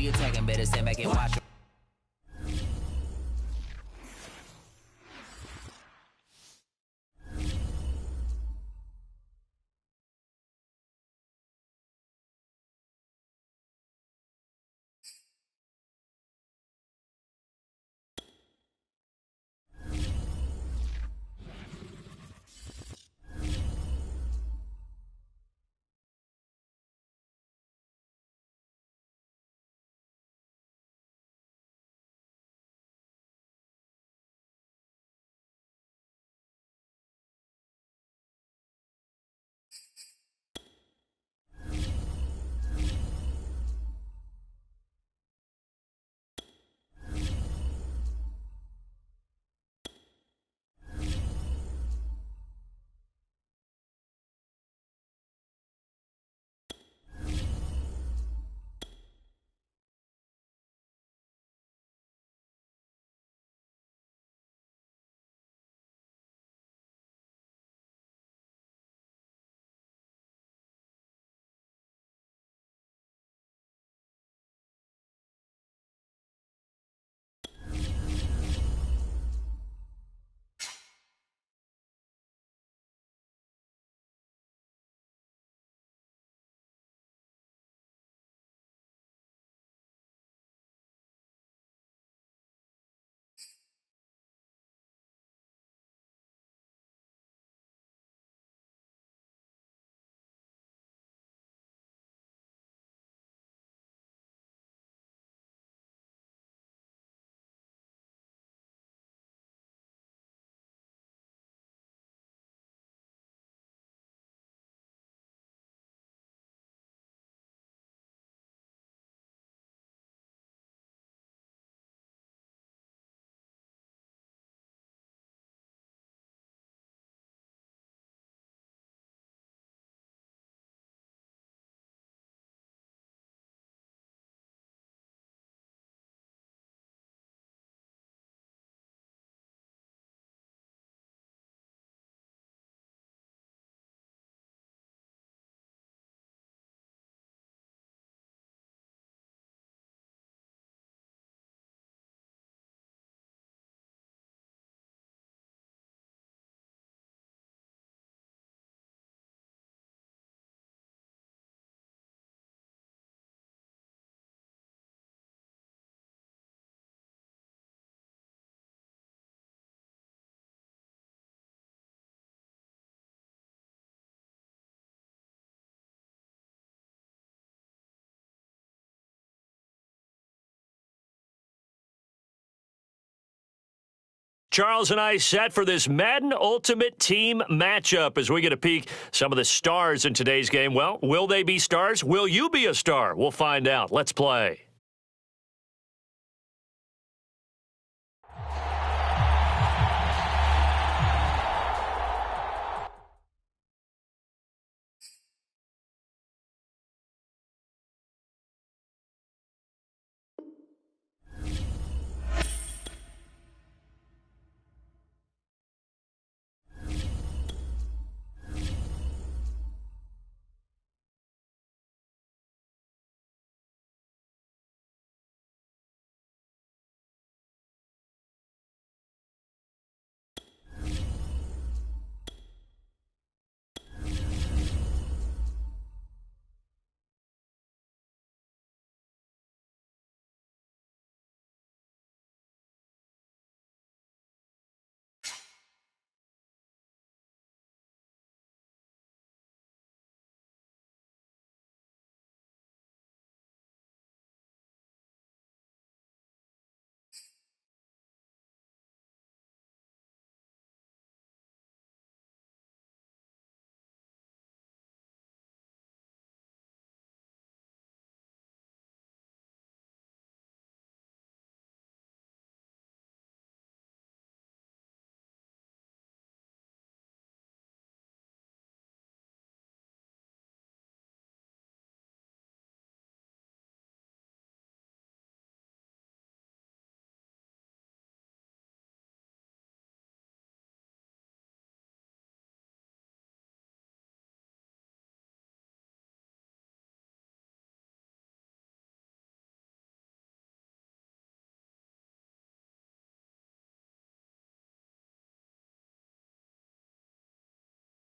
you taking? Better stand back and watch. Charles and I set for this Madden Ultimate Team matchup as we get a peek some of the stars in today's game. Well, will they be stars? Will you be a star? We'll find out. Let's play.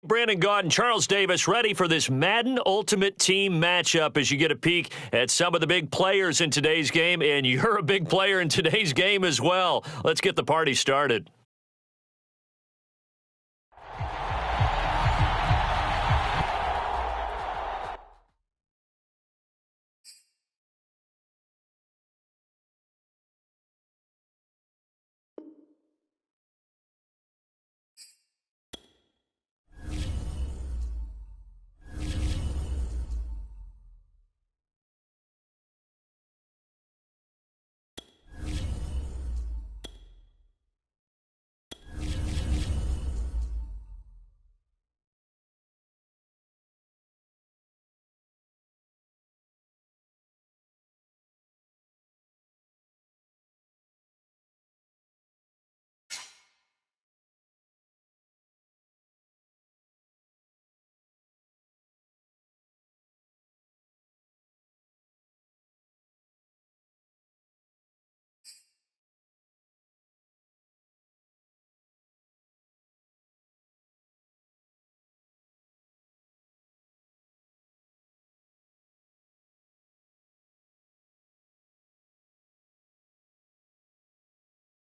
Brandon Gaud and Charles Davis ready for this Madden Ultimate Team matchup as you get a peek at some of the big players in today's game, and you're a big player in today's game as well. Let's get the party started.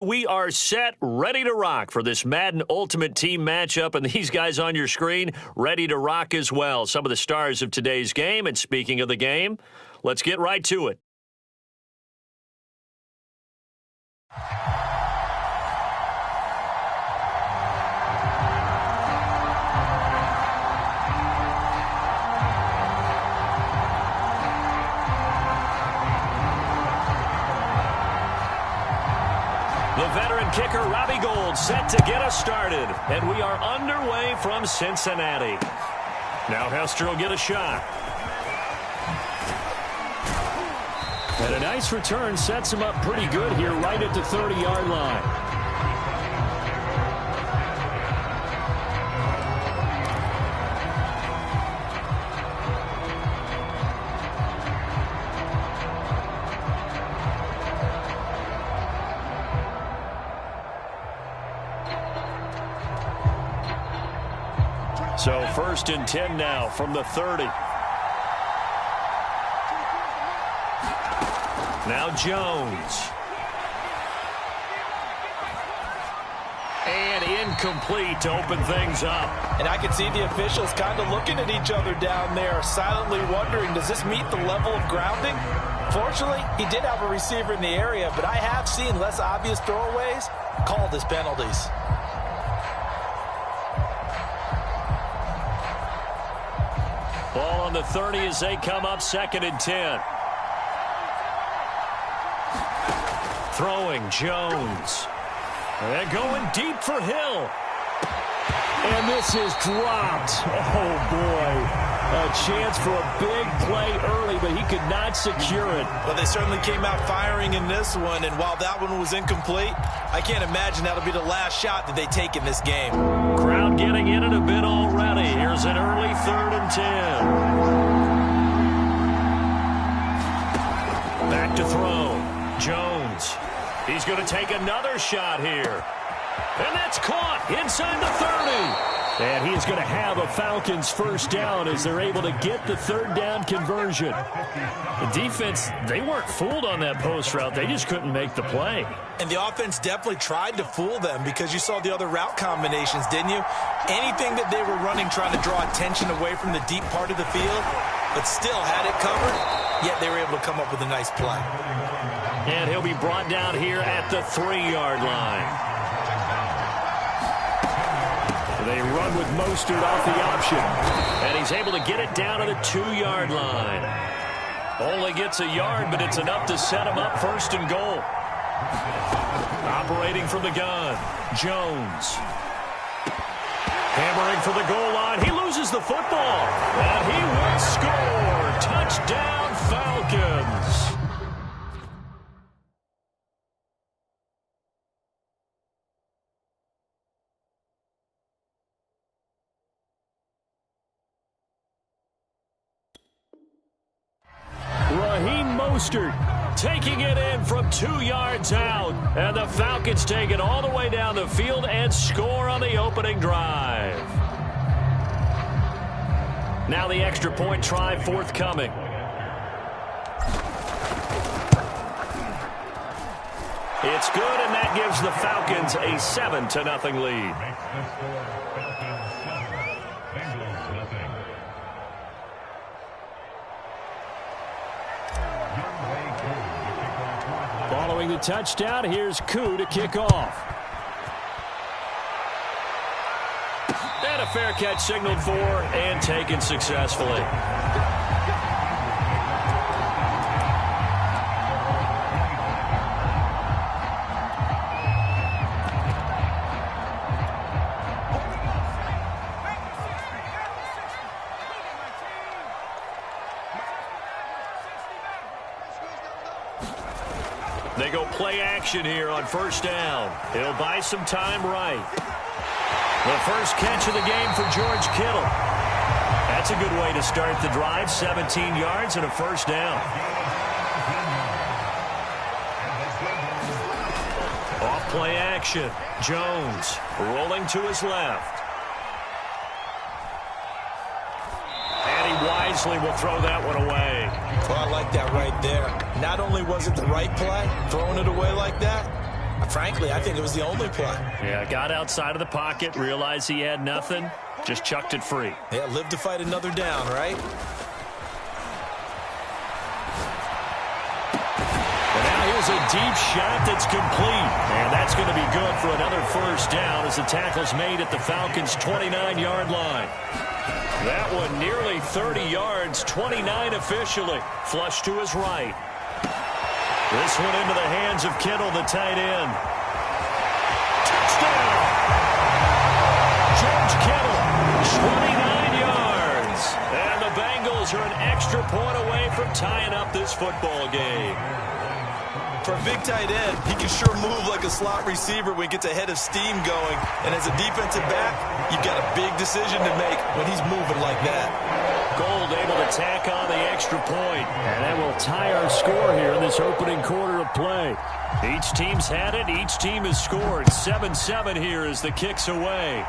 We are set, ready to rock for this Madden Ultimate Team matchup, and these guys on your screen ready to rock as well. Some of the stars of today's game, and speaking of the game, let's get right to it. The veteran kicker, Robbie Gould, set to get us started. And we are underway from Cincinnati. Now Hester will get a shot. And a nice return sets him up pretty good here right at the 30-yard line. So 1st and 10 now from the 30. Now Jones. And incomplete to open things up. And I can see the officials kind of looking at each other down there, silently wondering, does this meet the level of grounding? Fortunately, he did have a receiver in the area, but I have seen less obvious throwaways called as penalties. Ball on the 30 as they come up 2nd and 10. Throwing Jones. They're going deep for Hill. And this is dropped. Oh, boy. A chance for a big play early, but he could not secure it. Well, they certainly came out firing in this one, and while that one was incomplete, I can't imagine that'll be the last shot that they take in this game. Crowd getting in it a bit already. Here's an early 3rd and 10. Back to throw. Jones. He's going to take another shot here. And that's caught inside the 30. And he is going to have a Falcons first down as they're able to get the 3rd down conversion. The defense, they weren't fooled on that post route. They just couldn't make the play. And the offense definitely tried to fool them because you saw the other route combinations, didn't you? Anything that they were running trying to draw attention away from the deep part of the field, but still had it covered, yet they were able to come up with a nice play. And he'll be brought down here at the 3-yard line. They run with Mostert off the option. And he's able to get it down to the 2-yard line. Only gets a yard, but it's enough to set him up 1st and goal. Operating from the gun, Jones. Hammering for the goal line. He loses the football. And he will score. Touchdown, Falcons. Mostert taking it in from 2 yards out. And the Falcons take it all the way down the field and score on the opening drive. Now the extra point try forthcoming. It's good, and that gives the Falcons a 7-0 lead. Following the touchdown, here's Koo to kick off. And a fair catch signaled for and taken successfully. They go play action here on first down. He'll buy some time right. The first catch of the game for George Kittle. That's a good way to start the drive. 17 yards and a first down. Off play action. Jones rolling to his left. And he wisely will throw that one away. Well, I like that right there. Not only was it the right play, throwing it away like that, frankly, I think it was the only play. Yeah, got outside of the pocket, realized he had nothing, just chucked it free. Yeah, live to fight another down, right? And now here's a deep shot that's complete. And that's going to be good for another first down as the tackle's made at the Falcons' 29-yard line. That one nearly 30 yards, 29 officially. Flush to his right. This one into the hands of Kittle, the tight end. Touchdown! George Kittle, 29 yards. And the Bengals are an extra point away from tying up this football game. For a big tight end, he can sure move like a slot receiver when he gets a head of steam going. And as a defensive back, you've got a big decision to make when he's moving like that. Gold able to tack on the extra point. And that will tie our score here in this opening quarter of play. Each team's had it. Each team has scored. 7-7 here as the kick's away.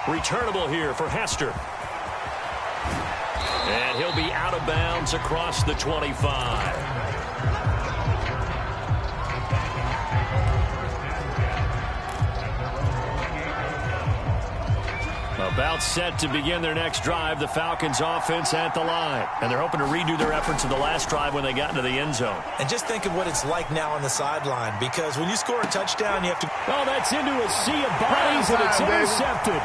Returnable here for Hester. And he'll be out of bounds across the 25. About set to begin their next drive, the Falcons offense at the line. And they're hoping to redo their efforts of the last drive when they got into the end zone. And just think of what it's like now on the sideline, because when you score a touchdown, you have to... Oh, that's into a sea of bodies, and it's intercepted.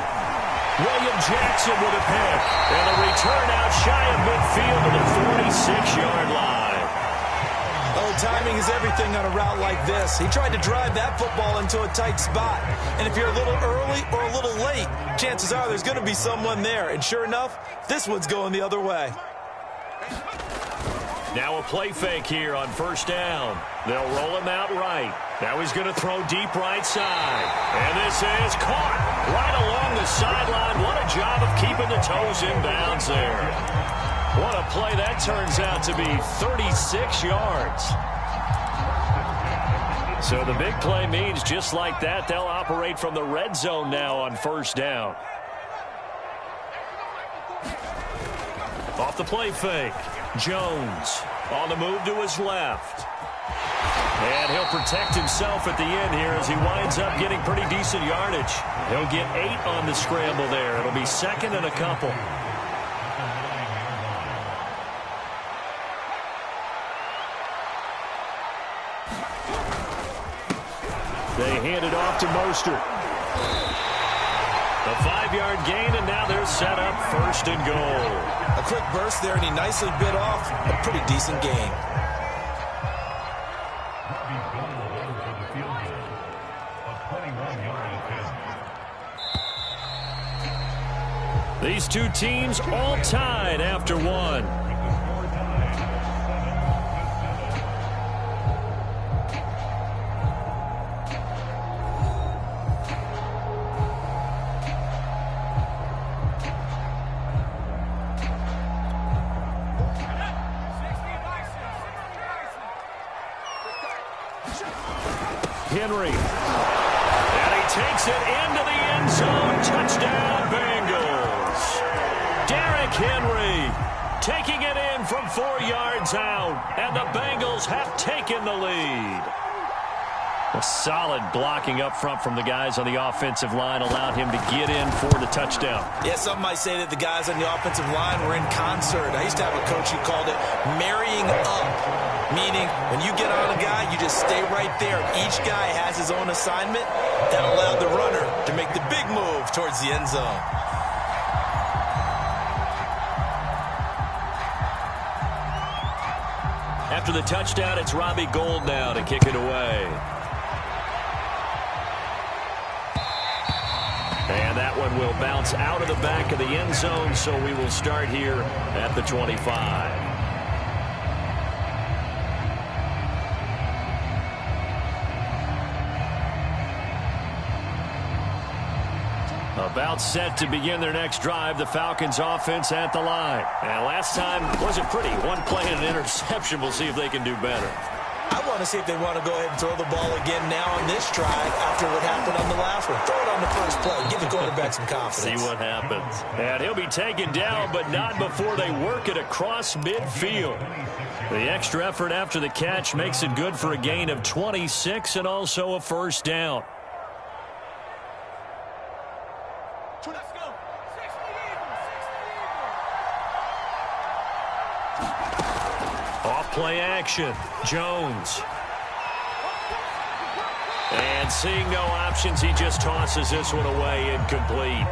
William Jackson with a pick. And a return out shy of midfield to the 46-yard line. Oh, timing is everything on a route like this. He tried to drive that football into a tight spot. And if you're a little early or a little late, chances are there's going to be someone there. And sure enough, this one's going the other way. Now a play fake here on first down. They'll roll him out right. Now he's going to throw deep right side. And this is caught right along the sideline. What a job of keeping the toes in bounds there. What a play that turns out to be, 36 yards. So the big play means just like that, they'll operate from the red zone now on first down. Off the play fake. Jones on the move to his left. And he'll protect himself at the end here as he winds up getting pretty decent yardage. He'll get 8 on the scramble there. It'll be second and a couple. They hand it off to Mostert. A 5-yard gain, and now they're set up first and goal. A quick burst there, and he nicely bit off a pretty decent gain. These two teams all tied after one. Henry. And he takes it into the end zone. Touchdown, Bengals. Henry taking it in from 4 yards out, and the Bengals have taken the lead. A solid blocking up front from the guys on the offensive line allowed him to get in for the touchdown. Yeah, some might say that the guys on the offensive line were in concert. I used to have a coach who called it marrying up, meaning when you get on a guy, you just stay right there. Each guy has his own assignment. That allowed the runner to make the big move towards the end zone. After the touchdown, it's Robbie Gould now to kick it away. And that one will bounce out of the back of the end zone, so we will start here at the 25. About set to begin their next drive, the Falcons offense at the line. And last time wasn't pretty. One play and an interception. We'll see if they can do better. I want to see if they want to go ahead and throw the ball again now on this drive after what happened on the last one. Throw it on the first play. Give the quarterback some confidence. See what happens. And he'll be taken down, but not before they work it across midfield. The extra effort after the catch makes it good for a gain of 26 and also a first down. Play action. Jones. And seeing no options, he just tosses this one away, incomplete.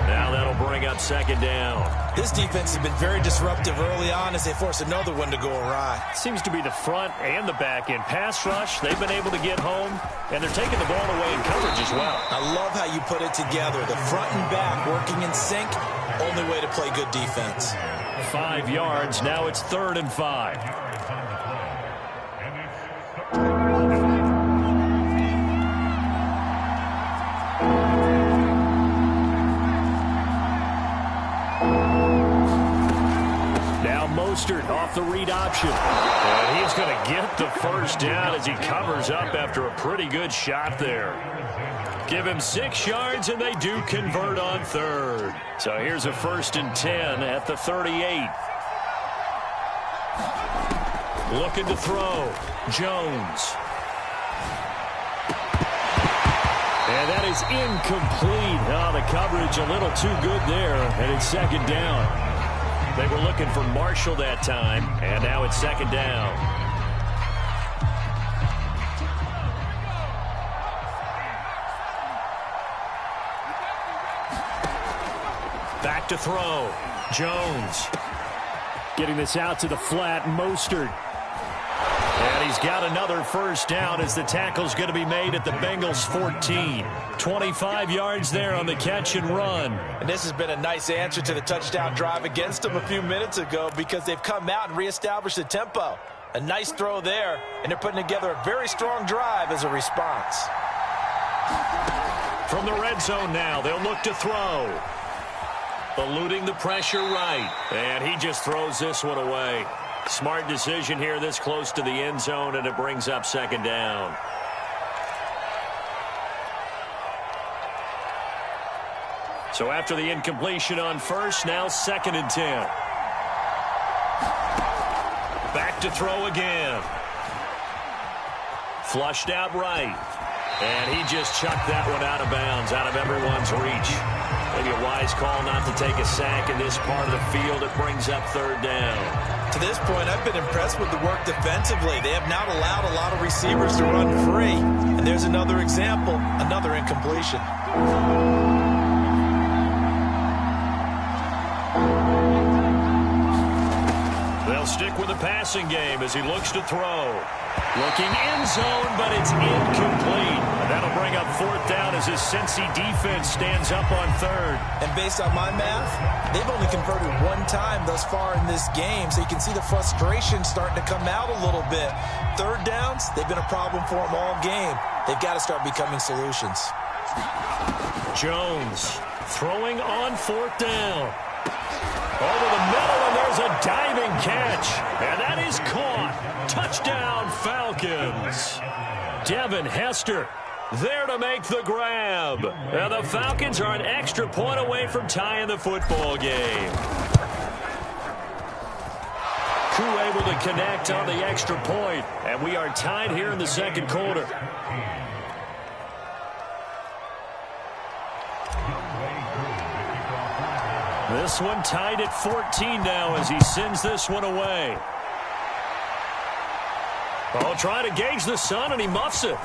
Now that'll bring up second down. This defense has been very disruptive early on as they force another one to go awry. Seems to be the front and the back end. Pass rush, they've been able to get home, and they're taking the ball away in coverage as well. I love how you put it together. The front and back working in sync, only way to play good defense. 5 yards, now it's 3rd and 5. Now Mostert off the read option. And he's going to get the first down as he covers up after a pretty good shot there. Give him 6 yards, and they do convert on 3rd. So here's a 1st and 10 at the 38. Looking to throw. Jones. And that is incomplete. Oh, the coverage a little too good there, and it's second down. They were looking for Marshall that time, and now it's second down. Back to throw. Jones. Getting this out to the flat. Mostert. And he's got another first down as the tackle's going to be made at the Bengals 14. 25 yards there on the catch and run. And this has been a nice answer to the touchdown drive against them a few minutes ago because they've come out and reestablished the tempo. A nice throw there, and they're putting together a very strong drive as a response. From the red zone now, they'll look to throw. Eluding the pressure right. And he just throws this one away. Smart decision here this close to the end zone, and it brings up second down. So after the incompletion on first, now 2nd and 10. Back to throw again. Flushed out right. And he just chucked that one out of bounds, out of everyone's reach. Maybe a wise call not to take a sack in this part of the field. It brings up 3rd down. To this point, I've been impressed with the work defensively. They have not allowed a lot of receivers to run free. And there's another example, another incompletion. They'll stick with the passing game as he looks to throw. Looking end zone, but it's incomplete. And that'll bring up 4th down as his Cincy defense stands up on 3rd. And based on my math, they've only converted 1 time thus far in this game, so you can see the frustration starting to come out a little bit. 3rd downs, they've been a problem for them all game. They've got to start becoming solutions. Jones throwing on 4th down. Over the middle, and there's a diving catch. And that is caught. Touchdown, Falcons. Devin Hester There to make the grab. Now the Falcons are an extra point away from tying the football game. Crew able to connect on the extra point, and we are tied here in the second quarter. This one tied at 14 now as he sends this one away. Oh, trying to gauge the sun, and he muffs it.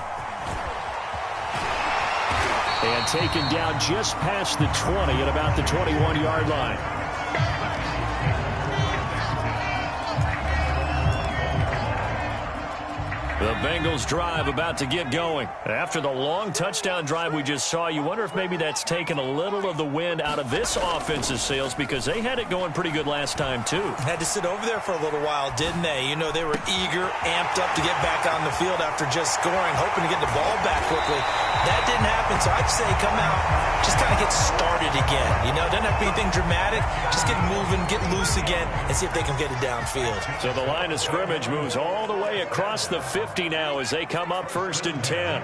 And taken down just past the 20 at about the 21-yard line. The Bengals drive about to get going. After the long touchdown drive we just saw, you wonder if maybe that's taken a little of the wind out of this offensive sails because they had it going pretty good last time, too. Had to sit over there for a little while, didn't they? You know, they were eager, amped up to get back on the field after just scoring, hoping to get the ball back quickly. That didn't happen, so I'd say come out, just kind of get started again. You know, doesn't have to be anything dramatic. Just get moving, get loose again, and see if they can get it downfield. So the line of scrimmage moves all the way across the 50 now as they come up 1st and 10.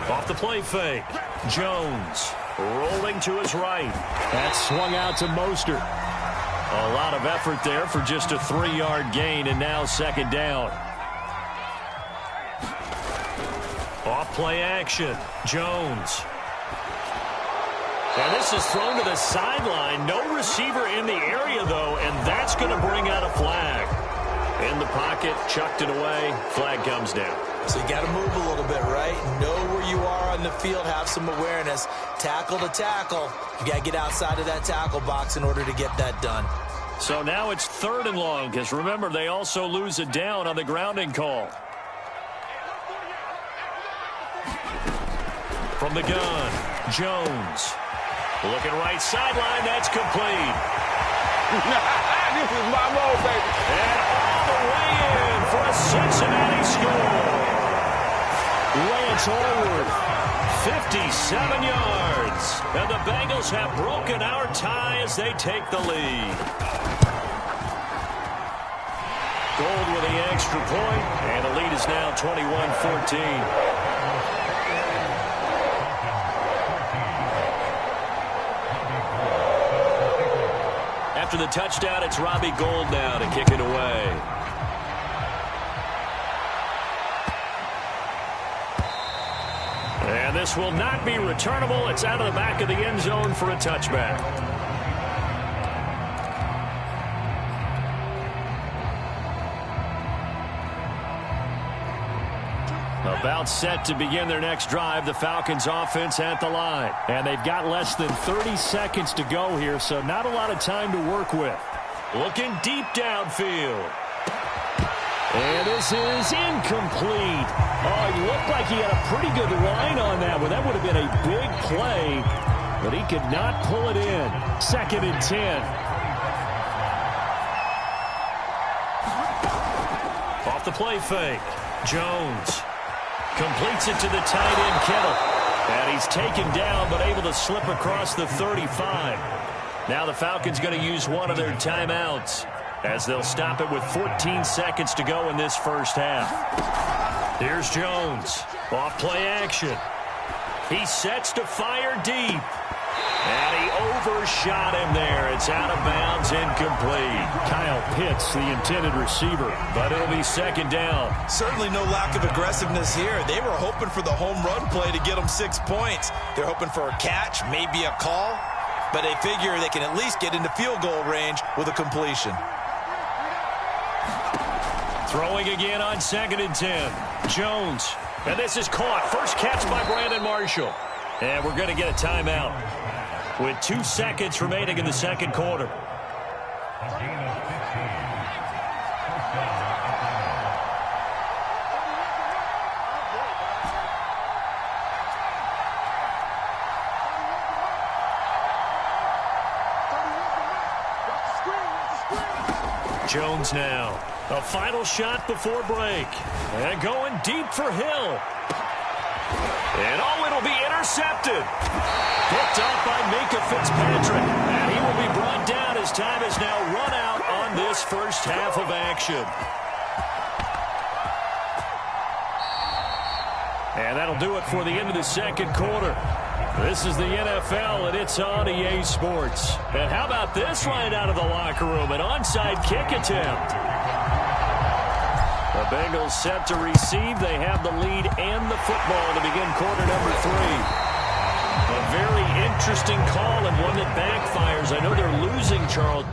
Off the play fake. Jones rolling to his right. That swung out to Mostert. A lot of effort there for just a 3-yard gain, and now 2nd down. Off play action. Jones. And this is thrown to the sideline. No receiver in the area, though, and that's going to bring out a flag. In the pocket, chucked it away. Flag comes down. So you got to move a little bit, right? Know where you are on the field. Have some awareness. Tackle to tackle. You got to get outside of that tackle box in order to get that done. So now it's 3rd and long, because remember, they also lose it down on the grounding call. From the gun, Jones. Looking right sideline, that's complete. This is my move, baby. And all the way in for a Cincinnati score. Lance Allworth, 57 yards. And the Bengals have broken our tie as they take the lead. Gold with the extra point, and the lead is now 21-14. After the touchdown, it's Robbie Gould now to kick it away. And this will not be returnable. It's out of the back of the end zone for a touchback. About set to begin their next drive, the Falcons offense at the line. And they've got less than 30 seconds to go here, so not a lot of time to work with. Looking deep downfield. And this is incomplete. Oh, he looked like he had a pretty good line on that one. That would have been a big play, but he could not pull it in. 2nd and 10. Off the play fake. Jones completes it to the tight end, Kittle. And he's taken down, but able to slip across the 35. Now the Falcons going to use one of their timeouts as they'll stop it with 14 seconds to go in this first half. Here's Jones. Off play action. He sets to fire deep. And he overshot him there. It's out of bounds, incomplete. Kyle Pitts, the intended receiver. But it'll be 2nd down. Certainly no lack of aggressiveness here. They were hoping for the home run play to get them 6 points. They're hoping for a catch, maybe a call, but they figure they can at least get into field goal range with a completion. Throwing again on 2nd and 10. Jones. And this is caught. First catch by Brandon Marshall. And we're going to get a timeout with 2 seconds remaining in the second quarter. Jones now. A final shot before break. And going deep for Hill. And oh, it'll be intercepted. Picked up by Minka Fitzpatrick. And he will be brought down as time has now run out on this first half of action. And that'll do it for the end of the second quarter. This is the NFL, and it's on EA Sports. And how about this right out of the locker room? An onside kick attempt. The Bengals set to receive. They have the lead and the football to begin quarter number 3. A very interesting call and one that backfires. I know they're losing, Charles.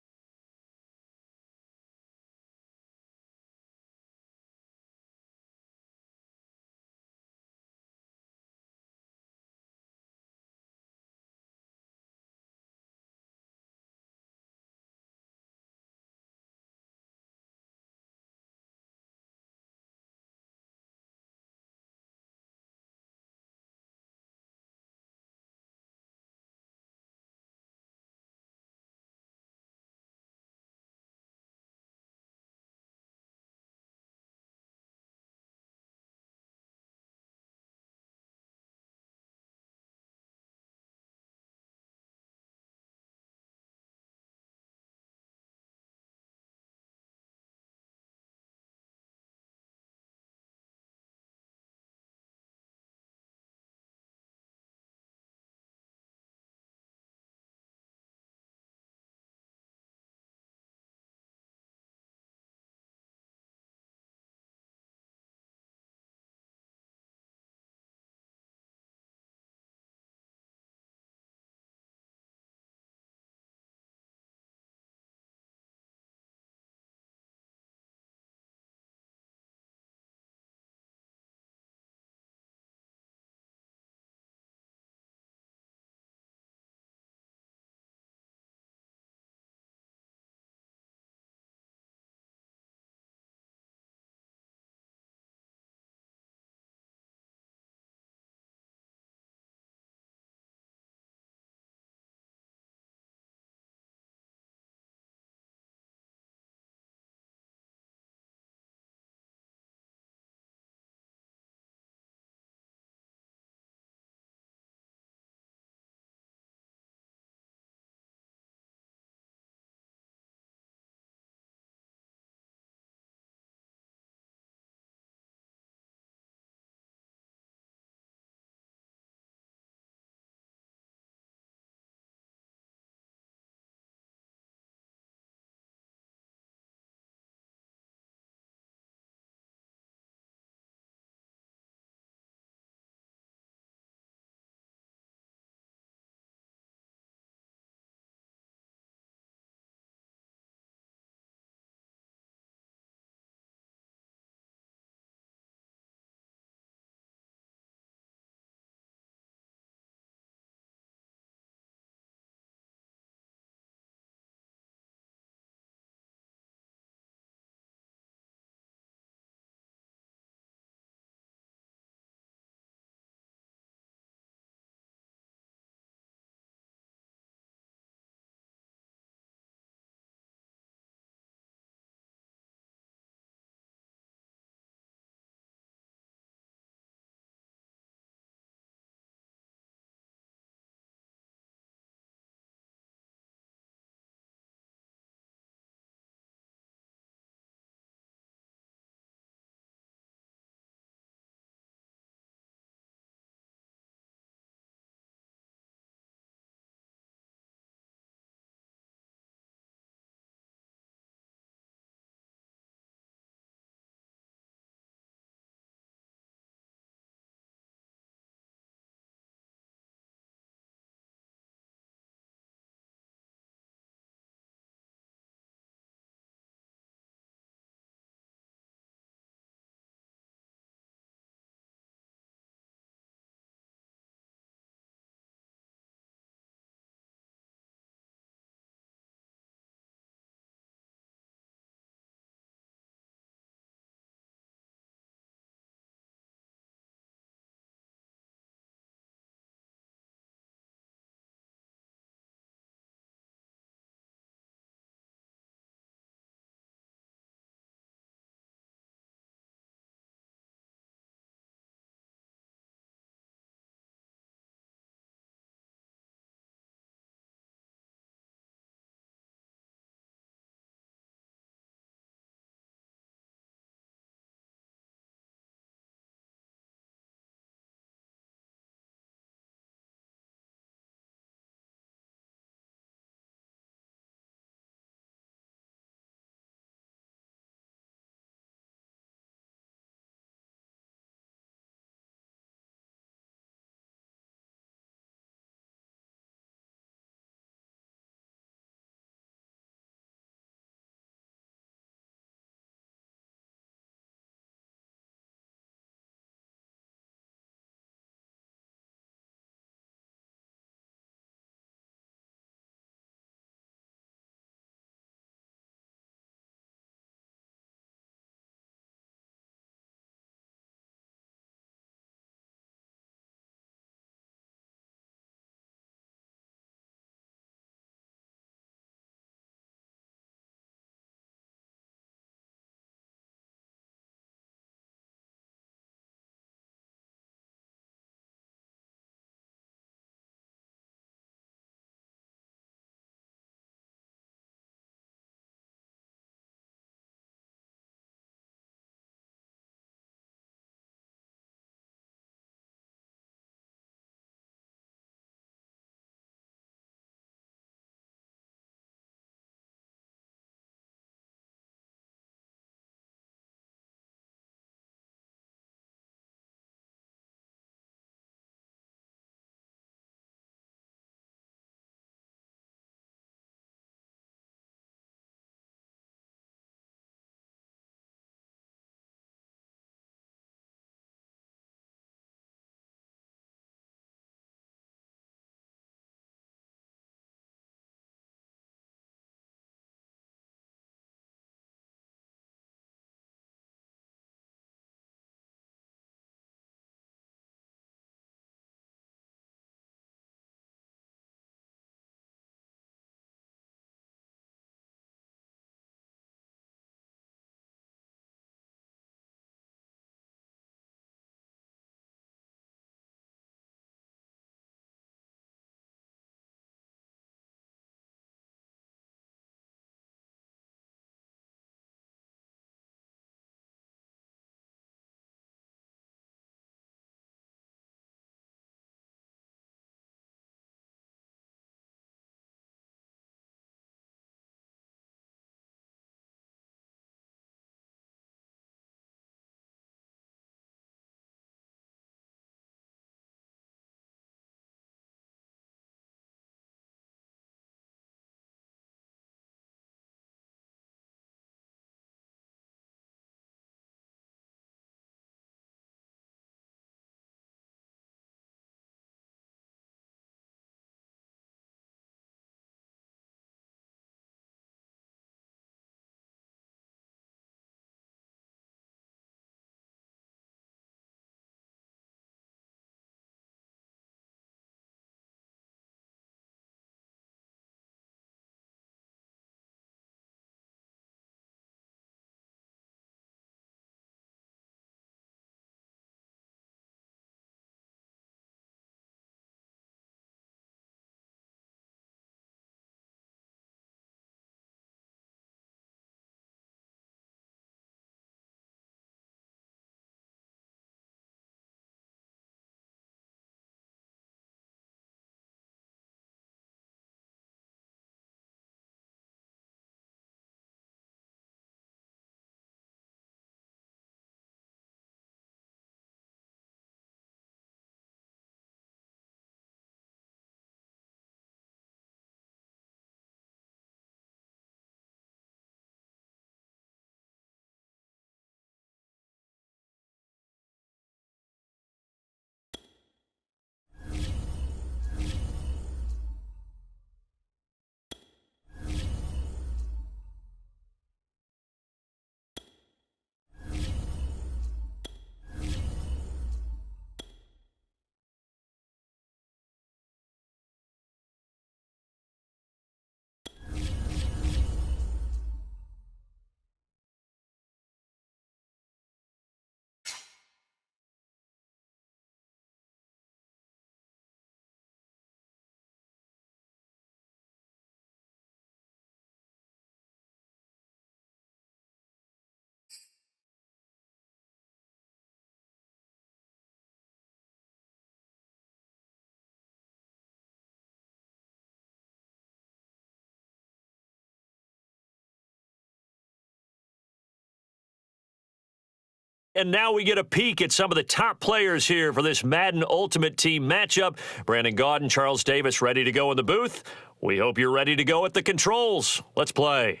And now we get a peek at some of the top players here for this Madden Ultimate Team matchup. Brandon Gaudin, Charles Davis ready to go in the booth. We hope you're ready to go at the controls. Let's play.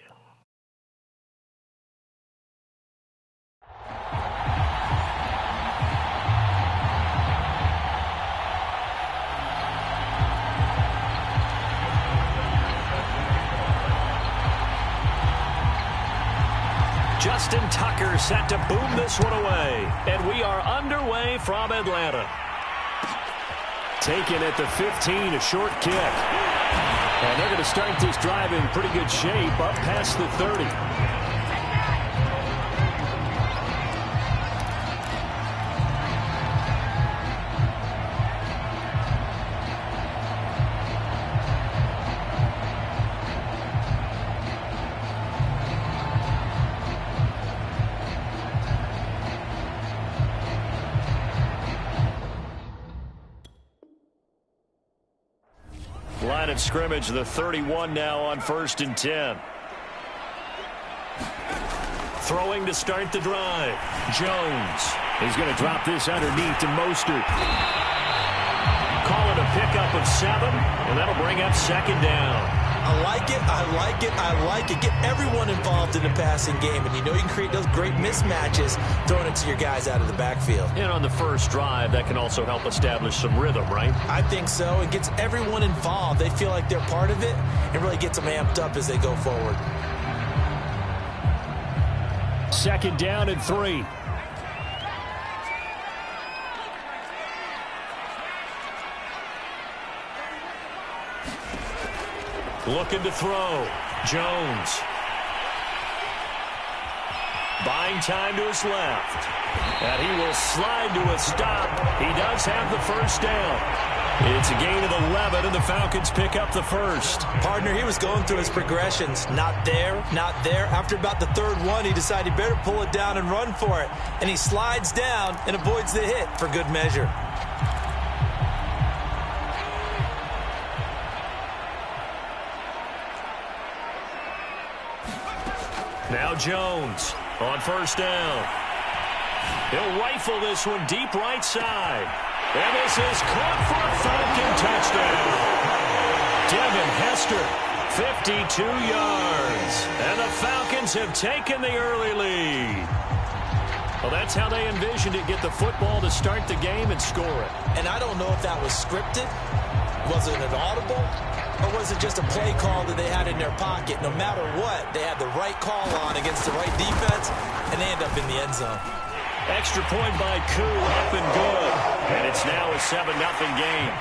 Justin Tucker set to boom this one away. And we are underway from Atlanta. Taken at the 15, a short kick. And they're going to start this drive in pretty good shape up past the 30. Line of scrimmage, the 31 now on 1st and 10. Throwing to start the drive. Jones. He's going to drop this underneath to Mostert. Call it a pickup of 7, and that'll bring up 2nd down. I like it, I like it, I like it. Get everyone involved in the passing game, and you know you can create those great mismatches throwing it to your guys out of the backfield. And on the first drive, that can also help establish some rhythm, right? I think so. It gets everyone involved. They feel like they're part of it. It really gets them amped up as they go forward. 2nd down and 3. Looking to throw. Jones. Buying time to his left. And he will slide to a stop. He does have the 1st down. It's a gain of 11, and the Falcons pick up the 1st. Partner, he was going through his progressions. Not there, not there. After about the 3rd one, he decided he better pull it down and run for it. And he slides down and avoids the hit for good measure. Now Jones on 1st down. He'll rifle this one deep right side. And this is caught for a Falcon touchdown. Devin Hester, 52 yards. And the Falcons have taken the early lead. Well, that's how they envisioned it. Get the football to start the game and score it. And I don't know if that was scripted. Was it an audible? Or was it just a play call that they had in their pocket? No matter what, they had the right call on against the right defense, and they end up in the end zone. Extra point by Koo, up and good. And it's now a 7-0 game.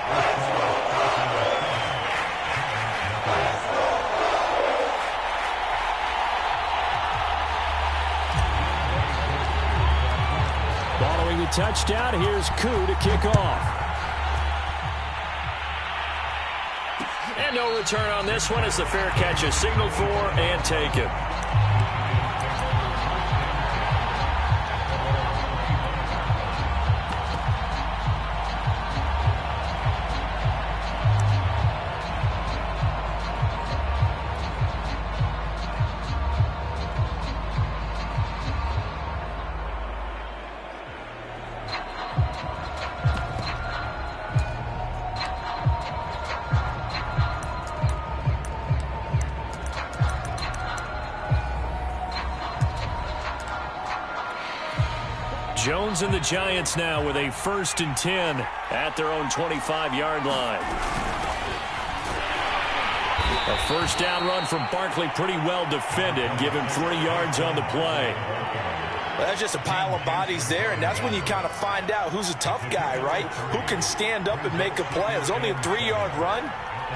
Following the touchdown, here's Koo to kick off. And no return on this one as the fair catch is signaled for and taken. Jones and the Giants now with a 1st and 10 at their own 25-yard line. A 1st down run from Barkley, pretty well defended. Give him 3 yards on the play. Well, that's just a pile of bodies there, and that's when you kind of find out who's a tough guy, right? Who can stand up and make a play. It was only a 3-yard run,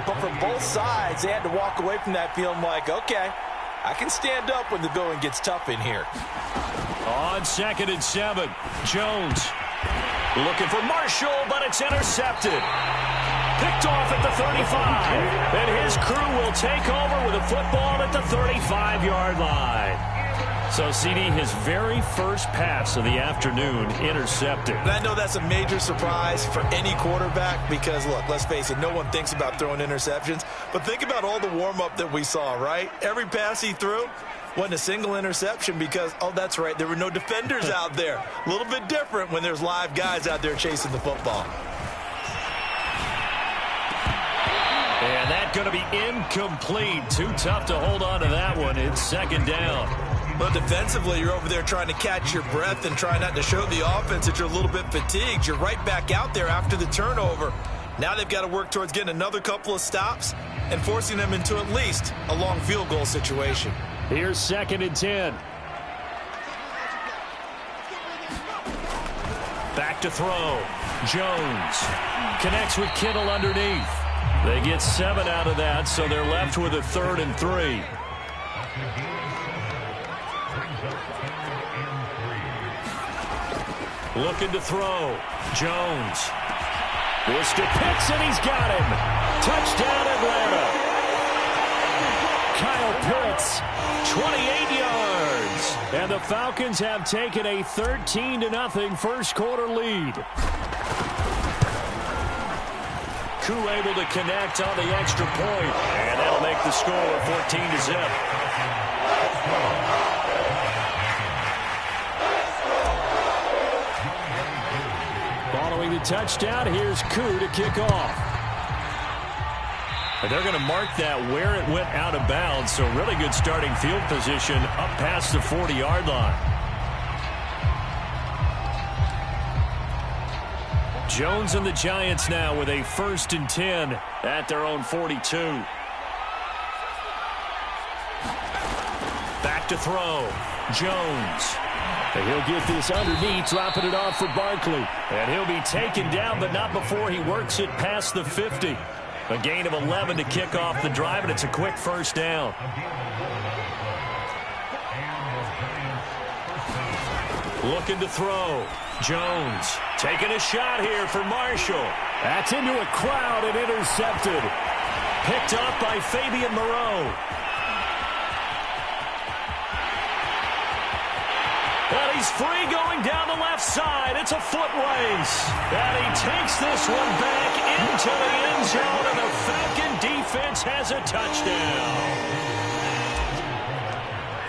but for both sides, they had to walk away from that feeling like, okay, I can stand up when the going gets tough in here. On 2nd and 7, Jones looking for Marshall, but it's intercepted. Picked off at the 35, and his crew will take over with a football at the 35-yard line. So, CD, his very first pass of the afternoon intercepted. And I know that's a major surprise for any quarterback because, look, let's face it, no one thinks about throwing interceptions. But think about all the warm-up that we saw, right? Every pass he threw, Wasn't a single interception because, oh, that's right, there were no defenders out there. A little bit different when there's live guys out there chasing the football. And that's going to be incomplete. Too tough to hold on to that one. It's second down. Well, defensively, you're over there trying to catch your breath and try not to show the offense that you're a little bit fatigued. You're right back out there after the turnover. Now they've got to work towards getting another couple of stops and forcing them into at least a long field goal situation. Here's 2nd and 10. Back to throw. Jones connects with Kittle underneath. They get 7 out of that, so they're left with a 3rd and 3. Looking to throw. Jones. This to Pitts, and he's got him. Touchdown, Atlanta. Kyle Pitts, 28 yards. And the Falcons have taken a 13-0 first quarter lead. Koo able to connect on the extra point, and that'll make the score 14-0. Following the touchdown, here's Koo to kick off. And they're going to mark that where it went out of bounds, so really good starting field position up past the 40-yard line. Jones and the Giants now with a 1st and 10 at their own 42. Back to throw. Jones. And he'll get this underneath, dropping it off for Barkley. And he'll be taken down, but not before he works it past the 50. A gain of 11 to kick off the drive, and it's a quick first down. Looking to throw. Jones taking a shot here for Marshall. That's into a crowd and intercepted. Picked up by Fabian Moreau. And he's free going down the left side. It's a foot race. And he takes this one back into the end zone, and the Falcon defense has a touchdown.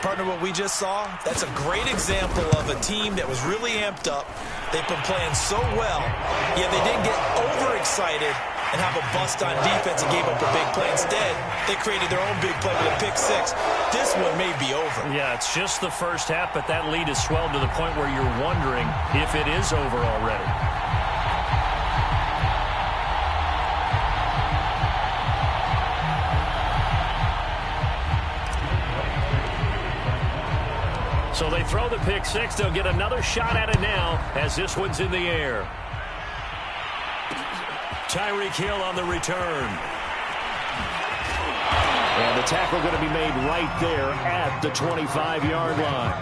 Partner, what we just saw, that's a great example of a team that was really amped up. They've been playing so well, yet they didn't get overexcited and have a bust on defense and gave up a big play. Instead, they created their own big play with a pick six. This one may be over. Yeah, it's just the first half, but that lead has swelled to the point where you're wondering if it is over already. So they throw the pick six. They'll get another shot at it now as this one's in the air. Tyreek Hill on the return. And the tackle going to be made right there at the 25-yard line.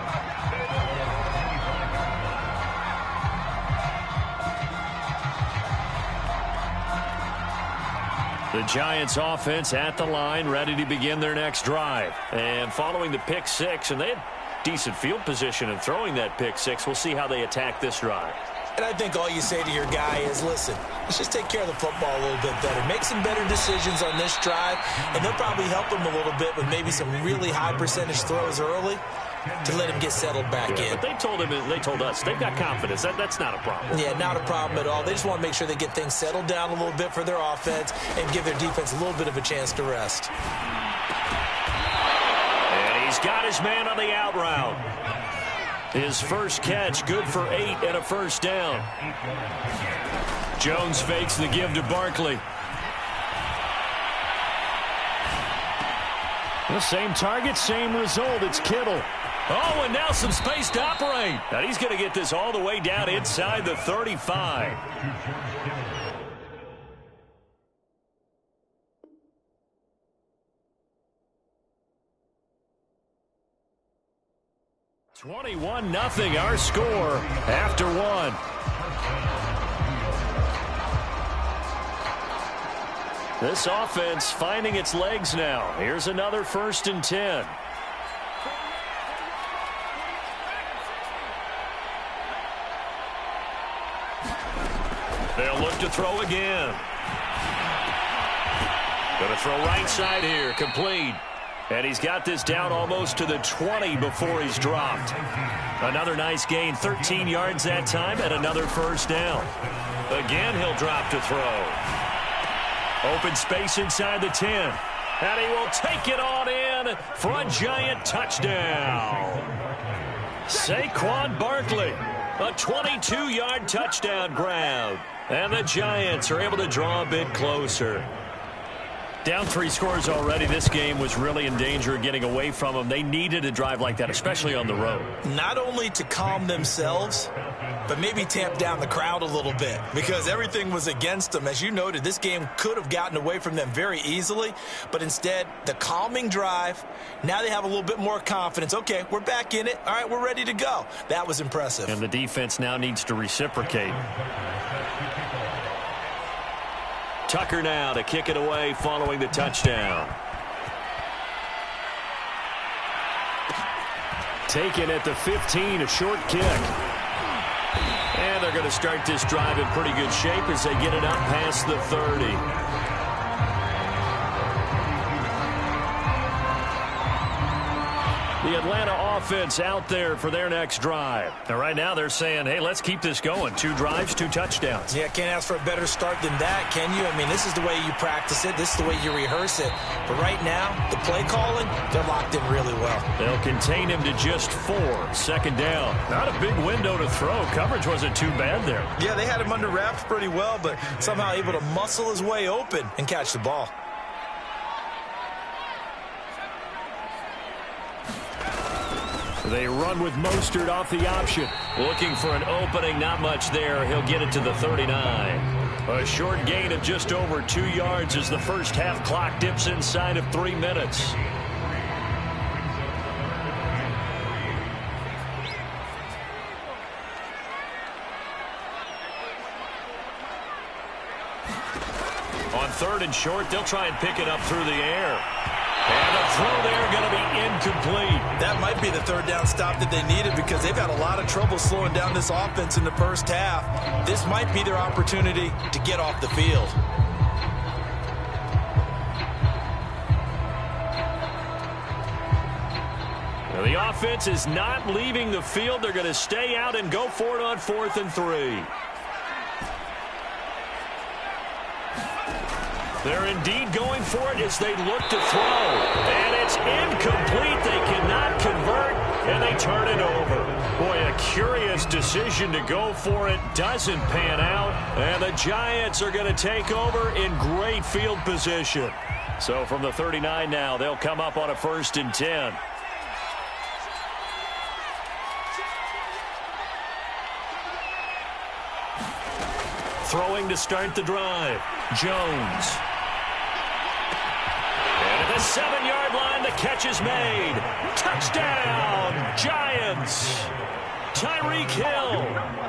The Giants offense at the line, ready to begin their next drive. And following the pick six, and they had decent field position in throwing that pick six. We'll see how they attack this drive. And I think all you say to your guy is, listen, let's just take care of the football a little bit better. Make some better decisions on this drive, and they'll probably help him a little bit with maybe some really high percentage throws early to let him get settled back in. But they told us, they've got confidence. That's not a problem. Yeah, not a problem at all. They just want to make sure they get things settled down a little bit for their offense and give their defense a little bit of a chance to rest. He's got his man on the out route. His first catch, good for 8 and a first down. Jones fakes the give to Barkley. The same target, same result. It's Kittle. Oh, and now some space to operate. And he's going to get this all the way down inside the 35. (21-0) our score after one. This offense finding its legs now. Here's another 1st and 10. They'll look to throw again. Going to throw right side here, complete. And he's got this down almost to the 20 before he's dropped. Another nice gain, 13 yards that time, and another first down. Again, he'll drop to throw. Open space inside the 10. And he will take it on in for a Giant touchdown. Saquon Barkley, a 22-yard touchdown grab. And the Giants are able to draw a bit closer. Down 3 scores already. This game was really in danger of getting away from them. They needed a drive like that, especially on the road. Not only to calm themselves, but maybe tamp down the crowd a little bit because everything was against them. As you noted, this game could have gotten away from them very easily, but instead, the calming drive, now they have a little bit more confidence. Okay, we're back in it. All right, we're ready to go. That was impressive. And the defense now needs to reciprocate. Tucker now to kick it away following the touchdown. Taken at the 15, a short kick. And they're going to start this drive in pretty good shape as they get it up past the 30. The Atlanta offense out there for their next drive. And right now they're saying, hey, let's keep this going. 2 drives, 2 touchdowns. Yeah, can't ask for a better start than that, can you? I mean, this is the way you practice it. This is the way you rehearse it. But right now, the play calling, they're locked in really well. They'll contain him to just 4. Second down. Not a big window to throw. Coverage wasn't too bad there. Yeah, they had him under wraps pretty well, but somehow able to muscle his way open and catch the ball. They run with Mostert off the option. Looking for an opening, not much there. He'll get it to the 39. A short gain of just over 2 yards as the first half clock dips inside of 3 minutes. On 3rd and short, they'll try and pick it up through the air. And a throw there going to be incomplete. That might be the 3rd down stop that they needed because they've had a lot of trouble slowing down this offense in the first half. This might be their opportunity to get off the field. Now the offense is not leaving the field. They're going to stay out and go for it on 4th and 3. They're indeed going for it as they look to throw. And it's incomplete. They cannot convert, and they turn it over. Boy, a curious decision to go for it. Doesn't pan out, and the Giants are going to take over in great field position. So from the 39 now, they'll come up on a 1st and 10. Throwing to start the drive. Jones. And at the 7-yard line, the catch is made. Touchdown, Giants. Tyreek Hill,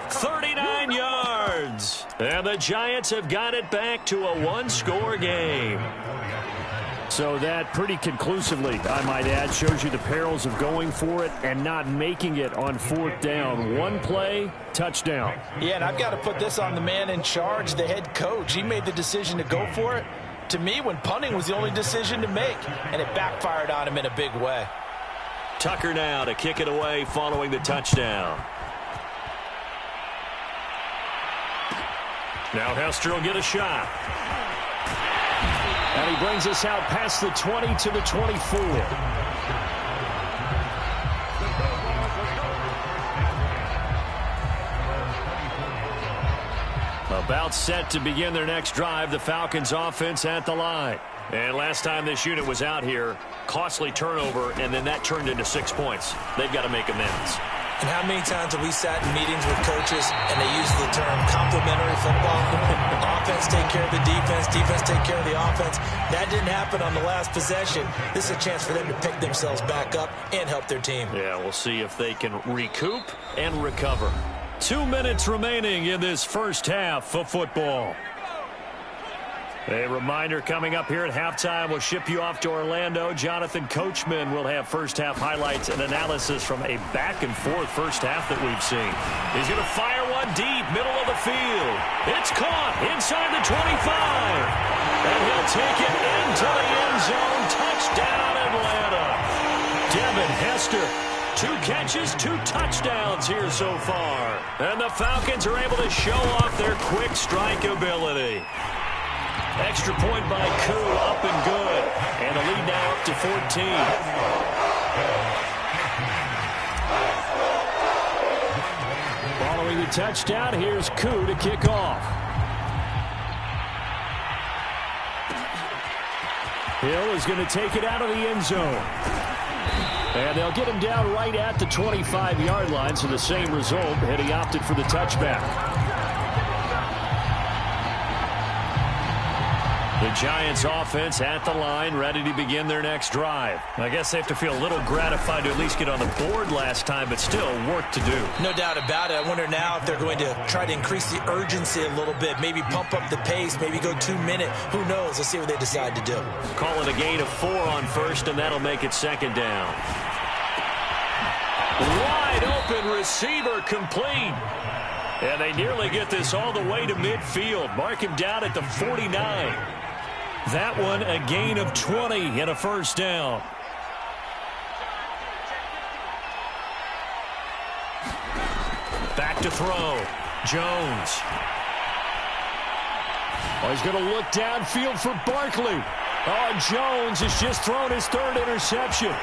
39 yards. And the Giants have got it back to a 1-score game. So that pretty conclusively, I might add, shows you the perils of going for it and not making it on 4th down. 1 play, touchdown. Yeah, and I've got to put this on the man in charge, the head coach. He made the decision to go for it. To me, when punting was the only decision to make, and it backfired on him in a big way. Tucker now to kick it away following the touchdown. Now Hester will get a shot. And he brings us out past the 20 to the 24. About set to begin their next drive, the Falcons offense at the line. And last time this unit was out here, costly turnover, and then that turned into 6 points. They've got to make amends. And how many times have we sat in meetings with coaches and they use the term complementary football? Offense take care of the defense, defense take care of the offense. That didn't happen on the last possession. This is a chance for them to pick themselves back up and help their team. Yeah, we'll see if they can recoup and recover. 2 minutes remaining in this first half of football. A reminder coming up here at halftime. We'll ship you off to Orlando. Jonathan Coachman will have first-half highlights and analysis from a back-and-forth first half that we've seen. He's going to fire one deep, middle of the field. It's caught inside the 25. And he'll take it into the end zone. Touchdown, Atlanta. roster. 2 catches, 2 touchdowns here so far. And the Falcons are able to show off their quick strike ability. Extra point by Koo, up and good. And the lead now up to 14. Following the touchdown, here's Koo to kick off. Hill is going to take it out of the end zone. And they'll get him down right at the 25-yard line, so the same result, and he opted for the touchback. The Giants offense at the line, ready to begin their next drive. I guess they have to feel a little gratified to at least get on the board last time, but still work to do. No doubt about it. I wonder now if they're going to try to increase the urgency a little bit, maybe pump up the pace, maybe go 2-minute. Who knows? Let's see what they decide to do. Call it a gain of 4 on first, and that'll make it second down. Wide open receiver complete. And they nearly get this all the way to midfield. Mark him down at the 49. That one a gain of 20 and a first down. Back to throw. Jones. Oh, he's going to look downfield for Barkley. Oh, Jones has just thrown his 3rd interception.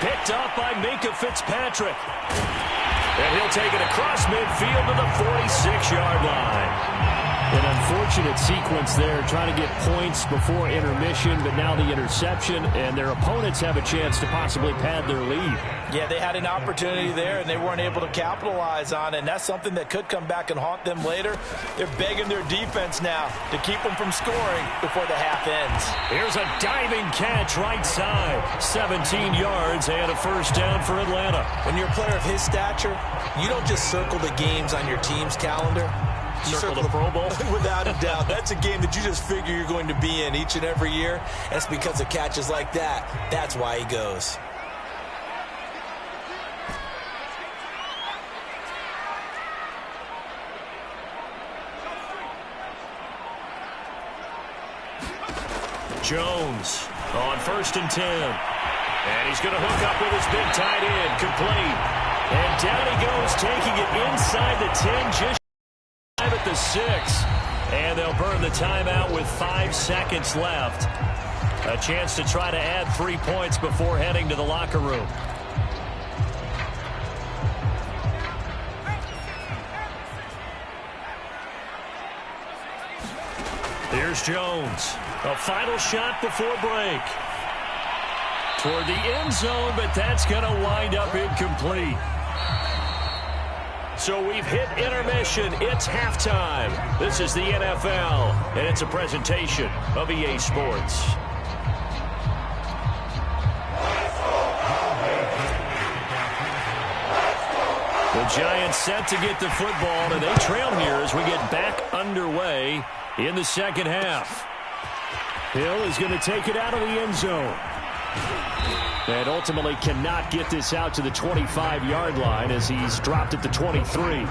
Picked up by Minkah Fitzpatrick. And he'll take it across midfield to the 46-yard line. An unfortunate sequence there, trying to get points before intermission, but now the interception, and their opponents have a chance to possibly pad their lead. Yeah, they had an opportunity there, and they weren't able to capitalize on it, and that's something that could come back and haunt them later. They're begging their defense now to keep them from scoring before the half ends. Here's a diving catch right side. 17 yards and a first down for Atlanta. When you're a player of his stature, you don't just circle the games on your team's calendar. You circle the Pro Bowl? Without a doubt. That's a game that you just figure you're going to be in each and every year. That's because of catches like that. That's why he goes. Jones on 1st and 10. And he's going to hook up with his big tight end. Complete. And down he goes, taking it inside the 10, just at the 6. And they'll burn the timeout with 5 seconds left. A chance to try to add 3 points before heading to the locker room. Here's Jones. A final shot before break. Toward the end zone, but that's going to wind up incomplete. So we've hit intermission. It's halftime. This is the NFL, and it's a presentation of EA Sports. The Giants set to get the football, and they trail here as we get back underway in the second half. Hill is going to take it out of the end zone. And ultimately cannot get this out to the 25-yard line as he's dropped at the 23.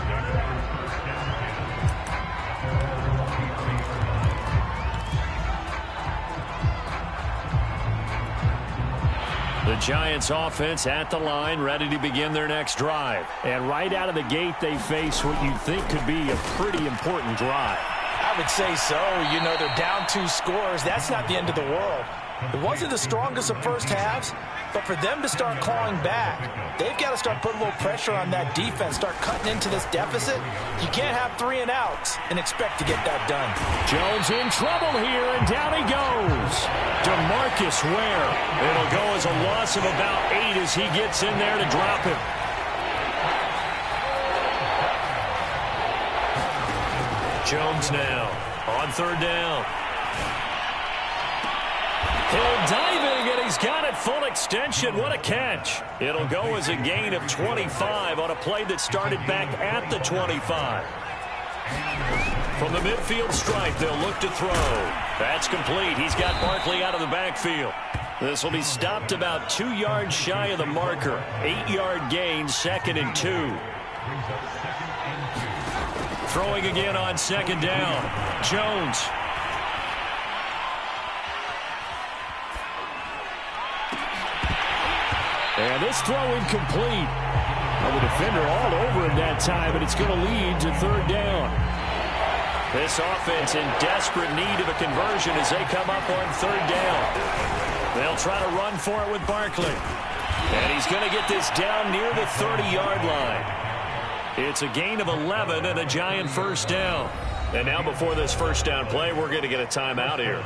The Giants offense at the line, ready to begin their next drive. And right out of the gate, they face what you'd think could be a pretty important drive. I would say so. You know, they're down 2 scores. That's not the end of the world. It wasn't the strongest of first halves, but for them to start clawing back, they've got to start putting a little pressure on that defense, start cutting into this deficit. You can't have 3 and outs and expect to get that done. Jones in trouble here, and down he goes. DeMarcus Ware. It'll go as a loss of about 8 as he gets in there to drop him. Jones now on 3rd down. Hill diving, and he's got it full extension. What a catch. It'll go as a gain of 25 on a play that started back at the 25. From the midfield stripe, they'll look to throw. That's complete. He's got Barkley out of the backfield. This will be stopped about 2 yards shy of the marker. 8-yard gain, 2nd and 2. Throwing again on 2nd down. Jones. And this throw incomplete. Well, the defender all over him that time, and it's going to lead to third down. This offense in desperate need of a conversion as they come up on third down. They'll try to run for it with Barkley. And he's going to get this down near the 30-yard line. It's a gain of 11 and a Giant first down. And now before this first down play, we're going to get a timeout here.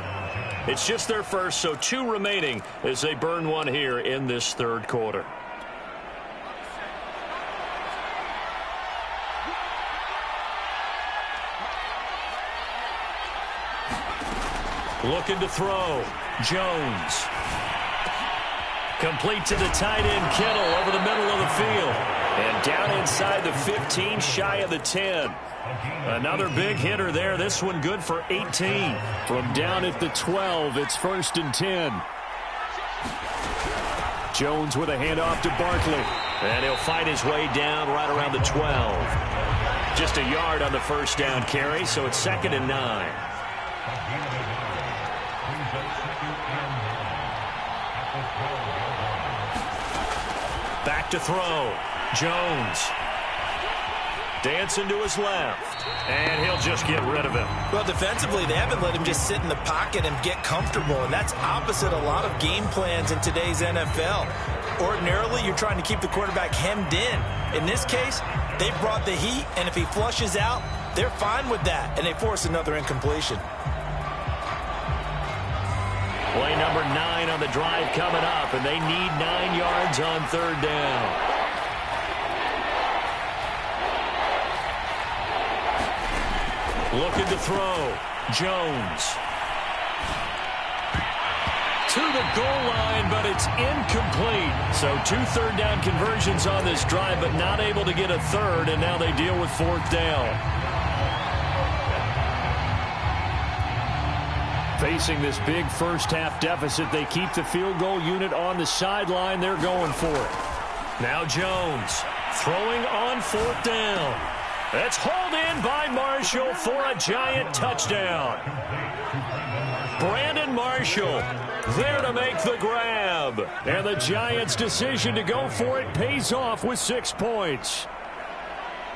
It's just their first, so 2 remaining as they burn one here in this third quarter. Looking to throw. Jones. Complete to the tight end, Kittle, over the middle of the field. And down inside the 15, shy of the 10. Another big hitter there. This one good for 18. From down at the 12, it's 1st and 10. Jones with a handoff to Barkley. And he'll fight his way down right around the 12. Just a yard on the first down carry, so it's 2nd and 9. Back to throw. Jones. Dancing to his left. And he'll just get rid of him. Well, defensively, they haven't let him just sit in the pocket and get comfortable, and that's opposite a lot of game plans in today's NFL. Ordinarily, you're trying to keep the quarterback hemmed in. In this case, they brought the heat, and if he flushes out, they're fine with that, and they force another incompletion. Play number 9 on the drive coming up, and they need 9 yards on third down. Looking to throw. Jones. To the goal line, but it's incomplete. So 2 third down conversions on this drive, but not able to get a third, and now they deal with 4th down. Facing this big first-half deficit, they keep the field goal unit on the sideline. They're going for it. Now Jones throwing on 4th down. It's hauled in by Marshall for a Giant touchdown. Brandon Marshall there to make the grab. And the Giants' decision to go for it pays off with 6 points.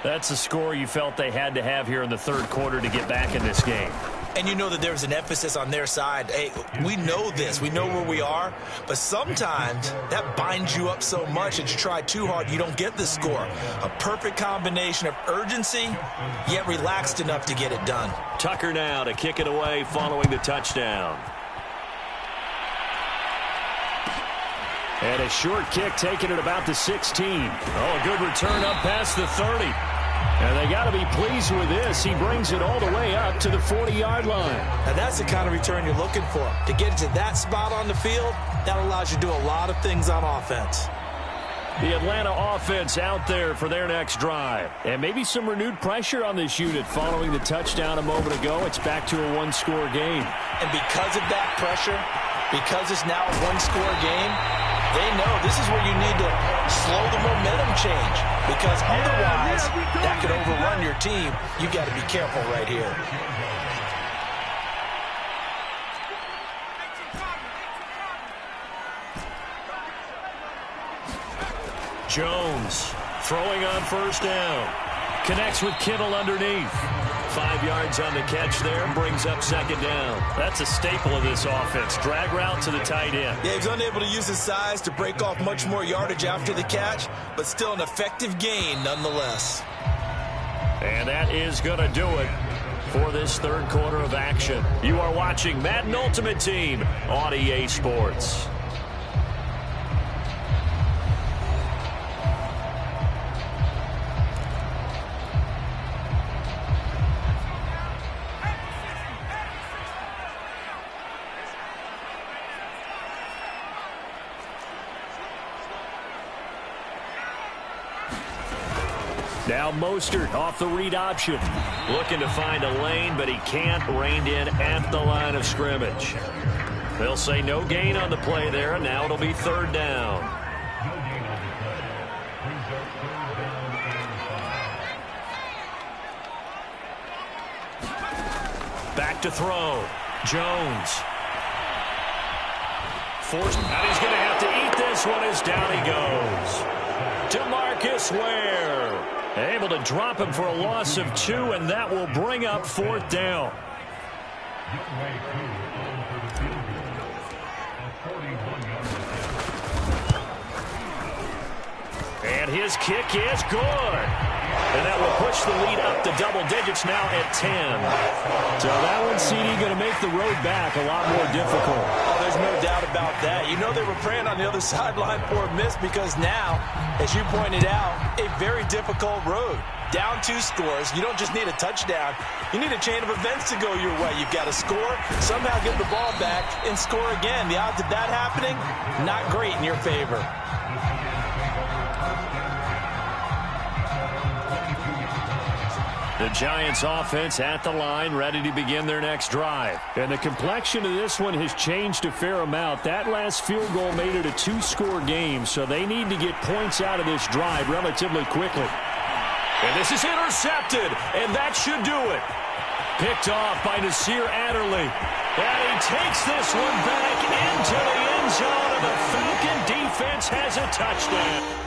That's a score you felt they had to have here in the third quarter to get back in this game. And you know that there's an emphasis on their side. Hey, we know this. We know where we are. But sometimes that binds you up so much that you try too hard, you don't get the score. A perfect combination of urgency, yet relaxed enough to get it done. Tucker now to kick it away following the touchdown. And a short kick taken at about the 16. Oh, a good return up past the 30. And they got to be pleased with this. He brings it all the way up to the 40-yard line. And that's the kind of return you're looking for. To get it to that spot on the field, that allows you to do a lot of things on offense. The Atlanta offense out there for their next drive. And maybe some renewed pressure on this unit following the touchdown a moment ago. It's back to a 1-score game. And because of that pressure, because it's now a 1-score game, they know this is where you need to slow the momentum change, because otherwise that could overrun your team. You got to be careful right here. Jones throwing on first down. Connects with Kittle underneath. 5 yards on the catch there, brings up 2nd down. That's a staple of this offense. Drag route to the tight end. Yeah, he's unable to use his size to break off much more yardage after the catch, but still an effective gain nonetheless. And that is going to do it for this third quarter of action. You are watching Madden Ultimate Team on EA Sports. Now Mostert off the read option. Looking to find a lane, but he can't. Reined in at the line of scrimmage. They'll say no gain on the play there, and now it'll be 3rd down. Back to throw. Jones. Forced. Now he's going to have to eat this this one is down he goes. DeMarcus Ware able to drop him for a loss of 2, and that will bring up 4th down. And his kick is good. And that will push the lead up to double digits now at 10. So that one, CD, going to make the road back a lot more difficult. Oh, there's no doubt about that. You know they were praying on the other sideline for a miss because now, as you pointed out, a very difficult road. Down 2 scores. You don't just need a touchdown. You need a chain of events to go your way. You've got to score, somehow get the ball back, and score again. The odds of that happening, not great in your favor. The Giants offense at the line, ready to begin their next drive. And the complexion of this one has changed a fair amount. That last field goal made it a 2-score game, so they need to get points out of this drive relatively quickly. And this is intercepted, and that should do it. Picked off by Nasir Adderley. And he takes this one back into the end zone, and the Falcon defense has a touchdown.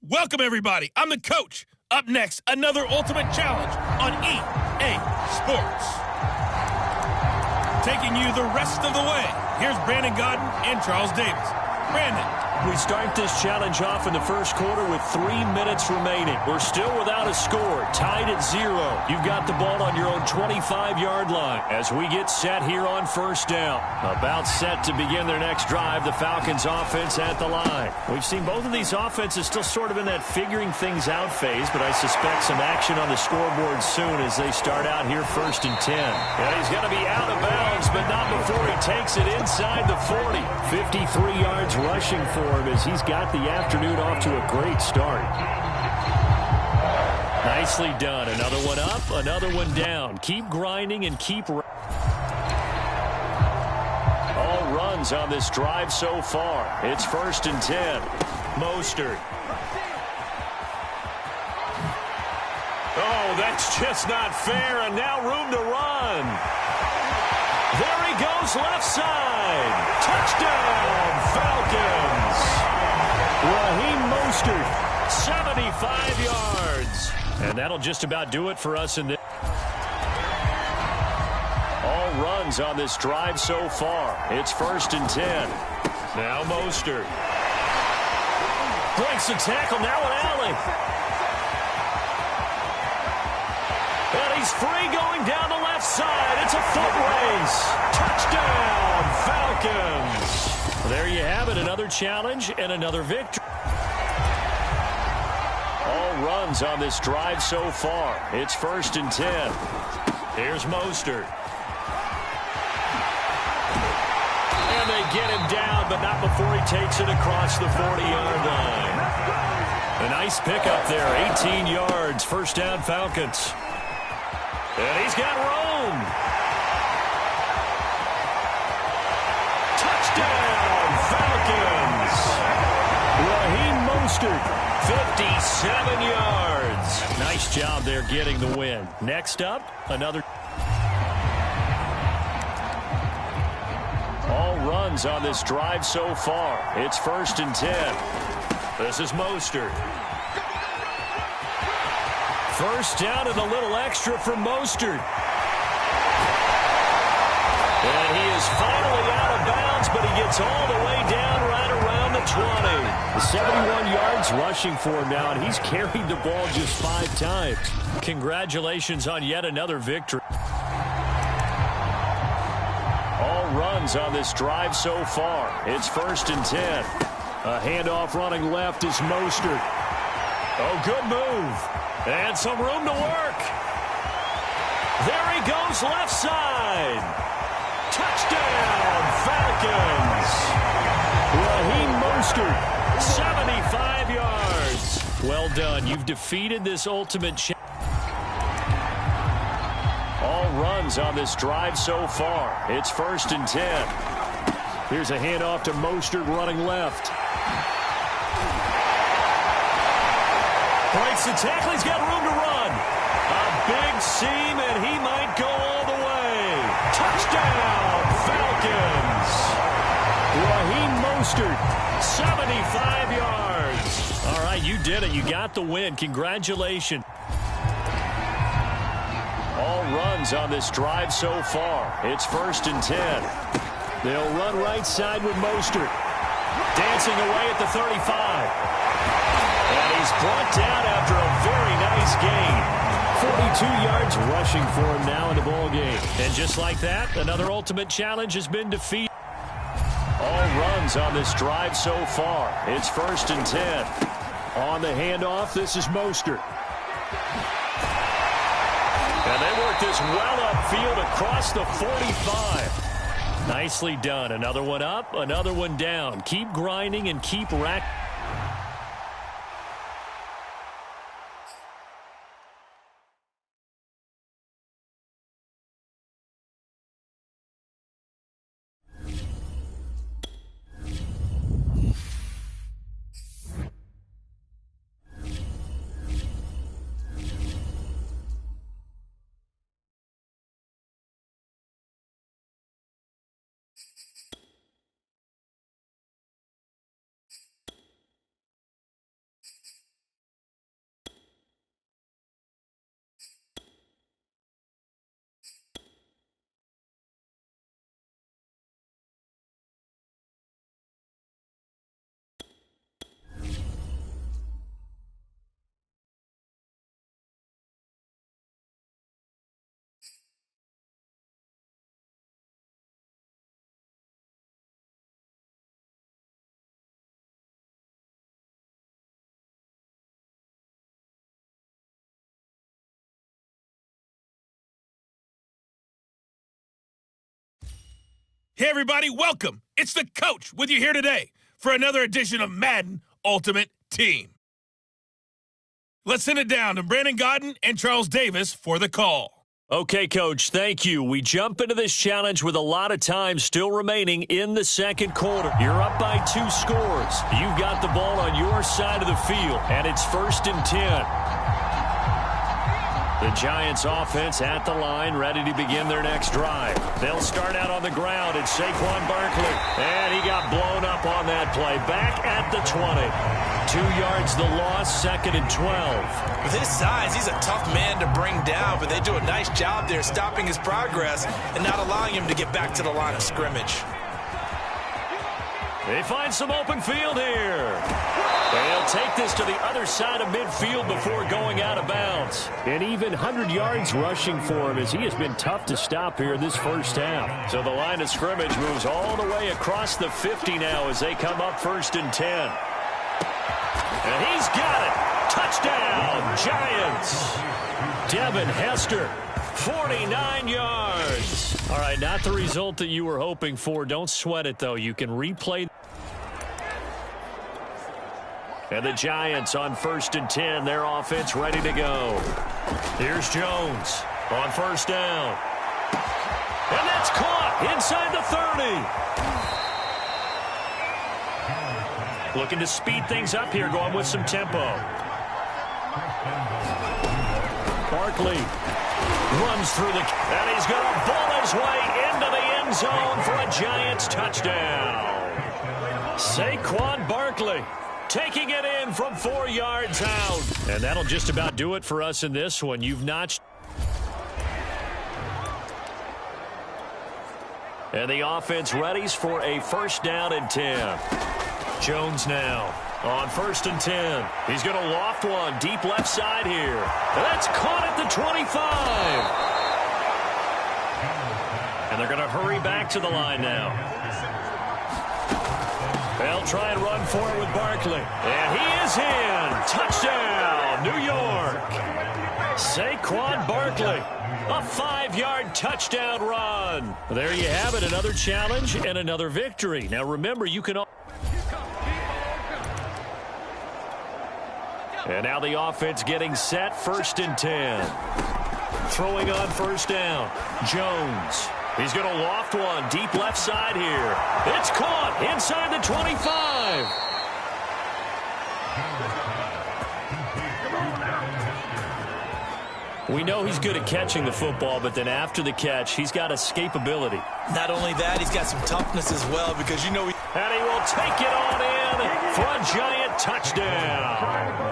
Welcome, everybody. I'm the coach. Up next, another Ultimate Challenge on EA Sports. Taking you the rest of the way, here's Brandon Godden and Charles Davis. Brandon. We start this challenge off in the first quarter with 3 minutes remaining. We're still without a score, tied at 0. You've got the ball on your own 25-yard line as we get set here on first down. About set to begin their next drive, the Falcons offense at the line. We've seen both of these offenses still sort of in that figuring things out phase, but I suspect some action on the scoreboard soon as they start out here first and 10. And he's going to be out of bounds, but not before he takes it inside the 40. 53 yards rushing for him as he's got the afternoon off to a great start. Nicely done. Another one up, another one down. Keep grinding and keep... All runs on this drive so far. It's first and 10. Mostert. Oh, that's just not fair, and now room to run. There he goes, left side. Touchdown, Falcons. Raheem Mostert, 75 yards. And that'll just about do it for us in this. All runs on this drive so far. It's first and 10. Now Mostert. Breaks the tackle, now an alley. And he's free going down the left side. It's a foot race. Touchdown, Falcons. There you have it, another challenge and another victory. All runs on this drive so far. It's first and 10. Here's Mostert. And they get him down, but not before he takes it across the 40-yard line. A nice pickup there, 18 yards, first down Falcons. And he's got room. Touchdown, Falcons. Raheem Mostert, 57 yards. Nice job there getting the win. Next up, another. All runs on this drive so far. It's first and 10. This is Mostert. First down and a little extra from Mostert. And he is finally out of bounds, but he gets all the way down right around the 20. 71 yards rushing for him now, and he's carried the ball just 5 times. Congratulations on yet another victory. All runs on this drive so far. It's first and 10. A handoff running left is Mostert. Oh, good move. And some room to work. There he goes left side. Touchdown, Falcons. Raheem Mostert, 75 yards. Well done. You've defeated this ultimate challenge. All runs on this drive so far. It's first and 10. Here's a handoff to Mostert running left. Breaks the tackle. He's got room to run. A big seam, and he might go all the way. Touchdown, Falcons. Raheem Mostert, 75 yards. All right, you did it. You got the win. Congratulations. All runs on this drive so far. It's first and 10. They'll run right side with Mostert. Dancing away at the 35. And he's brought down after a very nice gain. 42 yards rushing for him now in the ball game. And just like that, another ultimate challenge has been defeated. All runs on this drive so far. It's first and 10. On the handoff, this is Mostert. And they work this well upfield across the 45. Nicely done. Another one up, another one down. Keep grinding and keep racking. Hey, everybody, welcome. It's the coach with you here today for another edition of Madden Ultimate Team. Let's send it down to Brandon Godden and Charles Davis for the call. Okay, Coach, thank you. We jump into this challenge with a lot of time still remaining in the second quarter. You're up by 2 scores. You've got the ball on your side of the field, and it's 1st and 10. The Giants offense at the line, ready to begin their next drive. They'll start out on the ground. It's Saquon Barkley, and he got blown up on that play. Back at the 20. 2 yards the loss, 2nd and 12. With his size, he's a tough man to bring down, but they do a nice job there stopping his progress and not allowing him to get back to the line of scrimmage. They find some open field here. They'll take this to the other side of midfield before going out of bounds. And even 100 yards rushing for him as he has been tough to stop here this first half. So the line of scrimmage moves all the way across the 50 now as they come up 1st and 10. And he's got it. Touchdown, Giants. Devin Hester, 49 yards. All right, not the result that you were hoping for. Don't sweat it, though. You can replay. And the Giants on 1st and 10. Their offense ready to go. Here's Jones on 1st down. And that's caught inside the 30. Looking to speed things up here, going with some tempo. Barkley runs through the... And he's going to ball his way into the end zone for a Giants touchdown. Saquon Barkley taking it in from 4 yards out. And that'll just about do it for us in this one. You've notched. And the offense readies for a 1st down and 10. Jones now on 1st and 10. He's going to loft one deep left side here. And that's caught at the 25. And they're going to hurry back to the line now. They'll try and run for it with Barkley. And he is in. Touchdown, New York. Saquon Barkley. A 5-yard touchdown run. There you have it, another challenge and another victory. Now remember, you can... And now the offense getting set, 1st and 10. Throwing on 1st down. Jones. He's going to loft one deep left side here. It's caught inside the 25. We know he's good at catching the football, but then after the catch, he's got escapability. Not only that, he's got some toughness as well because you know he... And he will take it on in for a Giant touchdown.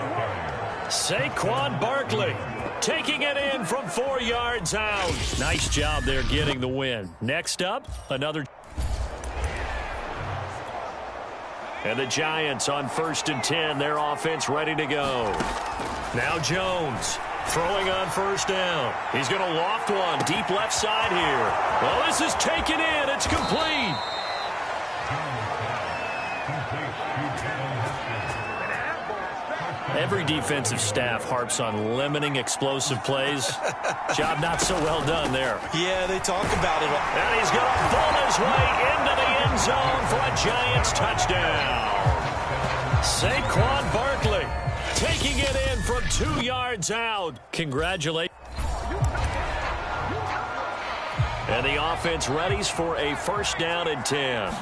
Saquon Barkley taking it in from 4 yards out. Nice job there getting the win. Next up, another. And the Giants on 1st and 10. Their offense ready to go. Now Jones throwing on 1st down. He's going to loft one deep left side here. Well, this is taken in. It's complete. Every defensive staff harps on limiting explosive plays. Job not so well done there. Yeah, they talk about it. And he's going to ball his way into the end zone for a Giants touchdown. Saquon Barkley taking it in from 2 yards out. Congratulations. And the offense readies for a 1st down and 10.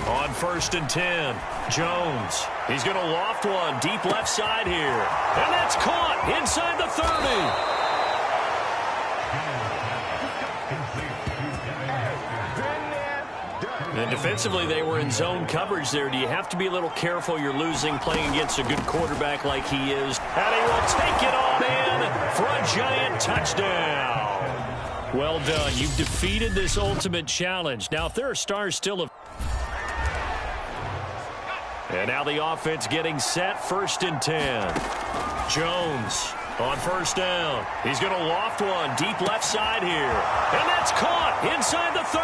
On 1st and 10, Jones. He's going to loft one deep left side here. And that's caught inside the 30. And defensively, they were in zone coverage there. Do you have to be a little careful? You're losing playing against a good quarterback like he is. And he will take it on in for a Giant touchdown. Well done. You've defeated this ultimate challenge. Now, if there are stars still... And now the offense getting set, 1st and 10. Jones on 1st down. He's going to loft one deep left side here. And that's caught inside the 30.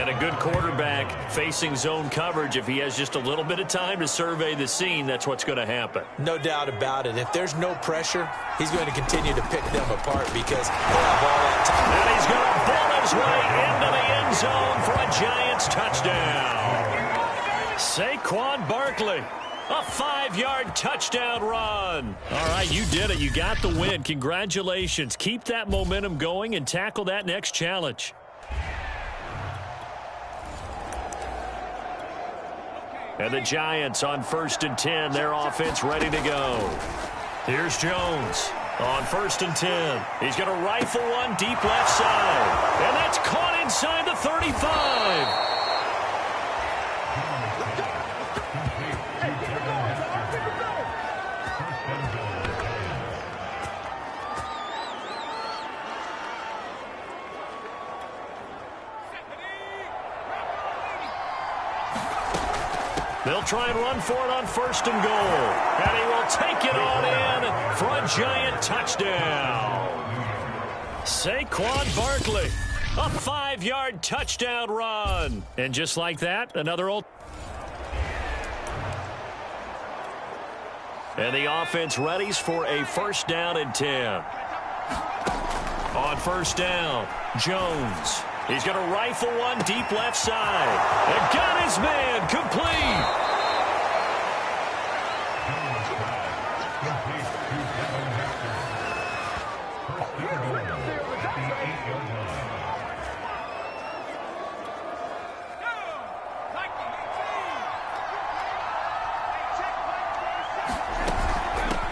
And a good quarterback facing zone coverage, if he has just a little bit of time to survey the scene, that's what's going to happen. No doubt about it. If there's no pressure, he's going to continue to pick them apart because they'll have all that time. And he's going to ball his way into the end zone for a Giants touchdown. Saquon Barkley. A 5-yard touchdown run. All right, you did it. You got the win. Congratulations. Keep that momentum going and tackle that next challenge. And the Giants on 1st and 10. Their offense ready to go. Here's Jones on 1st and 10. He's going to rifle one deep left side. And that's caught inside the 35. They'll try and run for it on 1st and goal. And he will take it on in for a Giant touchdown. Saquon Barkley, a 5-yard touchdown run. And just like that, another old. And the offense readies for a 1st down and 10. On 1st down, Jones. He's going to rifle one deep left side. And got his man complete.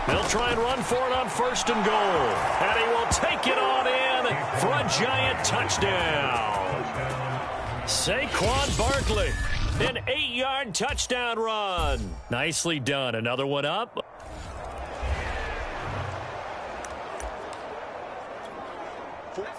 They'll try and run for it on 1st and goal. And he will take it on in for a Giant touchdown. Saquon Barkley, an 8-yard touchdown run. Nicely done. Another one up.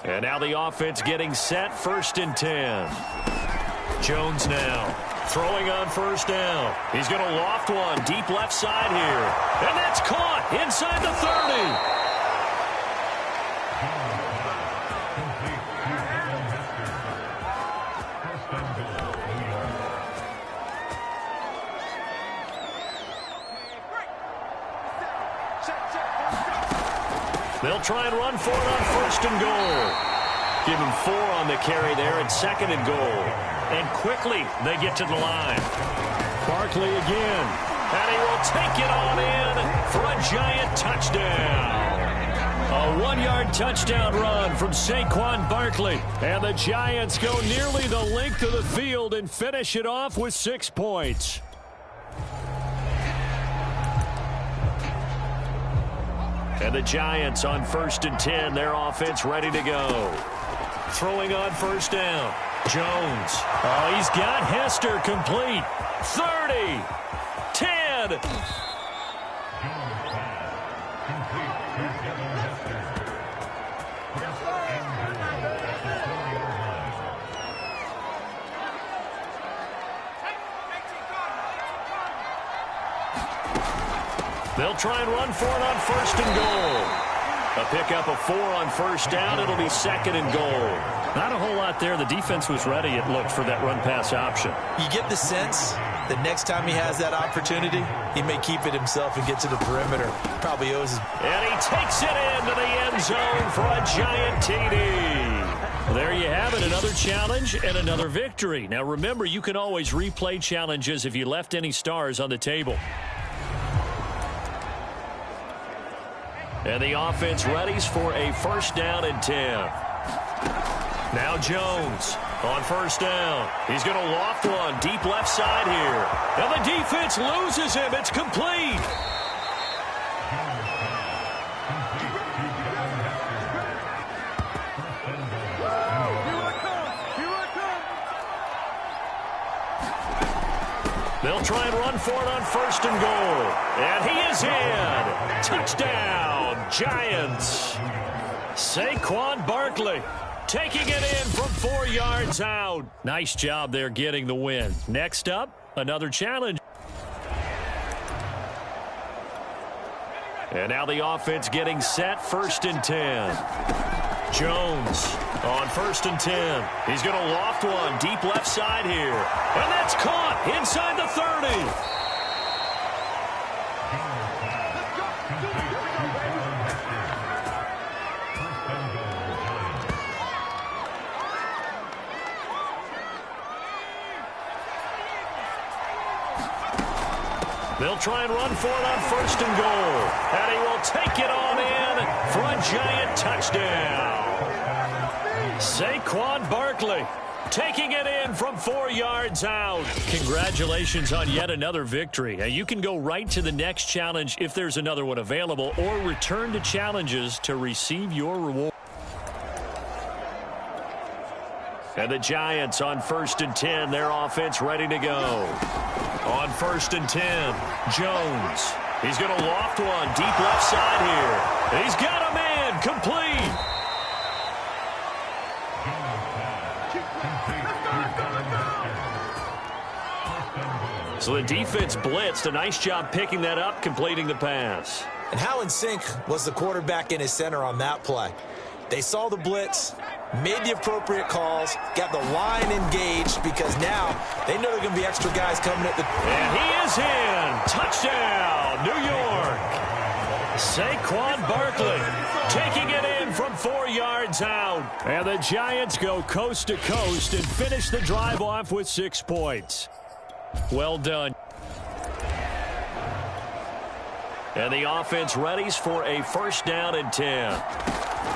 And now the offense getting set, 1st and 10. Jones now throwing on 1st down. He's going to loft one deep left side here. And that's caught inside the 30. They'll try and run for it on 1st and goal. Give him 4 on the carry there at 2nd and goal. And quickly they get to the line. Barkley again. And he will take it on in for a Giant touchdown. A 1-yard touchdown run from Saquon Barkley. And the Giants go nearly the length of the field and finish it off with 6 points. And the Giants on 1st and 10. Their offense ready to go. Throwing on 1st down. Jones. Oh, he's got Hester complete. 30. 10. They'll try and run for it on 1st and goal. A pickup of 4 on 1st down. It'll be 2nd and goal. Not a whole lot there. The defense was ready, it looked, for that run-pass option. You get the sense that next time he has that opportunity, he may keep it himself and get to the perimeter. Probably owes his... And he takes it into the end zone for a Giant TD. There you have it, another challenge and another victory. Now remember, you can always replay challenges if you left any stars on the table. And the offense readies for a 1st down and 10. Now Jones on 1st down. He's going to loft one deep left side here. And the defense loses him. It's complete. They'll try and run for it on 1st and goal. And he is in. Touchdown, Giants. Saquon Barkley taking it in from 4 yards out. Nice job there getting the win. Next up, another challenge. And now the offense getting set, 1st and 10. Jones on 1st and 10. He's going to loft one deep left side here. And that's caught inside the 30. They'll try and run for it on 1st and goal. And he will take it on in for a giant touchdown. Saquon Barkley taking it in from 4 yards out. Congratulations on yet another victory. Now, you can go right to the next challenge if there's another one available, or return to challenges to receive your reward. And the Giants on 1st and 10, their offense ready to go. On 1st and 10, Jones. He's going to loft one deep left side here. And he's got a man complete. So the defense blitzed. A nice job picking that up, completing the pass. And how in sync was the quarterback and his center on that play? They saw the blitz, made the appropriate calls, got the line engaged, because now they know there are going to be extra guys coming at the... And he is in. Touchdown, New York. Saquon Barkley taking it in from 4 yards out. And the Giants go coast to coast and finish the drive off with 6 points. Well done. And the offense readies for a 1st down and 10.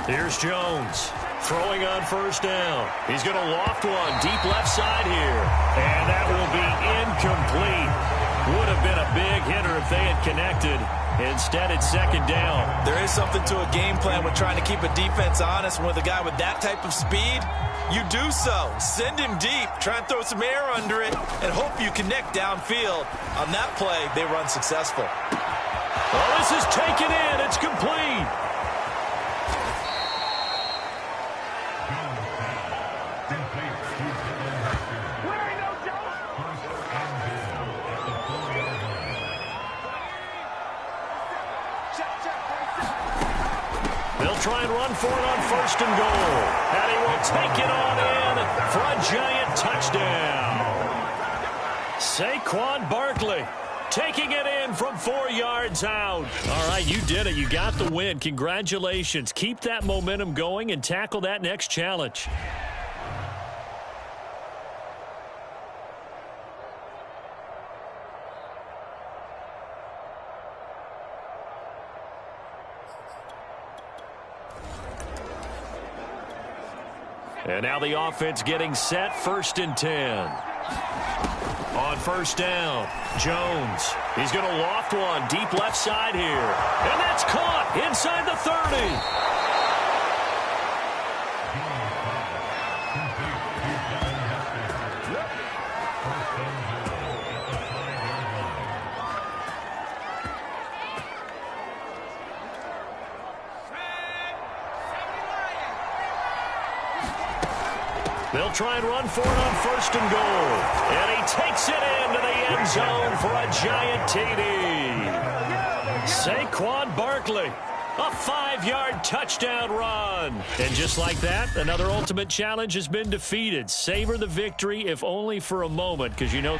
Here's Jones throwing on 1st down. He's going to loft one deep left side here. And that will be incomplete. Would have been a big hitter if they had connected. Instead, it's 2nd down. There is something to a game plan with trying to keep a defense honest. With a guy with that type of speed, you do so. Send him deep. Try and throw some air under it and hope you connect downfield. On that play, they run successful. Well, this is taken in. It's complete. They'll try and run for it on 1st and goal. And he will take it on in for a giant touchdown. Saquon Barkley taking it in from 4 yards out. All right, you did it. You got the win. Congratulations. Keep that momentum going and tackle that next challenge. And now the offense getting set, 1st and 10. On 1st down, Jones. He's going to loft one deep left side here. And that's caught inside the 30. They'll try and run for it on 1st and goal. And he takes it into the end zone for a giant TD. Saquon Barkley, a 5-yard touchdown run. And just like that, another ultimate challenge has been defeated. Savor the victory, if only for a moment, because you know...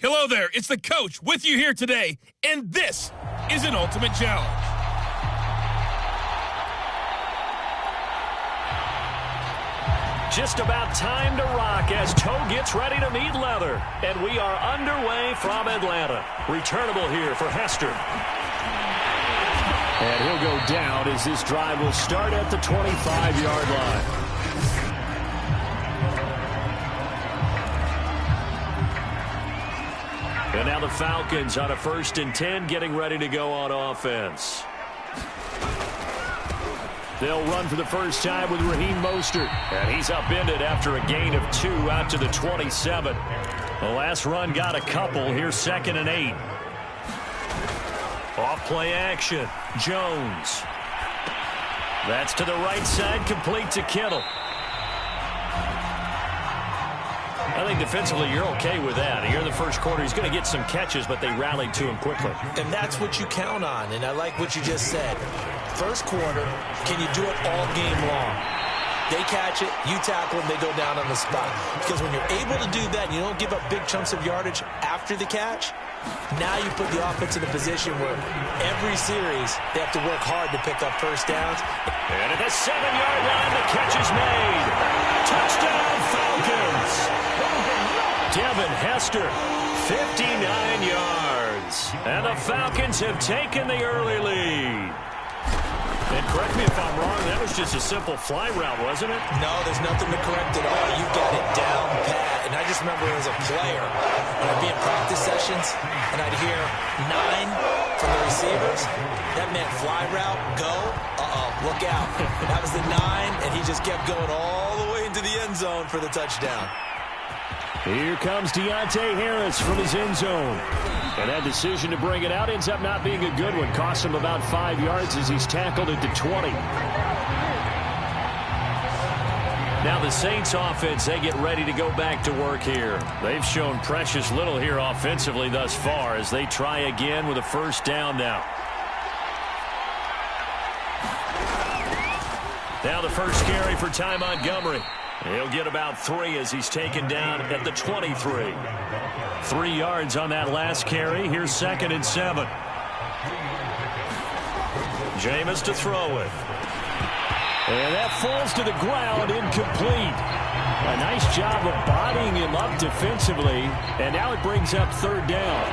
Hello there, it's the coach with you here today, and this is an Ultimate Challenge. Just about time to rock as Toe gets ready to meet Leather. And we are underway from Atlanta. Returnable here for Hester. And he'll go down as this drive will start at the 25-yard line. And now the Falcons on a 1st and 10, getting ready to go on offense. They'll run for the first time with Raheem Mostert. And he's upended after a gain of 2 out to the 27. The last run got a couple. Here's 2nd and 8. Off play action. Jones. That's to the right side, complete to Kittle. I think defensively you're okay with that. Here in the first quarter, he's going to get some catches, but they rallied to him quickly. And that's what you count on, and I like what you just said. First quarter, can you do it all game long? They catch it, you tackle them, they go down on the spot. Because when you're able to do that and you don't give up big chunks of yardage after the catch, now you put the offense in a position where every series they have to work hard to pick up first downs. And at the 7-yard line, the catch is made. Touchdown, Falcons. Devin Hester, 59 yards. And the Falcons have taken the early lead. And correct me if I'm wrong, that was just a simple fly route, wasn't it? No, there's nothing to correct at all. You got it down pat. And I just remember as a player, when I'd be in practice sessions, and I'd hear 9 from the receivers, that meant fly route, go, look out. That was the 9, and he just kept going all the way into the end zone for the touchdown. Here comes Deontay Harris from his end zone. And that decision to bring it out ends up not being a good one. Cost him about 5 yards as he's tackled at the 20. Now the Saints offense, they get ready to go back to work here. They've shown precious little here offensively thus far as they try again with a first down now. Now the first carry for Ty Montgomery. He'll get about 3 as he's taken down at the 23. 3 yards on that last carry. Here's 2nd and 7. Jameis to throw it. And that falls to the ground, incomplete. A nice job of bodying him up defensively. And now it brings up 3rd down.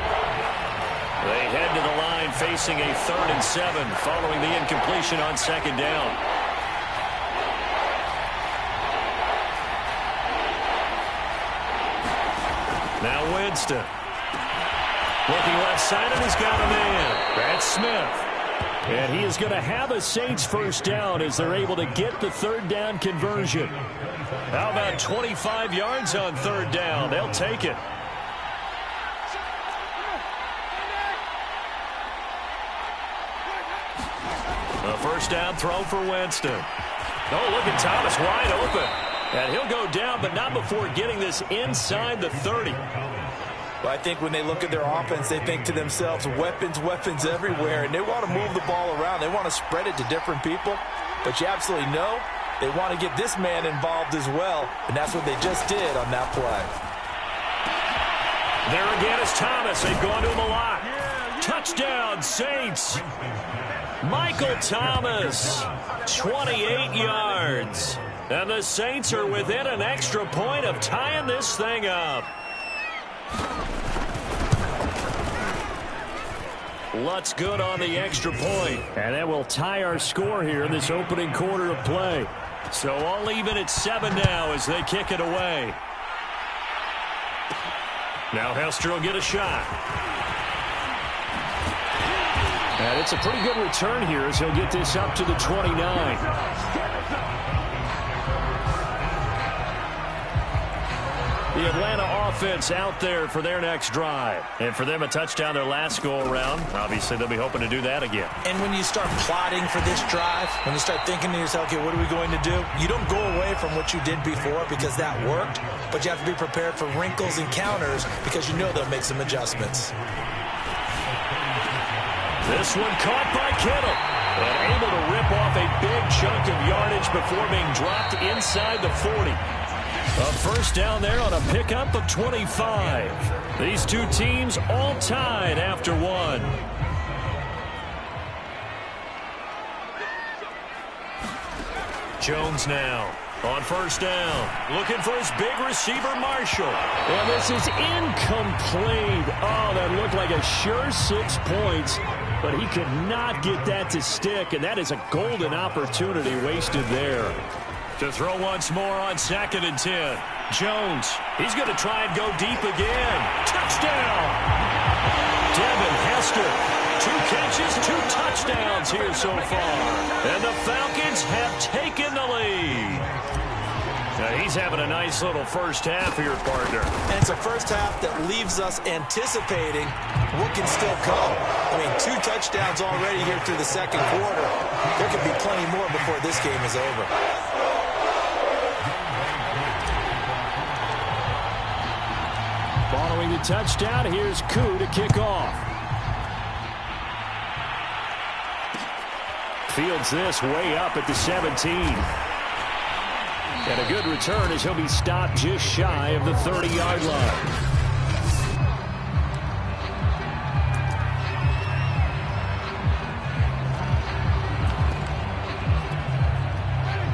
They head to the line facing a 3rd and 7 following the incompletion on 2nd down. Now Winston. Looking left side, and he's got a man. That's Smith. And he is going to have a Saints first down as they're able to get the 3rd down conversion. How about 25 yards on 3rd down? They'll take it. A first down throw for Winston. Oh, look at Thomas wide open. And he'll go down, but not before getting this inside the 30. Well, I think when they look at their offense, they think to themselves, weapons, weapons everywhere, and they want to move the ball around. They want to spread it to different people, but you absolutely know they want to get this man involved as well, and that's what they just did on that play. There again is Thomas. They've gone to him a lot. Touchdown, Saints. Michael Thomas, 28 yards. And the Saints are within an extra point of tying this thing up. Lutz good on the extra point. And that will tie our score here in this opening quarter of play. So all even at 7 now as they kick it away. Now Hester will get a shot. And it's a pretty good return here as he'll get this up to the 29. The Atlanta offense out there for their next drive. And for them, a touchdown their last go-around. Obviously, they'll be hoping to do that again. And when you start plotting for this drive, when you start thinking to yourself, okay, what are we going to do? You don't go away from what you did before because that worked, but you have to be prepared for wrinkles and counters because you know they'll make some adjustments. This one caught by Kittle. And able to rip off a big chunk of yardage before being dropped inside the 40. A first down there on a pickup of 25. These two teams all tied after one. Jones now on first down, looking for his big receiver, Marshall. And this is incomplete. Oh, that looked like a sure 6 points, but he could not get that to stick, and that is a golden opportunity wasted there. To throw once more on 2nd and 10. Jones, he's going to try and go deep again. Touchdown! Devin Hester, 2 catches, 2 touchdowns here so far. And the Falcons have taken the lead. Now he's having a nice little first half here, partner. And it's a first half that leaves us anticipating what can still come. I mean, 2 touchdowns already here through the second quarter. There could be plenty more before this game is over. Following the touchdown, here's Koo to kick off. Fields this way up at the 17. And a good return as he'll be stopped just shy of the 30-yard line.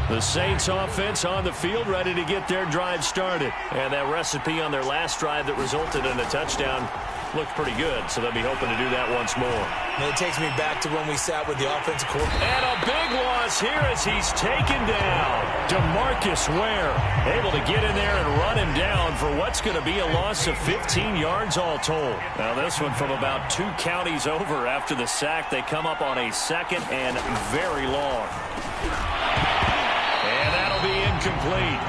The Saints offense on the field, ready to get their drive started. And that recipe on their last drive that resulted in a touchdown looked pretty good, so they'll be hoping to do that once more. And it takes me back to when we sat with the offensive coordinator. And a big loss here as he's taken down. DeMarcus Ware able to get in there and run him down for what's going to be a loss of 15 yards all told. Now this one from about 2 counties over after the sack. They come up on a 2nd and very long. And that'll be incomplete.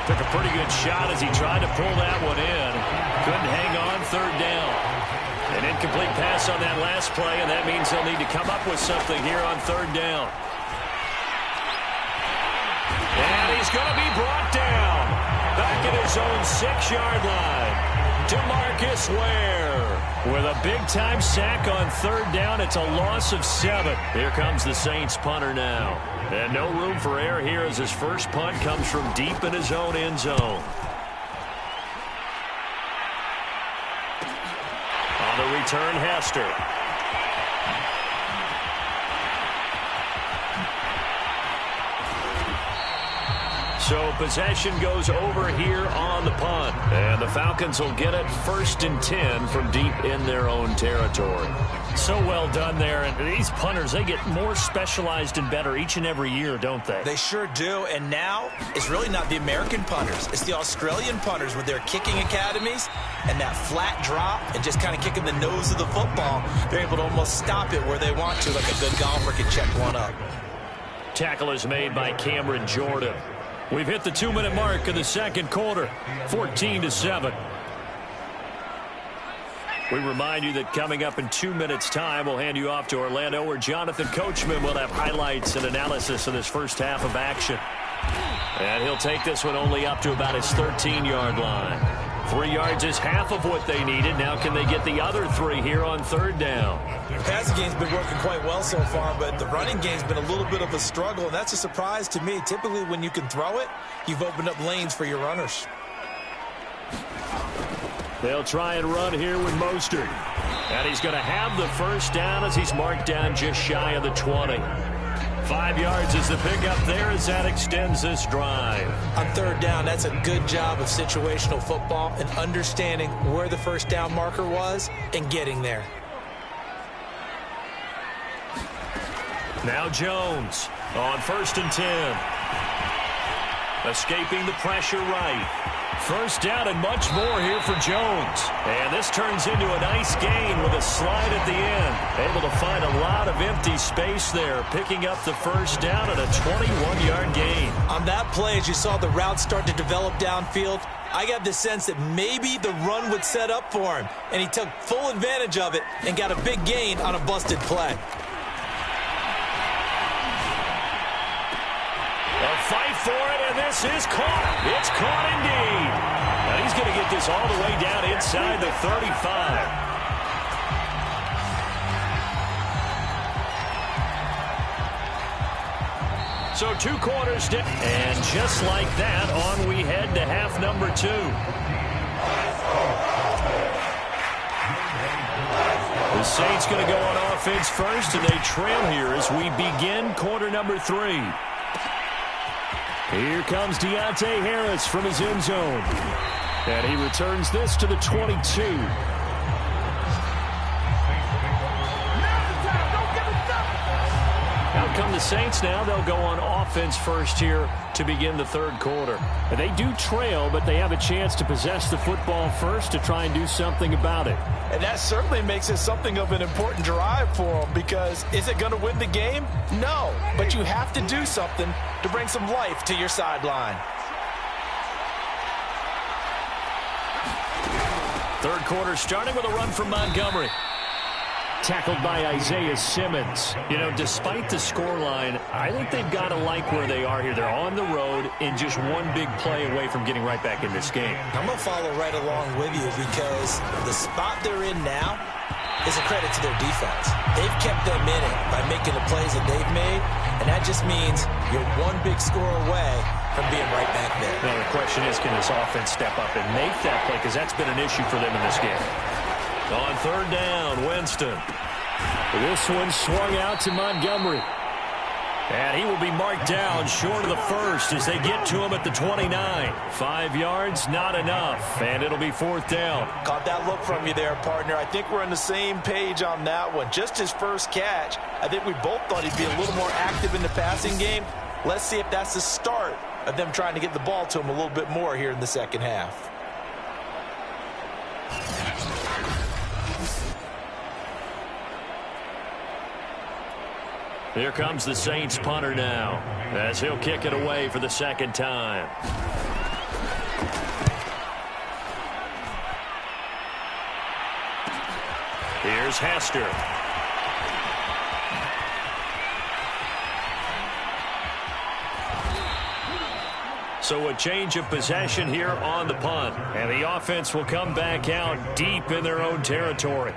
Took a pretty good shot as he tried to pull that one in. Couldn't hang on, 3rd down. An incomplete pass on that last play, and that means they'll need to come up with something here on 3rd down. And he's going to be brought down. Back at his own 6-yard line. DeMarcus Ware with a big-time sack on 3rd down. It's a loss of 7. Here comes the Saints punter now. And no room for error here as his first punt comes from deep in his own end zone. On the return, Hester. So possession goes over here on the punt. And the Falcons will get it 1st and 10 from deep in their own territory. So well done there. And these punters, they get more specialized and better each and every year, don't they? They sure do. And now it's really not the American punters. It's the Australian punters with their kicking academies and that flat drop and just kind of kicking the nose of the football. They're able to almost stop it where they want to, like a good golfer can check one up. Tackle is made by Cameron Jordan. We've hit the 2-minute mark of the second quarter, 14-7. We remind you that coming up in 2 minutes' time, we'll hand you off to Orlando, where Jonathan Coachman will have highlights and analysis of this first half of action. And he'll take this one only up to about his 13-yard line. 3 yards is half of what they needed. Now can they get the other 3 here on 3rd down? The passing game's been working quite well so far, but the running game's been a little bit of a struggle, and that's a surprise to me. Typically, when you can throw it, you've opened up lanes for your runners. They'll try and run here with Mostert. And he's going to have the first down as he's marked down just shy of the 20. 5 yards is the pickup there as that extends this drive. On 3rd down, that's a good job of situational football and understanding where the first down marker was and getting there. Now Jones on 1st and 10. Escaping the pressure right. First down and much more here for Jones. And this turns into a nice gain with a slide at the end. Able to find a lot of empty space there, picking up the first down and a 21-yard gain. On that play, as you saw the route start to develop downfield, I got the sense that maybe the run would set up for him. And he took full advantage of it and got a big gain on a busted play. A fight for it, and this is caught. It's caught indeed. Now he's going to get this all the way down inside the 35. So 2 quarters down. And just like that, on we head to half number 2. The Saints going to go on offense first, and they trail here as we begin quarter number 3. Here comes Deontay Harris from his end zone. And he returns this to the 22. Out come the Saints now. They'll go on offense first here to begin the third quarter. And they do trail, but they have a chance to possess the football first to try and do something about it. And that certainly makes it something of an important drive for them, because is it going to win the game? No, but you have to do something to bring some life to your sideline. Third quarter starting with a run from Montgomery. Tackled by Isaiah Simmons. You know, despite the scoreline, I think they've got to like where they are here. They're on the road and just one big play away from getting right back in this game. I'm going to follow right along with you, because the spot they're in now is a credit to their defense. They've kept them in it by making the plays that they've made, and that just means you're one big score away from being right back there. Now, the question is, can this offense step up and make that play? Because that's been an issue for them in this game. On third down, Winston. This one swung out to Montgomery. And he will be marked down short of the first as they get to him at the 29. 5 yards, not enough. And it'll be fourth down. Caught that look from you there, partner. I think we're on the same page on that one. Just his first catch, I think we both thought he'd be a little more active in the passing game. Let's see if that's the start of them trying to get the ball to him a little bit more here in the second half. Here comes the Saints punter now, as he'll kick it away for the second time. Here's Hester. So a change of possession here on the punt. And the offense will come back out deep in their own territory.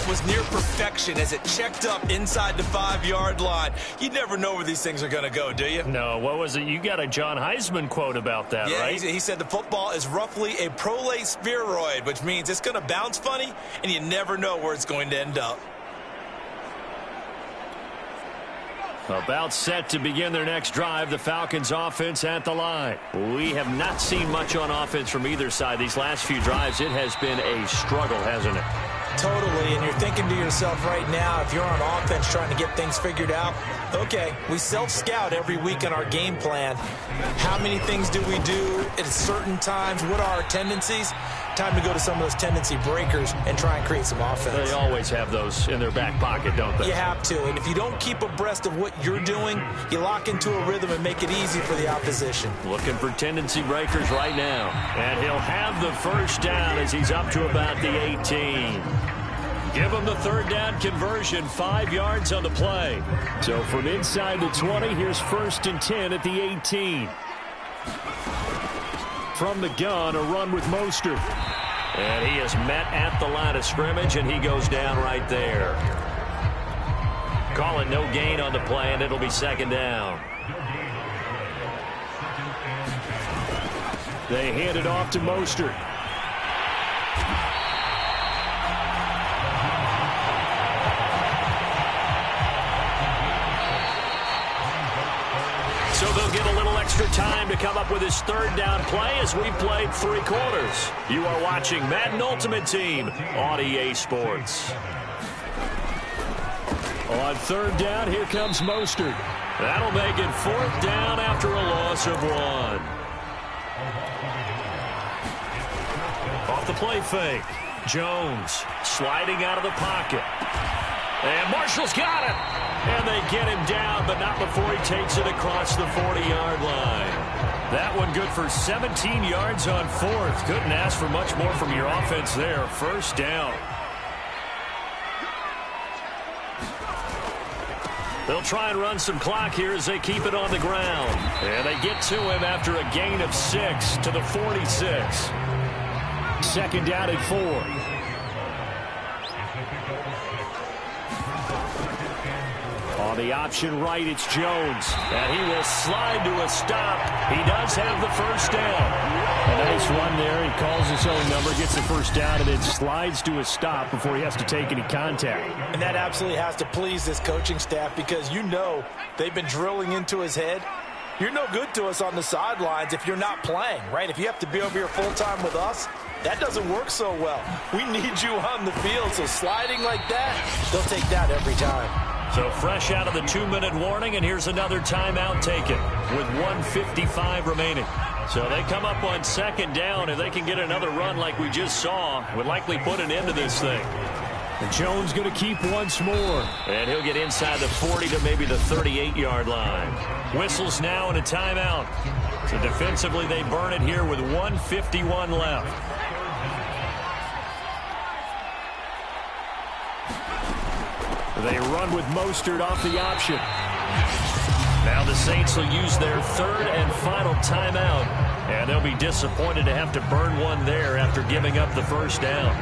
Was near perfection as it checked up inside the 5-yard line. You never know where these things are going to go, do you? No, what was it? You got a John Heisman quote about that, right? He said the football is roughly a prolate spheroid, which means it's going to bounce funny, and you never know where it's going to end up. About set to begin their next drive, the Falcons offense at the line. We have not seen much on offense from either side these last few drives. It has been a struggle, hasn't it? Totally, and you're thinking to yourself right now, if you're on offense trying to get things figured out, okay, we self-scout every week in our game plan. How many things do we do at certain times? What are our tendencies? Time to go to some of those tendency breakers and try and create some offense. They always have those in their back pocket, don't they? You have to, and if you don't keep abreast of what you're doing, you lock into a rhythm and make it easy for the opposition. Looking for tendency breakers right now. And he'll have the first down as he's up to about the 18. Give him the third down conversion, 5 yards on the play. So from inside the 20, here's first and 10 at the 18. From the gun, a run with Mostert. And he is met at the line of scrimmage, and he goes down right there. Call it no gain on the play, and it'll be second down. They hand it off to Mostert. So they'll get a little extra time to come up with his third down play as we've played 3 quarters. You are watching Madden Ultimate Team on EA Sports. On third down, here comes Mostert. That'll make it fourth down after a loss of 1. Off the play fake. Jones sliding out of the pocket. And Marshall's got it. And they get him down, but not before he takes it across the 40-yard line. That one good for 17 yards on fourth. Couldn't ask for much more from your offense there. First down. They'll try and run some clock here as they keep it on the ground. And they get to him after a gain of 6 to the 46. Second down and 4. On the option right, it's Jones. And he will slide to a stop. He does have the first down. A nice run there. He calls his own number, gets the first down, and then slides to a stop before he has to take any contact. And that absolutely has to please this coaching staff because you know they've been drilling into his head. You're no good to us on the sidelines if you're not playing, right? If you have to be over here full-time with us, that doesn't work so well. We need you on the field, so sliding like that, they'll take that every time. So fresh out of the 2-minute warning, and here's another timeout taken with 1:55 remaining. So they come up on second down. If they can get another run like we just saw, would likely put an end to this thing. And Jones going to keep once more. And he'll get inside the 40 to maybe the 38-yard line. Whistles now and a timeout. So defensively, they burn it here with 1:51 left. They run with Mostert off the option. Now the Saints will use their third and final timeout. And they'll be disappointed to have to burn one there after giving up the first down.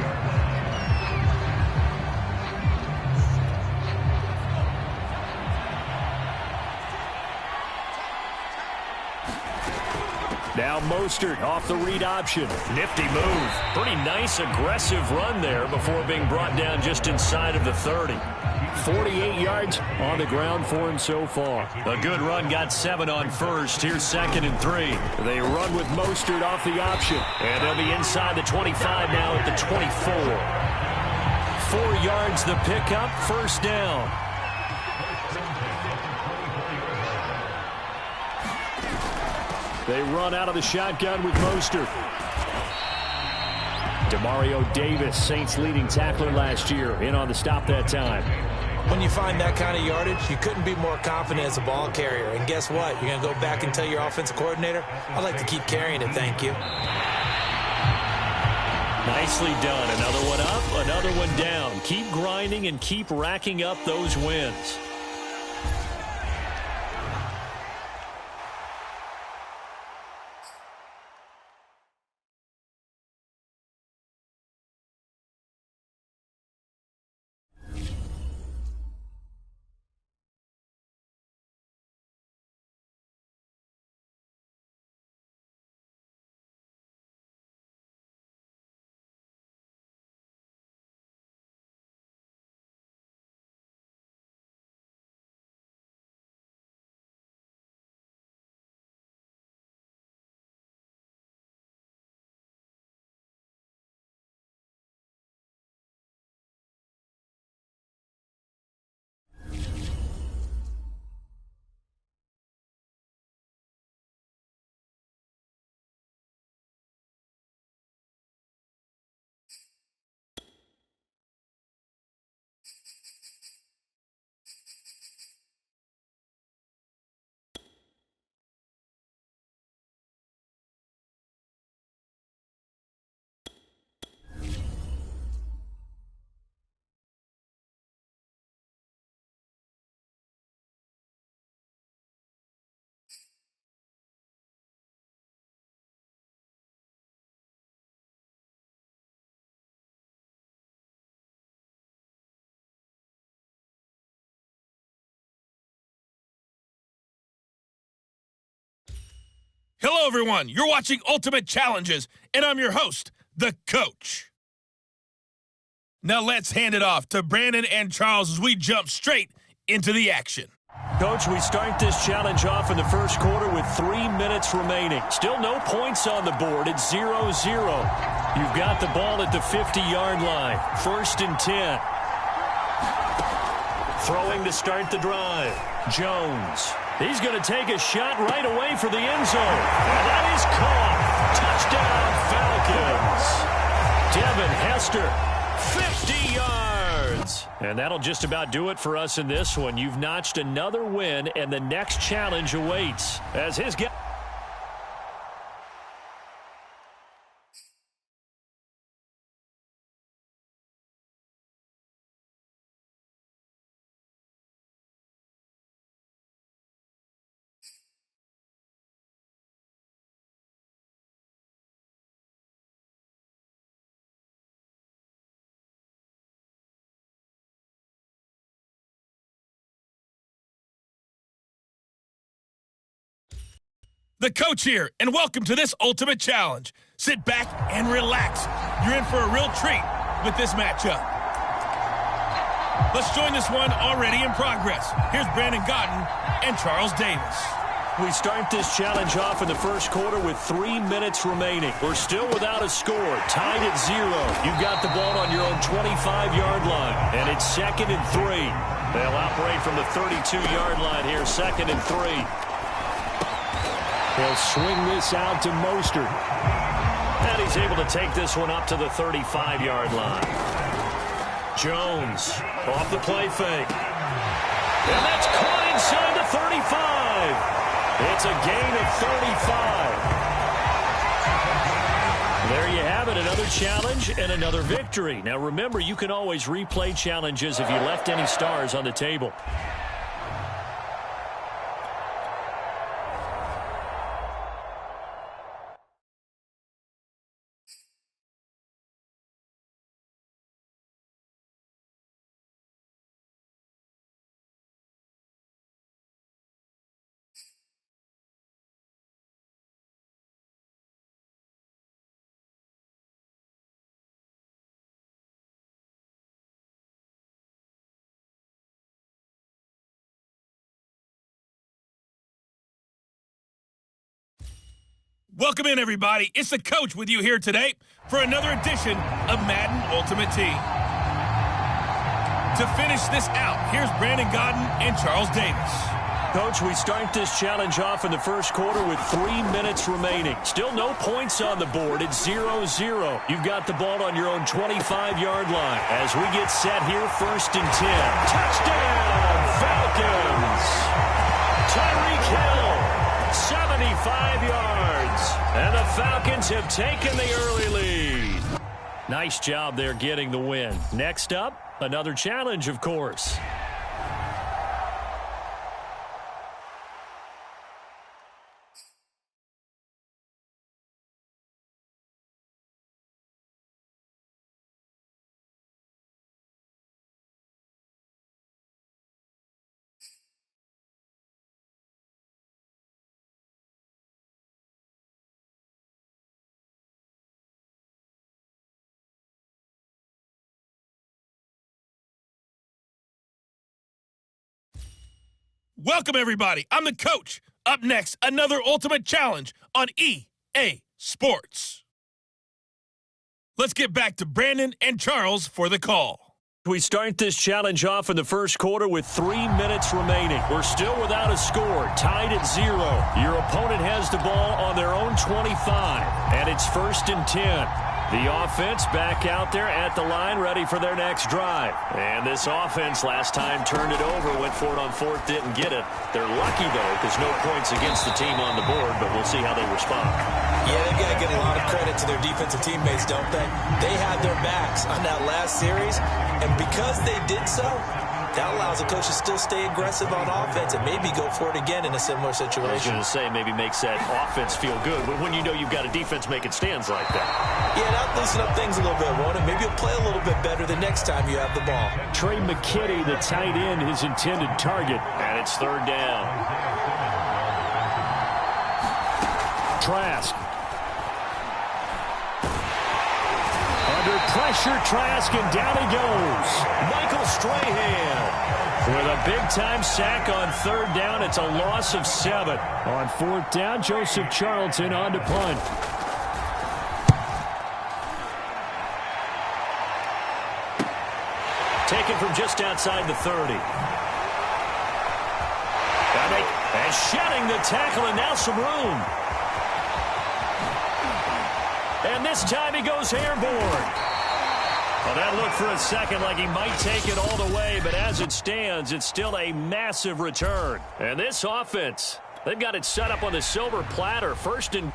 Now Mostert off the read option. Nifty move. Pretty nice, aggressive run there before being brought down just inside of the 30. 48 yards on the ground for him so far. A good run, got 7 on first. Here's 2nd and 3. They run with Mostert off the option. And they'll be inside the 25 now at the 24. 4 yards the pickup, first down. They run out of the shotgun with Mostert. Demario Davis, Saints leading tackler last year, in on the stop that time. When you find that kind of yardage, you couldn't be more confident as a ball carrier. And guess what? You're going to go back and tell your offensive coordinator, I'd like to keep carrying it, thank you. Nicely done. Another one up, another one down. Keep grinding and keep racking up those wins. Hello, everyone. You're watching Ultimate Challenges, and I'm your host, the Coach. Now let's hand it off to Brandon and Charles as we jump straight into the action. Coach, we start this challenge off in the first quarter with 3 minutes remaining. Still no points on the board. It's 0-0. You've got the ball at the 50-yard line. 1st and 10. Throwing to start the drive. Jones. He's going to take a shot right away for the end zone. And that is caught. Touchdown, Falcons. Devin Hester, 50 yards. And that'll just about do it for us in this one. You've notched another win, and the next challenge awaits. As his guy. The coach here, and welcome to this Ultimate Challenge. Sit back and relax. You're in for a real treat with this matchup. Let's join this one already in progress. Here's Brandon Godden and Charles Davis. We start this challenge off in the first quarter with 3 minutes remaining. We're still without a score, tied at 0. You've got the ball on your own 25-yard line, and it's 2nd and 3. They'll operate from the 32-yard line here, 2nd and 3. He'll swing this out to Mostert. And he's able to take this one up to the 35-yard line. Jones off the play fake. And that's caught inside the 35. It's a gain of 35. There you have it, another challenge and another victory. Now remember, you can always replay challenges if you left any stars on the table. Welcome in, everybody. It's the coach with you here today for another edition of Madden Ultimate Team. To finish this out, here's Brandon Godden and Charles Davis. Coach, we start this challenge off in the first quarter with 3 minutes remaining. Still no points on the board. It's 0-0. You've got the ball on your own 25-yard line. As we get set here, 1st and 10. Touchdown, Falcons! Tyreek Hill, 75 yards. And the Falcons have taken the early lead. Nice job there getting the win. Next up, another challenge, of course. Welcome, everybody. I'm the coach. Up next, another Ultimate Challenge on EA Sports. Let's get back to Brandon and Charles for the call. We start this challenge off in the first quarter with 3 minutes remaining. We're still without a score, tied at 0. Your opponent has the ball on their own 25, and it's 1st and 10. The offense back out there at the line, ready for their next drive. And this offense last time turned it over, went for it on 4th, didn't get it. They're lucky, though, because no points against the team on the board, but we'll see how they respond. Yeah, they've got to give a lot of credit to their defensive teammates, don't they? They had their backs on that last series, and because they did so, that allows the coach to still stay aggressive on offense and maybe go for it again in a similar situation. I was going to say, maybe makes that offense feel good, but when you know you've got a defense making stands like that. Yeah, that'll loosen up things a little bit, won't it? Maybe you'll play a little bit better the next time you have the ball. Trey McKitty, the tight end, his intended target. And it's 3rd down. Trask. Under pressure, Trask, and down he goes. Michael Strahan with a big-time sack on 3rd down. It's a loss of 7. On 4th down, Joseph Charlton on to punt. taken from just outside the 30. And shedding the tackle, and now some room. And this time he goes airborne. Well, that looked for a second like he might take it all the way, but as it stands, it's still a massive return. And this offense, they've got it set up on the silver platter. First and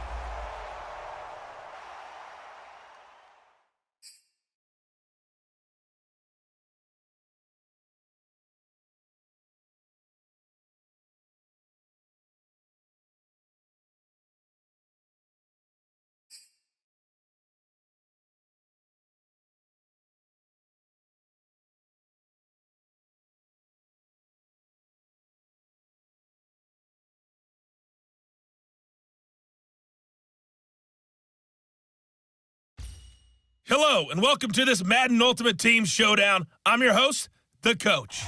Hello, and welcome to this Madden Ultimate Team Showdown. I'm your host, the Coach.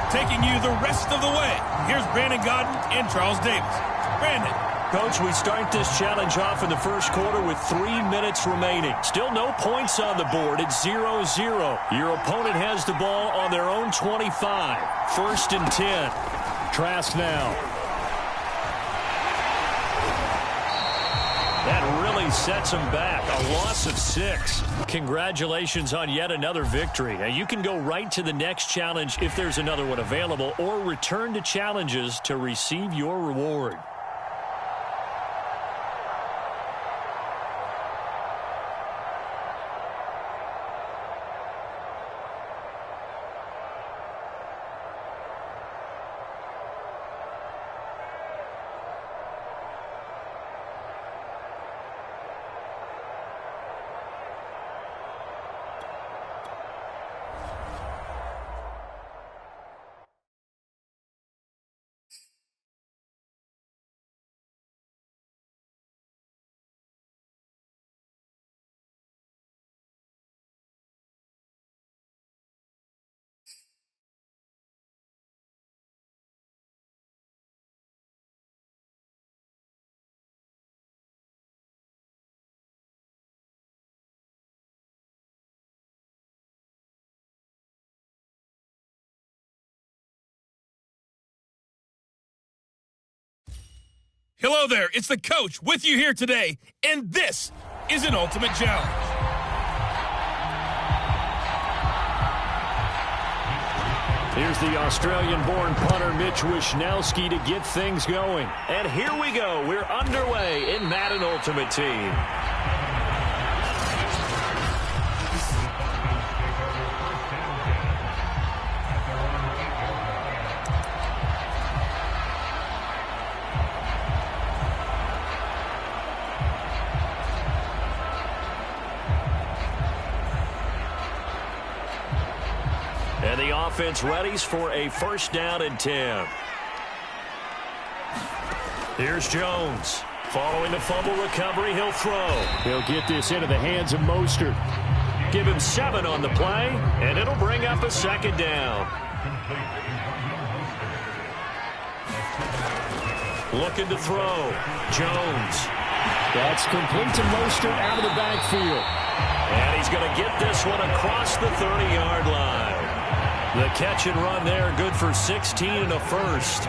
Taking you the rest of the way, here's Brandon Godden and Charles Davis. Brandon. Coach, we start this challenge off in the first quarter with 3 minutes remaining. Still no points on the board. It's 0-0. Your opponent has the ball on their own 25. 1st and 10. Trask now. That really sets them back. A loss of 6. Congratulations on yet another victory. Now, you can go right to the next challenge if there's another one available, or return to challenges to receive your reward. Hello there, it's the Coach with you here today, and this is an Ultimate Challenge. Here's the Australian-born punter Mitch Wishnowsky to get things going. And here we go. We're underway in Madden Ultimate Team. And the offense readies for a 1st down and 10. Here's Jones. Following the fumble recovery, he'll throw. He'll get this into the hands of Mostert. Give him 7 on the play, and it'll bring up a 2nd down. Looking to throw. Jones. That's complete to Mostert out of the backfield. And he's going to get this one across the 30-yard line. The catch and run there, good for 16 and a 1st.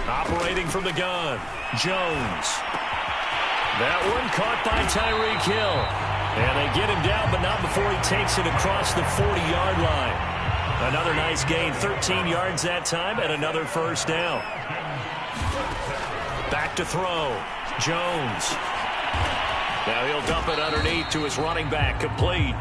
Operating from the gun, Jones. That one caught by Tyreek Hill. And they get him down, but not before he takes it across the 40-yard line. Another nice gain, 13 yards that time, and another 1st down. Back to throw, Jones. Now he'll dump it underneath to his running back, complete.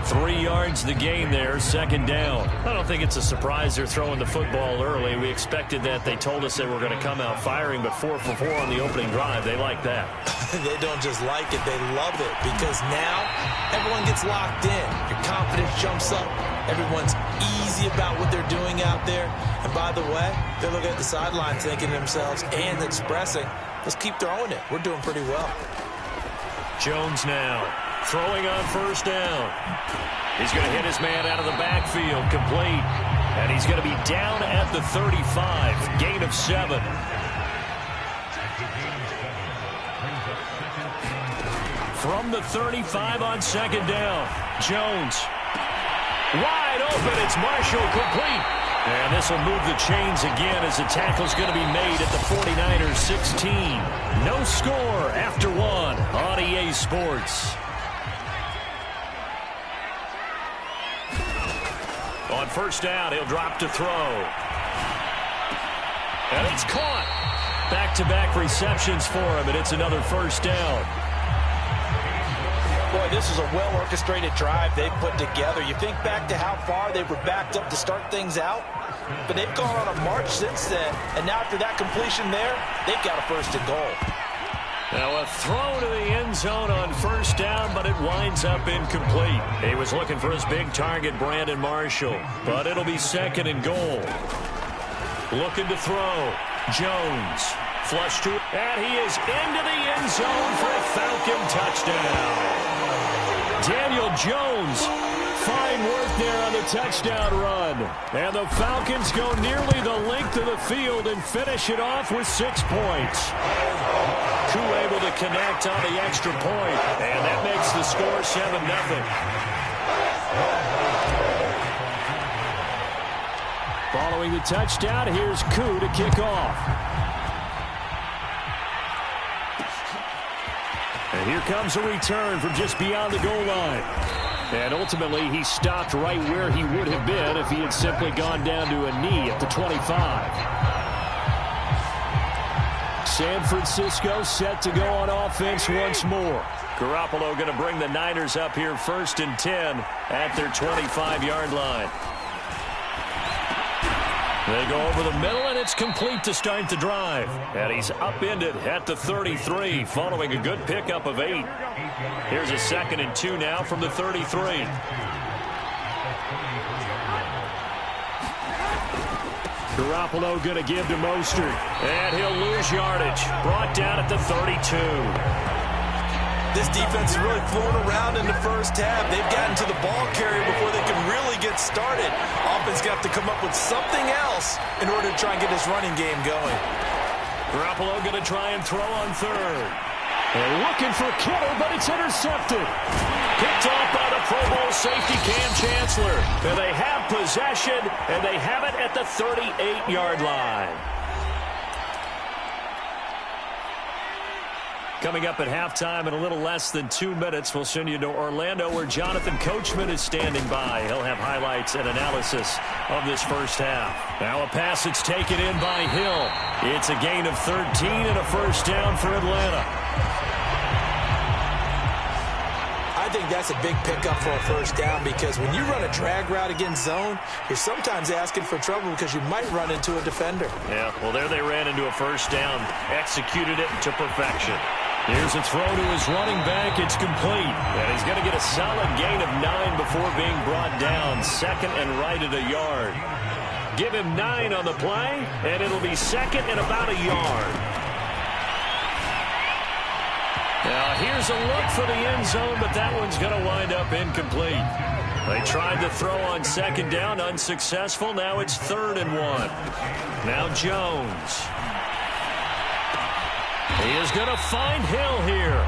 3 yards the gain there, 2nd down. I don't think it's a surprise they're throwing the football early. We expected that. They told us they were going to come out firing, but 4 for 4 on the opening drive. They like that. They don't just like it, they love it, because now everyone gets locked in. Your confidence jumps up. Everyone's easy about what they're doing out there. And by the way, they're looking at the sideline thinking to themselves and expressing, let's keep throwing it. We're doing pretty well. Jones now, throwing on 1st down. He's going to hit his man out of the backfield, complete. And he's going to be down at the 35, gain of 7. From the 35 on 2nd down, Jones. Wide open, it's Marshall, complete. And this will move the chains again as the tackle's going to be made at the 49ers 16. No score after 1 on EA Sports. On 1st down, he'll drop to throw. And it's caught. Back-to-back receptions for him, and it's another 1st down. Boy, this is a well-orchestrated drive they've put together. You think back to how far they were backed up to start things out, but they've gone on a march since then, and now after that completion there, they've got a 1st and goal. Now a throw to the end zone on 1st down, but it winds up incomplete. He was looking for his big target, Brandon Marshall, but it'll be 2nd and goal. Looking to throw, Jones. Flush to it, and he is into the end zone for a Falcon touchdown. Daniel Jones, fine work there on the touchdown run. And the Falcons go nearly the length of the field and finish it off with 6 points. Koo able to connect on the extra point, and that makes the score 7-0. Following the touchdown, here's Koo to kick off. And here comes a return from just beyond the goal line. And ultimately, he stopped right where he would have been if he had simply gone down to a knee at the 25. San Francisco set to go on offense once more. Garoppolo going to bring the Niners up here 1st and 10 at their 25-yard line. They go over the middle, and it's complete to start the drive. And he's upended at the 33, following a good pickup of 8. Here's a 2nd and 2 now from the 33. Garoppolo going to give to Mostert, and he'll lose yardage. Brought down at the 32. This defense is really fooling around in the first half. They've gotten to the ball carrier before they can really get started. Offense got to come up with something else in order to try and get this running game going. Garoppolo going to try and throw on 3rd. They're looking for Kittle, but it's intercepted. Picked off by the Pro Bowl safety Cam Chancellor. And they have possession, and they have it at the 38-yard line. Coming up at halftime in a little less than 2 minutes, we'll send you to Orlando where Jonathan Coachman is standing by. He'll have highlights and analysis of this first half. Now a pass that's taken in by Hill. It's a gain of 13 and a first down for Atlanta. I think that's a big pickup for a first down because when you run a drag route against zone, you're sometimes asking for trouble because you might run into a defender. Yeah, well, there they ran into a first down, executed it to perfection. Here's a throw to his running back. It's complete. And he's going to get a solid gain of 9 before being brought down. 2nd and right at a yard. Give him 9 on the play, and it'll be 2nd and about a yard. Now, here's a look for the end zone, but that one's going to wind up incomplete. They tried to throw on 2nd down, unsuccessful. Now it's 3rd and 1. Now Jones. He is going to find Hill here.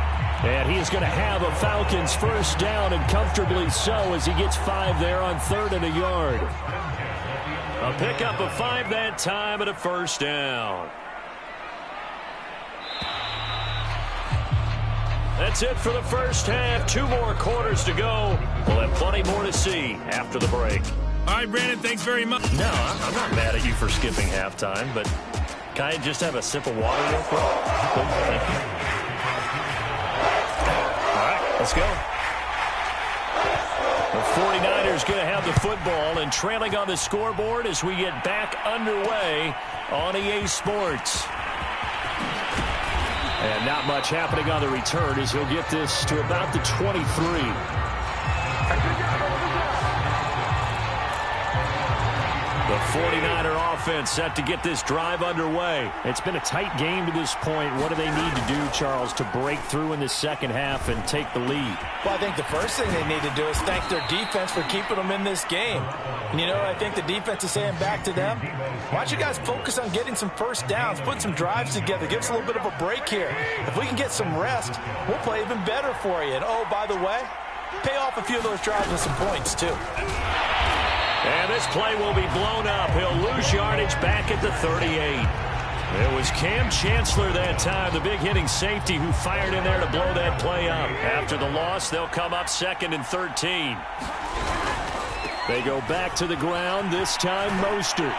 And he is going to have a Falcons first down, and comfortably so as he gets 5 there on 3rd and a yard. A pickup of 5 that time and a first down. That's it for the first half. 2 more quarters to go. We'll have plenty more to see after the break. All right, Brandon, thanks very much. No, I'm not mad at you for skipping halftime, but can I just have a sip of water real quick? Thank you. All right, let's go. The 49ers going to have the football and trailing on the scoreboard as we get back underway on EA Sports. And not much happening on the return as he'll get this to about the 23. The 49er offense set to get this drive underway. It's been a tight game to this point. What do they need to do, Charles, to break through in the second half and take the lead? Well, I think the first thing they need to do is thank their defense for keeping them in this game. And, you know, I think the defense is saying back to them, why don't you guys focus on getting some first downs, put some drives together, give us a little bit of a break here. If we can get some rest, we'll play even better for you. And, oh, by the way, pay off a few of those drives with some points, too. And this play will be blown up. He'll lose yardage back at the 38. It was Cam Chancellor that time, the big hitting safety, who fired in there to blow that play up. After the loss, they'll come up 2nd and 13. They go back to the ground, this time Mostert.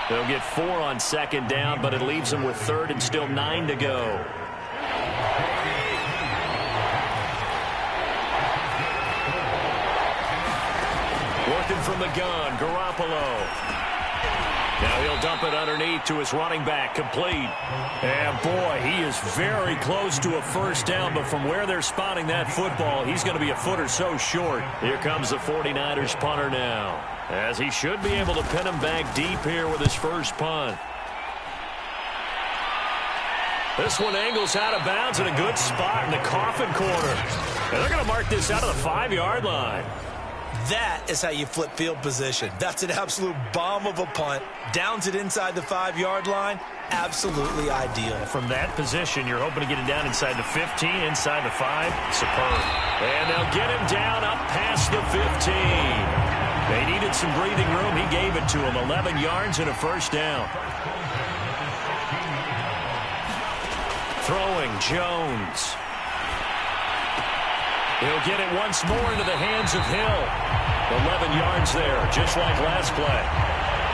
They'll get 4 on 2nd down, but it leaves them with 3rd and still 9 to go. Working from the gun, Garoppolo. Now he'll dump it underneath to his running back, complete. And boy, he is very close to a first down, but from where they're spotting that football, he's going to be a foot or so short. Here comes the 49ers punter now, as he should be able to pin him back deep here with his first punt. This one angles out of bounds in a good spot in the coffin corner. And they're going to mark this out of the 5-yard line. That is how you flip field position. That's an absolute bomb of a punt. Downs it inside the 5-yard line. Absolutely ideal. From that position, you're hoping to get it down inside the 15, inside the 5. Superb. And they'll get him down up past the 15. They needed some breathing room. He gave it to him. 11 yards and a first down. Throwing, Jones. He'll get it once more into the hands of Hill. 11 yards there, just like last play.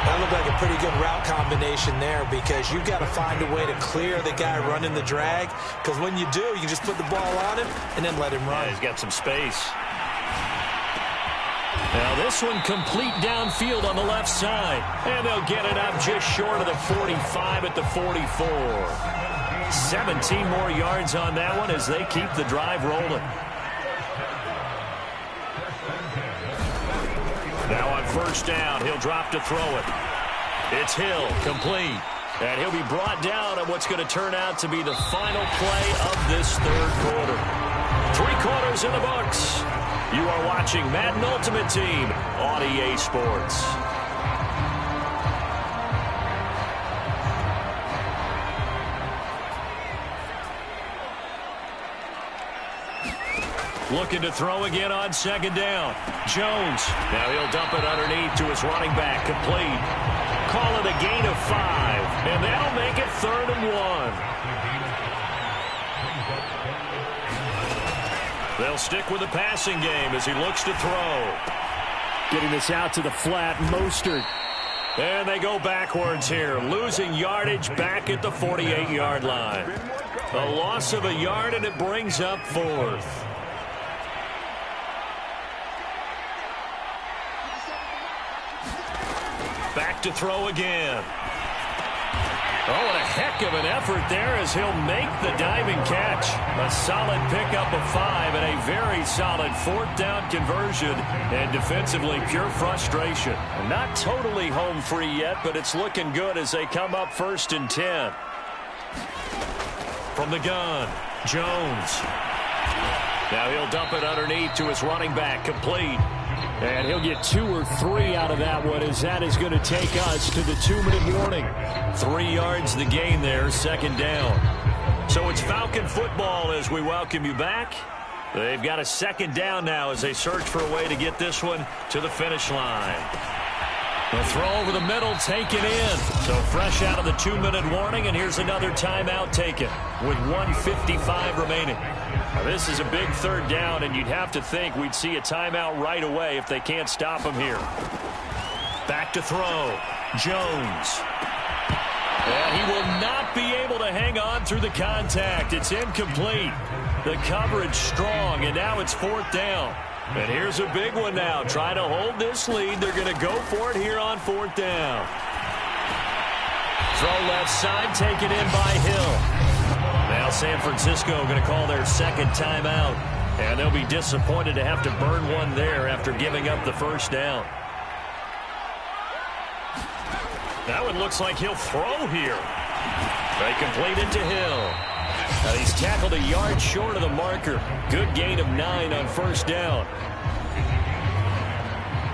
That looked like a pretty good route combination there because you've got to find a way to clear the guy running the drag, because when you do, you just put the ball on him and then let him run. Yeah, he's got some space. Now this one complete downfield on the left side. And they'll get it up just short of the 45 at the 44. 17 more yards on that one as they keep the drive rolling. Now on first down, he'll drop to throw it. It's Hill, complete. And he'll be brought down on what's going to turn out to be the final play of this third quarter. 3 quarters in the books. You are watching Madden Ultimate Team on EA Sports. Looking to throw again on second down. Jones. Now he'll dump it underneath to his running back. Complete. Call it a gain of 5. And that'll make it 3rd and 1. They'll stick with the passing game as he looks to throw. Getting this out to the flat, Mostert. And they go backwards here, losing yardage back at the 48-yard line. A loss of a yard, and it brings up 4th. Back to throw again. Oh, and a heck of an effort there as he'll make the diving catch. A solid pickup of 5 and a very solid 4th down conversion. And defensively, pure frustration. Not totally home free yet, but it's looking good as they come up 1st and 10. From the gun, Jones. Now he'll dump it underneath to his running back, complete. And he'll get 2 or 3 out of that one as that is going to take us to the 2-minute warning. 3 yards the gain there, 2nd down. So it's Falcon football as we welcome you back. They've got a 2nd down now as they search for a way to get this one to the finish line. The throw over the middle, taken in. So fresh out of the 2-minute warning, and here's another timeout taken with 1:55 remaining. Now, this is a big 3rd down, and you'd have to think we'd see a timeout right away if they can't stop him here. Back to throw. Jones. And he will not be able to hang on through the contact. It's incomplete. The coverage strong, and now it's 4th down. And here's a big one now. Trying to hold this lead. They're going to go for it here on 4th down. Throw left side, taken in by Hill. Now San Francisco going to call their 2nd timeout. And they'll be disappointed to have to burn one there after giving up the 1st down. That one looks like he'll throw here. They complete it to Hill. Now he's tackled a yard short of the marker. Good gain of 9 on 1st down.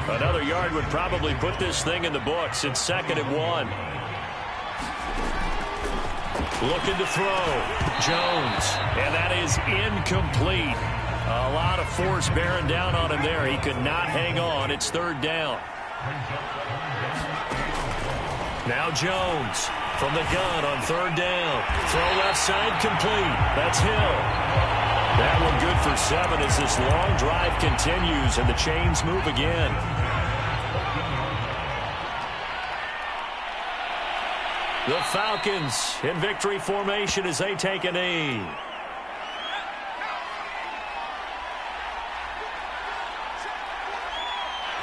Another yard would probably put this thing in the books. It's 2nd and 1. Looking to throw. Jones. And that is incomplete. A lot of force bearing down on him there. He could not hang on. It's 3rd down. Now Jones from the gun on 3rd down. Throw left side, complete. That's Hill. That one good for 7 as this long drive continues and the chains move again. The Falcons in victory formation as they take a knee.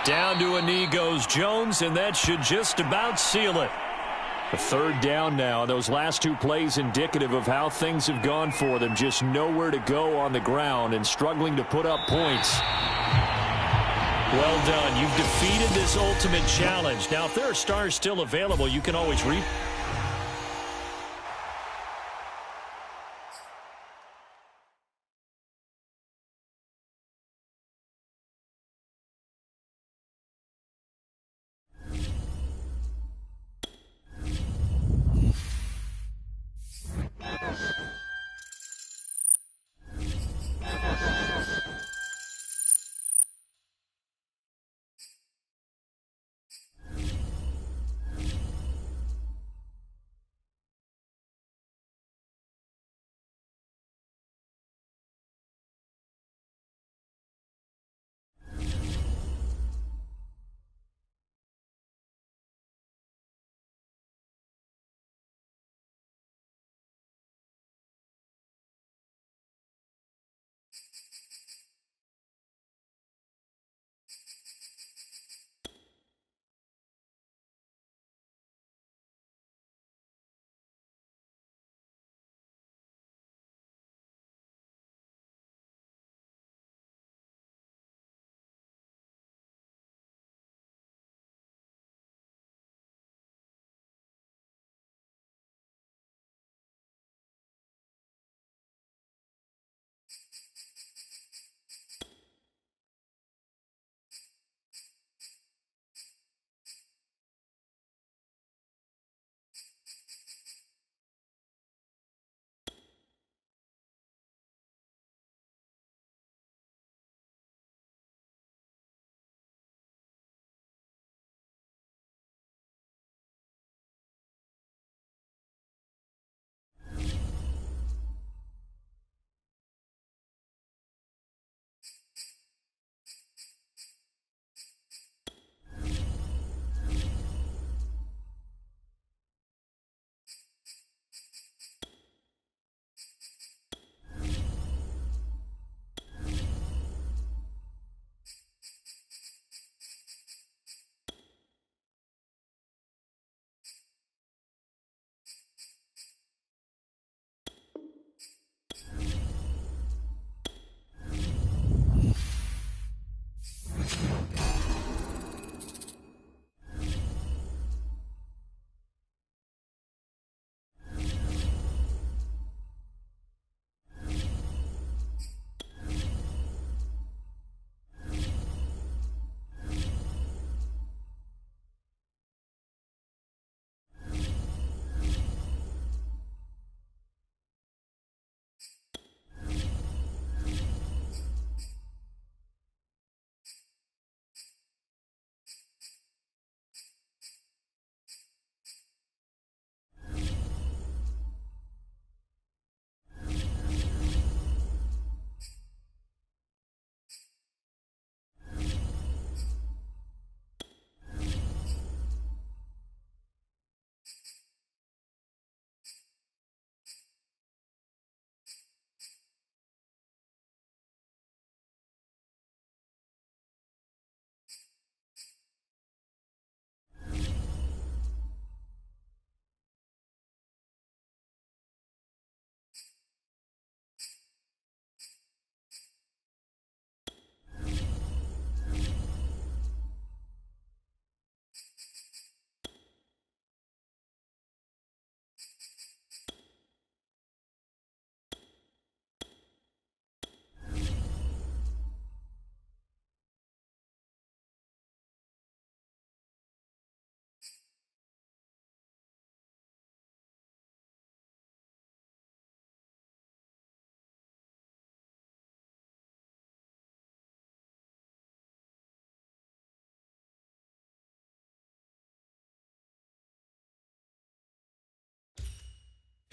Down to a knee goes Jones, and that should just about seal it. A 3rd down now. Those last 2 plays indicative of how things have gone for them. Just nowhere to go on the ground and struggling to put up points. Well done. You've defeated this ultimate challenge. Now, if there are stars still available, you can always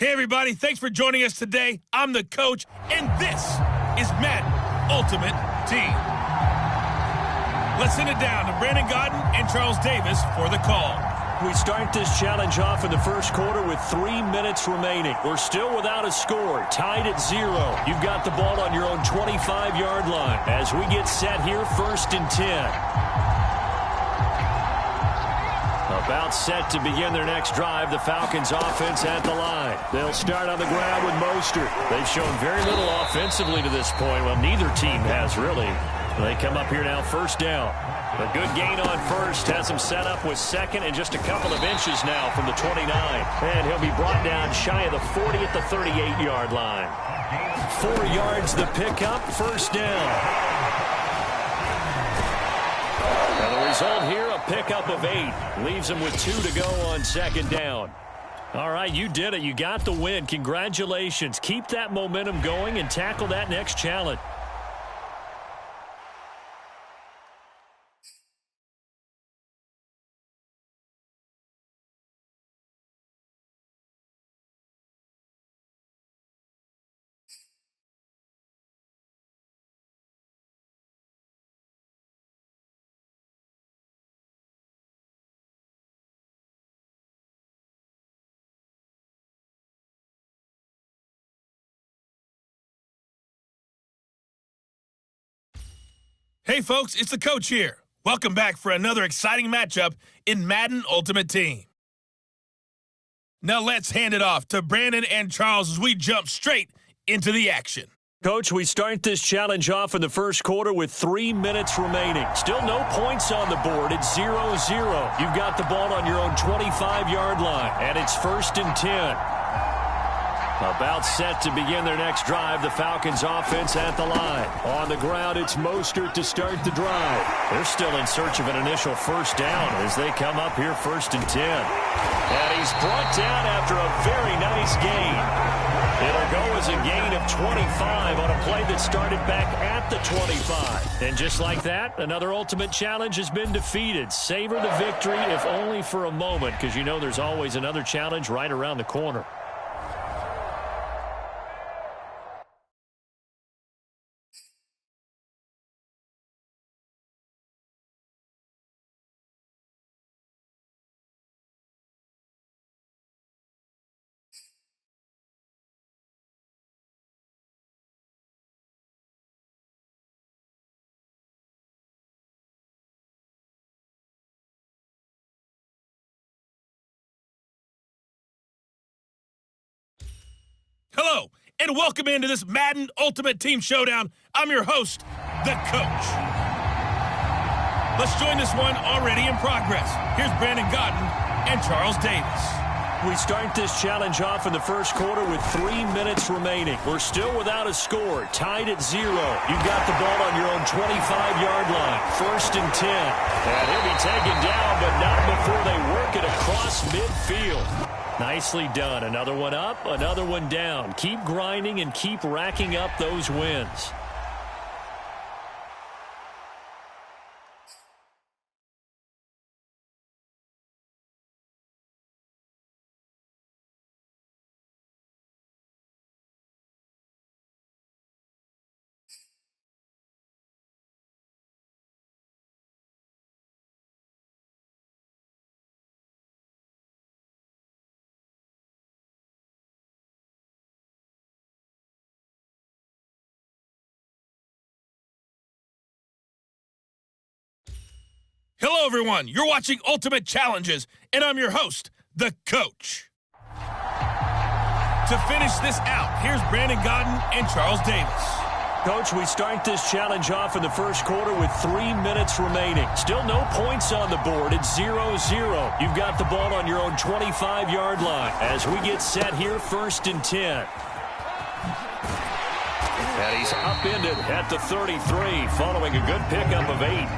Hey, everybody. Thanks for joining us today. I'm the coach, and this is Madden Ultimate Team. Let's send it down to Brandon Gaudin and Charles Davis for the call. We start this challenge off in the first quarter with 3 minutes remaining. We're still without a score, tied at 0. You've got the ball on your own 25-yard line as we get set here, 1st and 10. About set to begin their next drive, the Falcons offense at the line. They'll start on the ground with Mostert. They've shown very little offensively to this point. Well, neither team has really. They come up here now, 1st down. A good gain on 1st has him set up with 2nd and just a couple of inches now from the 29. And he'll be brought down shy of the 40 at the 38-yard line. 4 yards the pickup, 1st down. Now the result here, a pickup of 8. Leaves him with 2 to go on 2nd down. All right, you did it. You got the win. Congratulations. Keep that momentum going and tackle that next challenge. Hey, folks, it's the coach here. Welcome back for another exciting matchup in Madden Ultimate Team. Now let's hand it off to Brandon and Charles as we jump straight into the action. Coach, we start this challenge off in the first quarter with 3 minutes remaining. Still no points on the board. It's 0-0. You've got the ball on your own 25-yard line, and it's 1st and 10. About set to begin their next drive, the Falcons offense at the line. On the ground, it's Mostert to start the drive. They're still in search of an initial 1st down as they come up here 1st and 10. And he's brought down after a very nice gain. It'll go as a gain of 25 on a play that started back at the 25. And just like that, another Ultimate Challenge has been defeated. Savor the victory, if only for a moment, because you know there's always another challenge right around the corner. Hello, and welcome into this Madden Ultimate Team Showdown. I'm your host, the coach. Let's join this one already in progress. Here's Brandon Gaudin and Charles Davis. We start this challenge off in the first quarter with 3 minutes remaining. We're still without a score, tied at 0. You've got the ball on your own 25-yard line, 1st and 10. And he'll be taken down, but not before they work it across midfield. Nicely done. Another one up, another one down. Keep grinding and keep racking up those wins. Hello, everyone. You're watching Ultimate Challenges, and I'm your host, the coach. To finish this out, here's Brandon Gaudin and Charles Davis. Coach, we start this challenge off in the first quarter with 3 minutes remaining. Still no points on the board. It's 0-0. You've got the ball on your own 25-yard line as we get set here, 1st and 10. And he's upended at the 33 following a good pickup of 8.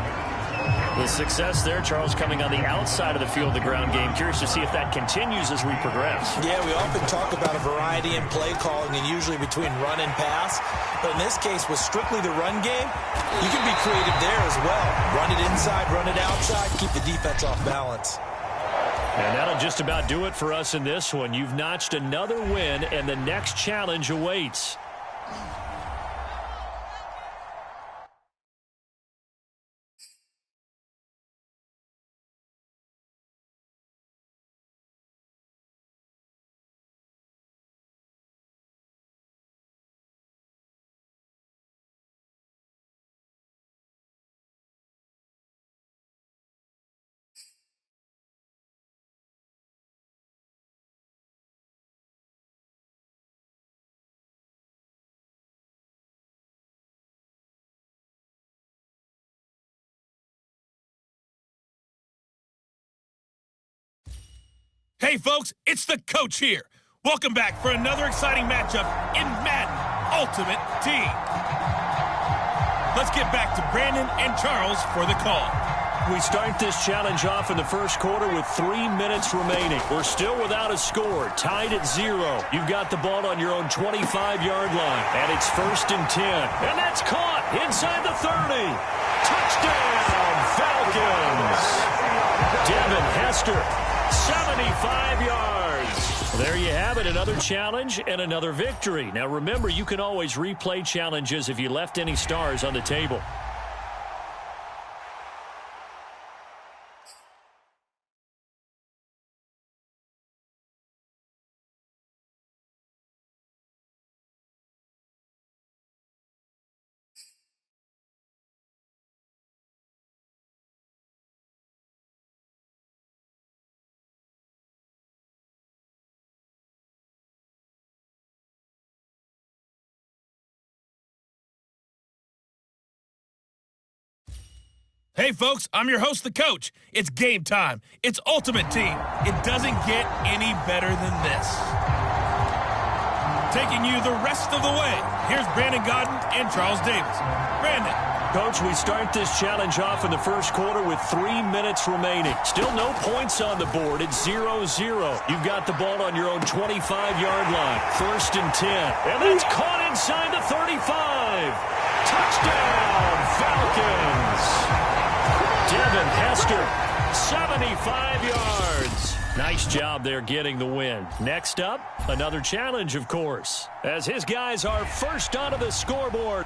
The success there, Charles, coming on the outside of the field, the ground game. Curious to see if that continues as we progress. Yeah, we often talk about a variety in play calling and usually between run and pass. But in this case, with strictly the run game, you can be creative there as well. Run it inside, run it outside, keep the defense off balance. And that'll just about do it for us in this one. You've notched another win, and the next challenge awaits. Hey, folks, it's the coach here. Welcome back for another exciting matchup in Madden Ultimate Team. Let's get back to Brandon and Charles for the call. We start this challenge off in the first quarter with 3 minutes remaining. We're still without a score, tied at 0. You've got the ball on your own 25-yard line, and it's 1st and 10. And that's caught inside the 30. Touchdown, Falcons. Devin Hester. 75 yards. There you have it, another challenge and another victory. Now remember, you can always replay challenges if you left any stars on the table. Hey, folks, I'm your host, the coach. It's game time. It's Ultimate Team. It doesn't get any better than this. Taking you the rest of the way, here's Brandon Godden and Charles Davis. Brandon. Coach, we start this challenge off in the first quarter with 3 minutes remaining. Still no points on the board. It's 0-0. You've got the ball on your own 25-yard line. 1st and 10. And that's caught inside the 35. Touchdown, Falcons. Devin Hester, 75 yards. Nice job there getting the win. Next up, another challenge, of course, as his guys are first onto the scoreboard.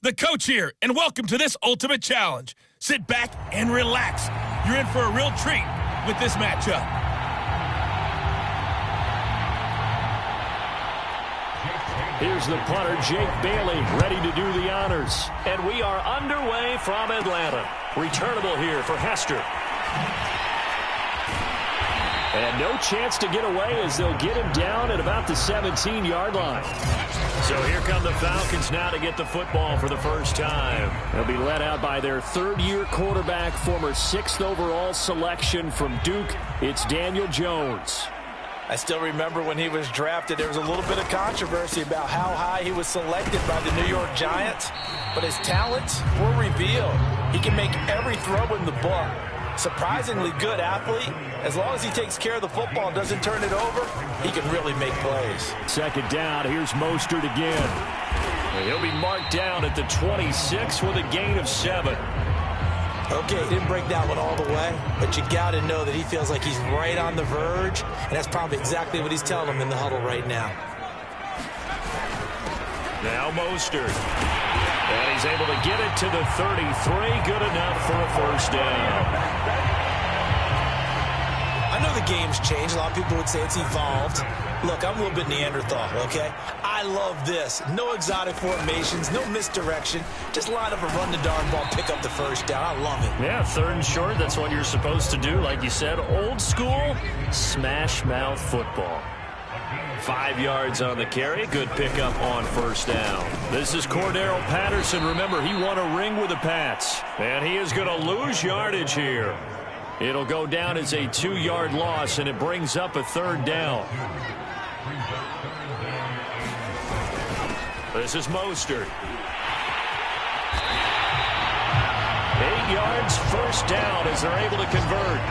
The coach here, and welcome to this Ultimate Challenge. Sit back and relax. You're in for a real treat with this matchup. Here's the punter, Jake Bailey, ready to do the honors. And we are underway from Atlanta. Returnable here for Hester. And no chance to get away as they'll get him down at about the 17-yard line. So here come the Falcons now to get the football for the first time. They'll be led out by their third-year quarterback, former 6th overall selection from Duke. It's Daniel Jones. I still remember when he was drafted, there was a little bit of controversy about how high he was selected by the New York Giants, but his talents were revealed. He can make every throw in the book. Surprisingly good athlete. As long as he takes care of the football and doesn't turn it over, he can really make plays. Second down, here's Mostert again. And he'll be marked down at the 26 with a gain of 7. Okay, he didn't break that one all the way, but you got to know that he feels like he's right on the verge, and that's probably exactly what he's telling him in the huddle right now. Now Mostert. And he's able to get it to the 33. Good enough for a first down. I know the game's changed. A lot of people would say it's evolved. Look, I'm a little bit Neanderthal, okay? I love this. No exotic formations, no misdirection. Just line up and run the darn ball, pick up the first down. I love it. Yeah, 3rd and short, that's what you're supposed to do. Like you said, old school, smash mouth football. 5 yards on the carry. Good pickup on first down. This is Cordero Patterson. Remember, he won a ring with the Pats. And he is going to lose yardage here. It'll go down as a 2-yard loss, and it brings up a third down. This is Mostert. 8 yards, first down as they're able to convert.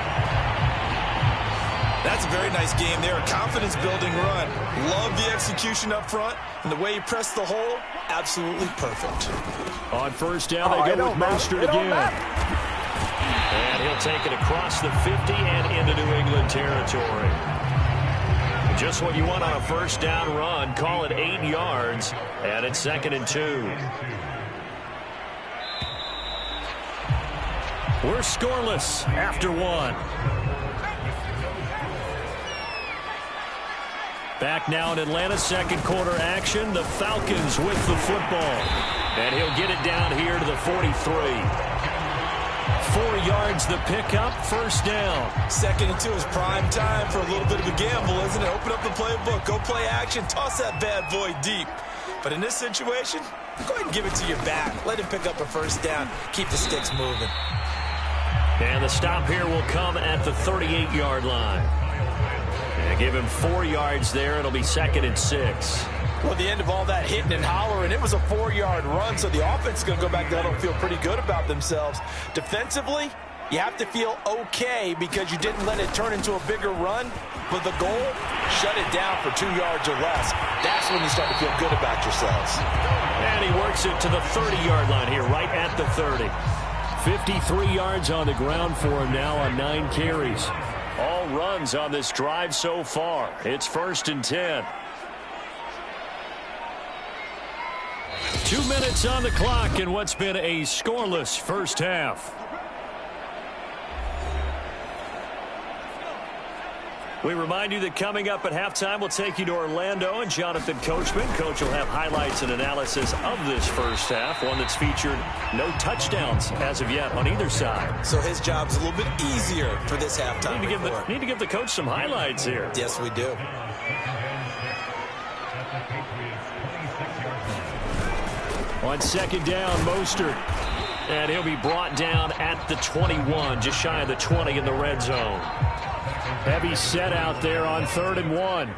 That's a very nice game there. A confidence-building run. Love the execution up front. And the way he pressed the hole, absolutely perfect. On first down, they go with Mostert again. And he'll take it across the 50 and into New England territory. Just what you want on a first down run. Call it 8 yards. And it's 2nd and 2. We're scoreless after 1. Back now in Atlanta, second quarter action. The Falcons with the football. And he'll get it down here to the 43. 4 yards the pickup, first down. 2nd and 2 is prime time for a little bit of a gamble, isn't it? Open up the playbook, go play action, toss that bad boy deep. But in this situation, go ahead and give it to your back. Let him pick up a first down. Keep the sticks moving. And the stop here will come at the 38-yard line. And give him 4 yards there. It'll be 2nd and 6. Well, at the end of all that hitting and hollering, it was a 4-yard run, so the offense is going to go back there and feel pretty good about themselves. Defensively, you have to feel okay because you didn't let it turn into a bigger run. But the goal, shut it down for 2 yards or less. That's when you start to feel good about yourselves. And he works it to the 30-yard line here, right at the 30. 53 yards on the ground for him now on 9 carries. All runs on this drive so far. It's 1st and 10. 2 minutes on the clock in what's been a scoreless first half. We remind you that coming up at halftime, we'll take you to Orlando and Jonathan Coachman. Coach will have highlights and analysis of this first half, one that's featured no touchdowns as of yet on either side. So his job's a little bit easier for this halftime. Need to give the coach some highlights here. Yes, we do. On 2nd down, Mostert. And he'll be brought down at the 21, just shy of the 20 in the red zone. Heavy set out there on 3rd and 1.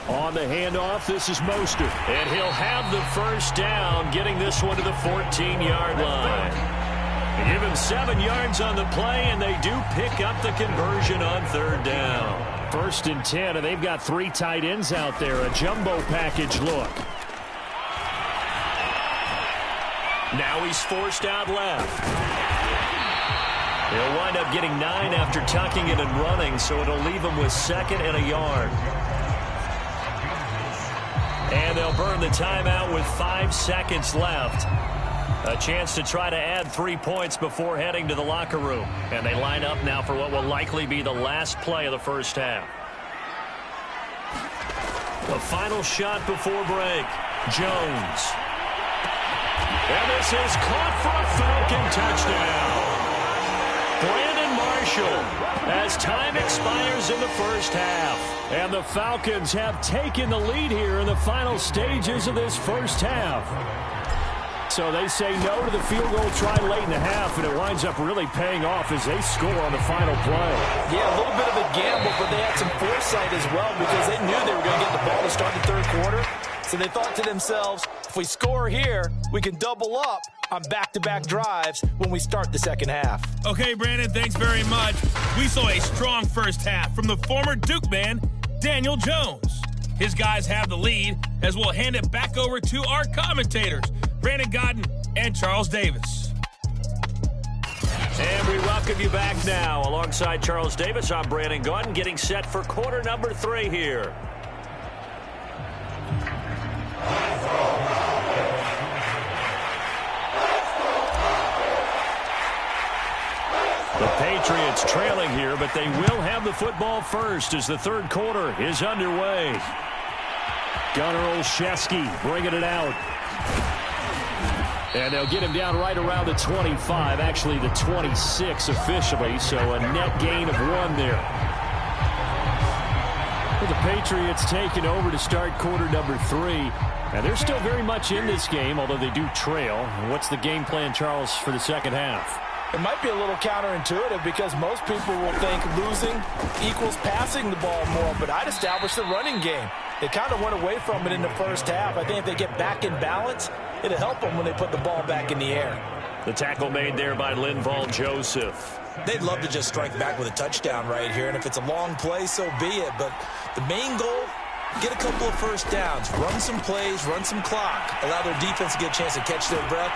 On the handoff, this is Mostert. And he'll have the first down, getting this one to the 14-yard line. Give him 7 yards on the play, and they do pick up the conversion on 3rd down. 1st and 10, and they've got 3 tight ends out there. A jumbo package look. Now he's forced out left. He'll wind up getting 9 after tucking it and running, so it'll leave him with 2nd and a yard. And they'll burn the timeout with 5 seconds left. A chance to try to add 3 points before heading to the locker room. And they line up now for what will likely be the last play of the first half. The final shot before break. Jones. And this is caught for a Falcon touchdown. Brandon Marshall as time expires in the first half. And the Falcons have taken the lead here in the final stages of this first half. So they say no to the field goal try late in the half, and it winds up really paying off as they score on the final play. Yeah, a little bit of a gamble, but they had some foresight as well because they knew they were going to get the ball to start the 3rd quarter. So they thought to themselves, if we score here, we can double up on back-to-back drives when we start the 2nd half. Okay, Brandon, thanks very much. We saw a strong first half from the former Duke man, Daniel Jones. His guys have the lead as we'll hand it back over to our commentators, Brandon Godden and Charles Davis. And we welcome you back now. Alongside Charles Davis, I'm Brandon Godden, getting set for quarter number 3 here. The Patriots trailing here, but they will have the football first as the 3rd quarter is underway. Gunnar Olszewski bringing it out. And they'll get him down right around the 25, actually the 26 officially, so a net gain of 1 there. Well, the Patriots taking over to start quarter number 3. Now, they're still very much in this game, although they do trail. And what's the game plan, Charles, for the second half? It might be a little counterintuitive because most people will think losing equals passing the ball more, but I'd establish the running game. They kind of went away from it in the first half. I think if they get back in balance, it'll help them when they put the ball back in the air. The tackle made there by Linval Joseph. They'd love to just strike back with a touchdown right here, and if it's a long play, so be it. But the main goal, get a couple of first downs, run some plays, run some clock, allow their defense to get a chance to catch their breath.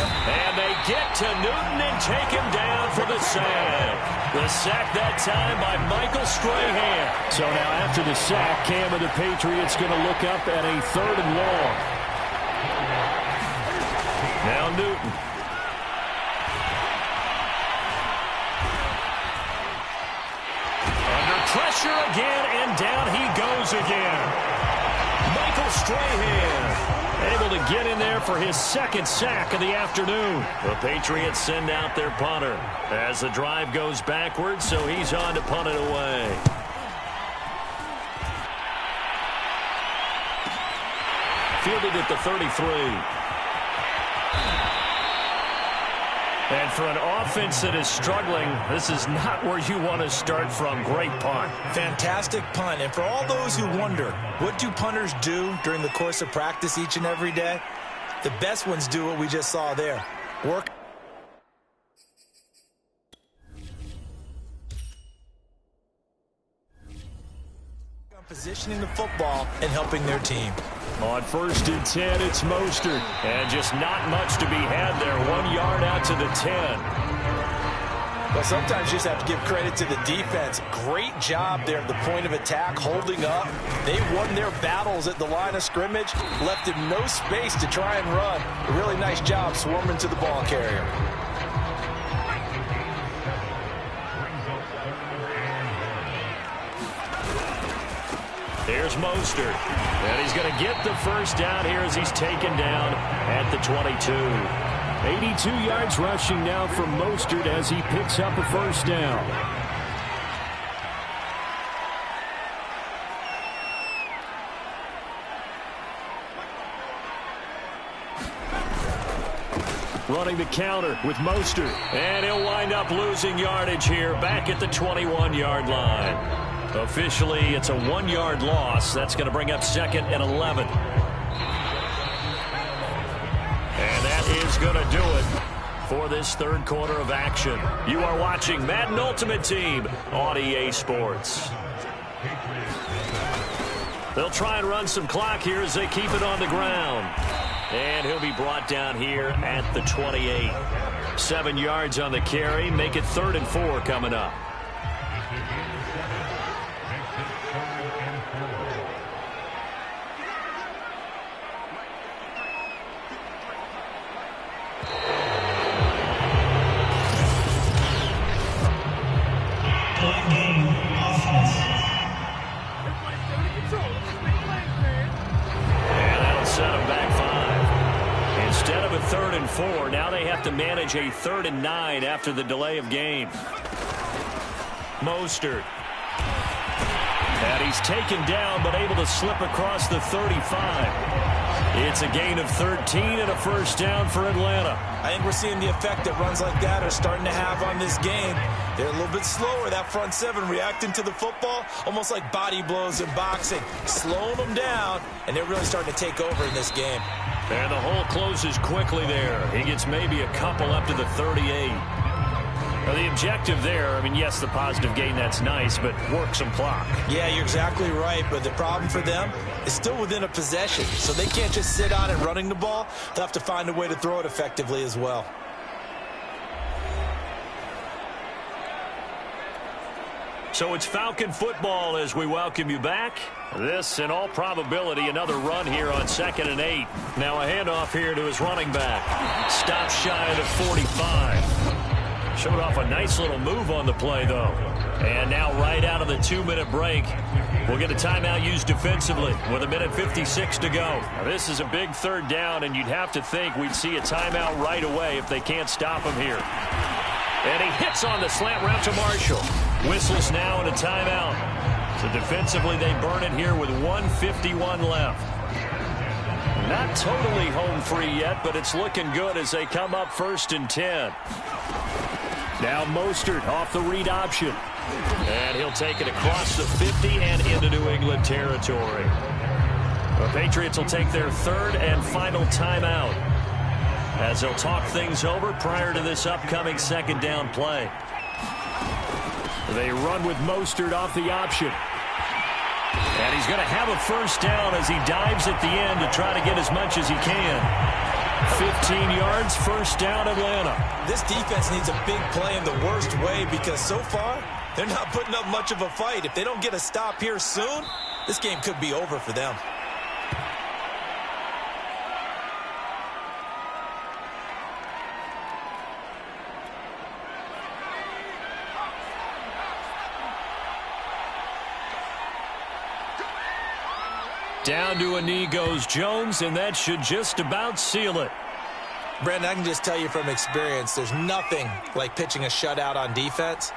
And they get to Newton and take him down for the sack. The sack that time by Michael Strahan. So now after the sack, Cam and the Patriots going to look up at a 3rd and long. Now Newton. Under pressure again, and down he goes again. Michael Strahan able to get in there for his 2nd sack of the afternoon. The Patriots send out their punter as the drive goes backwards, so he's on to punt it away. Fielded at the 33. And for an offense that is struggling, this is not where you want to start from. Great punt. Fantastic punt. And for all those who wonder, what do punters do during the course of practice each and every day? The best ones do what we just saw there. Work. On positioning the football and helping their team. On 1st and 10, it's Mostert. And just not much to be had there. 1 yard out to the 10. Well, sometimes you just have to give credit to the defense. Great job there at the point of attack, holding up. They won their battles at the line of scrimmage, left him no space to try and run. A really nice job swarming to the ball carrier. Here's Mostert. And he's going to get the first down here as he's taken down at the 22. 82 yards rushing now from Mostert as he picks up a first down. Running the counter with Mostert. And he'll wind up losing yardage here back at the 21-yard line. Officially, it's a 1-yard loss. That's going to bring up 2nd and 11. And that is going to do it for this 3rd quarter of action. You are watching Madden Ultimate Team on EA Sports. They'll try and run some clock here as they keep it on the ground. And he'll be brought down here at the 28. 7 yards on the carry. Make it 3rd and 4 coming up. Now they have to manage a 3rd and 9 after the delay of game. Mostert. And he's taken down but able to slip across the 35. It's a gain of 13 and a first down for Atlanta. I think we're seeing the effect that runs like that are starting to have on this game. They're a little bit slower, that front 7 reacting to the football, almost like body blows in boxing, slowing them down, and they're really starting to take over in this game. And the hole closes quickly there. He gets maybe a couple up to the 38. Now the objective there, I mean, yes, the positive gain, that's nice, but work some clock. Yeah, you're exactly right, but the problem for them is still within a possession, so they can't just sit on it running the ball. They'll have to find a way to throw it effectively as well. So it's Falcon football as we welcome you back. This, in all probability, another run here on 2nd and 8. Now a handoff here to his running back. Stops shy of the 45. Showed off a nice little move on the play, though. And now right out of the 2-minute break, we'll get a timeout used defensively with 1:56 to go. Now, this is a big 3rd down, and you'd have to think we'd see a timeout right away if they can't stop him here. And he hits on the slant route to Marshall. Whistles now and a timeout. So defensively, they burn it here with 1:51 left. Not totally home free yet, but it's looking good as they come up 1st and 10. Now Mostert off the read option. And he'll take it across the 50 and into New England territory. The Patriots will take their 3rd and final timeout as they'll talk things over prior to this upcoming 2nd down play. They run with Mostert off the option. And he's going to have a 1st down as he dives at the end to try to get as much as he can. 15 yards, 1st down, Atlanta. This defense needs a big play in the worst way because so far, they're not putting up much of a fight. If they don't get a stop here soon, this game could be over for them. Down to a knee goes Jones, and that should just about seal it. Brandon, I can just tell you from experience, there's nothing like pitching a shutout on defense,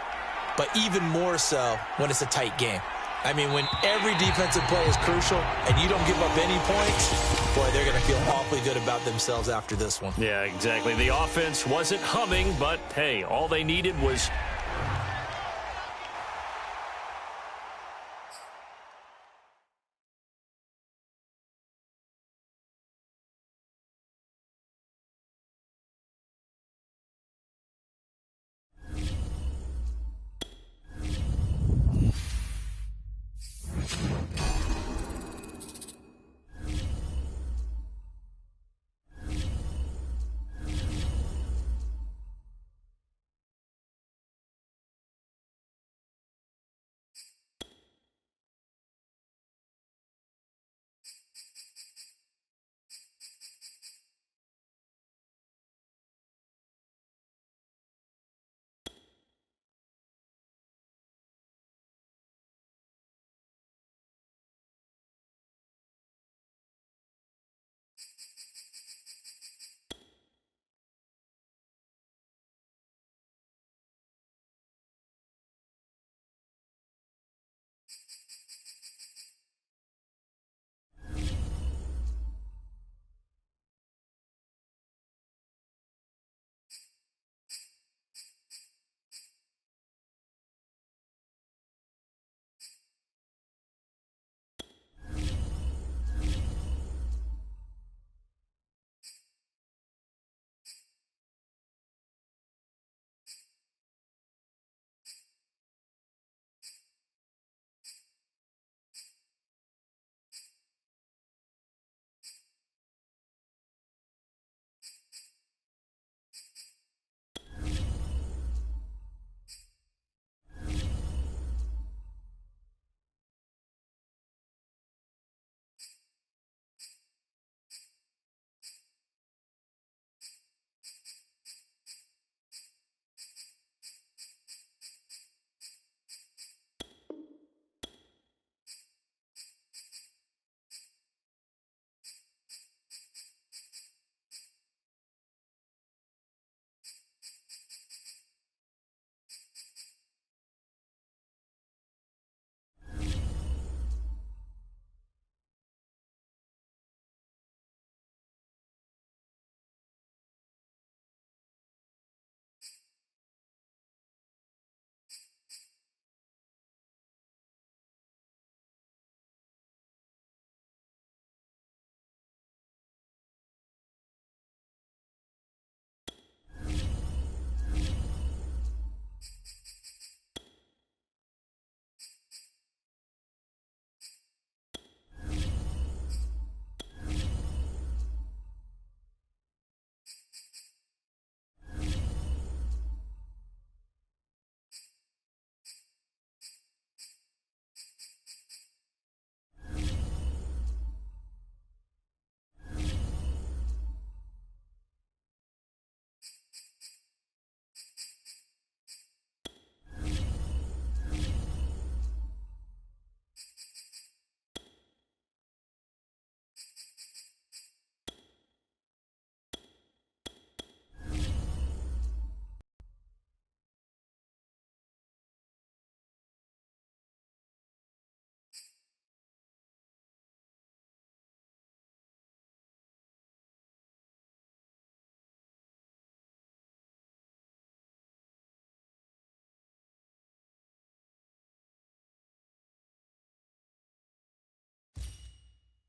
but even more so when it's a tight game. I mean, when every defensive play is crucial and you don't give up any points, boy, they're going to feel awfully good about themselves after this one. Yeah, exactly. The offense wasn't humming, but, hey, all they needed was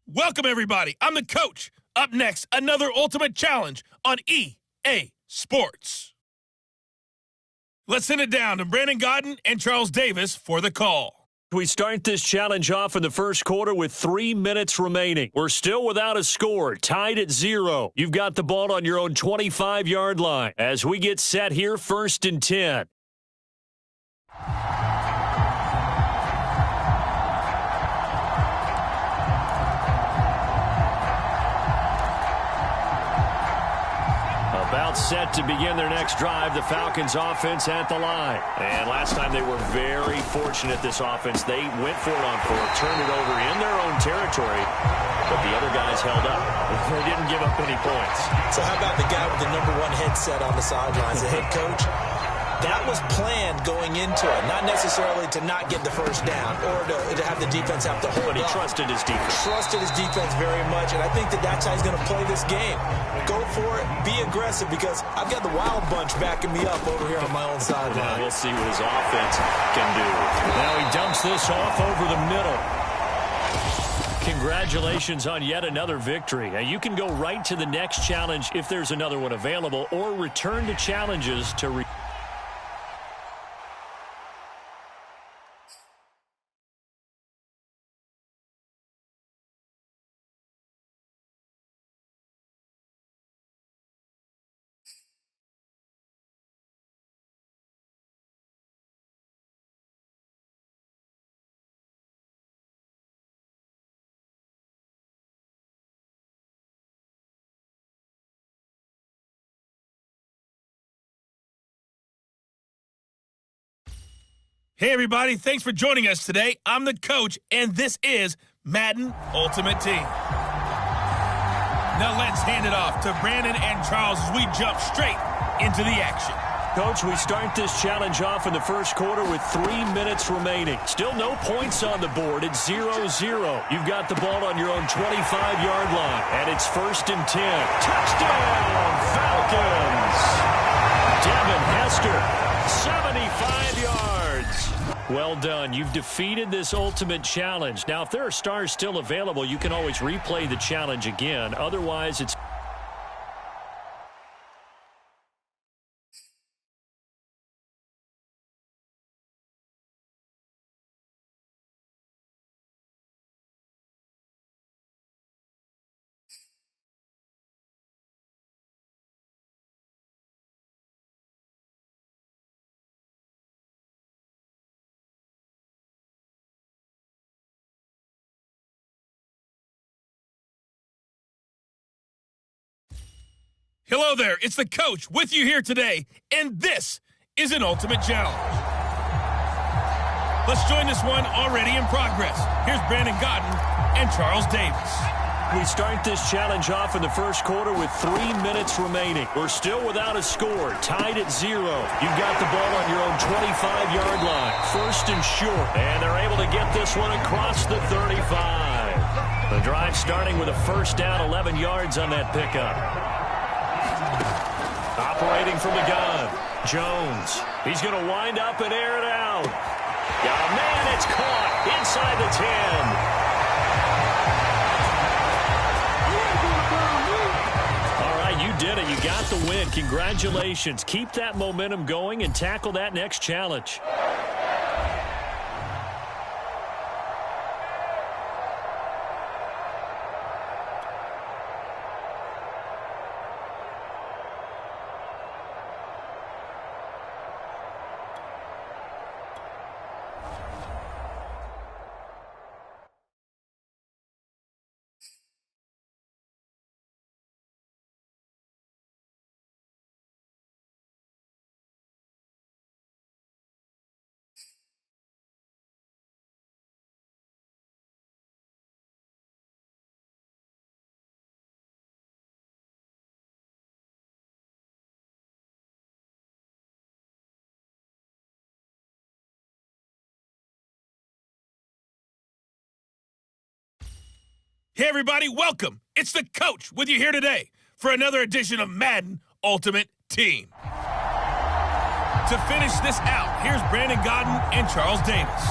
Welcome, everybody. I'm the coach. Up next, another Ultimate Challenge on EA Sports. Let's send it down to Brandon Gaudin and Charles Davis for the call. We start this challenge off in the first quarter with 3 minutes remaining. We're still without a score, tied at 0. You've got the ball on your own 25-yard line as we get set here, 1st and 10. About set to begin their next drive, the Falcons offense at the line. And last time they were very fortunate, this offense. They went for it on 4, turned it over in their own territory, but the other guys held up. They didn't give up any points. So how about the guy with the #1 headset on the sidelines, the head coach? That was planned going into it, not necessarily to not get the first down or to have the defense have to hold But he up. trusted his defense. Trusted his defense very much, and I think that's how he's going to play this game. Go for it, be aggressive, because I've got the wild bunch backing me up over here on my own sideline. Now we'll see what his offense can do. Now he dumps this off over the middle. Congratulations on yet another victory. Now you can go right to the next challenge if there's another one available, or return to challenges to Hey, everybody. Thanks for joining us today. I'm the coach, and this is Madden Ultimate Team. Now let's hand it off to Brandon and Charles as we jump straight into the action. Coach, we start this challenge off in the first quarter with 3 minutes remaining. Still no points on the board. It's 0-0. You've got the ball on your own 25-yard line, and it's 1st and 10. Touchdown, Falcons! Devin Hester, 75 yards. Well done. You've defeated this ultimate challenge. Now, if there are stars still available, you can always replay the challenge again. Otherwise, it's Hello there, it's the coach with you here today, and this is an Ultimate Challenge. Let's join this one already in progress. Here's Brandon Gaudin and Charles Davis. We start this challenge off in the first quarter with 3 minutes remaining. We're still without a score, tied at 0. You've got the ball on your own 25-yard line, 1st and short, and they're able to get this one across the 35. The drive starting with a first down, 11 yards on that pickup. Operating from the gun, Jones. He's going to wind up and air it out. Yeah, man, it's caught inside the 10. All right, you did it. You got the win. Congratulations. Keep that momentum going and tackle that next challenge. Hey, everybody, welcome. It's the coach with you here today for another edition of Madden Ultimate Team. To finish this out, here's Brandon Gaudin and Charles Davis.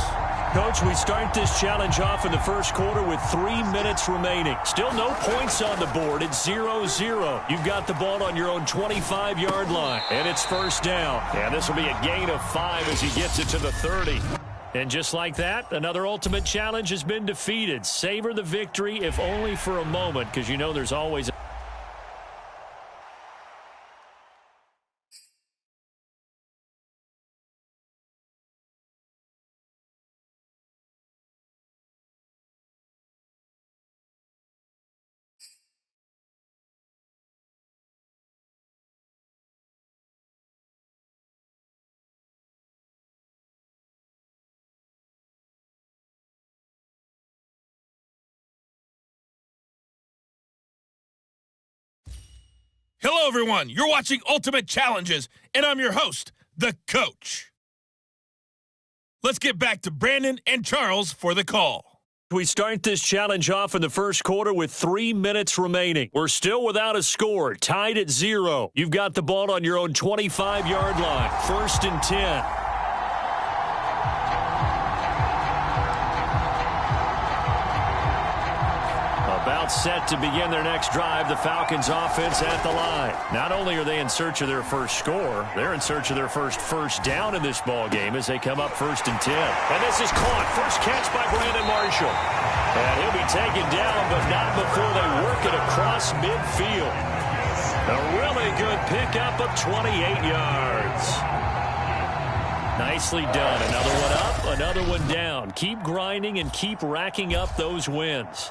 Coach, we start this challenge off in the first quarter with 3 minutes remaining. Still no points on the board. It's 0-0. You've got the ball on your own 25-yard line, and it's first down. And this will be a gain of 5 as he gets it to the 30. And just like that, another ultimate challenge has been defeated. Savor the victory, if only for a moment, because you know there's always Hello, everyone. You're watching Ultimate Challenges, and I'm your host, the Coach. Let's get back to Brandon and Charles for the call. We start this challenge off in the first quarter with 3 minutes remaining. We're still without a score, tied at 0. You've got the ball on your own 25-yard line, first and 10. About set to begin their next drive, the Falcons offense at the line. Not only are they in search of their first score, they're in search of their first down in this ball game as they come up first and 10. And this is caught. First catch by Brandon Marshall. And he'll be taken down, but not before they work it across midfield. A really good pickup of 28 yards. Nicely done. Another one up, another one down. Keep grinding and keep racking up those wins.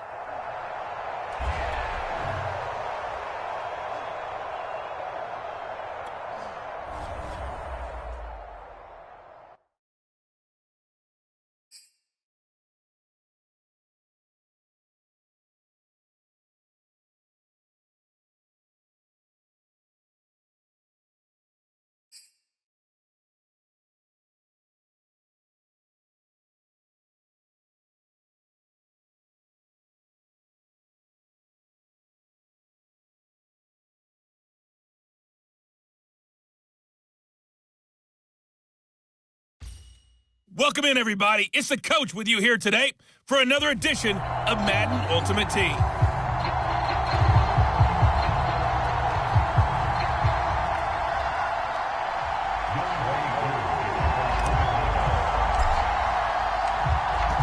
Welcome in, everybody. It's the Coach with you here today for another edition of Madden Ultimate Team.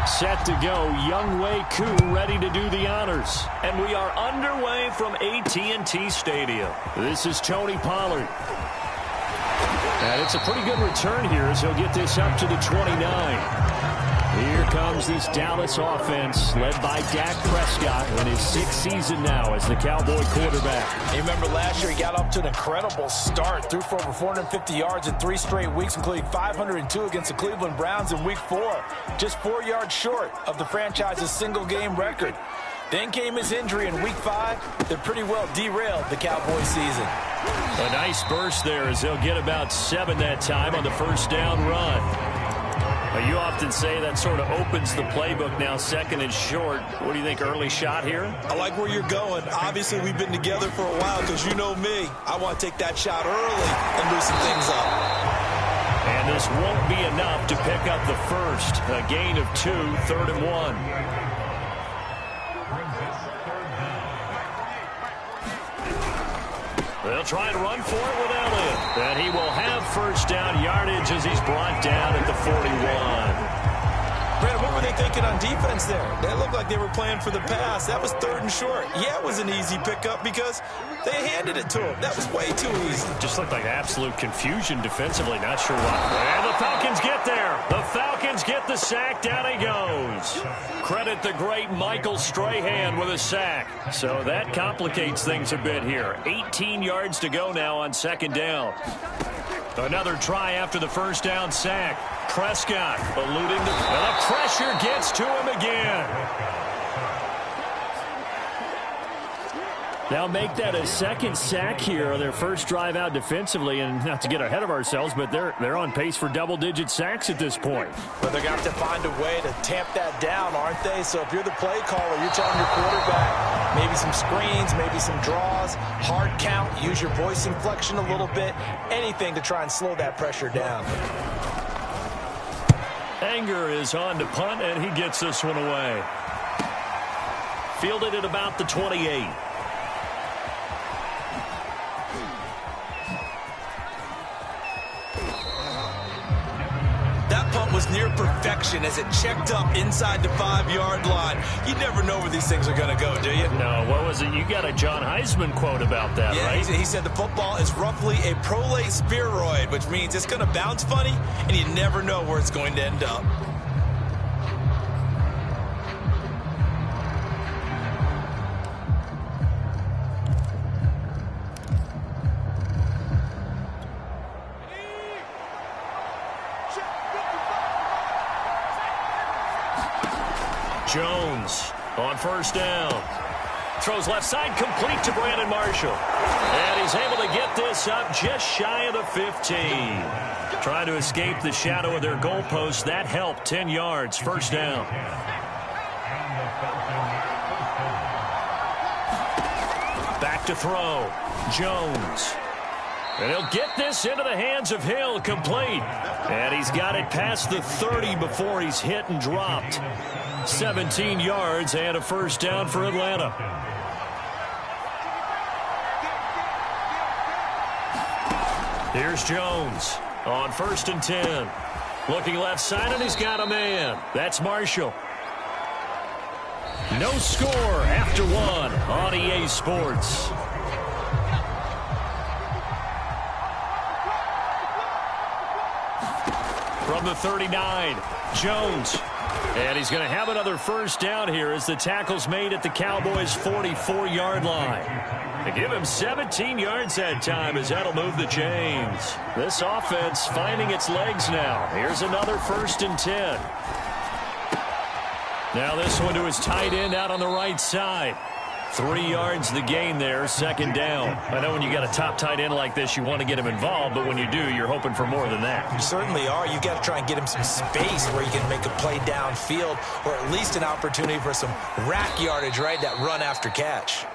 Set to go, Younghoe Koo ready to do the honors. And we are underway from AT&T Stadium. This is Tony Pollard. And it's a pretty good return here as he'll get this up to the 29. Here comes this Dallas offense led by Dak Prescott in his 6th season now as the Cowboy quarterback. You remember last year he got off to an incredible start, threw for over 450 yards in 3 straight weeks, including 502 against the Cleveland Browns in Week 4. Just 4 yards short of the franchise's single-game record. Then came his injury in Week 5 that pretty well derailed the Cowboy season. A nice burst there as they'll get about 7 that time on the first down run. You often say that sort of opens the playbook now, 2nd and short. What do you think, early shot here? I like where you're going. Obviously, we've been together for a while because you know me. I want to take that shot early and loosen things up. And this won't be enough to pick up the first. A gain of 2, 3rd and 1. They'll try and run for it with Elliott. And he will have first down yardage as he's brought down at the 41. Brandon, what were they thinking on defense there? That looked like they were playing for the pass. That was 3rd and short. Yeah, it was an easy pickup because they handed it to him. That was way too easy. Just looked like absolute confusion defensively. Not sure why. And the Falcons get there. The Falcons get the sack. Down he goes. Credit the great Michael Strahan with a sack. So that complicates things a bit here. 18 yards to go now on 2nd down. Another try after the first down sack. Prescott eluding the pressure gets to him again. Now make that a 2nd sack here on their first drive out defensively, and not to get ahead of ourselves, but they're on pace for double-digit sacks at this point. But they're going to have to find a way to tamp that down, aren't they? So if you're the play caller, you're telling your quarterback maybe some screens, maybe some draws, hard count, use your voice inflection a little bit, anything to try and slow that pressure down. Anger is on to punt, and he gets this one away. Fielded at about the 28. That punt was near perfection as it checked up inside the 5-yard line. You never know where these things are going to go, do you? No, what was it? You got a John Heisman quote about that, yeah, right? He said the football is roughly a prolate spheroid, which means it's going to bounce funny, and you never know where it's going to end up. Jones on first down. Throws left side, complete to Brandon Marshall. And he's able to get this up just shy of the 15. Trying to escape the shadow of their goalpost. That helped. 10 yards, first down. Back to throw. Jones. And he'll get this into the hands of Hill, complete. And he's got it past the 30 before he's hit and dropped. 17 yards and a first down for Atlanta. Here's Jones on first and 10. Looking left side, and he's got a man. That's Marshall. No score after one on EA Sports. From the 39, Jones. And he's going to have another first down here as the tackle's made at the Cowboys' 44-yard line. They give him 17 yards that time as that'll move the chains. This offense finding its legs now. Here's another first and 10. Now this one to his tight end out on the right side. 3 yards the gain there, second down. I know when you got a top tight end like this, you want to get him involved, but when you do, you're hoping for more than that. You certainly are. You got to try and get him some space where you can make a play downfield, or at least an opportunity for some rack yardage, right? That run after catch.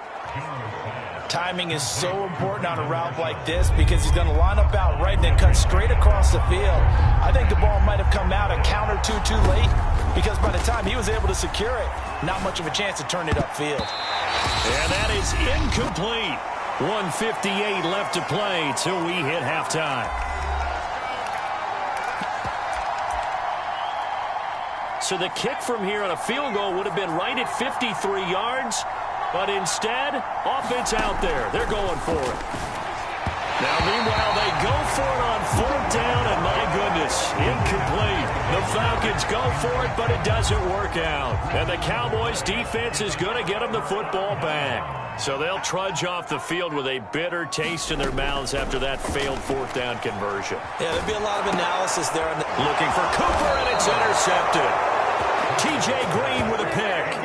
Timing is so important on a route like this because he's going to line up out right and then cut straight across the field. I think the ball might have come out a count or two too late because by the time he was able to secure it, not much of a chance to turn it upfield. And that is incomplete. 1:58 left to play till we hit halftime. So the kick from here on a field goal would have been right at 53 yards. But instead, offense out there. They're going for it. Now, meanwhile, they go for it on fourth down, and my goodness, incomplete. The Falcons go for it, but it doesn't work out. And the Cowboys' defense is going to get them the football back. So they'll trudge off the field with a bitter taste in their mouths after that failed fourth down conversion. Yeah, there'll be a lot of analysis there. Looking for Cooper, and it's intercepted. T.J. Green with a pick.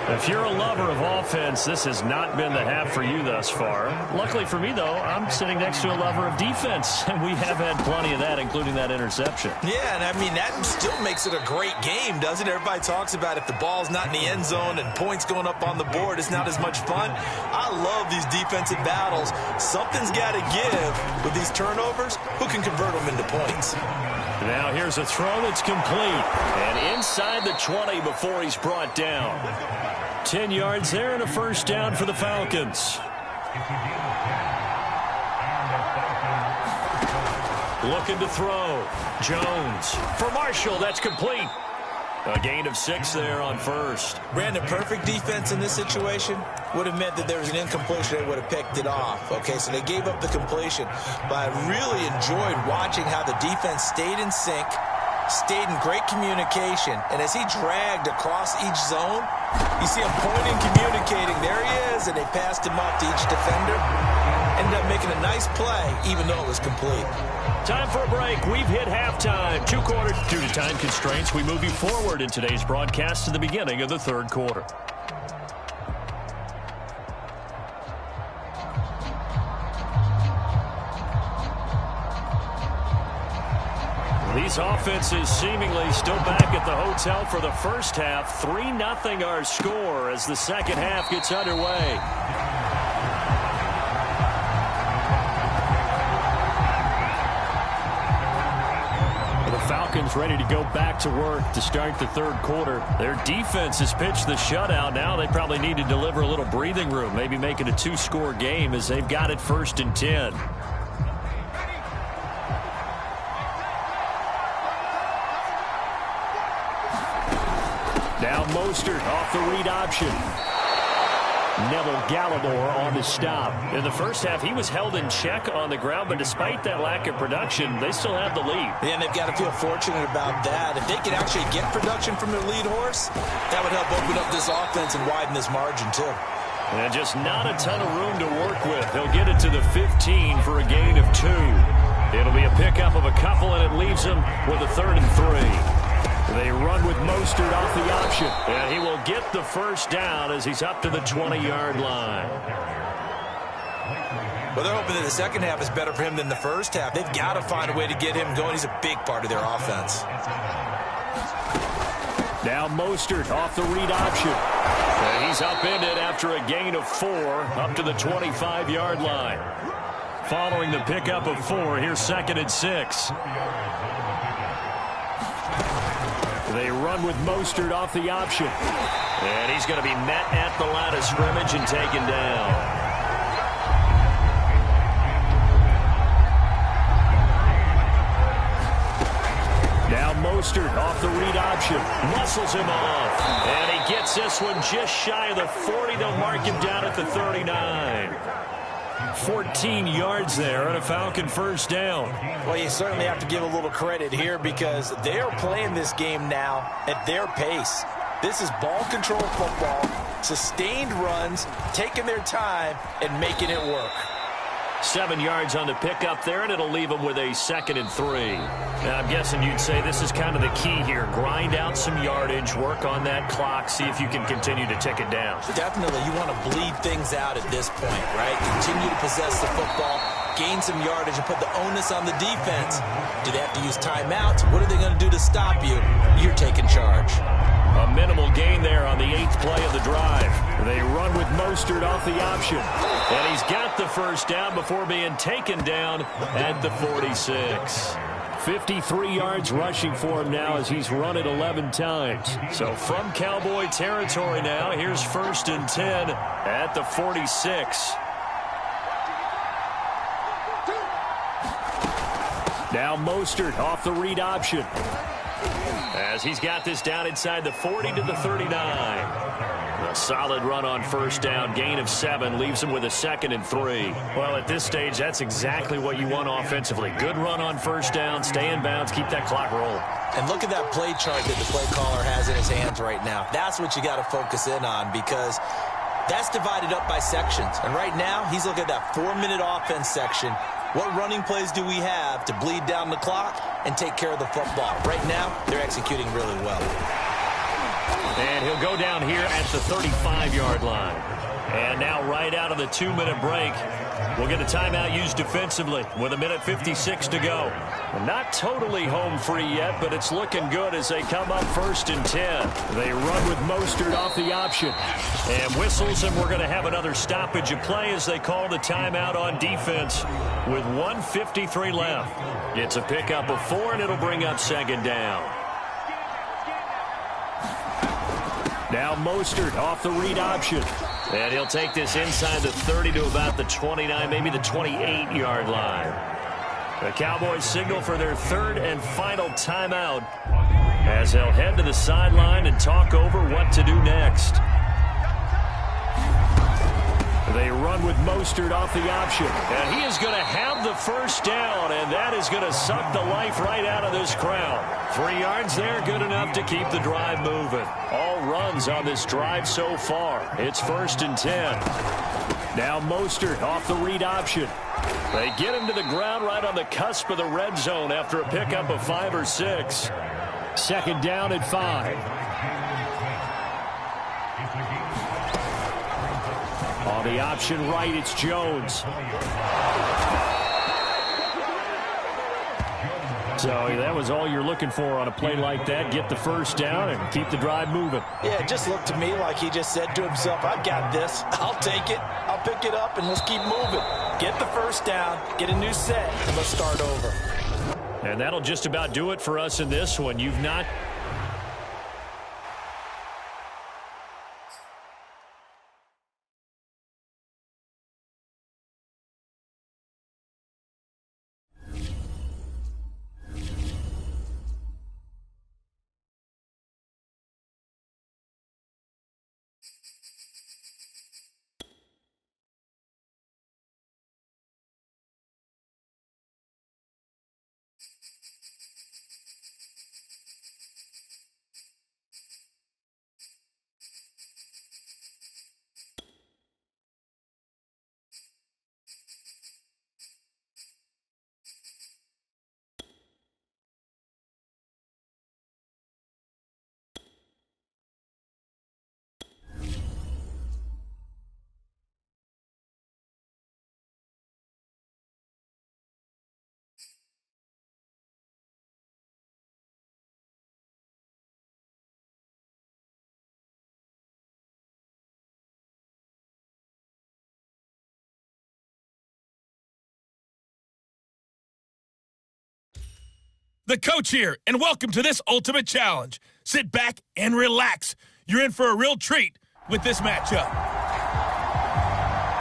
If you're a lover of offense, this has not been the half for you thus far. Luckily for me, though, I'm sitting next to a lover of defense, and we have had plenty of that, including that interception. Yeah, and I mean, that still makes it a great game, doesn't it? Everybody talks about if the ball's not in the end zone and points going up on the board, it's not as much fun. I love these defensive battles. Something's got to give with these turnovers. Who can convert them into points? Now here's a throw that's complete. And inside the 20 before he's brought down. 10 yards there and a first down for the Falcons. Looking to throw. Jones for Marshall. That's complete. A gain of 6 there on first. Brandon, perfect defense in this situation would have meant that there was an incompletion. They would have picked it off. Okay, so they gave up the completion. But I really enjoyed watching how the defense stayed in sync, stayed in great communication. And as he dragged across each zone, you see him pointing, communicating. There he is, and they passed him off to each defender. Ended up making a nice play, even though it was complete. Time for a break. We've hit halftime. 2 quarters. Due to time constraints, we move you forward in today's broadcast to the beginning of the third quarter. These offenses seemingly still back at the hotel for the first half. 3-0 our score as the second half gets underway. Falcons ready to go back to work to start the third quarter. Their defense has pitched the shutout. Now they probably need to deliver a little breathing room, maybe make it a 2-score game as they've got it 1st and 10. Now Mostert off the read option. Neville Gallimore on the stop. In the first half, he was held in check on the ground, but despite that lack of production, they still have the lead. Yeah, and they've got to feel fortunate about that. If they could actually get production from their lead horse, that would help open up this offense and widen this margin, too. And just not a ton of room to work with. He'll get it to the 15 for a gain of 2. It'll be a pickup of a couple, and it leaves him with a 3rd and 3. They run with Mostert off the option, and he will get the first down as he's up to the 20-yard line. Well, they're hoping that the second half is better for him than the first half. They've got to find a way to get him going. He's a big part of their offense. Now Mostert off the read option. And he's upended after a gain of 4 up to the 25-yard line. Following the pickup of 4, here's 2nd and 6. They run with Mostert off the option. And he's going to be met at the line of scrimmage and taken down. Now Mostert off the read option. Muscles him off. And he gets this one just shy of the 40. They'll mark him down at the 39. 14 yards there and a Falcon first down. Well, you certainly have to give a little credit here because they are playing this game now at their pace. This is ball control football, sustained runs, taking their time, and making it work. 7 yards on the pickup there, and it'll leave them with a 2nd and 3. Now, I'm guessing you'd say this is kind of the key here. Grind out some yardage, work on that clock, see if you can continue to tick it down. Definitely, you want to bleed things out at this point, right? Continue to possess the football, gain some yardage, and put the onus on the defense. Do they have to use timeouts? What are they going to do to stop you? You're taking charge. A minimal gain there on the 8th play of the drive. They run with Mostert off the option. And he's got the first down before being taken down at the 46. 53 yards rushing for him now as he's run it 11 times. So from Cowboy territory now, here's 1st and 10 at the 46. Now Mostert off the read option. As he's got this down inside the 40 to the 39. A solid run on first down, gain of 7, leaves him with a 2nd and 3. Well, at this stage, that's exactly what you want offensively. Good run on first down, stay in bounds, keep that clock rolling. And look at that play chart that the play caller has in his hands right now. That's what you got to focus in on because that's divided up by sections. And right now, he's looking at that 4-minute offense section. What running plays do we have to bleed down the clock and take care of the football? Right now, they're executing really well. And he'll go down here at the 35-yard line. And now right out of the 2-minute break, we'll get a timeout used defensively with 1:56 to go. Well, not totally home free yet, but it's looking good as they come up 1st and 10. They run with Mostert off the option. And whistles, and we're going to have another stoppage of play as they call the timeout on defense with 1:53 left. It's a pickup of 4, and it'll bring up 2nd down. Now Mostert off the read option. And he'll take this inside the 30 to about the 29, maybe the 28-yard line. The Cowboys signal for their 3rd and final timeout as they'll head to the sideline and talk over what to do next. They run with Mostert off the option. And he is going to have the first down, and that is going to suck the life right out of this crowd. 3 yards there, good enough to keep the drive moving. All runs on this drive so far. It's 1st and 10. Now Mostert off the read option. They get him to the ground right on the cusp of the red zone after a pickup of 5 or 6. 2nd down and 5. On the option right, it's Jones. So that was all you're looking for on a play like that. Get the first down and keep the drive moving. Yeah, it just looked to me like he just said to himself, I've got this. I'll take it. I'll pick it up, and let's keep moving. Get the first down, get a new set, and let's start over. And that'll just about do it for us in this one. You've not... The coach here, and welcome to this Ultimate Challenge. Sit back and relax. You're in for a real treat with this matchup.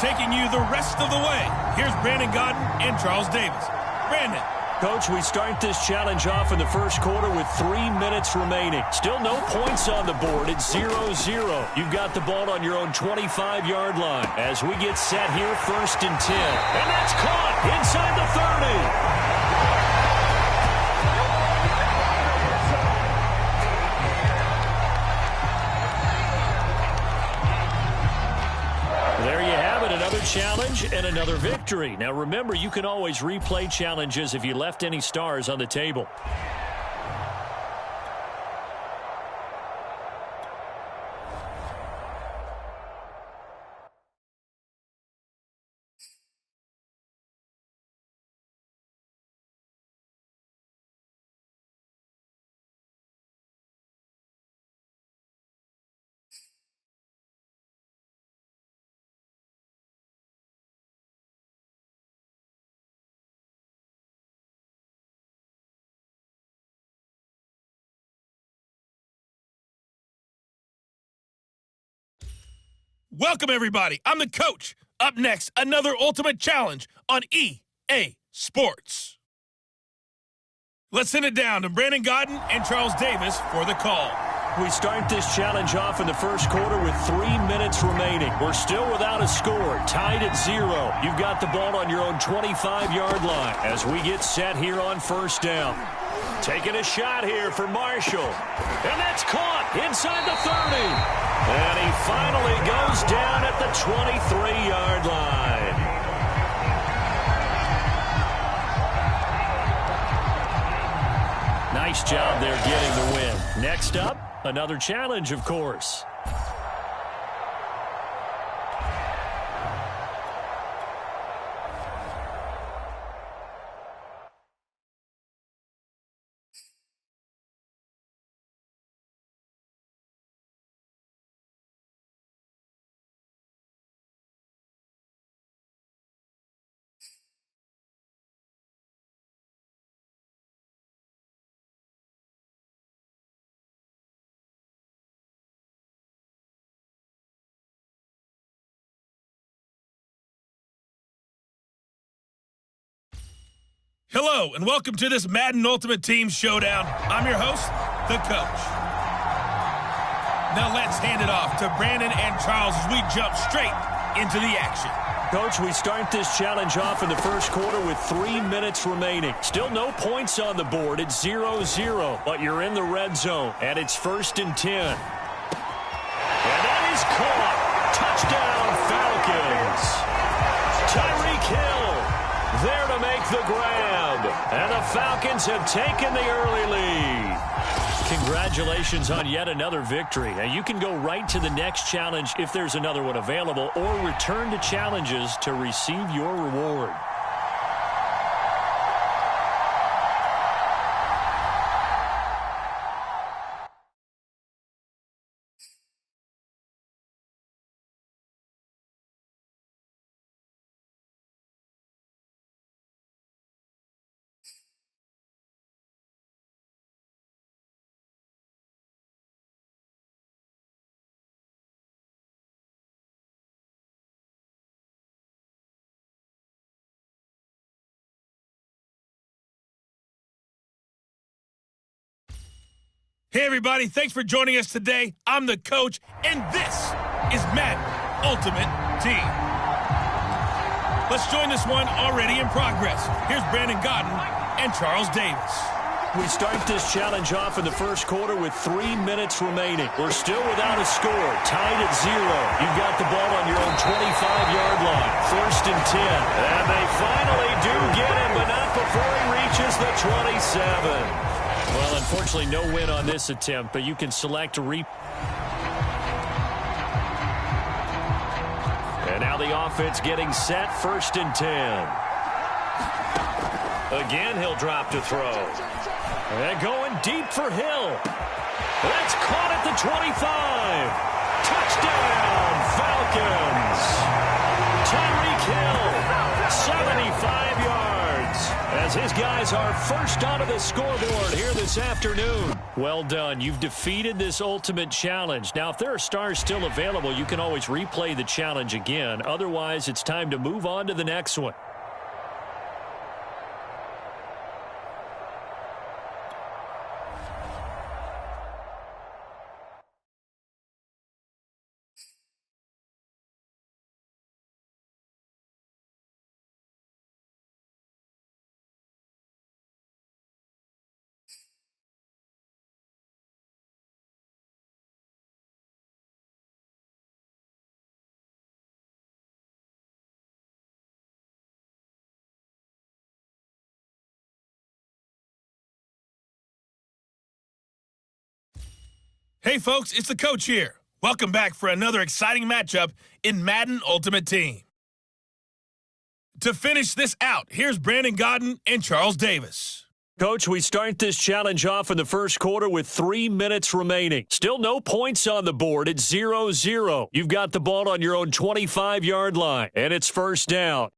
Taking you the rest of the way, here's Brandon Godden and Charles Davis. Brandon. Coach, we start this challenge off in the first quarter with 3 minutes remaining. Still no points on the board. It's 0-0. You've got the ball on your own 25-yard line as we get set here, 1st and 10. And that's caught inside the 30. There you have it, another challenge and another victory. Now remember, you can always replay challenges if you left any stars on the table. Welcome, everybody. I'm the coach. Up next, another Ultimate Challenge on EA Sports. Let's send it down to Brandon Godden and Charles Davis for the call. We start this challenge off in the first quarter with 3 minutes remaining. We're still without a score, tied at 0. You've got the ball on your own 25-yard line as we get set here on 1st down. Taking a shot here for Marshall. And that's caught inside the 30. And he finally goes down at the 23-yard line. Nice job there getting the win. Next up, another challenge, of course. Hello, and welcome to this Madden Ultimate Team Showdown. I'm your host, the coach. Now let's hand it off to Brandon and Charles as we jump straight into the action. Coach, we start this challenge off in the first quarter with 3 minutes remaining. Still no points on the board. It's 0-0, but you're in the red zone, and it's 1st and 10. And that is caught. Touchdown, Falcons. Tyreek Hill there to make the grab. And the Falcons have taken the early lead. Congratulations on yet another victory. Now, you can go right to the next challenge if there's another one available, or return to challenges to receive your reward. Hey, everybody. Thanks for joining us today. I'm the coach, and this is Madden Ultimate Team. Let's join this one already in progress. Here's Brandon Godden and Charles Davis. We start this challenge off in the first quarter with 3 minutes remaining. We're still without a score, tied at 0. You've got the ball on your own 25-yard line, 1st and 10. And they finally do get him, but not before he reaches the 27. Well, unfortunately, no win on this attempt, but you can select a replay. And now the offense getting set, 1st and 10. Again, he'll drop to throw. And going deep for Hill. That's caught at the 25. Touchdown, Falcons. Tyreek Hill, 75 yards. As his guys are first onto the scoreboard here this afternoon. Well done. You've defeated this ultimate challenge. Now, if there are stars still available, you can always replay the challenge again. Otherwise, it's time to move on to the next one. Hey, folks, it's the coach here. Welcome back for another exciting matchup in Madden Ultimate Team. To finish this out, here's Brandon Godden and Charles Davis. Coach, we start this challenge off in the first quarter with 3 minutes remaining. Still no points on the board. It's 0-0. You've got the ball on your own 25-yard line, and it's 1st down.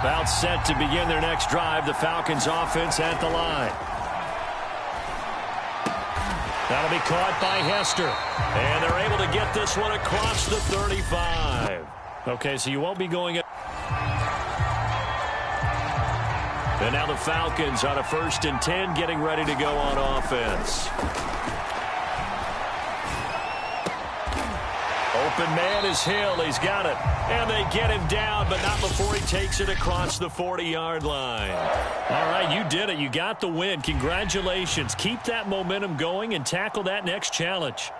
About set to begin their next drive. The Falcons offense at the line. That'll be caught by Hester. And they're able to get this one across the 35. Okay, so you won't be going... And now the Falcons on a 1st and 10, getting ready to go on offense. Open man is Hill. He's got it. And they get him down, but not before he takes it across the 40-yard line. All right, you did it. You got the win. Congratulations. Keep that momentum going and tackle that next challenge.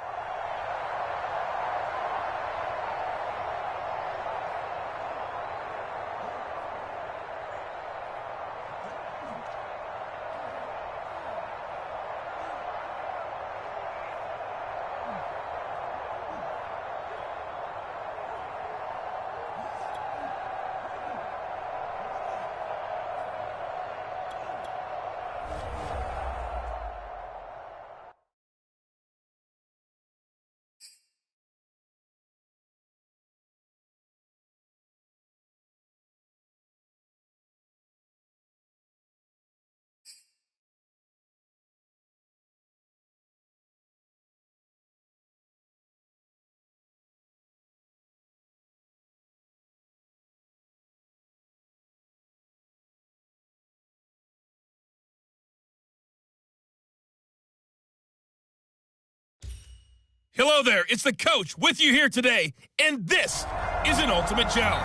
Hello there, it's the coach with you here today, and this is an Ultimate Challenge.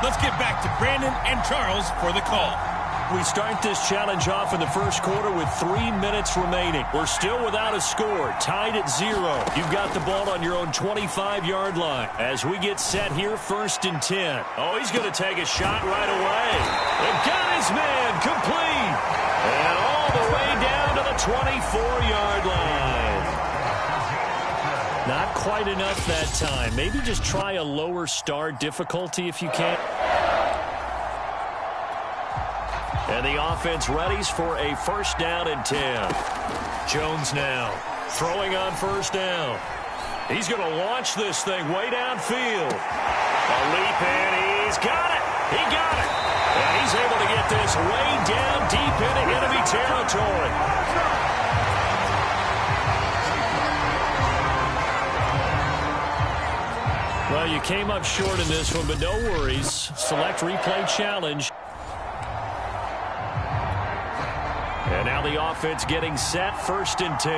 Let's get back to Brandon and Charles for the call. We start this challenge off in the first quarter with 3 minutes remaining. We're still without a score, tied at 0. You've got the ball on your own 25-yard line. As we get set here, 1st and 10. Oh, he's going to take a shot right away. And got his man complete. And all the way down to the 24-yard line. Not quite enough that time. Maybe just try a lower star difficulty if you can. And the offense readies for a 1st down and 10. Jones now throwing on 1st down. He's going to launch this thing way downfield. A leap in. He's got it. He got it. And he's able to get this way down deep into enemy territory. Well, you came up short in this one, but no worries. Select replay challenge. And now the offense getting set, 1st and 10.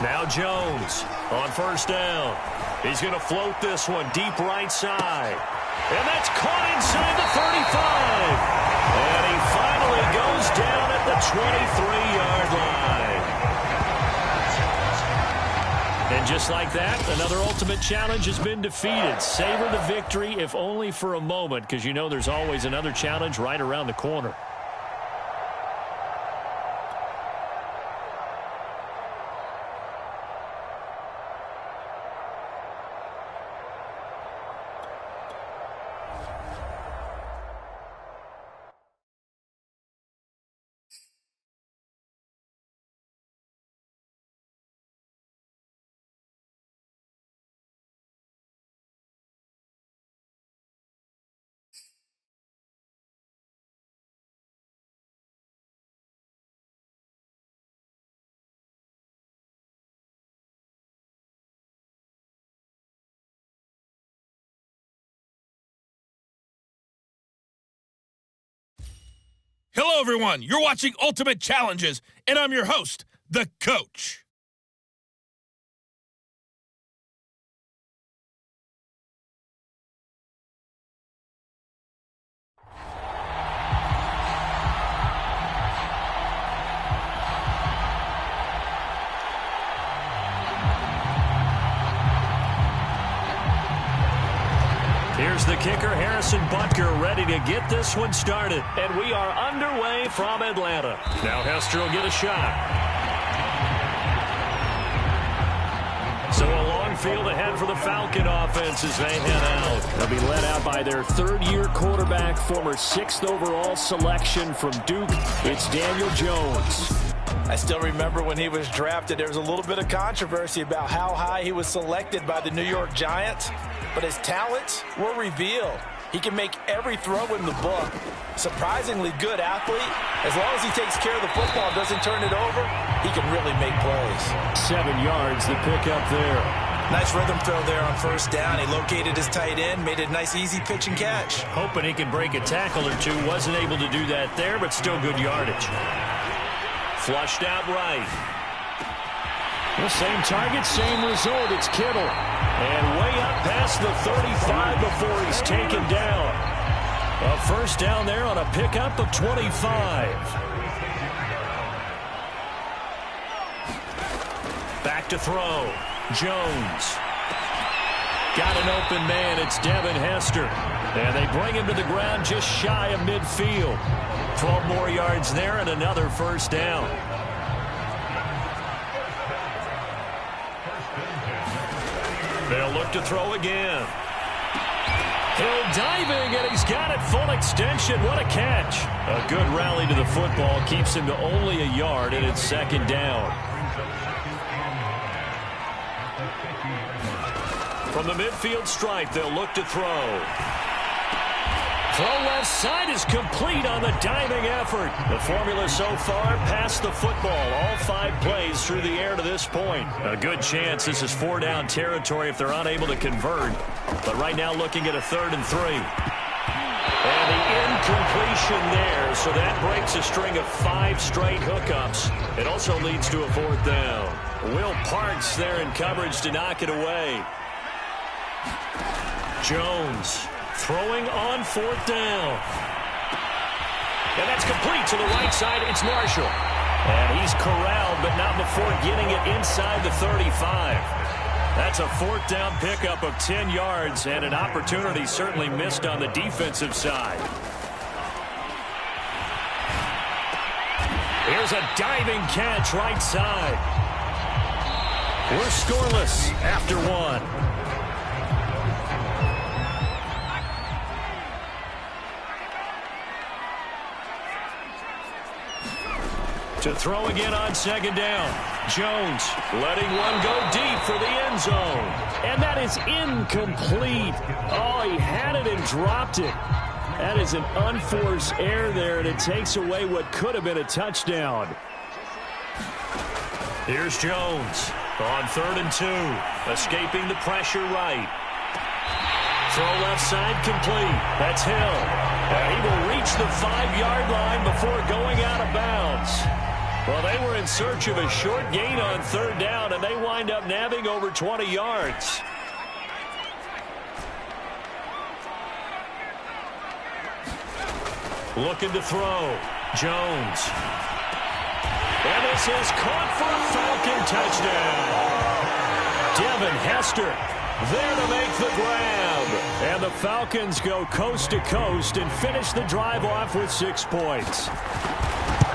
Now Jones on 1st down. He's going to float this one deep right side. And that's caught inside the 35. And he finally goes down at the 23-yard line. And just like that, another Ultimate Challenge has been defeated. Savor the victory, if only for a moment, because you know there's always another challenge right around the corner. Hello, everyone. You're watching Ultimate Challenges, and I'm your host, the Coach. Here's the kicker, Harrison Butker, ready to get this one started. And we are underway from Atlanta. Now Hester will get a shot. So a long field ahead for the Falcon offense as they head out. They'll be led out by their 3rd-year quarterback, former 6th overall selection from Duke. It's Daniel Jones. I still remember when he was drafted, there was a little bit of controversy about how high he was selected by the New York Giants, but his talents were revealed. He can make every throw in the book. Surprisingly good athlete. As long as he takes care of the football, doesn't turn it over, he can really make plays. 7 yards, the pickup there. Nice rhythm throw there on first down. He located his tight end, made it a nice, easy pitch and catch. Hoping he can break a tackle or two. Wasn't able to do that there, but still good yardage. Flushed out right. The same target, same result. It's Kittle. And way up past the 35 before he's taken down. A first down there on a pickup of 25. Back to throw. Jones. Got an open man. It's Devin Hester. And they bring him to the ground just shy of midfield. 12 more yards there and another first down. They'll look to throw again. Hill diving, and he's got it full extension. What a catch. A good rally to the football keeps him to only a yard, and it's second down. From the midfield stripe, they'll look to throw. Throw left side is complete on the diving effort. The formula so far, pass the football. All 5 plays through the air to this point. A good chance this is 4-down territory if they're unable to convert. But right now looking at a 3rd and 3. And the incompletion there, so that breaks a string of 5 straight hookups. It also leads to a 4th down. Will Parks there in coverage to knock it away. Jones throwing on 4th down. And that's complete to the right side. It's Marshall. And he's corralled, but not before getting it inside the 35. That's a 4th down pickup of 10 yards and an opportunity certainly missed on the defensive side. Here's a diving catch right side. We're scoreless after 1. To throw again on 2nd down. Jones letting one go deep for the end zone. And that is incomplete. Oh, he had it and dropped it. That is an unforced error there, and it takes away what could have been a touchdown. Here's Jones on 3rd and 2. Escaping the pressure right. Throw left side complete. That's Hill. And he will reach the 5-yard line before going out of bounds. Well, they were in search of a short gain on 3rd down, and they wind up nabbing over 20 yards. Looking to throw. Jones. And this is caught for a Falcon touchdown. Devin Hester there to make the grab. And the Falcons go coast to coast and finish the drive off with 6 points.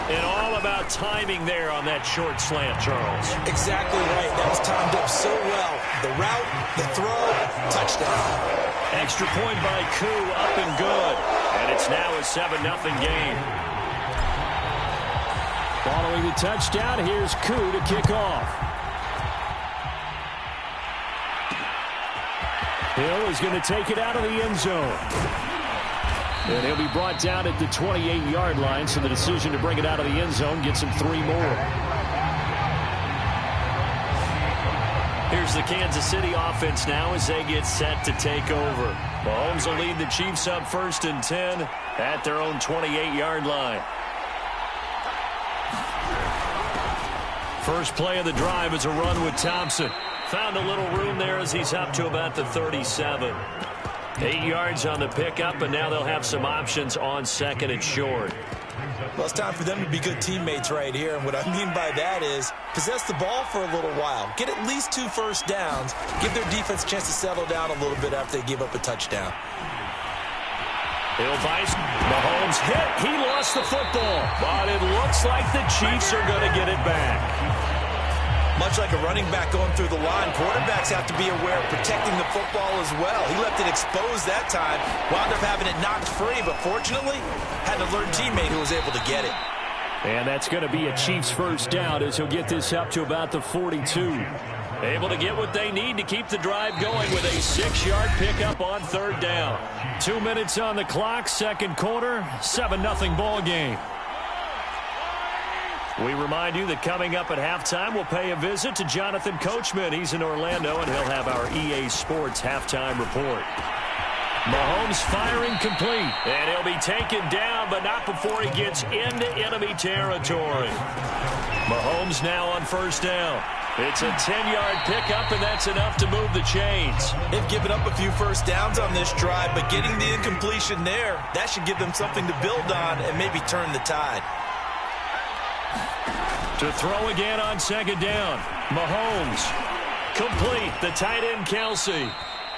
And all about timing there on that short slant, Charles. Exactly right. That was timed up so well. The route, the throw, touchdown. Extra point by Koo, up and good. And it's now a 7-0 game. Following the touchdown, here's Koo to kick off. Hill is going to take it out of the end zone. And he'll be brought down at the 28-yard line, so the decision to bring it out of the end zone gets him 3 more. Here's the Kansas City offense now as they get set to take over. Mahomes will lead the Chiefs up 1st and 10 at their own 28-yard line. First play of the drive is a run with Thompson. Found a little room there as he's up to about the 37. 8 yards on the pickup, and now they'll have some options on 2nd and short. Well, it's time for them to be good teammates right here, and what I mean by that is possess the ball for a little while. Get at least 2 first downs. Give their defense a chance to settle down a little bit after they give up a touchdown. Hill Vice, Mahomes hit. He lost the football, but it looks like the Chiefs are going to get it back. Much like a running back going through the line, quarterbacks have to be aware of protecting the football as well. He left it exposed that time, wound up having it knocked free, but fortunately, had an alert teammate who was able to get it. And that's going to be a Chiefs first down as he'll get this up to about the 42. Able to get what they need to keep the drive going with a 6-yard pickup on third down. 2 minutes on the clock, second quarter, 7-0 ball game. We remind you that coming up at halftime, we'll pay a visit to Jonathan Coachman. He's in Orlando, and he'll have our EA Sports halftime report. Mahomes firing complete, and he'll be taken down, but not before he gets into enemy territory. Mahomes now on first down. It's a 10-yard pickup, and that's enough to move the chains. They've given up a few first downs on this drive, but getting the incompletion there, that should give them something to build on and maybe turn the tide. To throw again on second down. Mahomes. Complete. The tight end, Kelsey.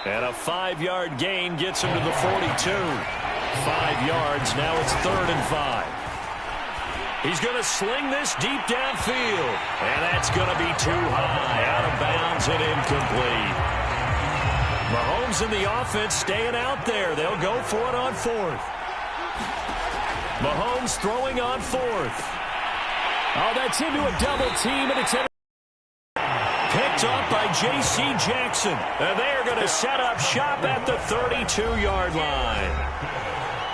And a 5-yard gain gets him to the 42. 5 yards. Now it's 3rd and 5. He's going to sling this deep downfield. And that's going to be too high. Out of bounds and incomplete. Mahomes and the offense staying out there. They'll go for it on 4th. Mahomes throwing on 4th. Oh, that's into a double team, and it's picked off by J.C. Jackson. And they are going to set up shop at the 32-yard line.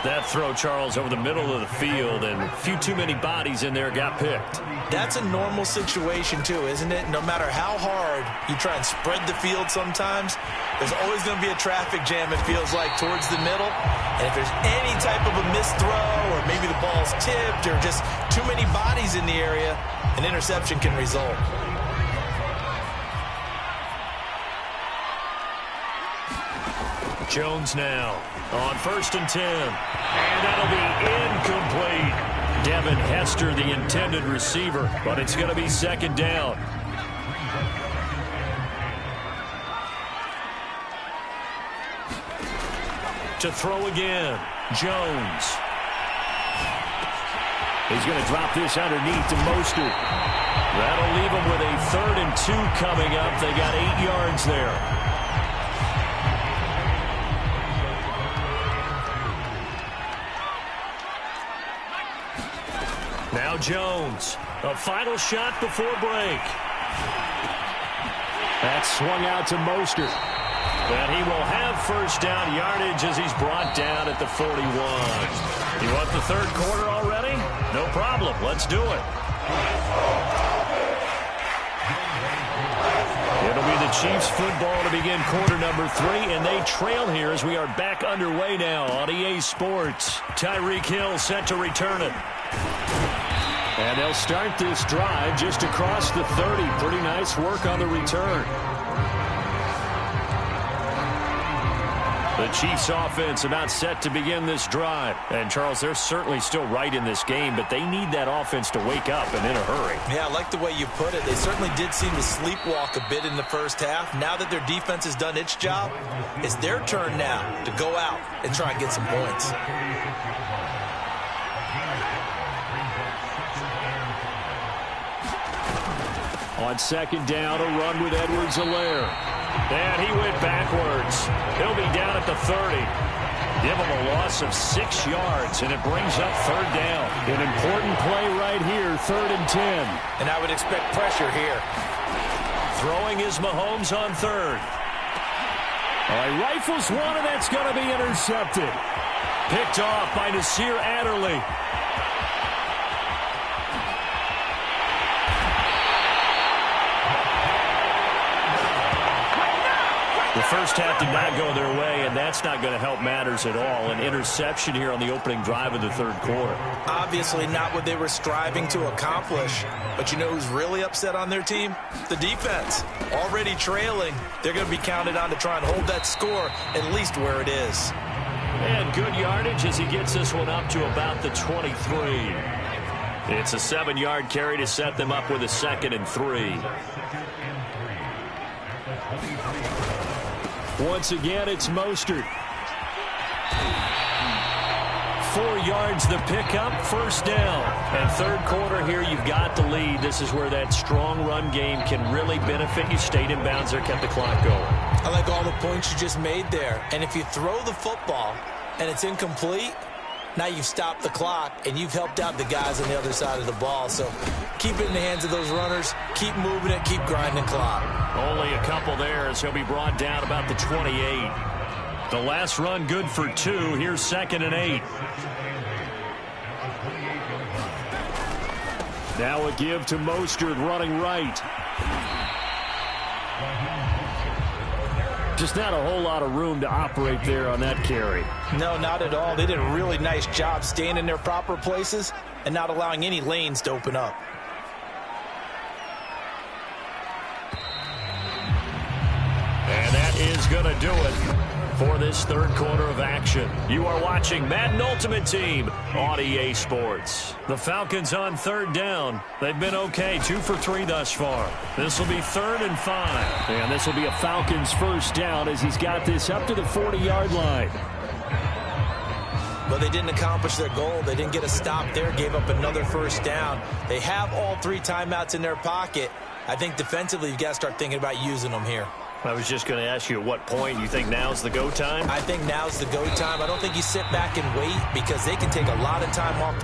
That throw, Charles, over the middle of the field, and a few too many bodies in there got picked. That's a normal situation, too, isn't it? No matter how hard you try and spread the field sometimes, there's always going to be a traffic jam, it feels like, towards the middle. And if there's any type of a missed throw, or maybe the ball's tipped, or just too many bodies in the area, an interception can result. Jones now on 1st and 10. And that'll be incomplete. Devin Hester, the intended receiver, but it's going to be 2nd down. To throw again, Jones. He's going to drop this underneath to Mostert. That'll leave him with a 3rd and 2 coming up. They got 8 yards there. Now Jones, a final shot before break. That swung out to Mostert. And he will have first down yardage as he's brought down at the 41. You want the 3rd quarter already? No problem. Let's do it. It'll be the Chiefs football to begin quarter number 3, and they trail here as we are back underway now on EA Sports. Tyreek Hill set to return it. And they'll start this drive just across the 30. Pretty nice work on the return. The Chiefs offense about set to begin this drive. And, Charles, they're certainly still right in this game, but they need that offense to wake up and in a hurry. Yeah, I like the way you put it. They certainly did seem to sleepwalk a bit in the first half. Now that their defense has done its job, it's their turn now to go out and try and get some points. On 2nd down, a run with Edwards-Helaire. And he went backwards. He'll be down at the 30. Give him a loss of 6 yards, and it brings up 3rd down. An important play right here, 3rd and 10. And I would expect pressure here. Throwing is Mahomes on 3rd. All right, rifles one, and that's going to be intercepted. Picked off by Nasir Adderley. The first half did not go their way, and that's not going to help matters at all. An interception here on the opening drive of the 3rd quarter. Obviously not what they were striving to accomplish. But you know who's really upset on their team? The defense. Already trailing. They're going to be counted on to try and hold that score at least where it is. And good yardage as he gets this one up to about the 23. It's a 7-yard carry to set them up with a 2nd and 3. Once again, it's Mostert. 4 yards the pickup, 1st down. And 3rd quarter here, you've got the lead. This is where that strong run game can really benefit you. Stayed in bounds there, kept the clock going. I like all the points you just made there. And if you throw the football and it's incomplete, Now you've stopped the clock, and you've helped out the guys on the other side of the ball. So keep it in the hands of those runners. Keep moving it. Keep grinding clock. Only a couple there as he'll be brought down about the 28. The last run good for 2. Here's 2nd and 8. Now a give to Mostert running right. Just not a whole lot of room to operate there on that carry. No, not at all. They did a really nice job staying in their proper places and not allowing any lanes to open up. And that is going to do it for this third quarter of action. You are watching Madden Ultimate Team on EA Sports. The Falcons on 3rd down. They've been okay, 2 for 3 thus far. This will be 3rd and 5. And this will be a Falcons first down as he's got this up to the 40-yard line. But they didn't accomplish their goal. They didn't get a stop there, gave up another first down. They have all 3 timeouts in their pocket. I think defensively you've got to start thinking about using them here. I was just going to ask you at what point you think now's the go time? I think now's the go time. I don't think you sit back and wait because they can take a lot of time off.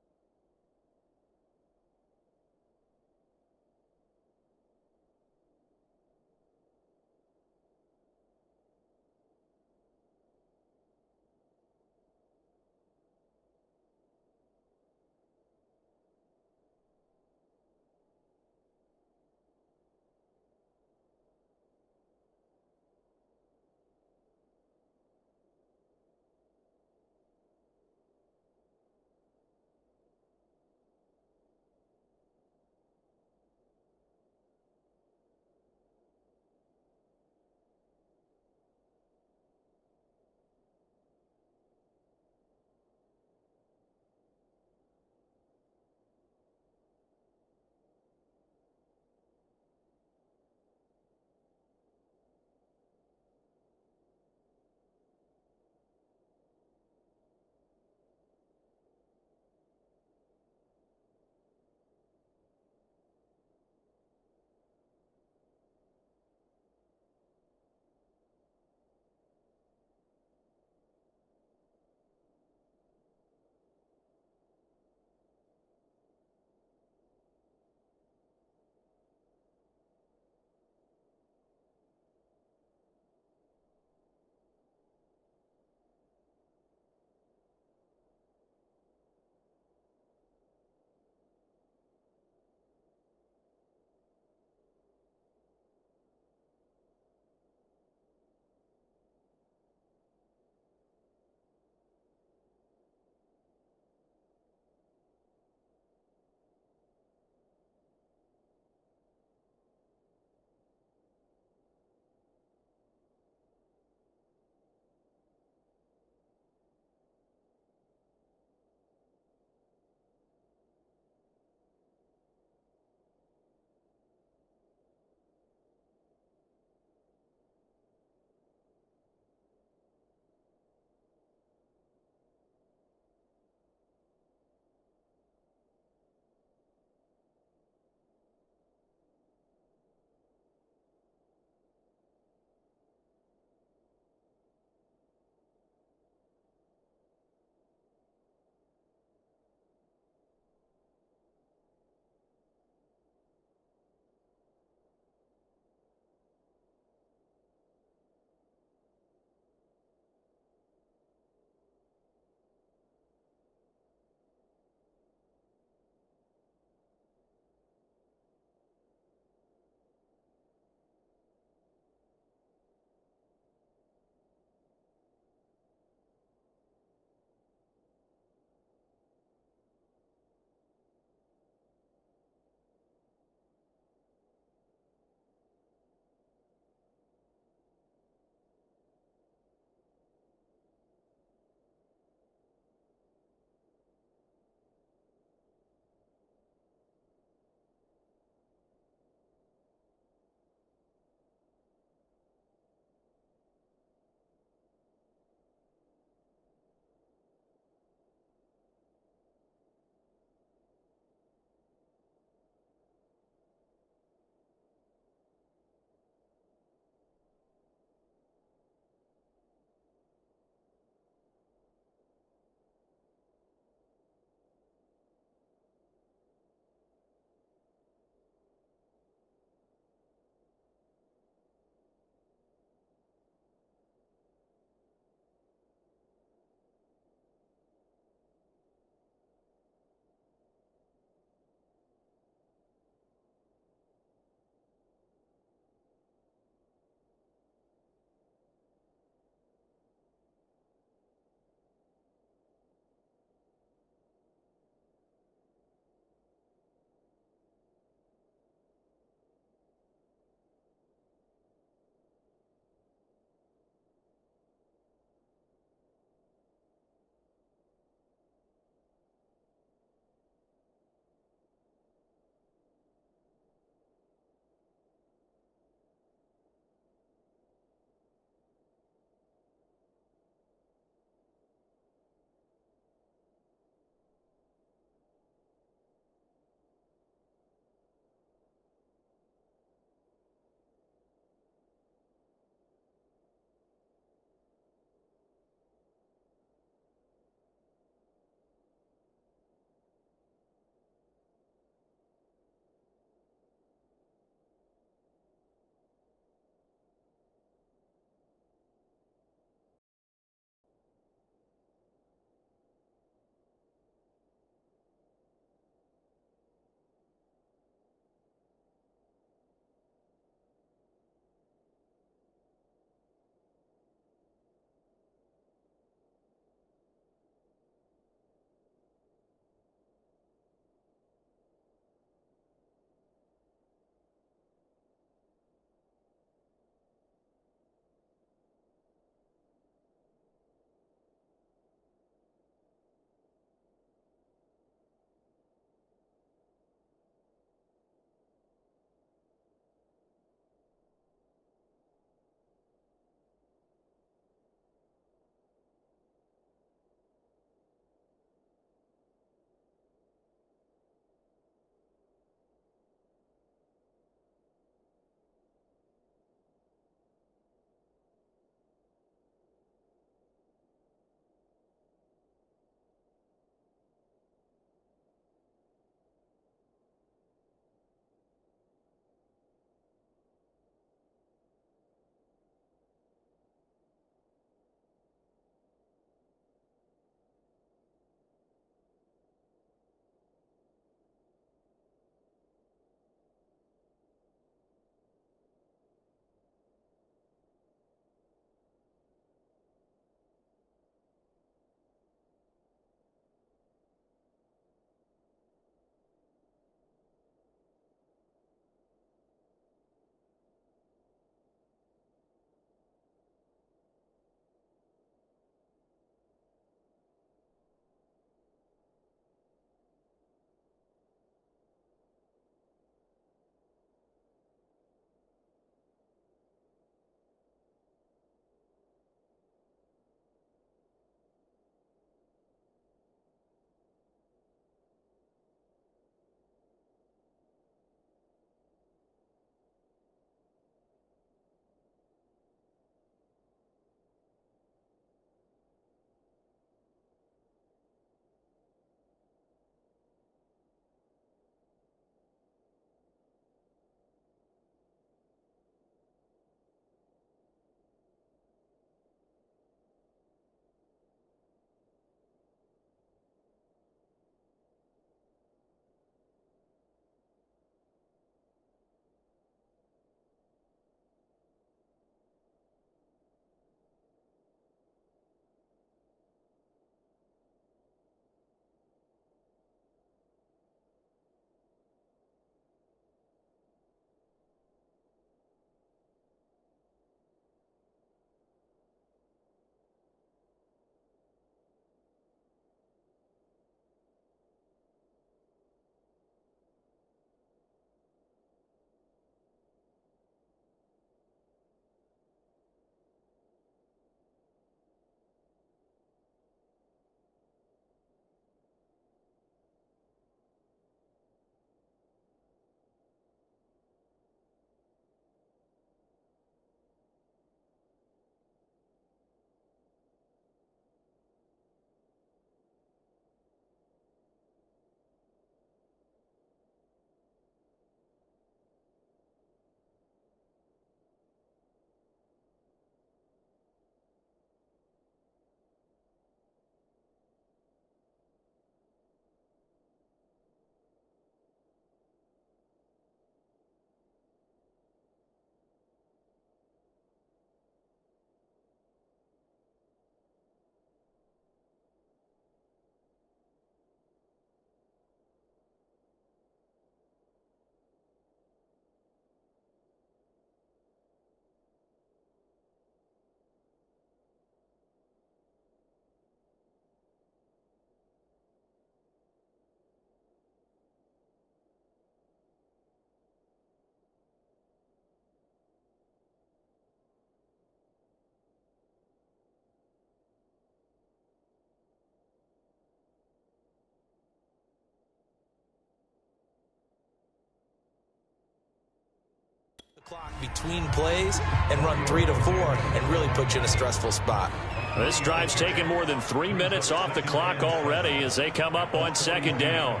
clock between plays and run 3 to 4 and really put you in a stressful spot. This drive's taken more than 3 minutes off the clock already as they come up on second down.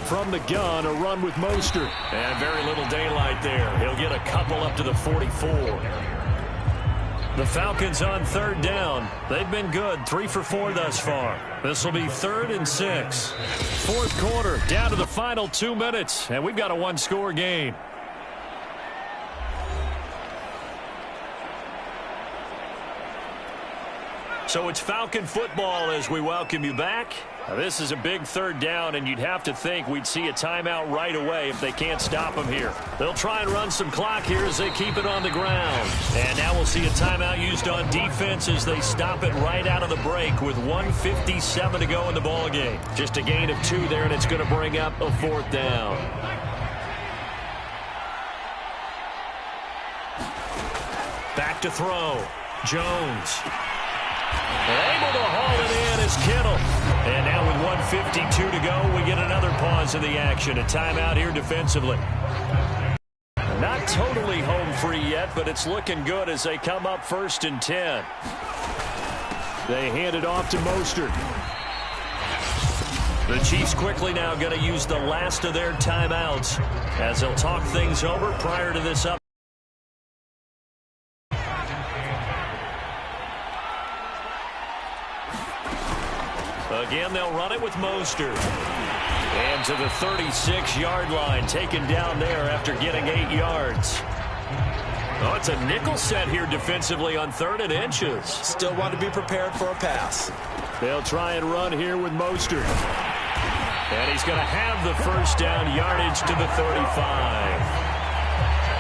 From the gun, a run with Mostert. And very little daylight there. He'll get a couple up to the 44. The Falcons on third down. They've been good, 3 for 4 thus far. This will be 3rd and 6. Fourth quarter, down to the final 2 minutes, and we've got a one-score game. So it's Falcon football as we welcome you back. Now, this is a big third down, and you'd have to think we'd see a timeout right away if they can't stop them here. They'll try and run some clock here as they keep it on the ground. And now we'll see a timeout used on defense as they stop it right out of the break with 1:57 to go in the ballgame. Just a gain of 2 there, and it's going to bring up a 4th down. Back to throw. Jones. Able to haul it in is Kittle. And now with 1:52 to go, we get another pause in the action. A timeout here defensively. Not totally home free yet, but it's looking good as they come up 1st and 10. They hand it off to Mostert. The Chiefs quickly now going to use the last of their timeouts as they'll talk things over prior to this up. Again, they'll run it with Mostert. And to the 36-yard line, taken down there after getting 8 yards. Oh, it's a nickel set here defensively on 3rd and inches. Still want to be prepared for a pass. They'll try and run here with Mostert. And he's going to have the first down, yardage to the 35.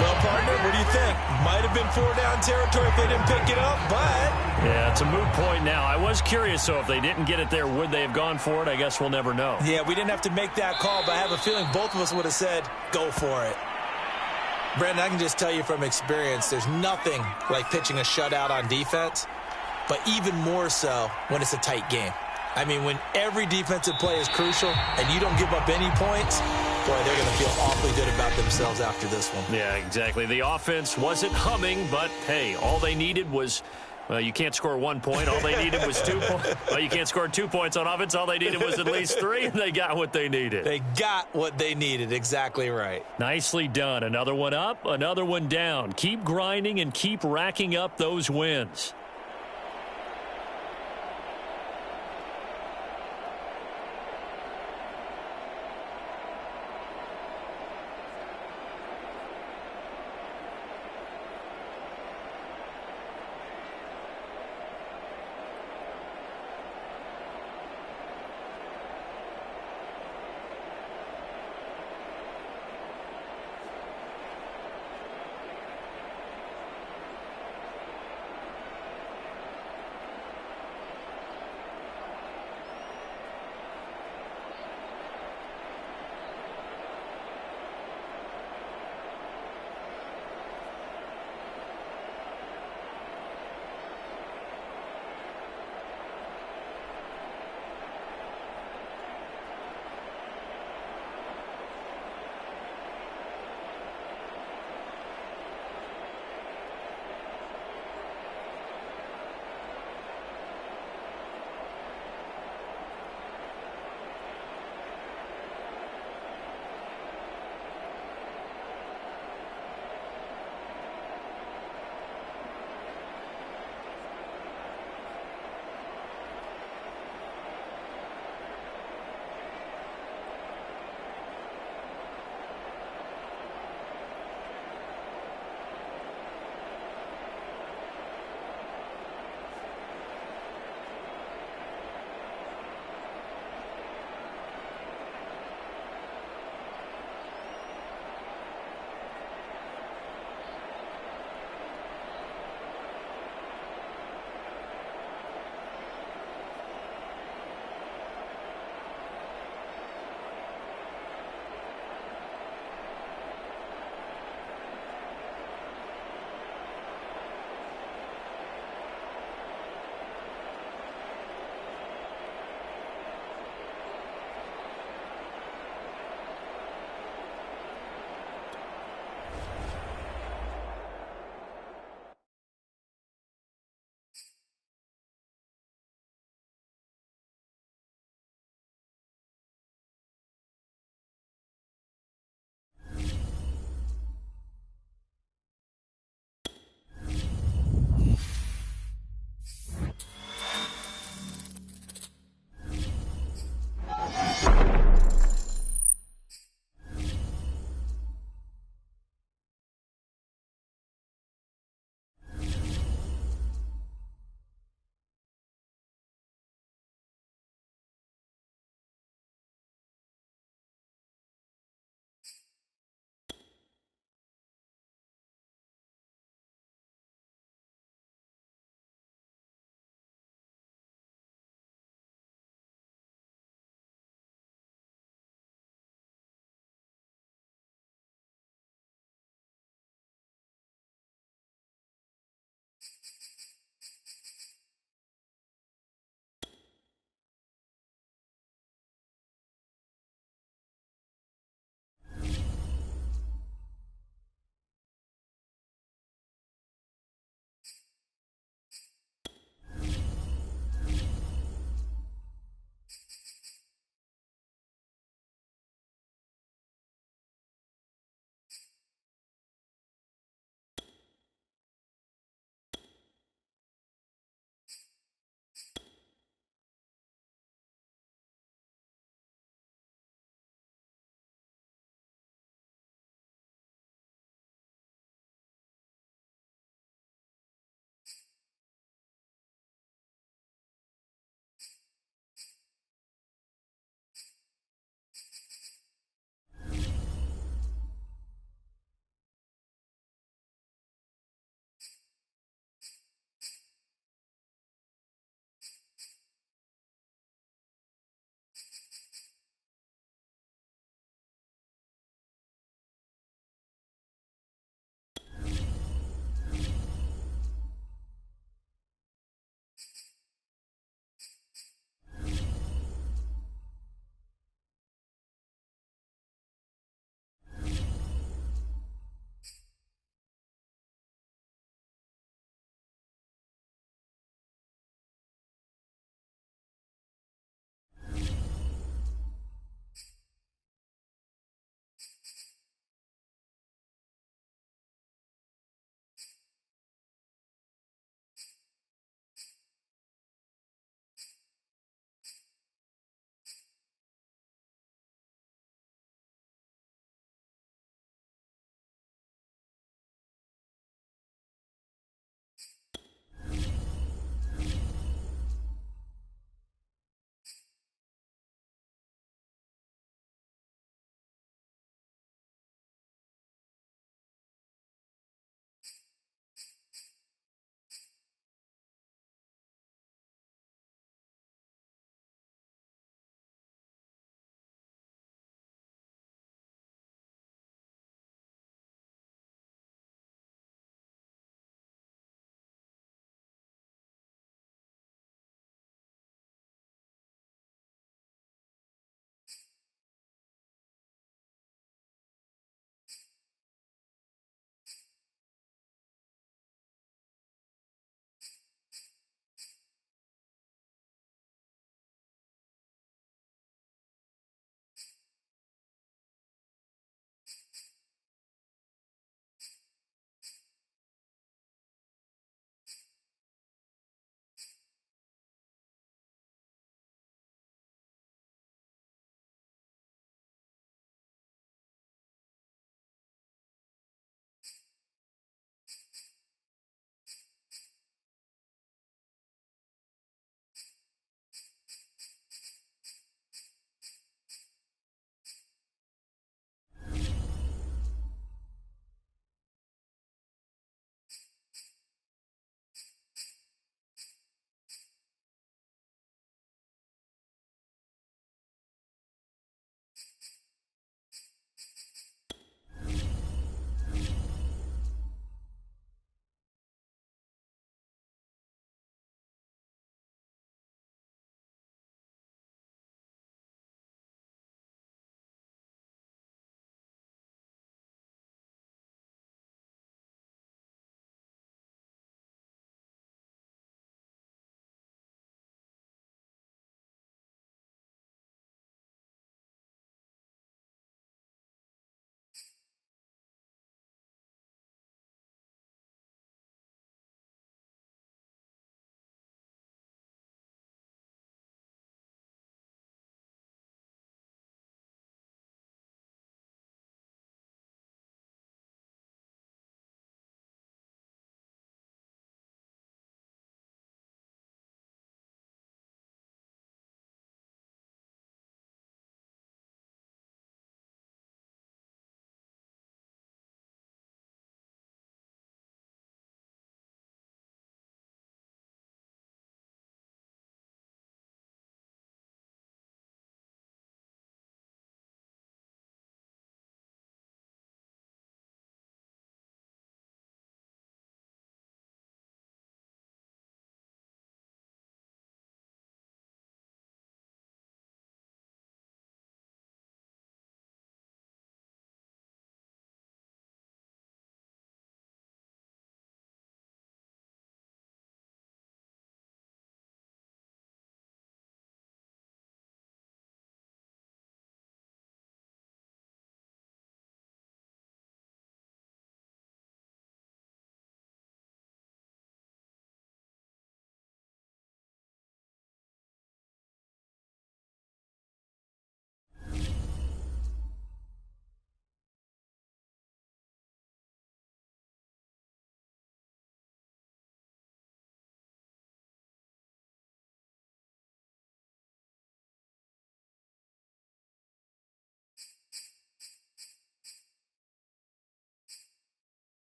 Well, partner, what do you think? Might have been 4-down territory if they didn't pick it up, but... Yeah, it's a moot point now. I was curious, so if they didn't get it there, would they have gone for it? I guess we'll never know. Yeah, we didn't have to make that call, but I have a feeling both of us would have said, go for it. Brandon, I can just tell you from experience, there's nothing like pitching a shutout on defense, but even more so when it's a tight game. I mean, when every defensive play is crucial and you don't give up any points, boy, they're going to feel awfully good about themselves after this one. Yeah, exactly. The offense wasn't humming, but, hey, all they needed was, well, you can't score 1 point. All they needed was 2 points. Well, you can't score 2 points on offense. All they needed was at least 3, and they got what they needed. They got what they needed. Exactly right. Nicely done. Another one up, another one down. Keep grinding and keep racking up those wins.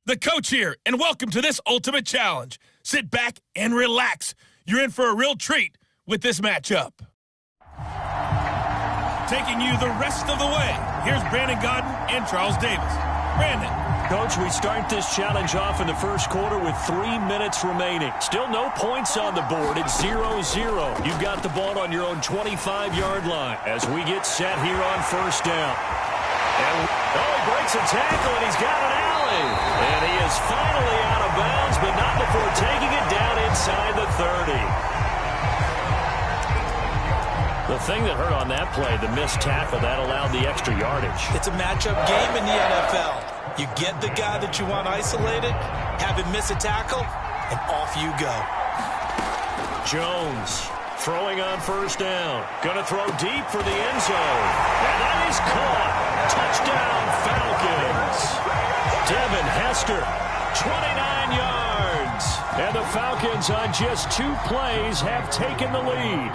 The Coach here, and welcome to this Ultimate Challenge. Sit back and relax. You're in for a real treat with this matchup. Taking you the rest of the way, here's Brandon Godden and Charles Davis. Brandon. Coach, we start this challenge off in the first quarter with 3 minutes remaining. Still no points on the board. It's 0-0. You've got the ball on your own 25-yard line as we get set here on first down. And, he breaks a tackle, and he's got an alley. And he is finally out of bounds, but not before taking it down inside the 30. The thing that hurt on that play, the missed tackle, that allowed the extra yardage. It's a matchup game in the NFL. You get the guy that you want isolated, have him miss a tackle, and off you go. Jones throwing on first down. Going to throw deep for the end zone. And that is caught. Touchdown, Falcons. Devin Hester, 29 yards. And the Falcons on just 2 plays have taken the lead.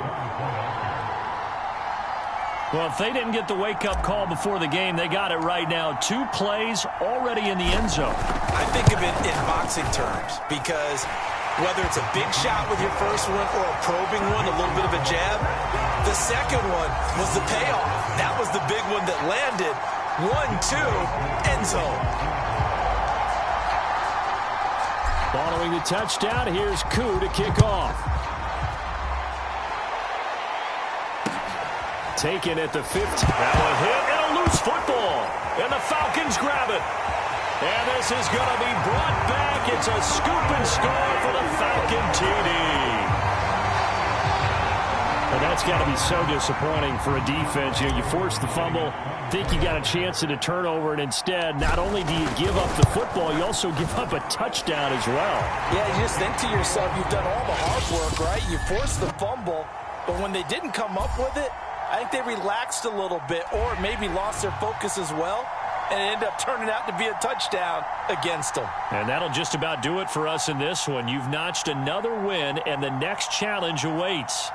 Well, if they didn't get the wake-up call before the game, they got it right now. 2 plays already in the end zone. I think of it in boxing terms because whether it's a big shot with your first one or a probing one, a little bit of a jab, the second one was the payoff. That was the big one that landed. 1-2, end zone. Following the touchdown, here's Koo to kick off. Taken at the 15. Now a hit and a loose football. And the Falcons grab it. And this is going to be brought back. It's a scoop and score for the Falcon TD. Well, that's got to be so disappointing for a defense. You force the fumble, think you got a chance at a turnover, and instead, not only do you give up the football, you also give up a touchdown as well. Yeah, you just think to yourself, you've done all the hard work, right? You forced the fumble, but when they didn't come up with it, I think they relaxed a little bit or maybe lost their focus as well, and it ended up turning out to be a touchdown against them. And that'll just about do it for us in this one. You've notched another win, and the next challenge awaits.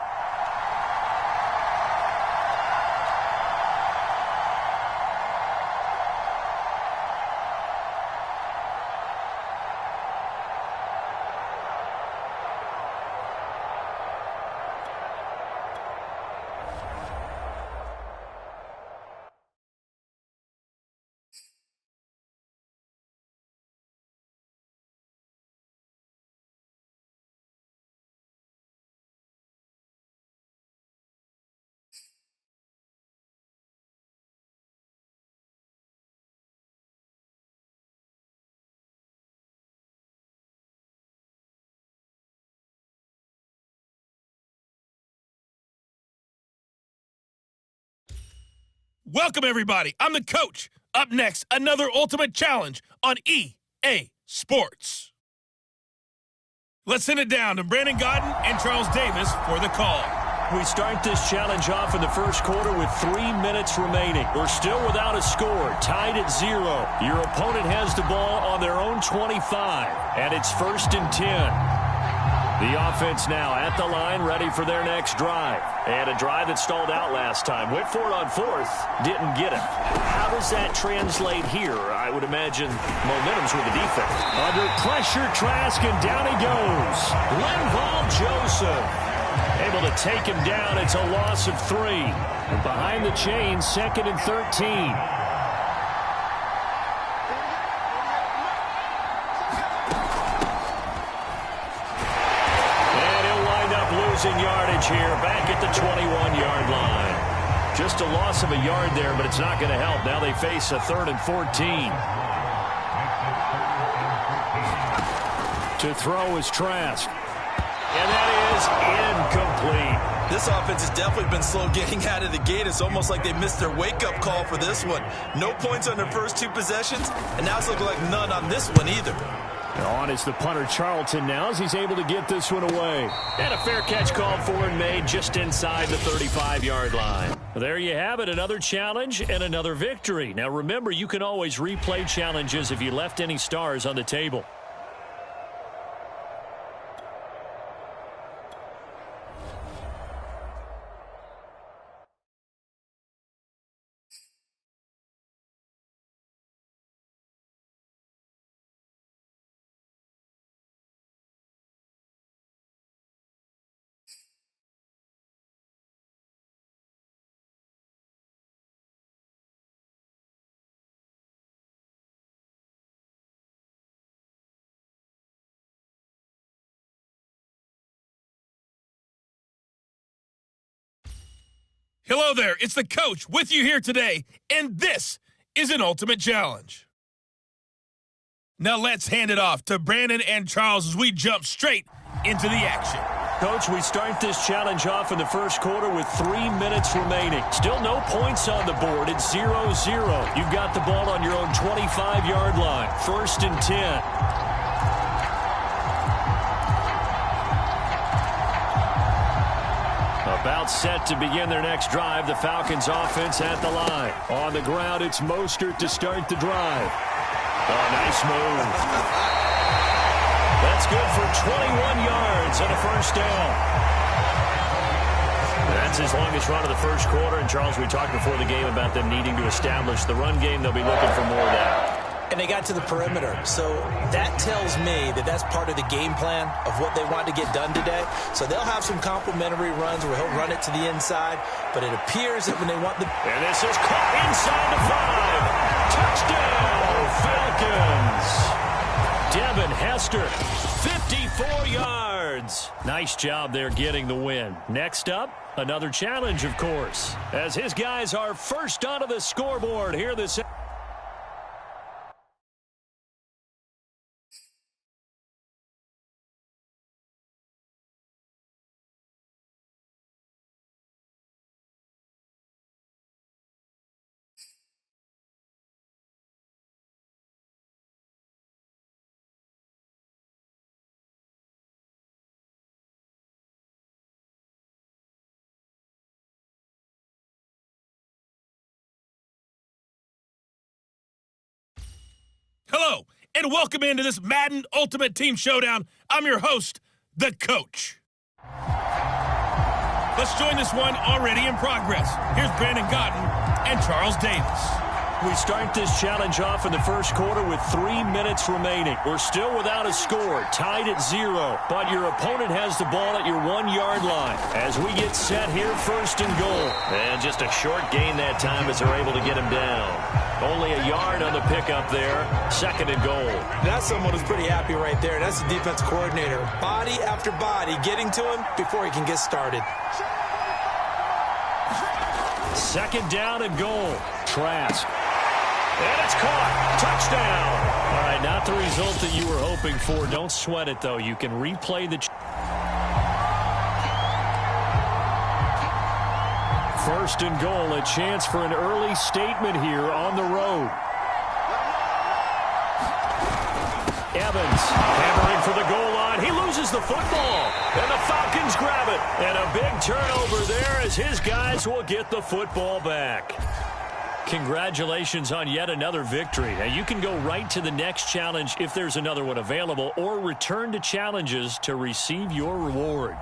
Welcome, everybody. I'm the Coach. Up next, another Ultimate Challenge on EA Sports. Let's send it down to Brandon Godden and Charles Davis for the call. We start this challenge off in the first quarter with 3 minutes remaining. We're still without a score, tied at 0. Your opponent has the ball on their own 25, and it's 1st and 10. The offense now at the line, ready for their next drive. And a drive that stalled out last time. Went for it on 4th, didn't get it. How does that translate here? I would imagine momentum's with the defense. Under pressure, Trask, and down he goes. Linval Joseph able to take him down. It's a loss of 3. And behind the chains, 2nd and 13. Losing yardage here, back at the 21-yard line. Just a loss of a yard there, but it's not going to help. Now they face a 3rd and 14. To throw is Trask. And that is incomplete. This offense has definitely been slow getting out of the gate. It's almost like they missed their wake-up call for this one. No points on their first 2 possessions, and now it's looking like none on this one either. On is the punter Charlton now as he's able to get this one away. And a fair catch called for and made just inside the 35-yard line. There you have it, another challenge and another victory. Now remember, you can always replay challenges if you left any stars on the table. Hello there, it's the coach with you here today, and this is an Ultimate Challenge. Now let's hand it off to Brandon and Charles as we jump straight into the action. Coach, we start this challenge off in the first quarter with 3 minutes remaining. Still no points on the board. It's 0-0. You've got the ball on your own 25-yard line. 1st and 10. About set to begin their next drive. The Falcons offense at the line. On the ground, it's Mostert to start the drive. Oh, nice move. That's good for 21 yards and a first down. That's his longest run of the first quarter. And, Charles, we talked before the game about them needing to establish the run game. They'll be looking for more of that. And they got to the perimeter. So that tells me that that's part of the game plan of what they want to get done today. So they'll have some complimentary runs where he'll run it to the inside. But it appears that when they want the... And this is caught inside the 5. Touchdown, Falcons. Devin Hester, 54 yards. Nice job there getting the win. Next up, another challenge, of course, as his guys are first onto the scoreboard here this... Hello, and welcome into this Madden Ultimate Team Showdown. I'm your host, the Coach. Let's join this one already in progress. Here's Brandon Gotten and Charles Davis. We start this challenge off in the first quarter with 3 minutes remaining. We're still without a score, tied at 0, but your opponent has the ball at your 1-yard line. As we get set here, 1st and goal. And just a short gain that time as they're able to get him down. Only a yard on the pickup there, 2nd and goal. That's someone who's pretty happy right there. That's the defense coordinator. Body after body getting to him before he can get started. 2nd down and goal. Trask. And it's caught. Touchdown. All right, not the result that you were hoping for. Don't sweat it, though. You can replay the... 1st and goal, a chance for an early statement here on the road. Evans hammering for the goal line. He loses the football, and the Falcons grab it. And a big turnover there as his guys will get the football back. Congratulations on yet another victory. Now, you can go right to the next challenge if there's another one available, or return to challenges to receive your reward.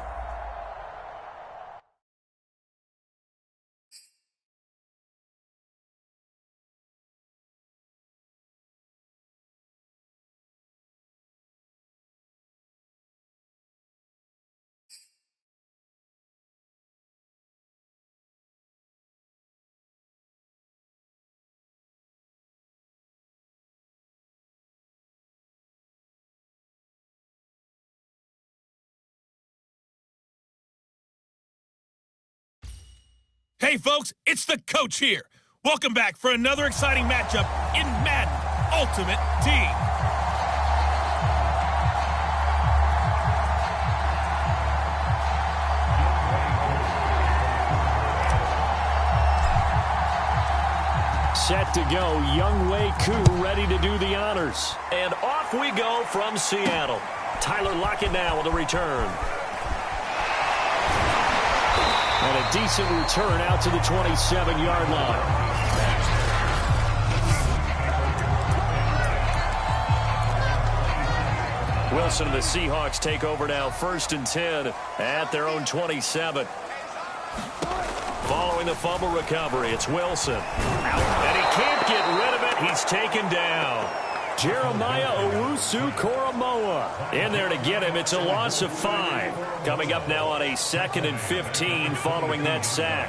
Hey, folks, it's the Coach here. Welcome back for another exciting matchup in Madden Ultimate Team. Set to go, Younghoe Koo ready to do the honors. And off we go from Seattle. Tyler Lockett now with a return. And a decent return out to the 27-yard line. Wilson and the Seahawks take over now, 1st and 10 at their own 27. Following the fumble recovery, it's Wilson. Out, and he can't get rid of it. He's taken down. Jeremiah Owusu-Koramoah in there to get him. It's a loss of 5. Coming up now on a 2nd and 15 following that sack.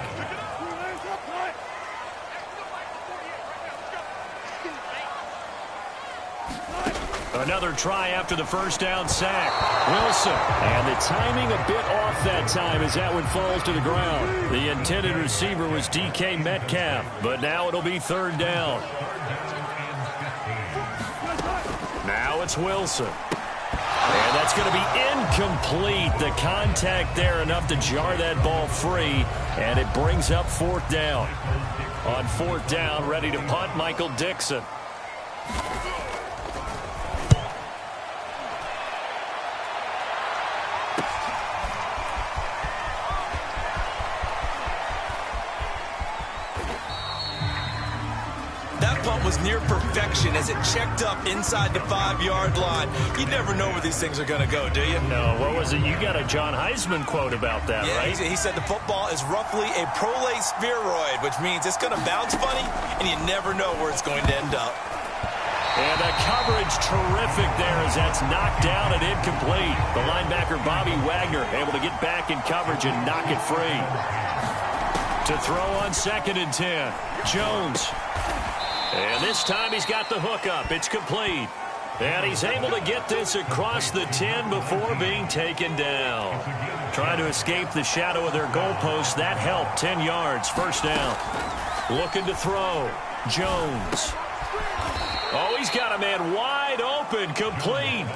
Another try after the first down sack. Wilson. And the timing a bit off that time as that one falls to the ground. The intended receiver was DK Metcalf, but now it'll be third down. Now it's Wilson. And that's going to be incomplete. The contact there enough to jar that ball free, and it brings up fourth down. On fourth down, ready to punt, Michael Dixon. Was near perfection as it checked up inside the 5-yard line. You never know where these things are going to go, do you? No. What was it? You got a John Heisman quote about that, yeah, right? He said the football is roughly a prolate spheroid, which means it's going to bounce funny, and you never know where it's going to end up. And the coverage terrific there as that's knocked down and incomplete. The linebacker, Bobby Wagner, able to get back in coverage and knock it free. To throw on 2nd and 10. Jones. And this time he's got the hook up. It's complete. And he's able to get this across the 10 before being taken down. Trying to escape the shadow of their goalpost. That helped. 10 yards. First down. Looking to throw. Jones. Oh, he's got a man wide open. Complete.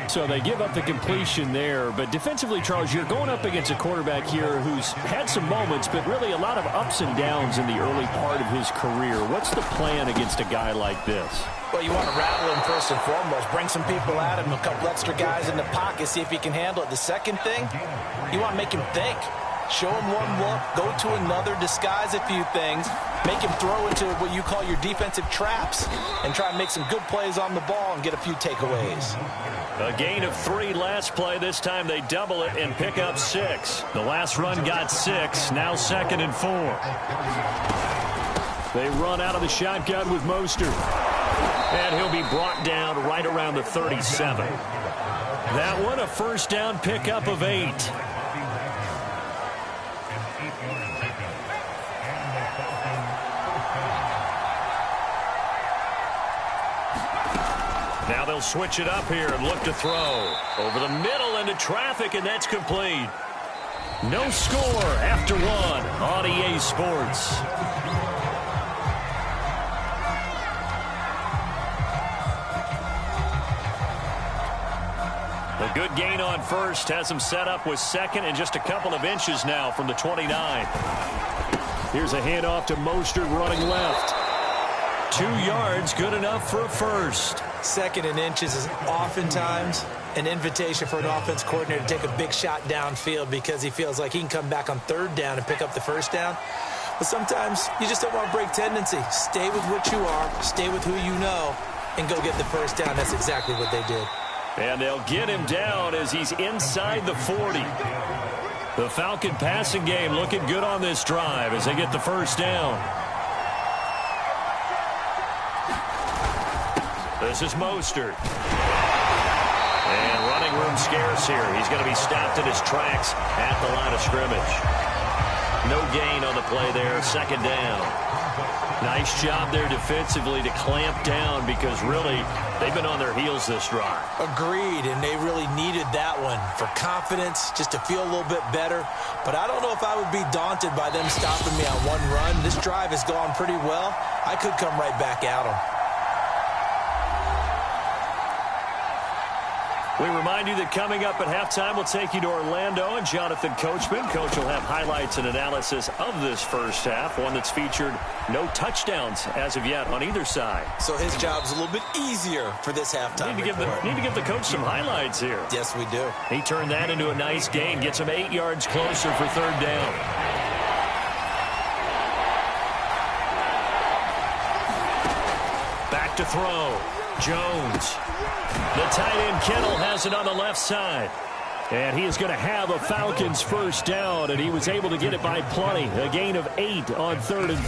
So they give up the completion there. But defensively, Charles, you're going up against a quarterback here who's had some moments, but really a lot of ups and downs in the early part of his career. What's the plan against a guy like this? Well, you want to rattle him first and foremost. Bring some people at him, a couple extra guys in the pocket, see if he can handle it. The second thing, you want to make him think. Show him one look, go to another, disguise a few things, make him throw into what you call your defensive traps, and try and make some good plays on the ball and get a few takeaways. A gain of 3 last play. This time they double it and pick up 6. The last run got 6. Now 2nd and 4. They run out of the shotgun with Mostert. And he'll be brought down right around the 37. That one a first down pickup of 8. Now they'll switch it up here and look to throw. Over the middle into traffic, and that's complete. No score after 1 on EA Sports. A good gain on first has him set up with 2nd and just a couple of inches now from the 29. Here's a handoff to Mostert running left. 2 yards, good enough for a first. 2nd and inches is oftentimes an invitation for an offense coordinator to take a big shot downfield because he feels like he can come back on 3rd down and pick up the first down. But sometimes you just don't want to break tendency. Stay with what you are, stay with who you know, and go get the first down. That's exactly what they did. And they'll get him down as he's inside the 40. The Falcon passing game looking good on this drive as they get the first down. This is Mostert. And running room scarce here. He's going to be stopped in his tracks at the line of scrimmage. No gain on the play there. 2nd down. Nice job there defensively to clamp down because really they've been on their heels this drive. Agreed, and they really needed that one for confidence, just to feel a little bit better. But I don't know if I would be daunted by them stopping me on one run. This drive has gone pretty well. I could come right back at them. We remind you that coming up at halftime, we'll take you to Orlando and Jonathan Coachman. Coach will have highlights and analysis of this first half, one that's featured no touchdowns as of yet on either side. So his job's a little bit easier for this halftime. Need to give the coach some highlights here. Yes, we do. He turned that into a nice gain, gets him 8 yards closer for 3rd down. Back to throw. Jones. The tight end Kittle has it on the left side. And he is going to have a Falcons first down, and he was able to get it by plenty. A gain of 8 on 3rd and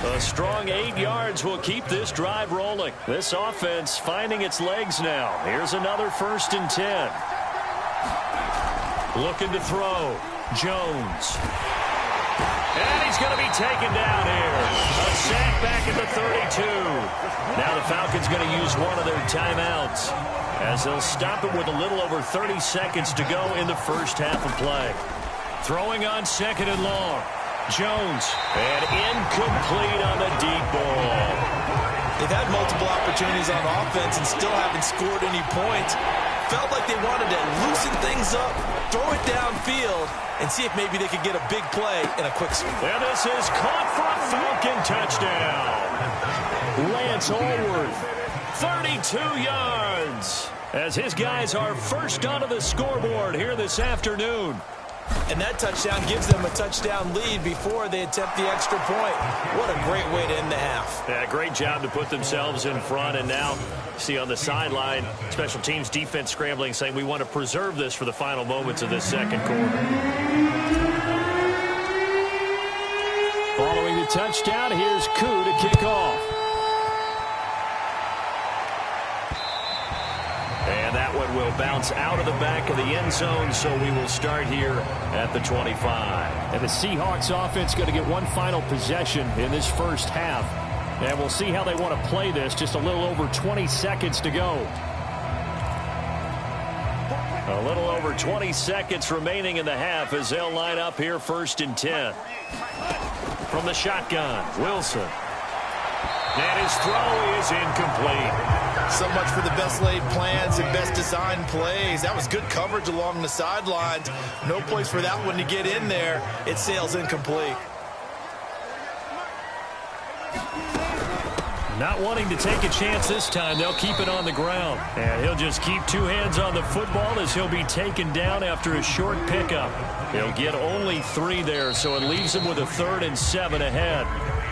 3. A strong 8 yards will keep this drive rolling. This offense finding its legs now. Here's another 1st and 10. Looking to throw. Jones. And he's going to be taken down here. A sack back at the 32. Now the Falcons going to use one of their timeouts as they'll stop it with a little over 30 seconds to go in the first half of play. Throwing on second and long. Jones. And incomplete on the deep ball. They've had multiple opportunities on offense and still haven't scored any points. Felt like they wanted to loosen things up, throw it downfield, and see if maybe they could get a big play in a quick swing. And this is caught for a Falcon touchdown. Lance Allworth, 32 yards, as his guys are first onto the scoreboard here this afternoon. And that touchdown gives them a touchdown lead before they attempt the extra point. What a great way to end the half. Yeah, great job to put themselves in front. And now, see on the sideline, special teams defense scrambling, saying we want to preserve this for the final moments of this second quarter. Following the touchdown, here's Koo to kick off. And that one will bounce out of the back of the end zone, so we will start here at the 25. And the Seahawks offense going to get one final possession in this first half. And we'll see how they want to play this. Just a little over 20 seconds to go. A little over 20 seconds remaining in the half as they'll line up here first and 10. From the shotgun, Wilson. And his throw is incomplete. So much for the best laid plans and best designed plays. That was good coverage along the sidelines. No place for that one to get in there. It sails incomplete. Not wanting to take a chance this time, they'll keep it on the ground. And he'll just keep two hands on the football as he'll be taken down after a short pickup. He'll get only 3 there, so it leaves him with a 3rd and 7 ahead.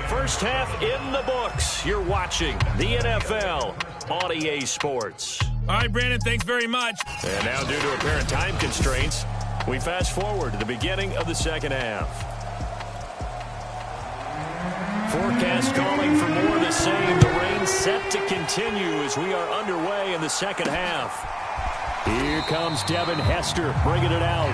First half in the books. You're watching the NFL on EA Sports. All right, Brandon, thanks very much. And now, due to apparent time constraints, we fast forward to the beginning of the second half. Forecast calling for more of the same. The rain set to continue as we are underway in the second half. Here comes Devin Hester bringing it out.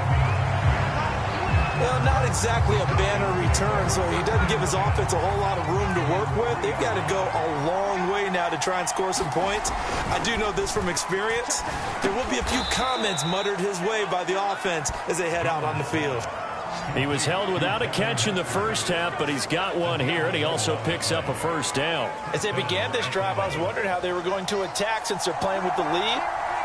Well, not exactly a banner return, so he doesn't give his offense a whole lot of room to work with. They've got to go a long way now to try and score some points. I do know this from experience. There will be a few comments muttered his way by the offense as they head out on the field. He was held without a catch in the first half, but he's got one here, and he also picks up a first down. As they began this drive, I was wondering how they were going to attack since they're playing with the lead.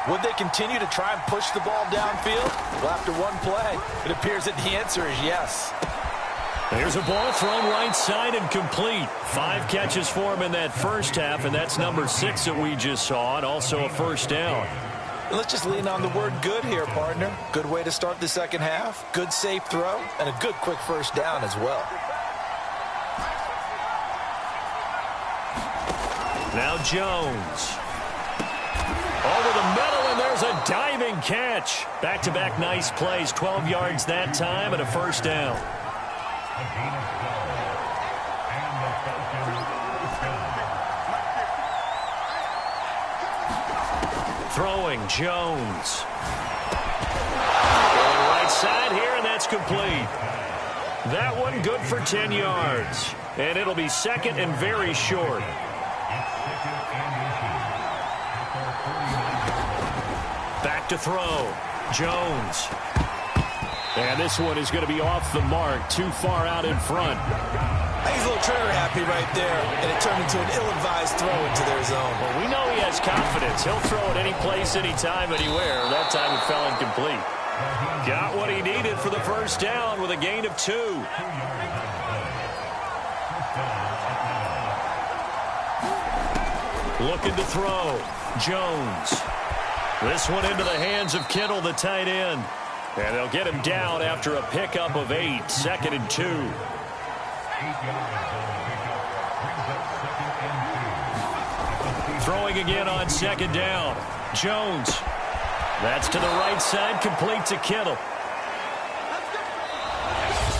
Would they continue to try and push the ball downfield? Well, after one play, it appears that the answer is yes. There's a ball thrown right side and complete. 5 catches for him in that first half, and that's number 6 that we just saw, and also a first down. Let's just lean on the word good here, partner. Good way to start the second half. Good safe throw, and a good quick first down as well. Now Jones. Over the middle, and there's a diving catch. Back-to-back nice plays. 12 yards that time and a first down. Throwing, Jones. Going right side here, and that's complete. That one good for 10 yards. And it'll be second and very short. Back to throw. Jones. And this one is going to be off the mark, too far out in front. I think he's a little trigger happy right there, and it turned into an ill-advised throw into their zone. Well, we know he has confidence. He'll throw it any place, anytime, anywhere. That time it fell incomplete. Got what he needed for the first down with a gain of 2. Looking to throw. Jones. This one into the hands of Kittle, the tight end. And they'll get him down after a pickup of 8. 2nd and 2. Throwing again on second down. Jones. That's to the right side, complete to Kittle.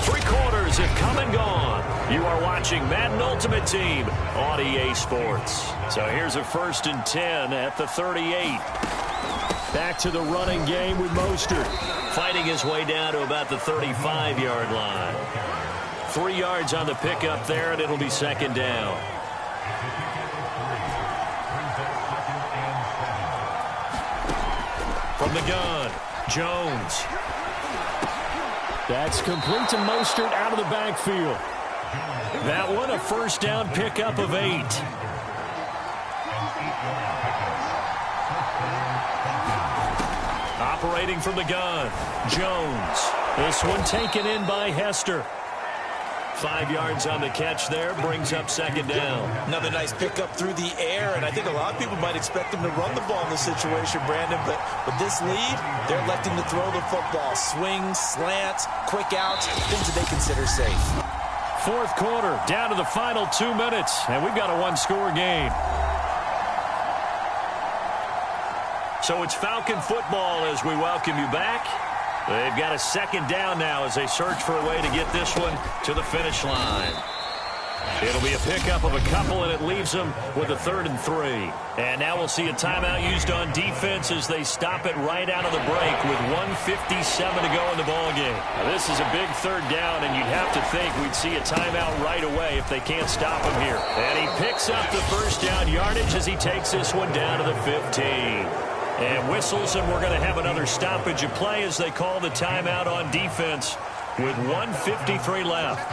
3 quarters have come and gone. You are watching Madden Ultimate Team on EA Sports. So here's a 1st and 10 at the 38. Back to the running game with Mostert. Fighting his way down to about the 35-yard line. 3 yards on the pickup there, and it'll be second down. From the gun, Jones. That's complete to Mostert out of the backfield. That one a first down pickup of 8. Operating from the gun, Jones. This one taken in by Hester. 5 yards on the catch there, brings up second down. Another nice pickup through the air, and I think a lot of people might expect them to run the ball in this situation, Brandon, but with this lead, they're electing to throw the football. Swings, slants, quick outs, things that they consider safe. Fourth quarter, down to the final 2 minutes, and we've got a one-score game. So it's Falcon football as we welcome you back. They've got a second down now as they search for a way to get this one to the finish line. It'll be a pickup of a couple, and it leaves them with a 3rd and 3. And now we'll see a timeout used on defense as they stop it right out of the break with 1:57 to go in the ballgame. Now, this is a big 3rd down, and you'd have to think we'd see a timeout right away if they can't stop him here. And he picks up the first down yardage as he takes this one down to the 15. And whistles, and we're going to have another stoppage of play as they call the timeout on defense with 1:53 left.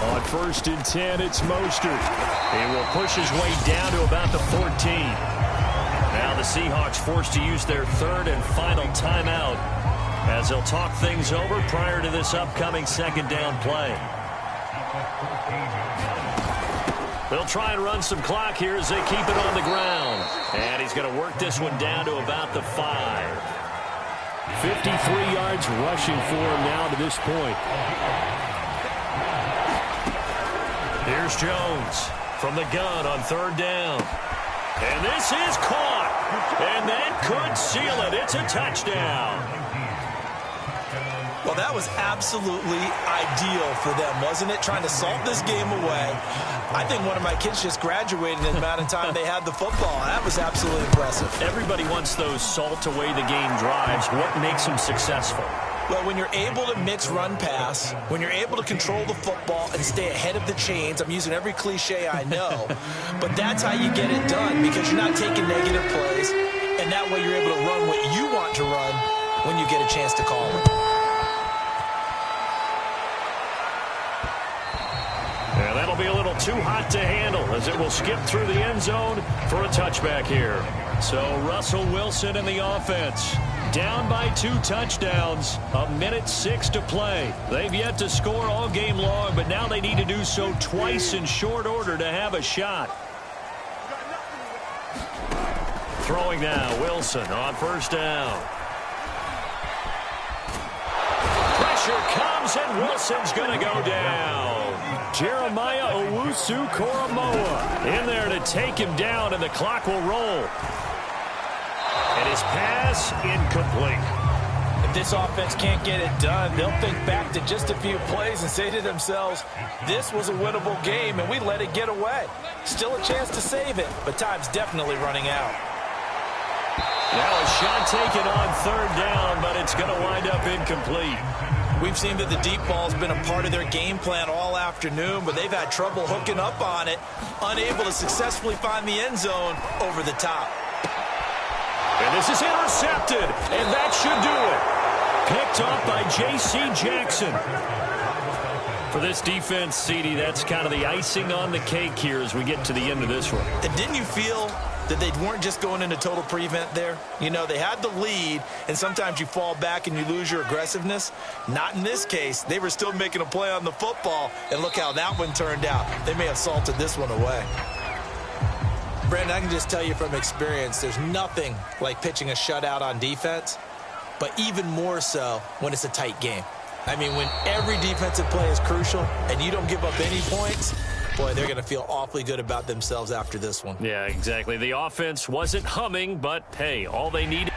On 1st and 10, it's Mostert. He will push his way down to about the 14. Now the Seahawks forced to use their 3rd and final timeout as they'll talk things over prior to this upcoming second down play. They'll try and run some clock here as they keep it on the ground. And he's going to work this one down to about the 5. 53 yards rushing for him now to this point. Here's Jones from the gun on 3rd down. And this is caught. And that could seal it. It's a touchdown. Well, that was absolutely ideal for them, wasn't it? Trying to salt this game away. I think one of my kids just graduated in the amount of time they had the football. That was absolutely impressive. Everybody wants those salt away the game drives. What makes them successful? Well, when you're able to mix run-pass, when you're able to control the football and stay ahead of the chains, I'm using every cliche I know, but that's how you get it done because you're not taking negative plays, and that way you're able to run what you want to run when you get a chance to call it. Yeah, that'll be a little too hot to handle as it will skip through the end zone for a touchback here. So Russell Wilson in the offense. Down by 2 touchdowns, 1:06 to play. They've yet to score all game long, but now they need to do so twice in short order to have a shot. Throwing now, Wilson on 1st down. Pressure comes, and Wilson's going to go down. Jeremiah Owusu-Koramoah in there to take him down, and the clock will roll. And his pass incomplete. If this offense can't get it done, they'll think back to just a few plays and say to themselves, this was a winnable game, and we let it get away. Still a chance to save it, but time's definitely running out. Now a shot taken on 3rd down, but it's going to wind up incomplete. We've seen that the deep ball's been a part of their game plan all afternoon, but they've had trouble hooking up on it, unable to successfully find the end zone over the top. And this is intercepted, and that should do it. Picked off by J.C. Jackson. For this defense, CD, that's kind of the icing on the cake here as we get to the end of this one. And didn't you feel that they weren't just going into total prevent there? You know, they had the lead, and sometimes you fall back and you lose your aggressiveness. Not in this case. They were still making a play on the football, and look how that one turned out. They may have salted this one away. Brandon, I can just tell you from experience, there's nothing like pitching a shutout on defense, but even more so when it's a tight game. I mean, when every defensive play is crucial and you don't give up any points, boy, they're going to feel awfully good about themselves after this one. Yeah, exactly. The offense wasn't humming, but, hey, all they needed.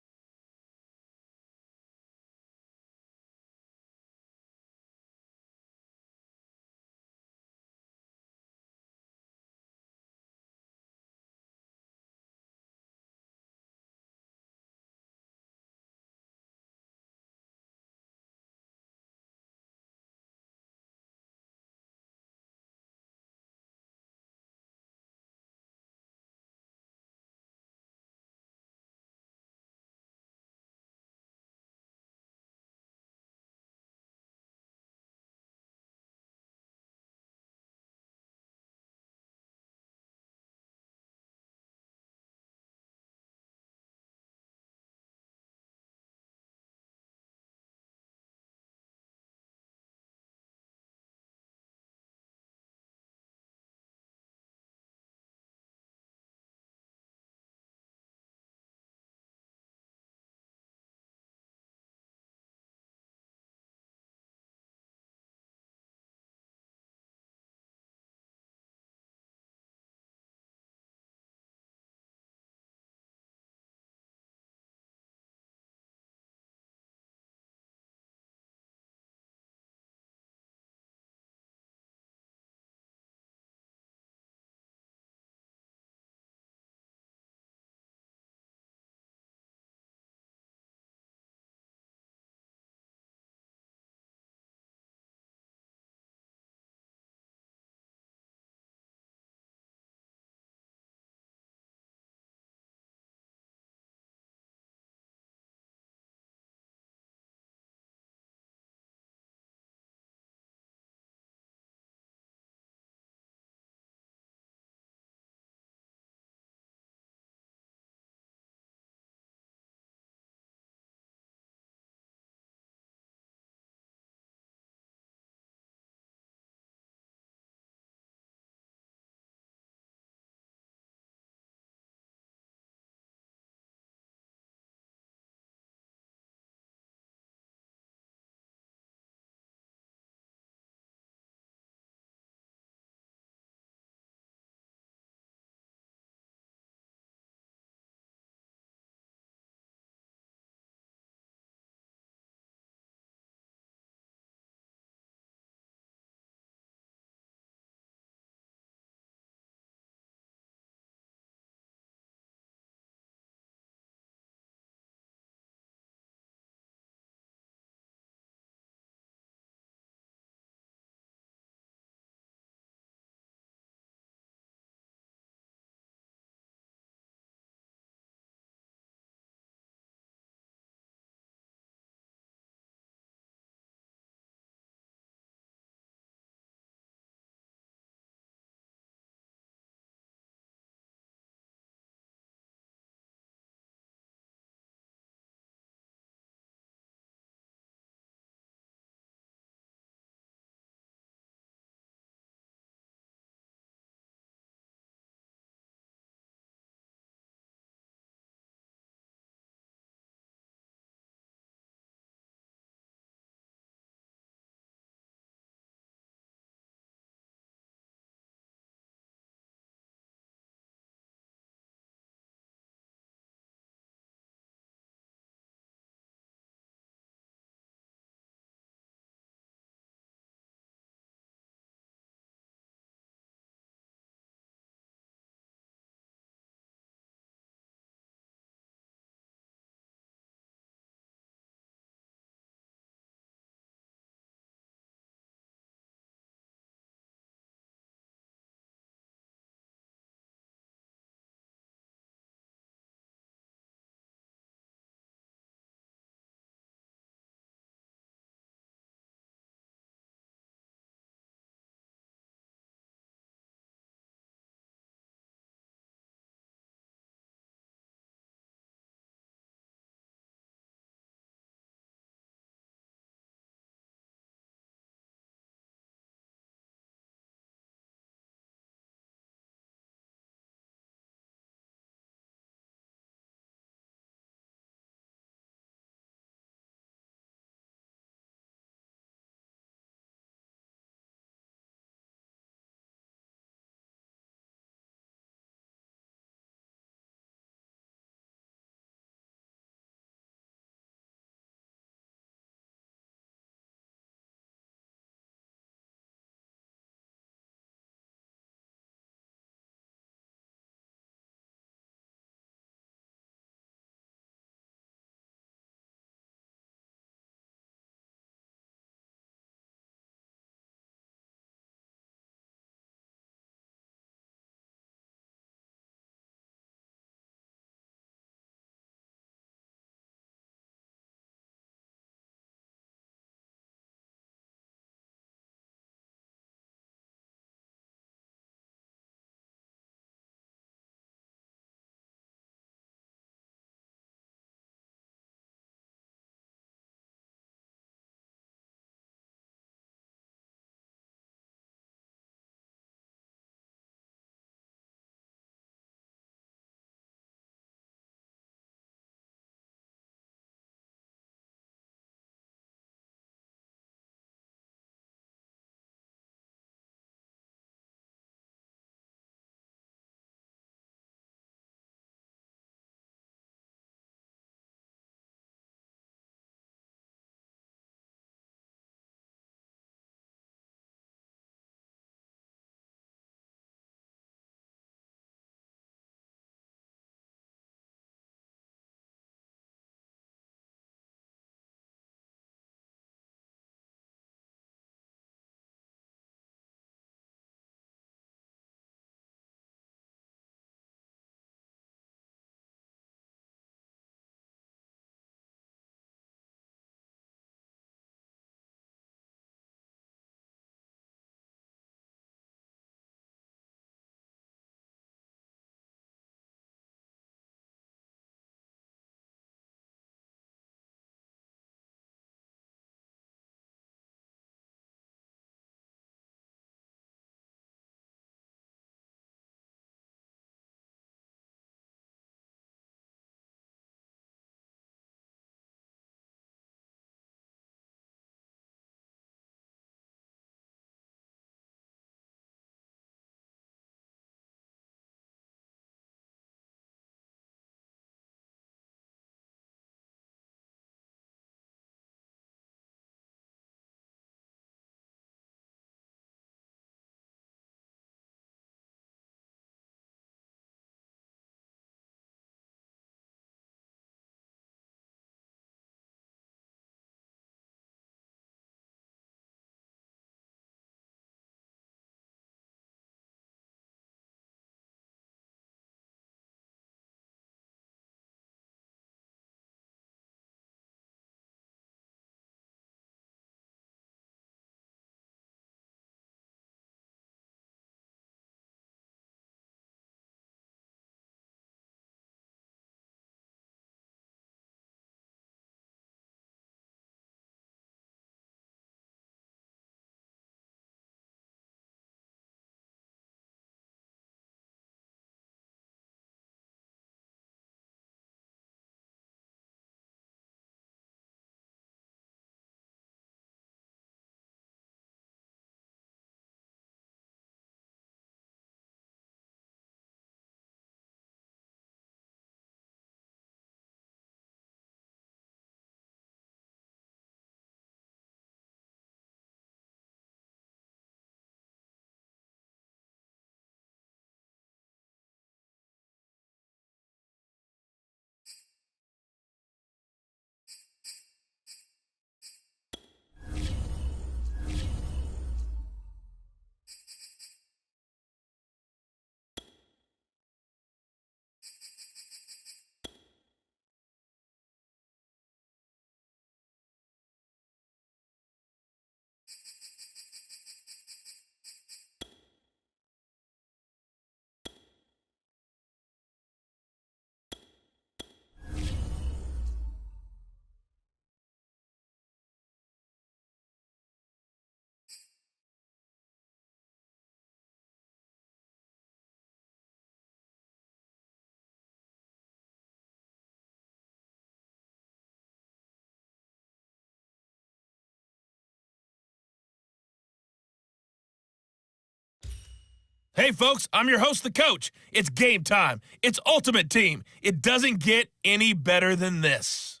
Hey, folks, I'm your host, the Coach. It's game time. It's Ultimate Team. It doesn't get any better than this.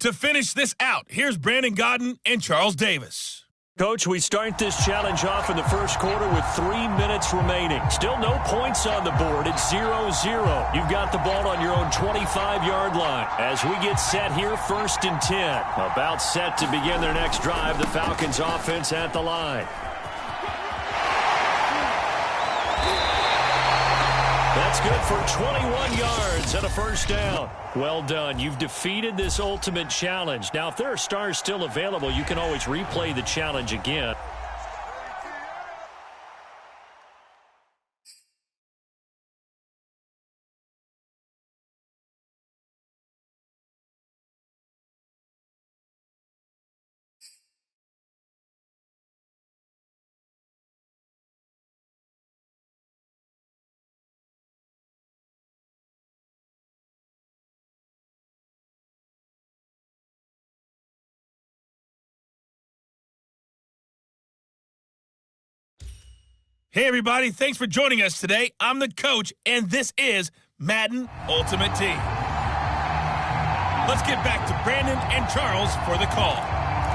To finish this out, here's Brandon Godden and Charles Davis. Coach, we start this challenge off in the first quarter with 3 minutes remaining. Still no points on the board. It's 0-0. You've got the ball on your own 25-yard line. As we get set here, 1st and 10. About set to begin their next drive. The Falcons offense at the line. That's good for 21 yards and a first down. Well done. You've defeated this ultimate challenge. Now, if there are stars still available, you can always replay the challenge again. Hey, everybody. Thanks for joining us today. I'm the Coach, and this is Madden Ultimate Team. Let's get back to Brandon and Charles for the call.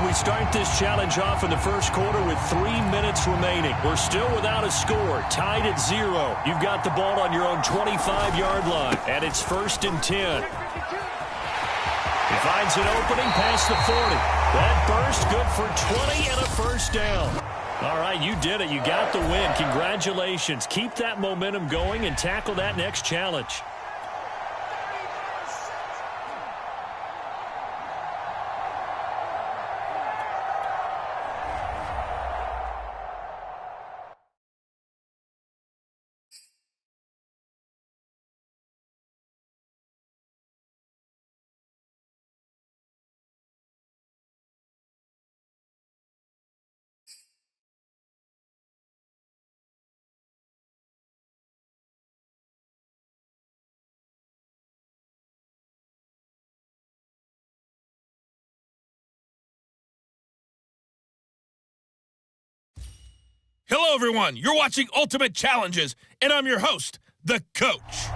We start this challenge off in the first quarter with 3 minutes remaining. We're still without a score, tied at 0. You've got the ball on your own 25-yard line, and it's 1st and 10. He finds an opening past the 40. That burst good for 20 and a first down. All right, you did it. You got the win. Congratulations. Keep that momentum going and tackle that next challenge. Hello, everyone. You're watching Ultimate Challenges, and I'm your host, the Coach.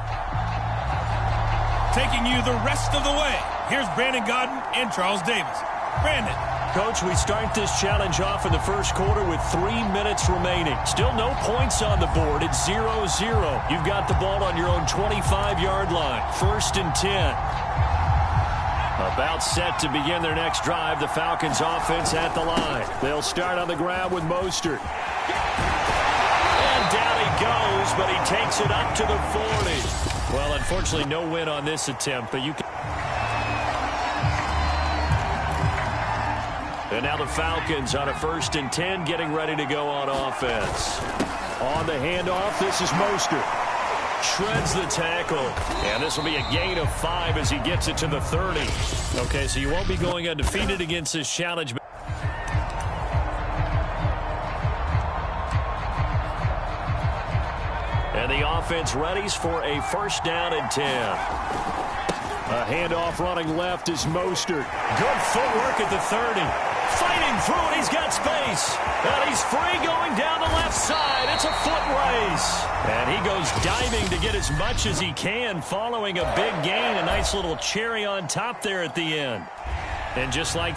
Taking you the rest of the way, here's Brandon Godden and Charles Davis. Brandon. Coach, we start this challenge off in the first quarter with 3 minutes remaining. Still no points on the board. It's 0-0. You've got the ball on your own 25-yard line. 1st and 10. About set to begin their next drive. The Falcons offense at the line. They'll start on the ground with Mostert. And down he goes, but he takes it up to the 40. Well, unfortunately, no win on this attempt, but you can. And now the Falcons on a 1st and 10, getting ready to go on offense. On the handoff, this is Mostert. Shreds the tackle. And this will be a gain of 5 as he gets it to the 30. Okay, so you won't be going undefeated against this challenge. And the offense readies for a 1st down and 10. A handoff running left is Mostert. Good footwork at the 30. Fighting through it, he's got space. And he's free going down the left side. It's a foot race. And he goes diving to get as much as he can following a big gain. A nice little cherry on top there at the end. And just like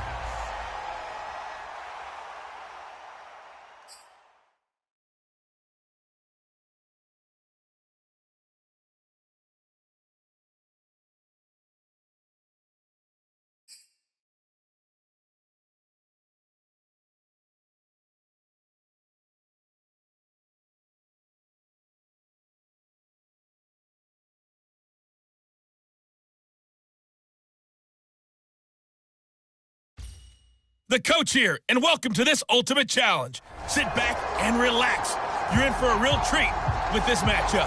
The Coach here, and welcome to this Ultimate Challenge. Sit back and relax. You're in for a real treat with this matchup.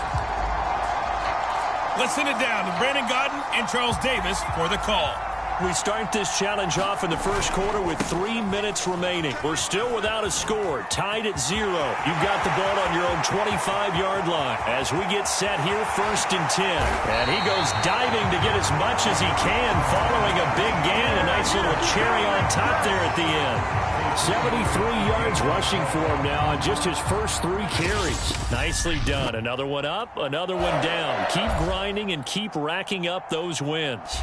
Let's send it down to Brandon Godden and Charles Davis for the call. we start this challenge off in the first quarter with 3 minutes remaining. We're still without a score, tied at 0. You've got the ball on your own 25-yard line. As we get set here, 1st and 10. And he goes diving to get as much as he can following a big gain. A nice little carry on top there at the end. 73 yards rushing for him now on just his first 3 carries. Nicely done. Another one up, another one down. Keep grinding and keep racking up those wins.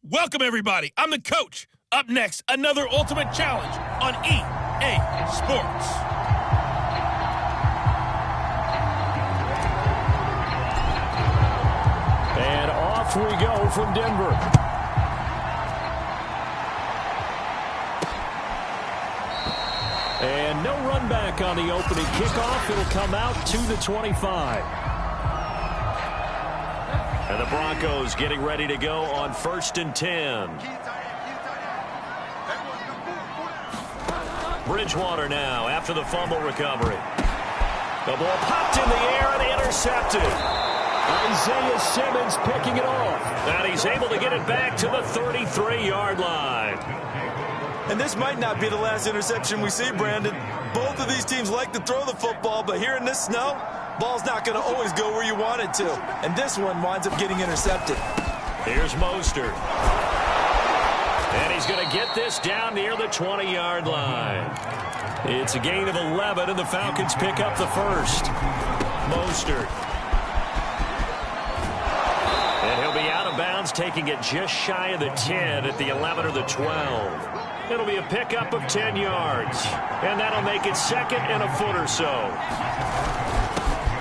Welcome, everybody. I'm the coach. Up next, another Ultimate Challenge on EA Sports. And off we go from Denver. And no run back on the opening kickoff. It'll come out to the 25. And the Broncos getting ready to go on 1st and 10. Bridgewater now after the fumble recovery. The ball popped in the air and intercepted. Isaiah Simmons picking it off. And he's able to get it back to the 33-yard line. And this might not be the last interception we see, Brandon. Both of these teams like to throw the football, but here in this snow, ball's not going to always go where you want it to. And this one winds up getting intercepted. Here's Mostert. And he's going to get this down near the 20-yard line. It's a gain of 11, and the Falcons pick up the first. Mostert. And he'll be out of bounds, taking it just shy of the 10 at the 11 or the 12. It'll be a pickup of 10 yards. And that'll make it 2nd and a foot or so.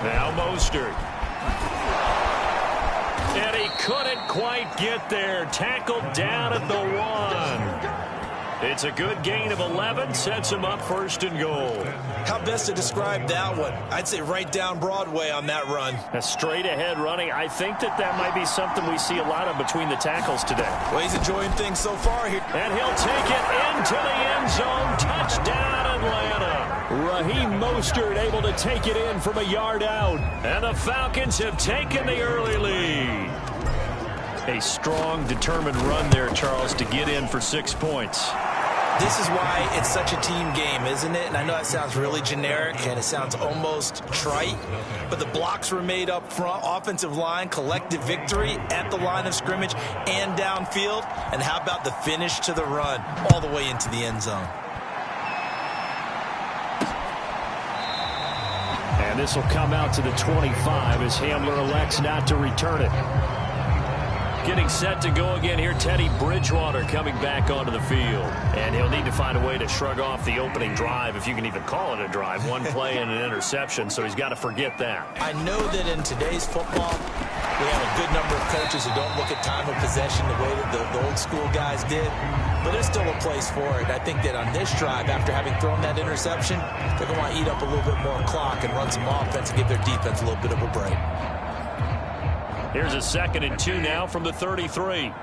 Now Mostert. And he couldn't quite get there. Tackled down at the 1. It's a good gain of 11. Sets him up 1st and goal. How best to describe that one? I'd say right down Broadway on that run. A straight ahead running. I think that might be something we see a lot of between the tackles today. Well, he's enjoying things so far here. And he'll take it into the end zone. Touchdown, Atlanta. Raheem Mostert able to take it in from a yard out. And the Falcons have taken the early lead. A strong, determined run there, Charles, to get in for 6 points. This is why it's such a team game, isn't it? And I know that sounds really generic and it sounds almost trite, but the blocks were made up front, offensive line, collective victory at the line of scrimmage and downfield. And how about the finish to the run all the way into the end zone? And this will come out to the 25 as Hamler elects not to return it. Getting set to go again here, Teddy Bridgewater coming back onto the field. And he'll need to find a way to shrug off the opening drive, if you can even call it a drive. 1 play and an interception, so he's got to forget that. I know that in today's football, we have a good number of coaches who don't look at time of possession the way that the old school guys did. But there's still a place for it. I think that on this drive, after having thrown that interception, they're going to want to eat up a little bit more clock and run some offense and give their defense a little bit of a break. Here's a 2nd and 2 now from the 33.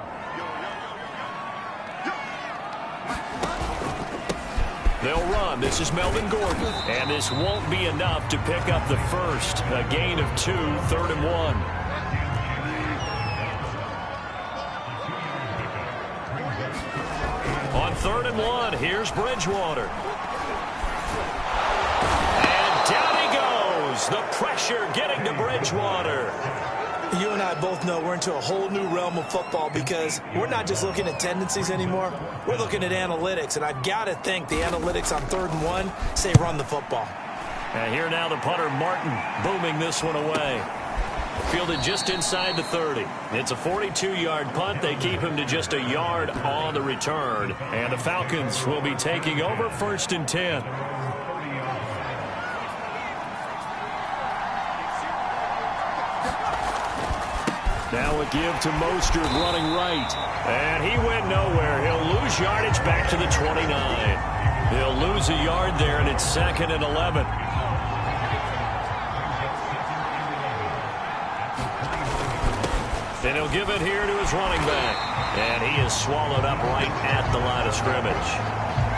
They'll run. This is Melvin Gordon. And this won't be enough to pick up the first. A gain of 2, 3rd and 1. On 3rd and 1, here's Bridgewater. And down he goes. The pressure getting to Bridgewater. You and I both know we're into a whole new realm of football because we're not just looking at tendencies anymore. We're looking at analytics, and I've got to think the analytics on 3rd and 1 say run the football. And here now the punter, Martin, booming this one away. Fielded just inside the 30. It's a 42-yard punt. They keep him to just a yard on the return. And the Falcons will be taking over 1st and 10. Now a give to Mostert running right. And he went nowhere. He'll lose yardage back to the 29. He'll lose a yard there, and it's 2nd and 11. And he'll give it here to his running back. And he is swallowed up right at the line of scrimmage.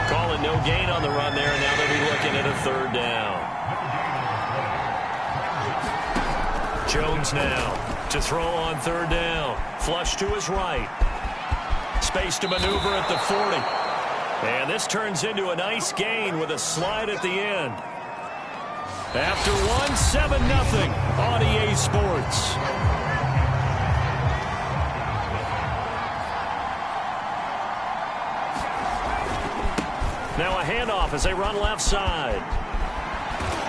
Calling no gain on the run there, and now they'll be looking at a 3rd down. Jones now to throw on 3rd down. Flush to his right. Space to maneuver at the 40. And this turns into a nice gain with a slide at the end. After 7-0 on EA Sports. Now a handoff as they run left side.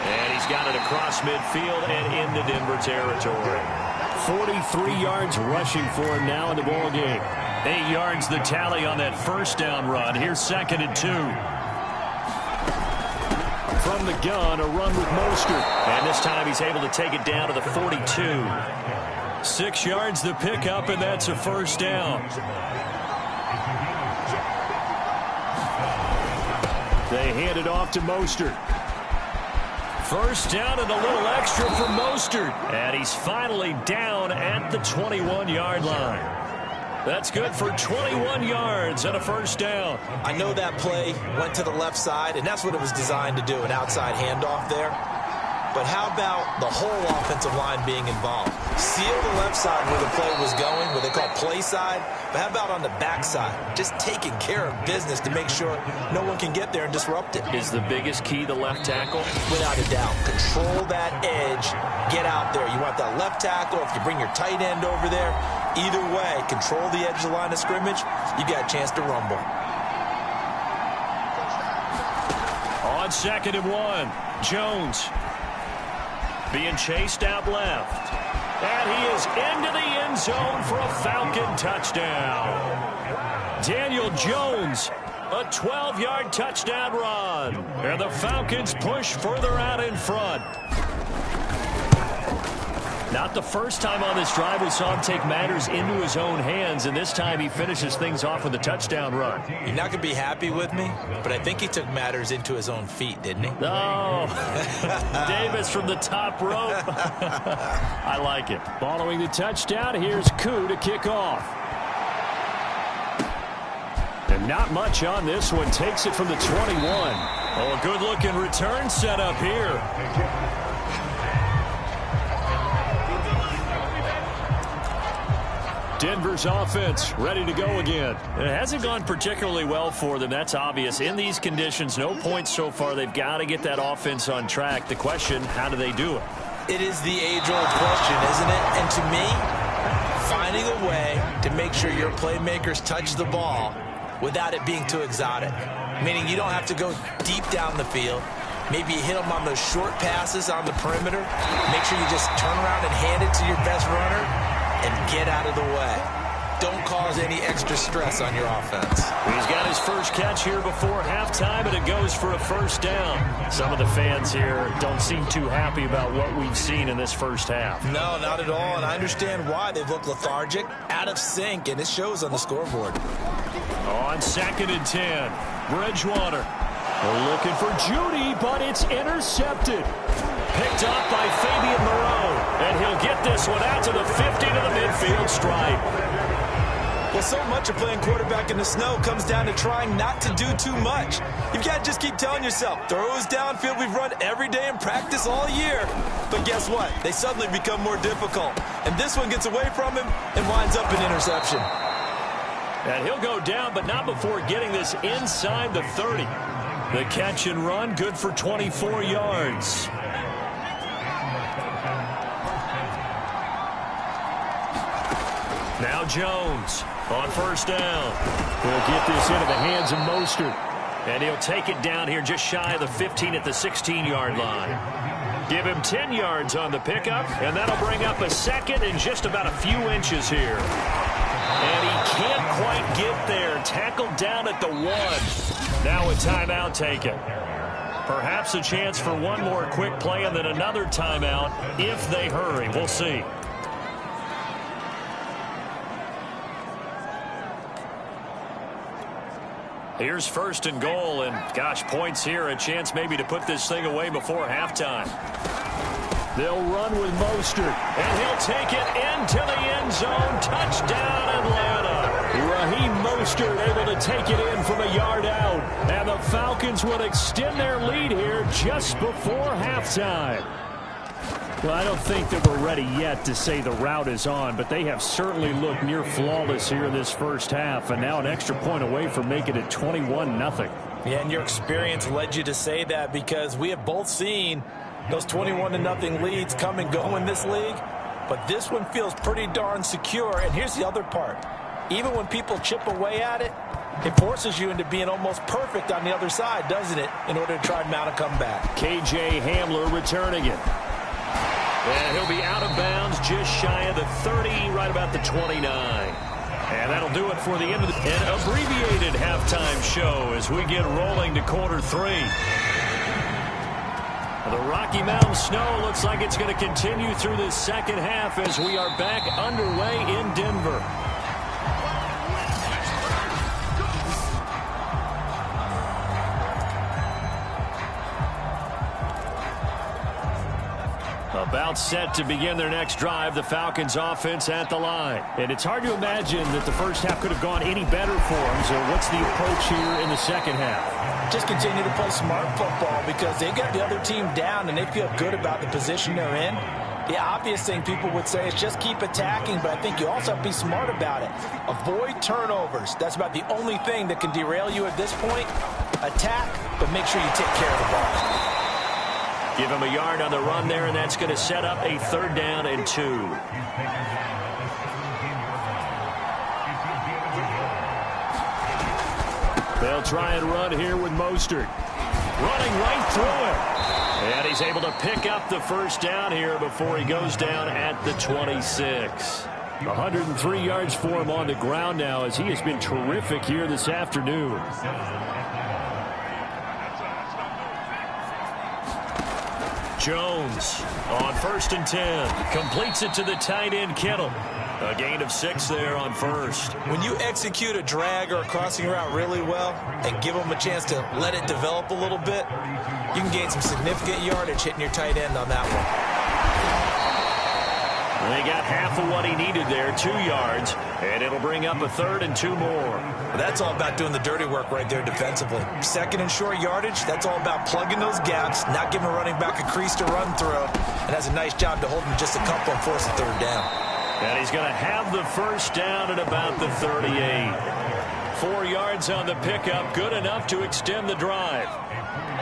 And he's got it across midfield and into Denver territory. 43 yards rushing for him now in the ball game. 8 yards the tally on that 1st down run. Here's 2nd and 2. From the gun, a run with Mostert. And this time he's able to take it down to the 42. 6 yards the pickup, and that's a 1st down. They hand it off to Mostert. 1st down and a little extra for Mostert. And he's finally down at the 21-yard line. That's good for 21 yards and a 1st down. I know that play went to the left side, and that's what it was designed to do, an outside handoff there. But how about the whole offensive line being involved? Seal the left side where the play was going, what they call play side. But how about on the back side? Just taking care of business to make sure no one can get there and disrupt it. Is the biggest key the left tackle? Without a doubt. Control that edge. Get out there. You want that left tackle. If you bring your tight end over there, either way, control the edge of the line of scrimmage, you got a chance to rumble. On 2nd and 1, Jones being chased out left. And he is into the end zone for a Falcon touchdown. Daniel Jones, a 12-yard touchdown run. And the Falcons push further out in front. Not the first time on this drive we saw him take matters into his own hands, and this time he finishes things off with a touchdown run. You're not going to be happy with me, but I think he took matters into his own feet, didn't he? Oh, Davis from the top rope. I like it. Following the touchdown, here's Koo to kick off. And not much on this one. Takes it from the 21. Oh, a good-looking return set up here. Denver's offense ready to go again. It hasn't gone particularly well for them. That's obvious. In these conditions, no points so far. They've got to get that offense on track. The question, how do they do it? It is the age-old question, isn't it? And to me, finding a way to make sure your playmakers touch the ball without it being too exotic. Meaning you don't have to go deep down the field. Maybe you hit them on those short passes on the perimeter. Make sure you just turn around and hand it to your best runner and get out of the way. Don't cause any extra stress on your offense. He's got his first catch here before halftime, and it goes for a 1st down. Some of the fans here don't seem too happy about what we've seen in this first half. No, not at all, and I understand why. They've looked lethargic, out of sync, and it shows on the scoreboard. On 2nd and 10, Bridgewater. They're looking for Judy, but it's intercepted. Picked up by Fabian Moreau, and he'll get this one out to the 50 to the midfield stripe. Well, so much of playing quarterback in the snow comes down to trying not to do too much. You've got to just keep telling yourself, throws downfield we've run every day in practice all year. But guess what? They suddenly become more difficult. And this one gets away from him and winds up an interception. And he'll go down, but not before getting this inside the 30. The catch and run, good for 24 yards. Now Jones on 1st down. He'll get this into the hands of Mostert. And he'll take it down here just shy of the 15 at the 16-yard line. Give him 10 yards on the pickup, and that'll bring up a 2nd and just about a few inches here. And he can't quite get there. Tackled down at the 1. Now a timeout taken. Perhaps a chance for one more quick play and then another timeout if they hurry. We'll see. Here's 1st and goal, and gosh, points here, a chance maybe to put this thing away before halftime. They'll run with Mostert, and he'll take it into the end zone. Touchdown, Atlanta. Raheem Mostert able to take it in from a yard out. And the Falcons will extend their lead here just before halftime. Well, I don't think that we're ready yet to say the route is on, but they have certainly looked near flawless here in this first half, and now an extra point away from making it 21-0. Yeah, and your experience led you to say that, because we have both seen those 21-0 leads come and go in this league, but this one feels pretty darn secure. And here's the other part. Even when people chip away at it, it forces you into being almost perfect on the other side, doesn't it, in order to try and mount a comeback. K.J. Hamler returning it. And he'll be out of bounds just shy of the 30, right about the 29. And that'll do it for the end of an abbreviated halftime show as we get rolling to quarter 3. The Rocky Mountain snow looks like it's going to continue through the second half as we are back underway in Denver. About set to begin their next drive, the Falcons offense at the line. And it's hard to imagine that the first half could have gone any better for them. So what's the approach here in the second half? Just continue to play smart football, because they got the other team down and they feel good about the position they're in. The obvious thing people would say is just keep attacking, but I think you also have to be smart about it. Avoid turnovers. That's about the only thing that can derail you at this point. Attack, but make sure you take care of the ball. Give him a yard on the run there, and that's going to set up a 3rd down and 2. They'll try and run here with Mostert. Running right through it. And he's able to pick up the first down here before he goes down at the 26. 103 yards for him on the ground now, as he has been terrific here this afternoon. Jones on 1st and 10. Completes it to the tight end, Kittle. A gain of 6 there on 1st. When you execute a drag or a crossing route really well and give them a chance to let it develop a little bit, you can gain some significant yardage hitting your tight end on that one. They got half of what he needed there, 2 yards, and it'll bring up a 3rd and 2 more. Well, that's all about doing the dirty work right there defensively. 2nd and short yardage, that's all about plugging those gaps, not giving a running back a crease to run through, and has a nice job to hold him just a couple and force a 3rd down. And he's going to have the first down at about the 38. 4 yards on the pickup, good enough to extend the drive.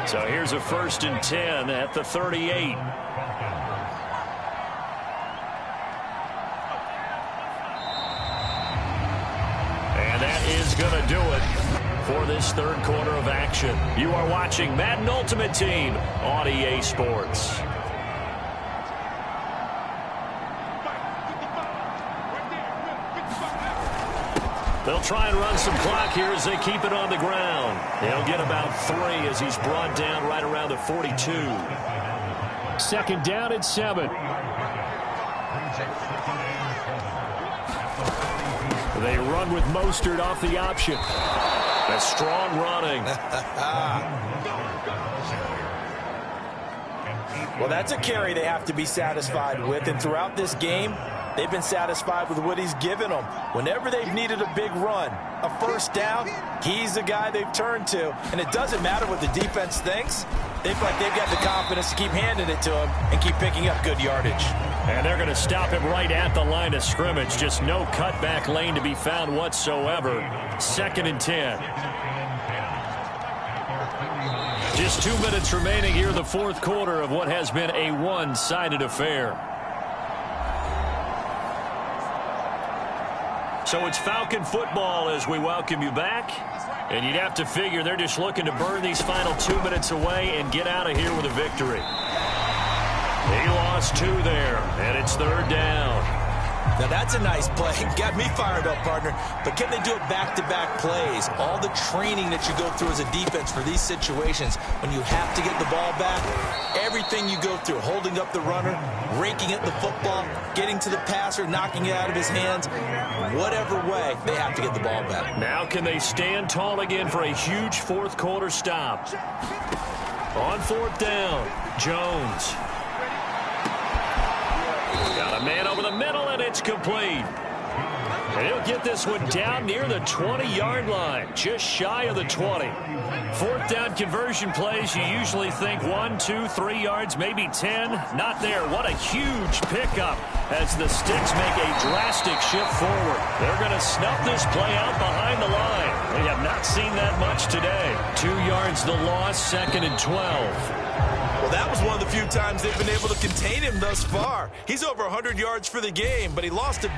So here's a 1st and 10 at the 38. Is going to do it for this 3rd quarter of action. You are watching Madden Ultimate Team on EA Sports. They'll try and run some clock here as they keep it on the ground. He'll get about 3 as he's brought down right around the 42. 2nd down and 7. They run with Mostert off the option. That's strong running. Well, that's a carry they have to be satisfied with. And throughout this game, they've been satisfied with what he's given them. Whenever they've needed a big run, a 1st down, he's the guy they've turned to. And it doesn't matter what the defense thinks. They feel like they've got the confidence to keep handing it to him and keep picking up good yardage. And they're going to stop him right at the line of scrimmage. Just no cutback lane to be found whatsoever. 2nd and 10. Just 2 minutes remaining here in the 4th quarter of what has been a one-sided affair. So it's Falcon football as we welcome you back. And you'd have to figure they're just looking to burn these final 2 minutes away and get out of here with a victory. He lost 2 there, and it's 3rd down. Now that's a nice play. Got me fired up, partner. But can they do it back-to-back plays? All the training that you go through as a defense for these situations, when you have to get the ball back, everything you go through, holding up the runner, raking at the football, getting to the passer, knocking it out of his hands, whatever way, they have to get the ball back. Now can they stand tall again for a huge 4th quarter stop? On 4th down, Jones. the middle, and it's complete. And he'll get this one down near the 20-yard line, just shy of the 20. Fourth down conversion plays, you usually think 1, 2, 3 yards, maybe 10. Not there. What a huge pickup as the Sticks make a drastic shift forward. They're going to snuff this play out behind the line. We have not seen that much today. 2 yards the loss, 2nd and 12. Well, that was one of the few times they've been able to contain him thus far. He's over 100 yards for the game, but he lost it.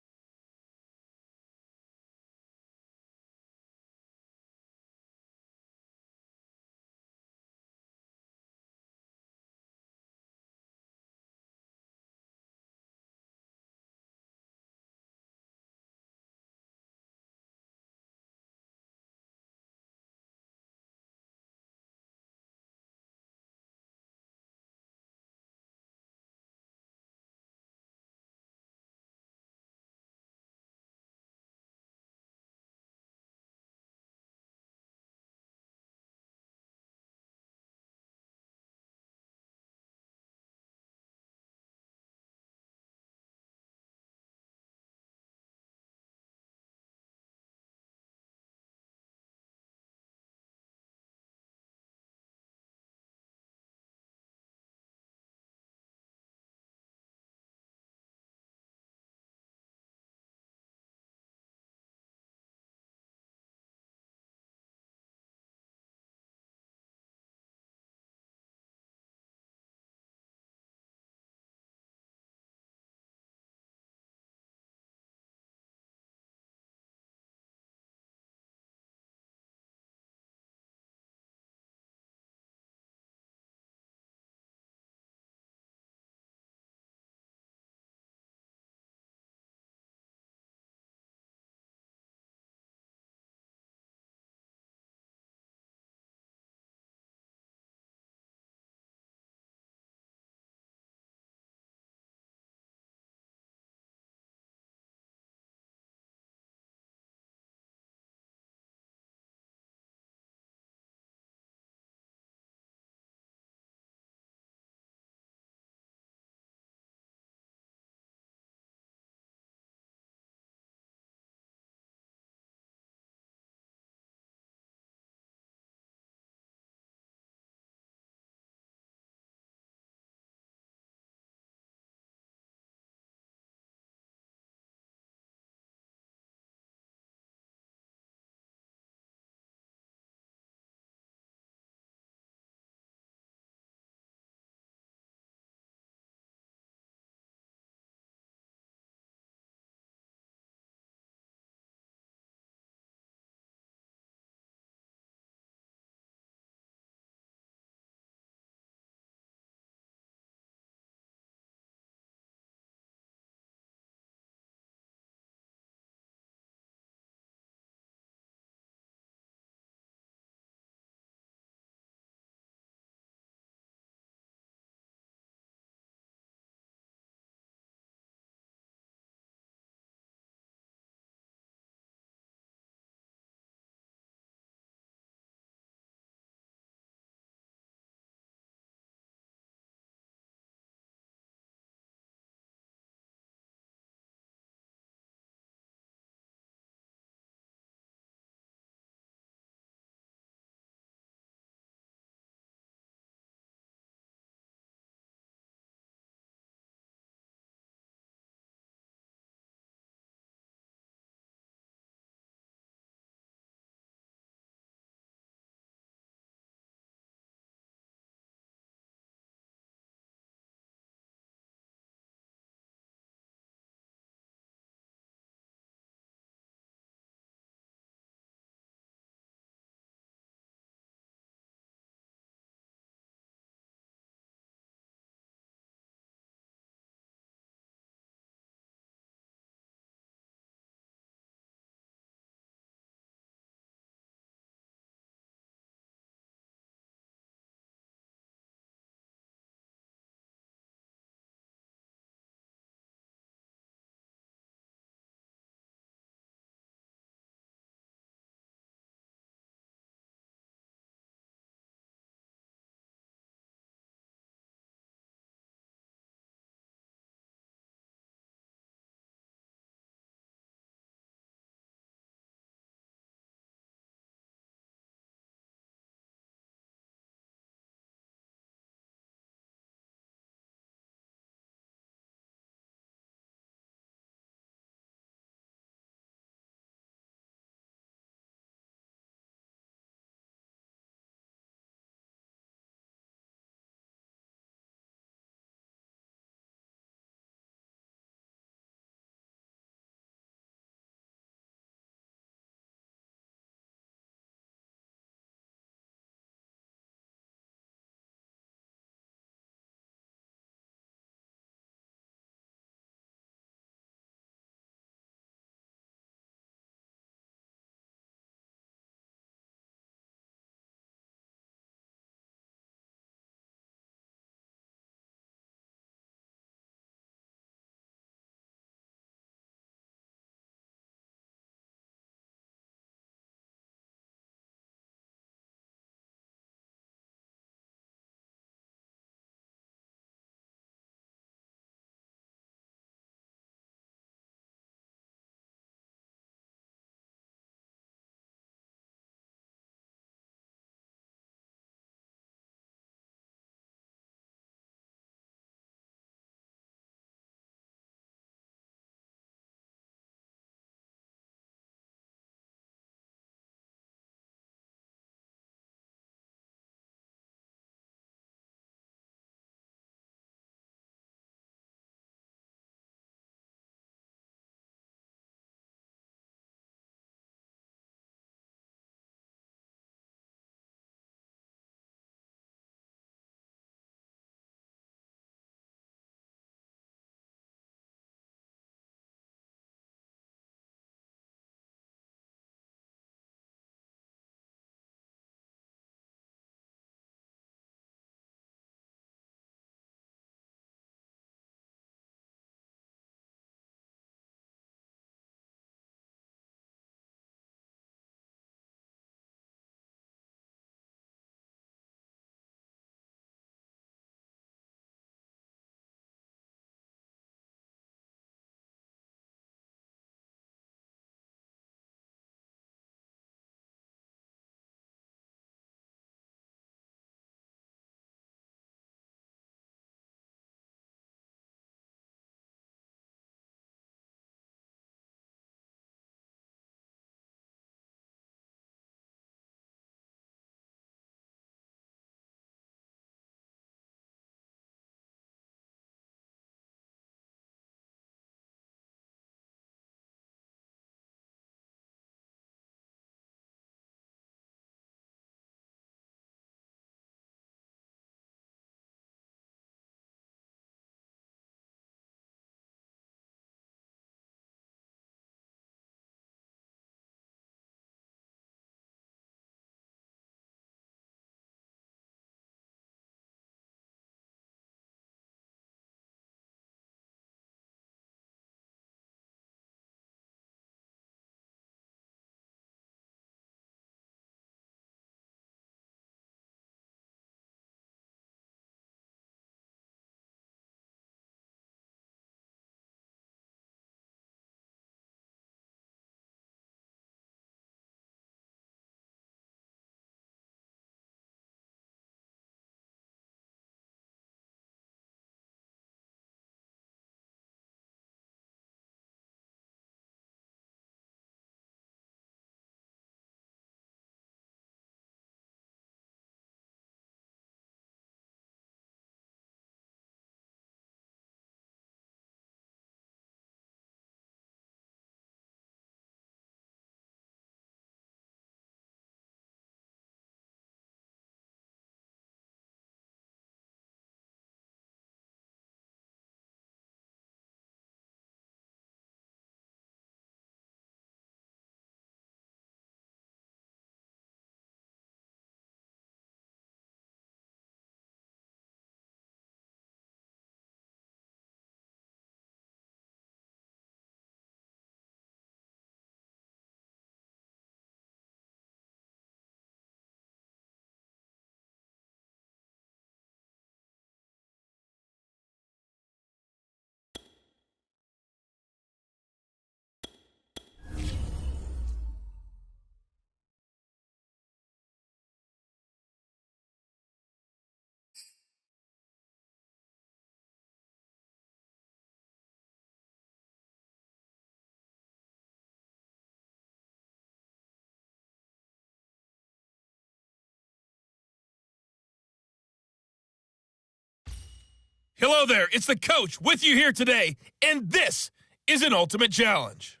Hello there, it's the coach with you here today, and this is an Ultimate Challenge.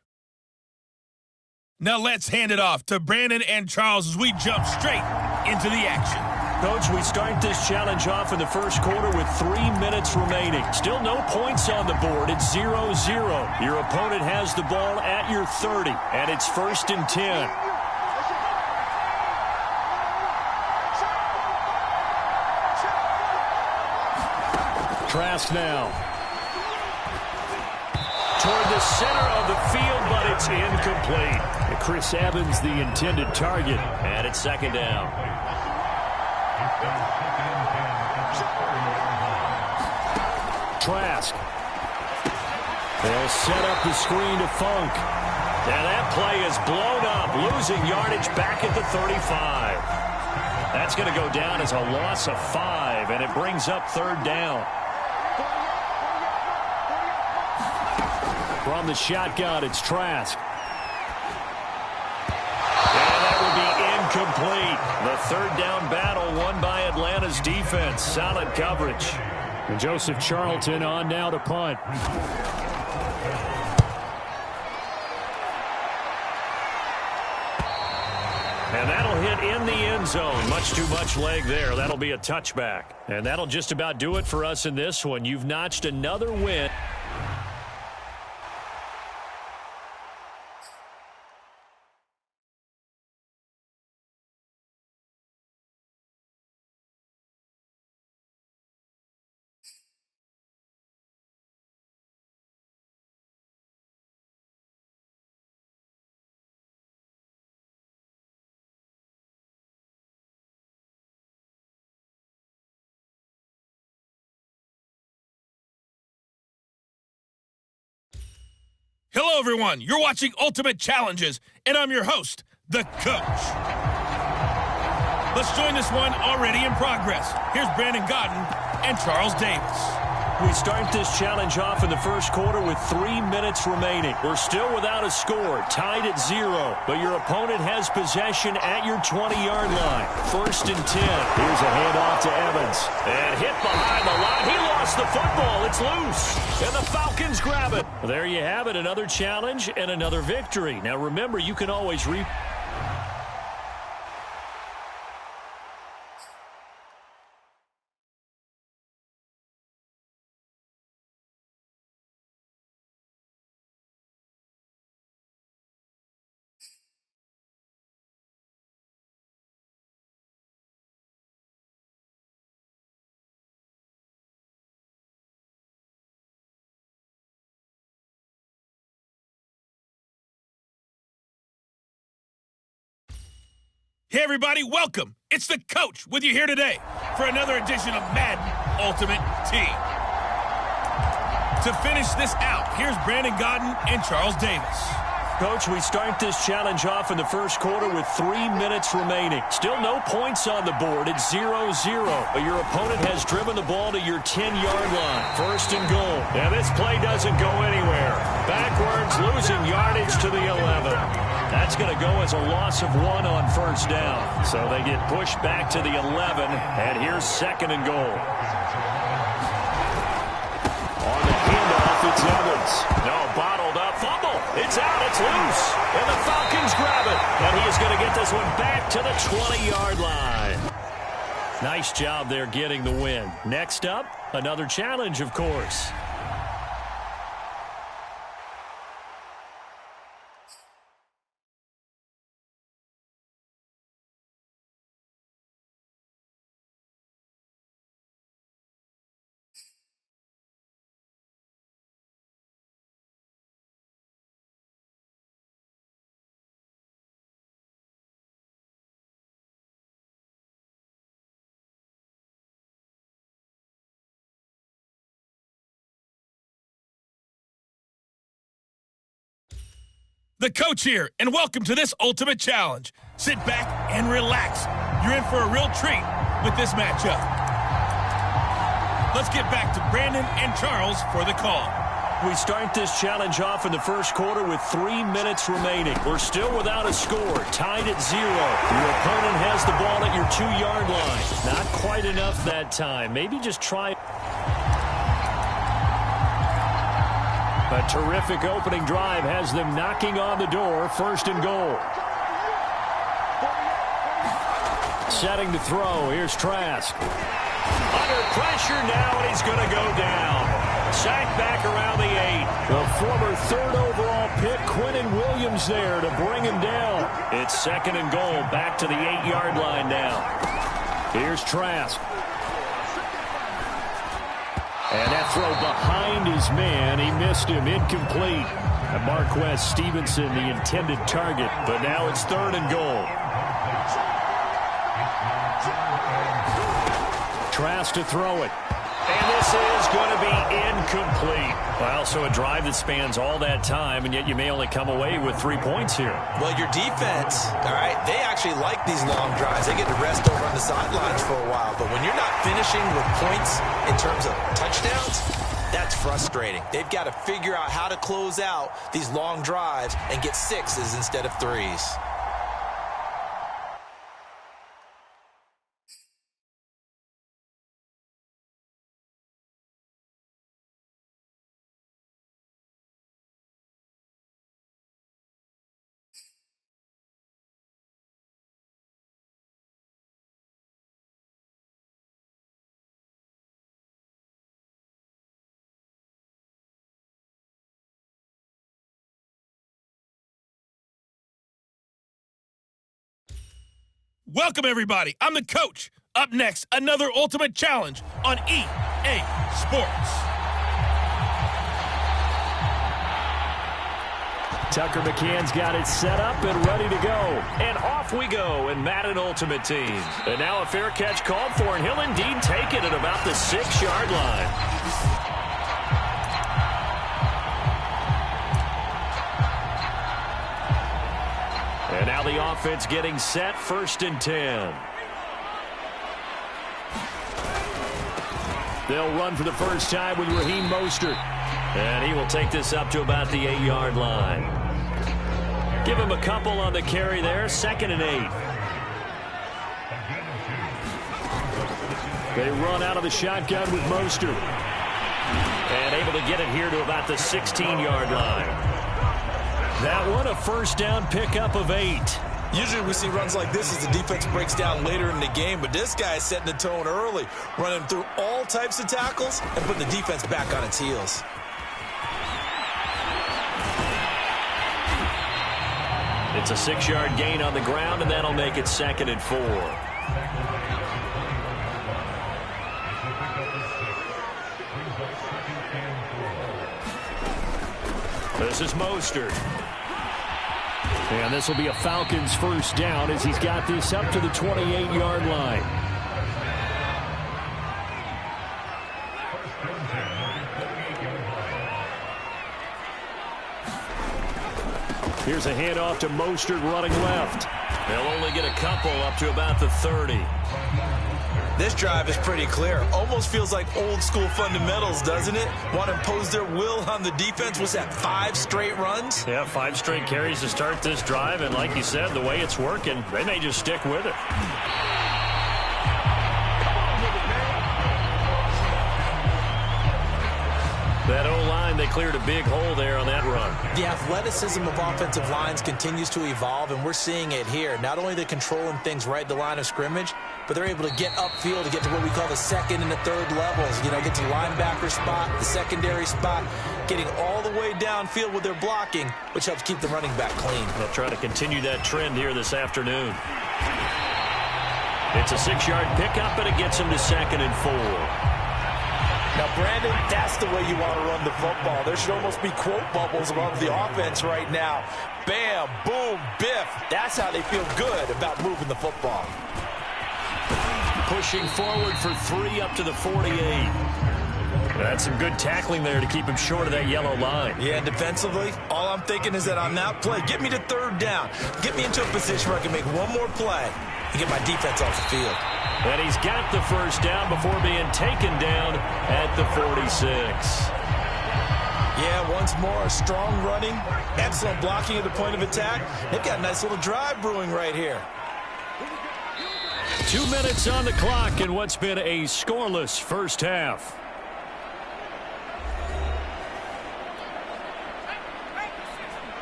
Now let's hand it off to Brandon and Charles as we jump straight into the action. Coach, we start this challenge off in the first quarter with 3 minutes remaining. Still no points on the board. It's 0-0. Your opponent has the ball at your 30, and it's 1st and 10. Trask now. Toward the center of the field, but it's incomplete. Chris Evans, the intended target, and it's 2nd down. Trask. They'll set up the screen to Funk. And that play is blown up, losing yardage back at the 35. That's going to go down as a loss of 5, and it brings up 3rd down. From the shotgun, it's Trask. And that will be incomplete. The 3rd down battle won by Atlanta's defense. Solid coverage. And Joseph Charlton on now to punt. And that'll hit in the end zone. Much too much leg there. That'll be a touchback. And that'll just about do it for us in this one. You've notched another win. Hello, everyone. You're watching Ultimate Challenges, and I'm your host, the Coach. Let's join this one already in progress. Here's Brandon Godden and Charles Davis. We start this challenge off in the first quarter with 3 minutes remaining. We're still without a score, tied at 0, but your opponent has possession at your 20-yard line. 1st and 10. Here's a handoff to Evans. And hit behind the line. He lost the football. It's loose. And the Falcons grab it. Well, there you have it, another challenge and another victory. Now remember, you can always Hey, everybody, welcome. It's the Coach with you here today for another edition of Madden Ultimate Team. To finish this out, here's Brandon Godden and Charles Davis. Coach, we start this challenge off in the first quarter with 3 minutes remaining. Still no points on the board. It's 0-0. But your opponent has driven the ball to your 10-yard line. 1st and goal. And this play doesn't go anywhere. Backwards, losing yardage to the 11. That's going to go as a loss of 1 on 1st down. So they get pushed back to the 11. And here's 2nd and goal. On the handoff, it's Evans. No, bottled up. Fumble. It's out. It's loose. And the Falcons grab it. And he is going to get this one back to the 20-yard line. Nice job there getting the win. Next up, another challenge, of course. The Coach here, and welcome to this Ultimate Challenge. Sit back and relax. You're in for a real treat with this matchup. Let's get back to Brandon and Charles for the call. We start this challenge off in the first quarter with 3 minutes remaining. We're still without a score, tied at 0. Your opponent has the ball at your 2-yard line. Not quite enough that time. Maybe just try. terrific opening drive has them knocking on the door, 1st and goal. Setting to throw. Here's Trask. Under pressure now, and he's going to go down. Sacked back around the 8. The former 3rd overall pick, Quinnen Williams, there to bring him down. It's 2nd and goal, back to the 8-yard line now. Here's Trask. And that throw behind his man. He missed him. Incomplete. And Marquez Stevenson, the intended target. But now it's 3rd and goal. Trask to throw it. And this is going to be incomplete. Well, so a drive that spans all that time, and yet you may only come away with 3 points here. Well, your defense, all right, they actually like these long drives. They get to rest over on the sidelines for a while. But when you're not finishing with points in terms of touchdowns, that's frustrating. They've got to figure out how to close out these long drives and get 6s instead of 3s. Welcome, everybody. I'm the coach. Up next, another Ultimate Challenge on EA Sports. Tucker McCann's got it set up and ready to go. And off we go in Madden Ultimate Team. And now a fair catch called for, and he'll indeed take it at about the 6-yard line. And now the offense getting set, 1st and 10. They'll run for the first time with Raheem Mostert. And he will take this up to about the 8-yard line. Give him a couple on the carry there, 2nd and 8. They run out of the shotgun with Mostert. And able to get it here to about the 16-yard line. That one, a 1st down pickup of 8. Usually we see runs like this as the defense breaks down later in the game, but this guy is setting the tone early, running through all types of tackles and putting the defense back on its heels. It's a 6-yard gain on the ground, and that'll make it 2nd and 4. This is Mostert. And this will be a Falcons 1st down as he's got this up to the 28-yard line. Here's a handoff to Mostert running left. They'll only get a couple up to about the 30. This drive is pretty clear. Almost feels like old school fundamentals, doesn't it? Want to impose their will on the defense. Was that 5 straight runs? Yeah, 5 straight carries to start this drive. And like you said, the way it's working, they may just stick with it. That O-line, they cleared a big hole there on that run. The athleticism of offensive lines continues to evolve, and we're seeing it here. Not only they're controlling things right at the line of scrimmage, but they're able to get upfield to get to what we call the 2nd and the 3rd levels. You know, get to the linebacker spot, the secondary spot, getting all the way downfield with their blocking, which helps keep the running back clean. They'll try to continue that trend here this afternoon. It's a 6-yard pickup, and it gets him to 2nd and 4. Now, Brandon, that's the way you want to run the football. There should almost be quote bubbles above the offense right now. Bam, boom, biff. That's how they feel good about moving the football. Pushing forward for 3 up to the 48. That's some good tackling there to keep him short of that yellow line. Yeah, and defensively, all I'm thinking is that on that play, get me to 3rd down. Get me into a position where I can make one more play and get my defense off the field. And he's got the 1st down before being taken down at the 46. Yeah, once more, strong running, excellent blocking at the point of attack. They've got a nice little drive brewing right here. 2 minutes on the clock in what's been a scoreless 1st half.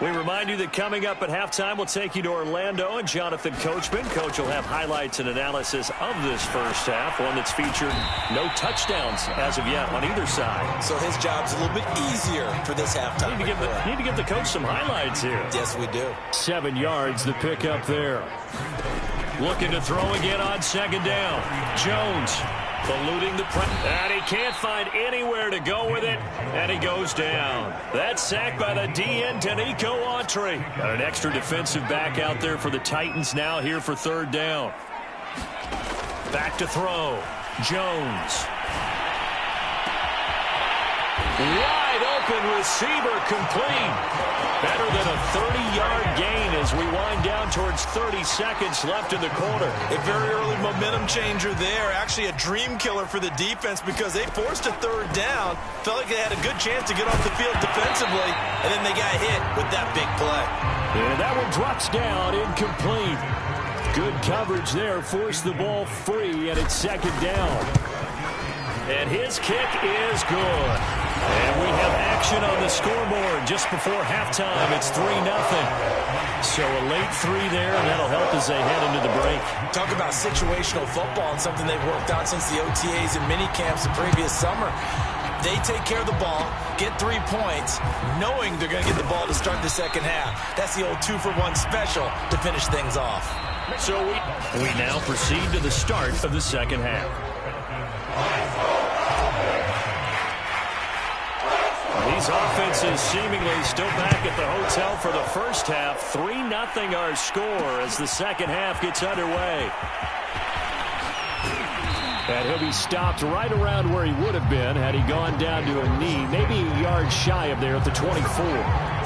We remind you that coming up at halftime, we'll take you to Orlando and Jonathan Coachman. Coach will have highlights and analysis of this first half, one that's featured no touchdowns as of yet on either side. So his job's a little bit easier for this halftime. Need to give the coach some highlights here. Yes, we do. 7 yards, the pickup there. Looking to throw again on second down. Jones eluding the press. And he can't find anywhere to go with it, and he goes down. That's sacked by the DN, Danico Autry. Got an extra defensive back out there for the Titans now here for third down. Back to throw. Jones. Wide open receiver complete. Better than a 30-yard gain as we wind down towards 30 seconds left in the quarter. A very early momentum changer there. Actually a dream killer for the defense because they forced a third down. Felt like they had a good chance to get off the field defensively, and then they got hit with that big play. And that one drops down, incomplete. Good coverage there. Forced the ball free, and it's second down. And his kick is good. And we have action on the scoreboard just before halftime. It's 3-0. So a late 3 there, and that'll help as they head into the break. Talk about situational football and something they've worked on since the OTAs and minicamps the previous summer. They take care of the ball, get 3 points, knowing they're going to get the ball to start the second half. That's the old 2-for-1 special to finish things off. So we now proceed to the start of the second half. These offenses seemingly still back at the hotel for the first half. 3-0 our score as the second half gets underway. And he'll be stopped right around where he would have been had he gone down to a knee, maybe a yard shy of there at the 24.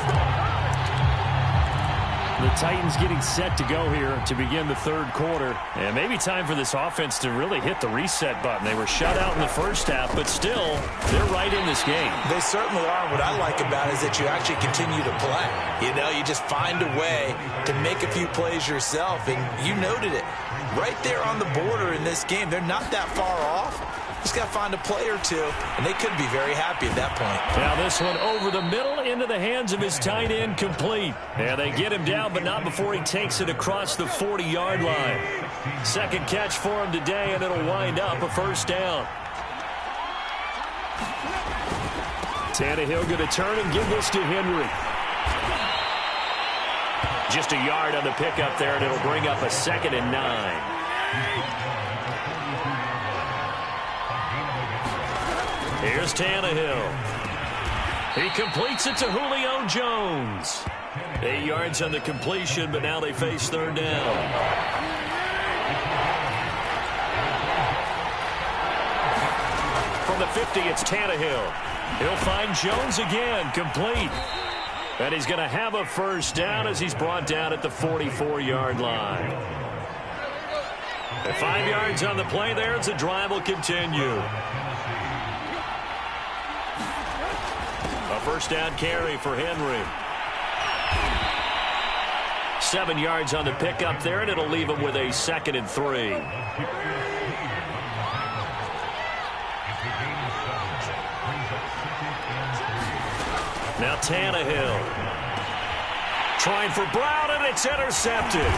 The Titans getting set to go here to begin the third quarter. And maybe time for this offense to really hit the reset button. They were shut out in the first half, but still, they're right in this game. They certainly are. What I like about it is that you actually continue to play. You know, you just find a way to make a few plays yourself, and you noted it. Right there on the border in this game, they're not that far off. Just got to find a play or two, and they could be very happy at that point. Now this one over the middle into the hands of his tight end, complete. And they get him down, but not before he takes it across the 40-yard line. Second catch for him today, and it'll wind up a first down. Tannehill going to turn and give this to Henry. Just a yard on the pickup there, and it'll bring up a 2nd and 9. Here's Tannehill. He completes it to Julio Jones. 8 yards on the completion, but now they face third down. From the 50, it's Tannehill. He'll find Jones again, complete. And he's going to have a first down as he's brought down at the 44-yard line. And 5 yards on the play there as the drive will continue. A first down carry for Henry. 7 yards on the pickup there, and it'll leave him with a 2nd and 3. Now Tannehill. Trying for Brown, and it's intercepted.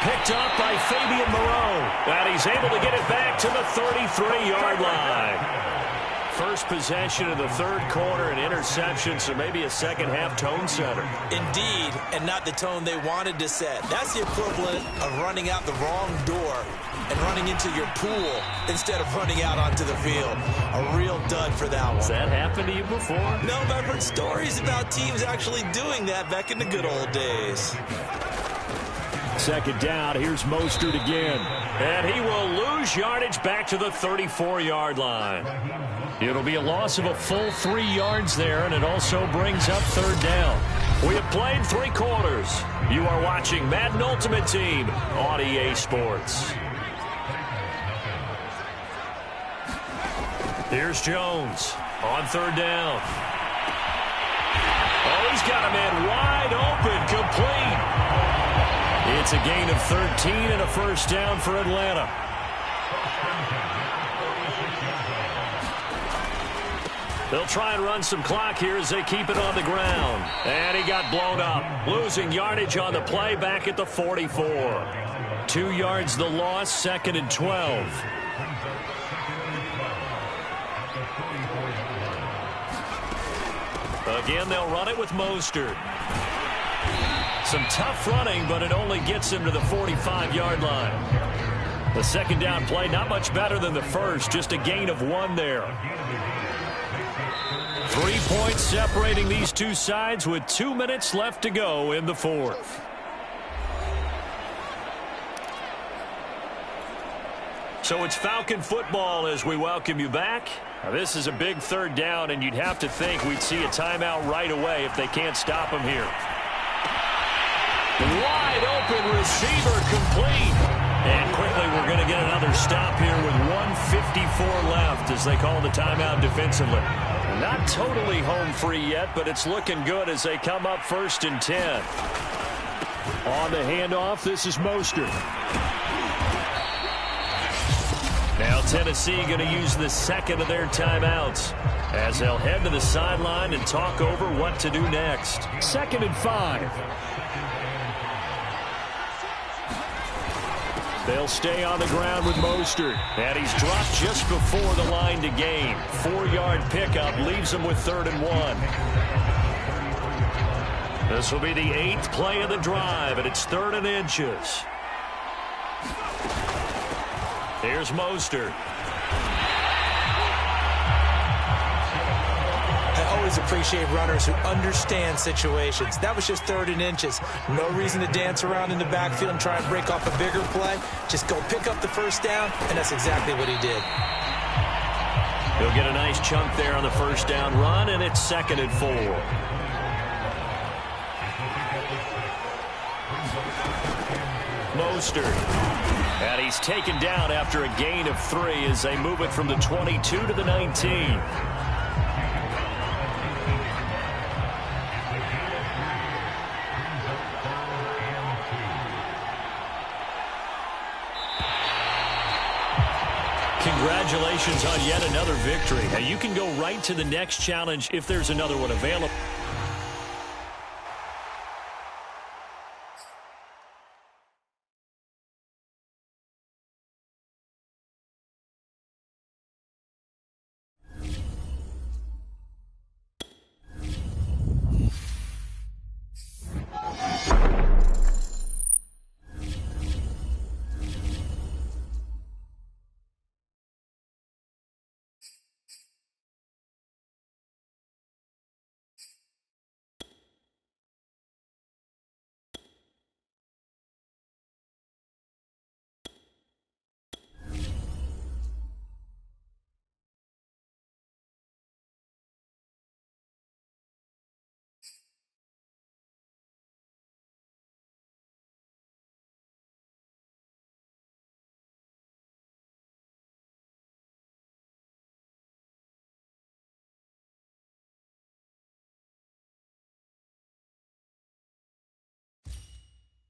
Picked up by Fabian Moreau. And he's able to get it back to the 33-yard line. First possession of the third quarter, an interception, so maybe a second-half tone setter. Indeed, and not the tone they wanted to set. That's the equivalent of running out the wrong door and running into your pool instead of running out onto the field. A real dud for that one. Has that happened to you before? No, but I've heard stories about teams actually doing that back in the good old days. Second down, here's Mostert again. And he will lose yardage back to the 34-yard line. It'll be a loss of a full 3 yards there, and it also brings up third down. We have played 3 quarters. You are watching Madden Ultimate Team on EA Sports. Here's Jones on third down. Oh, he's got a man wide open, complete. It's a gain of 13 and a first down for Atlanta. They'll try and run some clock here as they keep it on the ground. And he got blown up, losing yardage on the play back at the 44. 2 yards the loss, 2nd and 12. Again, they'll run it with Mostert. Some tough running, but it only gets him to the 45-yard line. The second down play, not much better than the first, just a gain of 1 there. 3 points separating these two sides with 2 minutes left to go in the fourth. So it's Falcon football as we welcome you back. Now, this is a big third down, and you'd have to think we'd see a timeout right away if they can't stop him here. Wide open receiver complete. And quickly we're going to get another stop here with 1:54 left as they call the timeout defensively. Not totally home free yet, but it's looking good as they come up 1st and 10. On the handoff, this is Mostert. Now Tennessee going to use the second of their timeouts as they'll head to the sideline and talk over what to do next. 2nd and 5. They'll stay on the ground with Mostert. And he's dropped just before the line to gain. 4-yard pickup leaves him with 3rd and 1. This will be the 8th play of the drive, and it's 3rd and inches. Here's Mostert. I always appreciate runners who understand situations. That was just 3rd and inches. No reason to dance around in the backfield and try and break off a bigger play. Just go pick up the first down, and that's exactly what he did. He'll get a nice chunk there on the first down run, and it's 2nd and 4. Mostert. And he's taken down after a gain of 3 as they move it from the 22 to the 19. Congratulations on yet another victory. Now you can go right to the next challenge if there's another one available.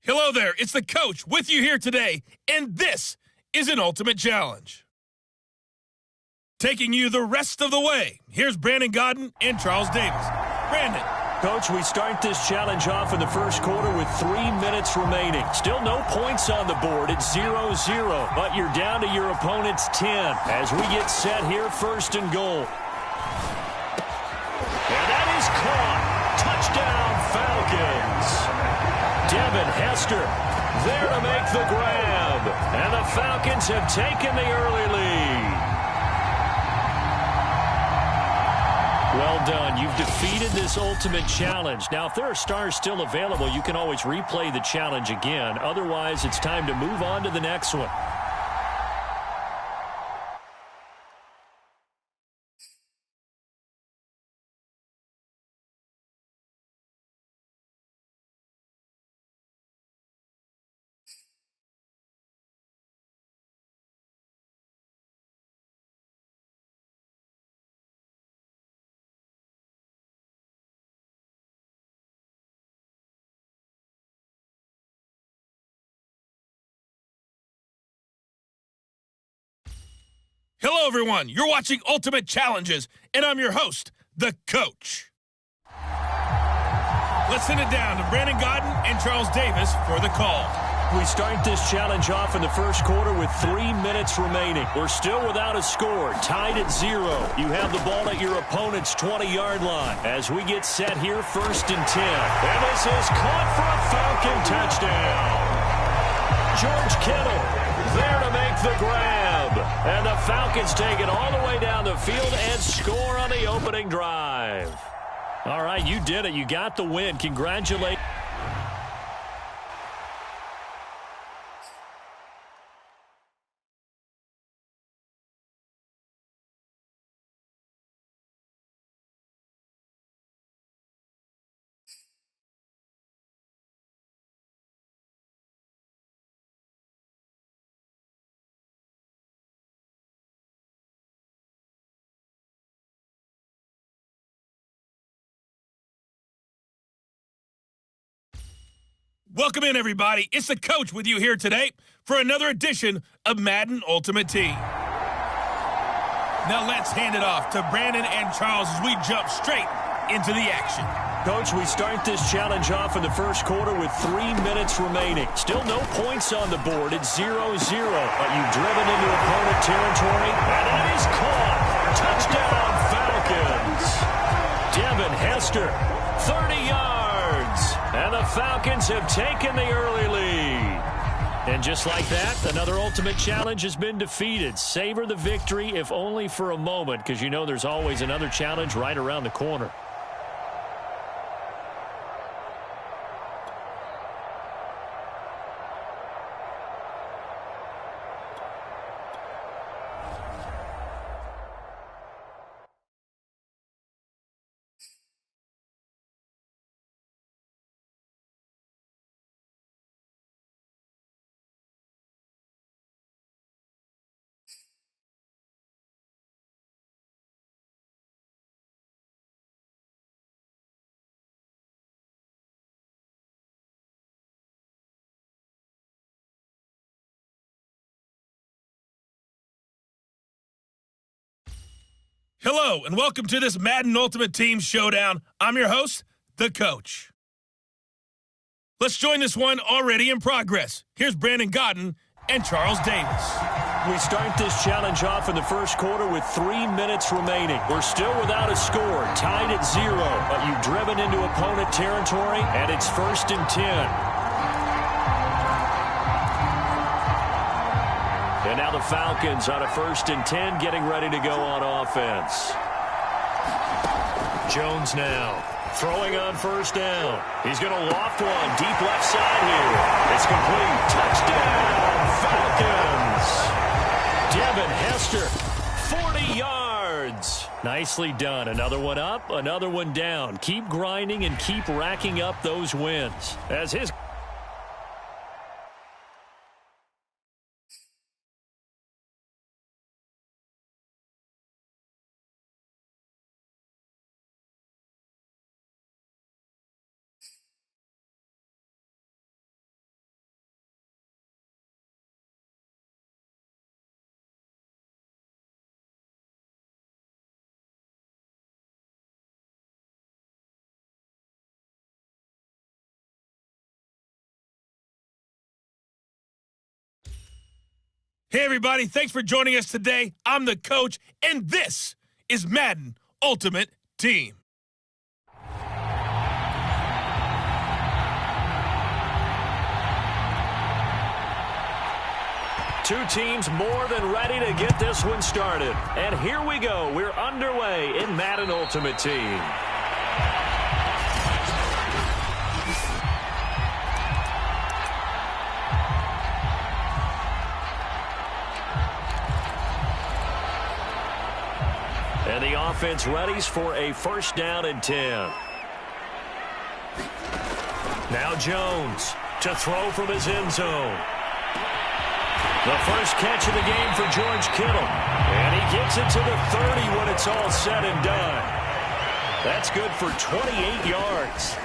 Hello there, it's the coach with you here today, and this is an Ultimate Challenge. Taking you the rest of the way, here's Brandon Godden and Charles Davis. Brandon. Coach, we start this challenge off in the first quarter with 3 minutes remaining. Still no points on the board. It's 0-0, but you're down to your opponent's 10 as we get set here, 1st and goal. And that is caught. Touchdown, Falcons. Devin Hester there to make the grab. And the Falcons have taken the early lead. Well done. You've defeated this ultimate challenge. Now, if there are stars still available, you can always replay the challenge again. Otherwise, it's time to move on to the next one. Hello, everyone. You're watching Ultimate Challenges, and I'm your host, the Coach. Let's send it down to Brandon Godden and Charles Davis for the call. We start this challenge off in the first quarter with 3 minutes remaining. We're still without a score, tied at 0. You have the ball at your opponent's 20-yard line. As we get set here, 1st and 10. And this is caught for a Falcon touchdown. George Kittle there to make the grab. And the Falcons take it all the way down the field and score on the opening drive. All right, you did it. You got the win. Congratulations. Welcome in, everybody. It's the Coach with you here today for another edition of Madden Ultimate Team. Now let's hand it off to Brandon and Charles as we jump straight into the action. Coach, we start this challenge off in the first quarter with 3 minutes remaining. Still no points on the board. It's 0-0. But you've driven into opponent territory, and it is caught. Touchdown, Falcons. Devin Hester, 30 yards. And the Falcons have taken the early lead. And just like that, another Ultimate Challenge has been defeated. Savor the victory, if only for a moment, because you know there's always another challenge right around the corner. Hello, and welcome to this Madden Ultimate Team Showdown. I'm your host, the Coach. Let's join this one already in progress. Here's Brandon Godden and Charles Davis. We start this challenge off in the first quarter with 3 minutes remaining. We're still without a score, tied at 0. But you've driven into opponent territory, and it's 1st and 10. And now the Falcons on a 1st and 10, getting ready to go on offense. Jones now throwing on 1st down. He's going to loft one deep left side here. It's complete. Touchdown, Falcons. Devin Hester, 40 yards. Nicely done. Another one up, another one down. Keep grinding and keep racking up those wins. As his Hey, everybody. Thanks for joining us today. I'm the Coach, and this is Madden Ultimate Team. Two teams more than ready to get this one started. And here we go. We're underway in Madden Ultimate Team. And the offense readies for a 1st down and 10. Now Jones to throw from his end zone. The first catch of the game for George Kittle. And he gets it to the 30 when it's all said and done. That's good for 28 yards.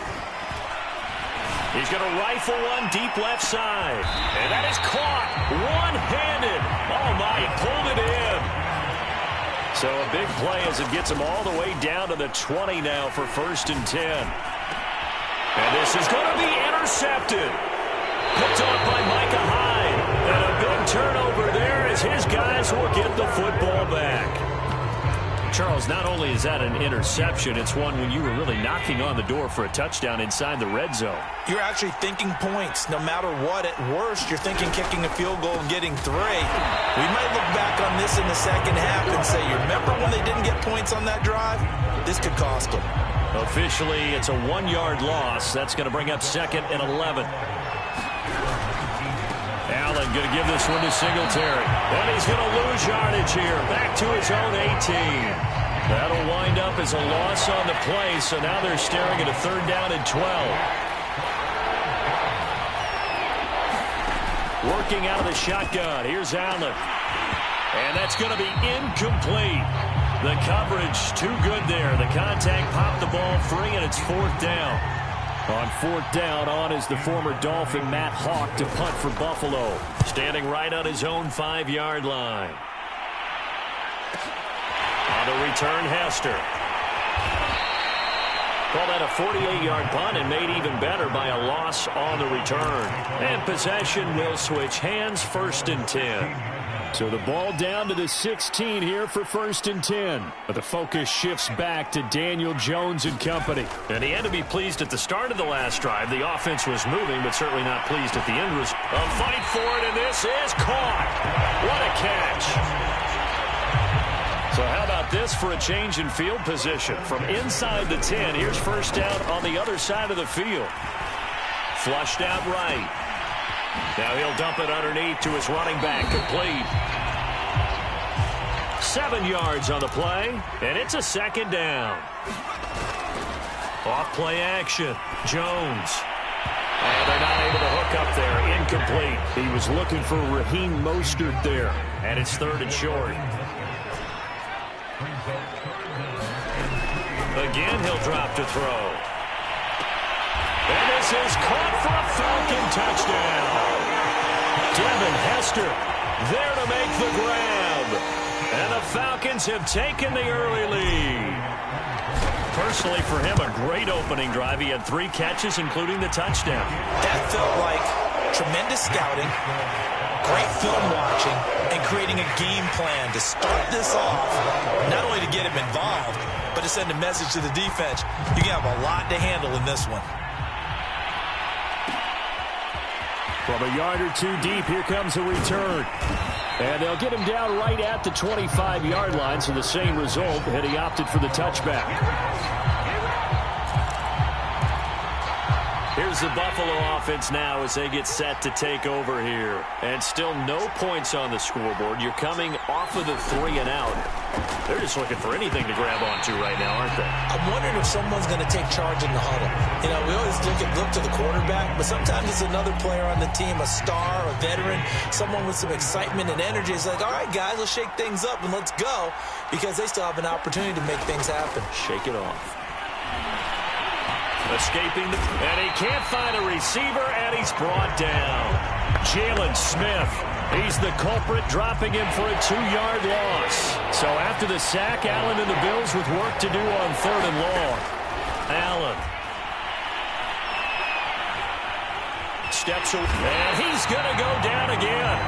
He's going to rifle one deep left side. And that is caught one-handed. Oh, my, he pulled it in. So a big play as it gets them all the way down to the 20 now for 1st and 10. And this is going to be intercepted. Picked off by Micah Hyde. And a big turnover there as his guys will get the football back. Charles, not only is that an interception, it's one when you were really knocking on the door for a touchdown inside the red zone. You're actually thinking points. No matter what, at worst, you're thinking kicking a field goal and getting 3. We might look back on this in the second half and say, you remember when they didn't get points on that drive? This could cost them. Officially, it's a 1-yard loss. That's going to bring up 2nd and 11. Allen going to give this one to Singletary. And he's going to lose yardage here. Back to his own 18. That'll wind up as a loss on the play, so now they're staring at a 3rd down and 12. Working out of the shotgun. Here's Allen. And that's going to be incomplete. The coverage too good there. The contact popped the ball free, and it's 4th down. On 4th down, on is the former Dolphin Matt Hawk to punt for Buffalo. Standing right on his own 5-yard line. On the return, Hester. Call that a 48-yard punt and made even better by a loss on the return. And possession will switch hands, 1st and 10. So the ball down to the 16 here for 1st and 10. But the focus shifts back to Daniel Jones and company. And he had to be pleased at the start of the last drive. The offense was moving, but certainly not pleased at the end. A fight for it, and this is caught. What a catch. So how about this for a change in field position? From inside the 10, here's 1st down on the other side of the field. Flushed out right. Now he'll dump it underneath to his running back, complete. 7 yards on the play, and it's a 2nd down. Off play action, Jones. And they're not able to hook up there, incomplete. He was looking for Raheem Mostert there, and it's 3rd and short. Again, he'll drop to throw. And this is caught for a Falcon touchdown. Devin Hester there to make the grab. And the Falcons have taken the early lead. Personally, for him, a great opening drive. He had 3 catches, including the touchdown. That felt like tremendous scouting, great film watching, and creating a game plan to start this off, not only to get him involved, but to send a message to the defense. You can have a lot to handle in this one. From a yard or 2 deep, here comes a return. And they'll get him down right at the 25-yard line, so the same result, and he opted for the touchback. Here's the Buffalo offense now as they get set to take over here. And still no points on the scoreboard. You're coming off of the 3 and out. They're just looking for anything to grab onto right now, aren't they? I'm wondering if someone's going to take charge in the huddle. You know, we always look to the quarterback, but sometimes it's another player on the team, a star, a veteran, someone with some excitement and energy. It's like, all right, guys, let's shake things up and let's go, because they still have an opportunity to make things happen. Shake it off. Escaping, and he can't find a receiver, and he's brought down. Jalen Smith, he's the culprit, dropping him for a 2-yard loss. So after the sack, Allen and the Bills with work to do on 3rd and long. Allen steps away, and he's going to go down again.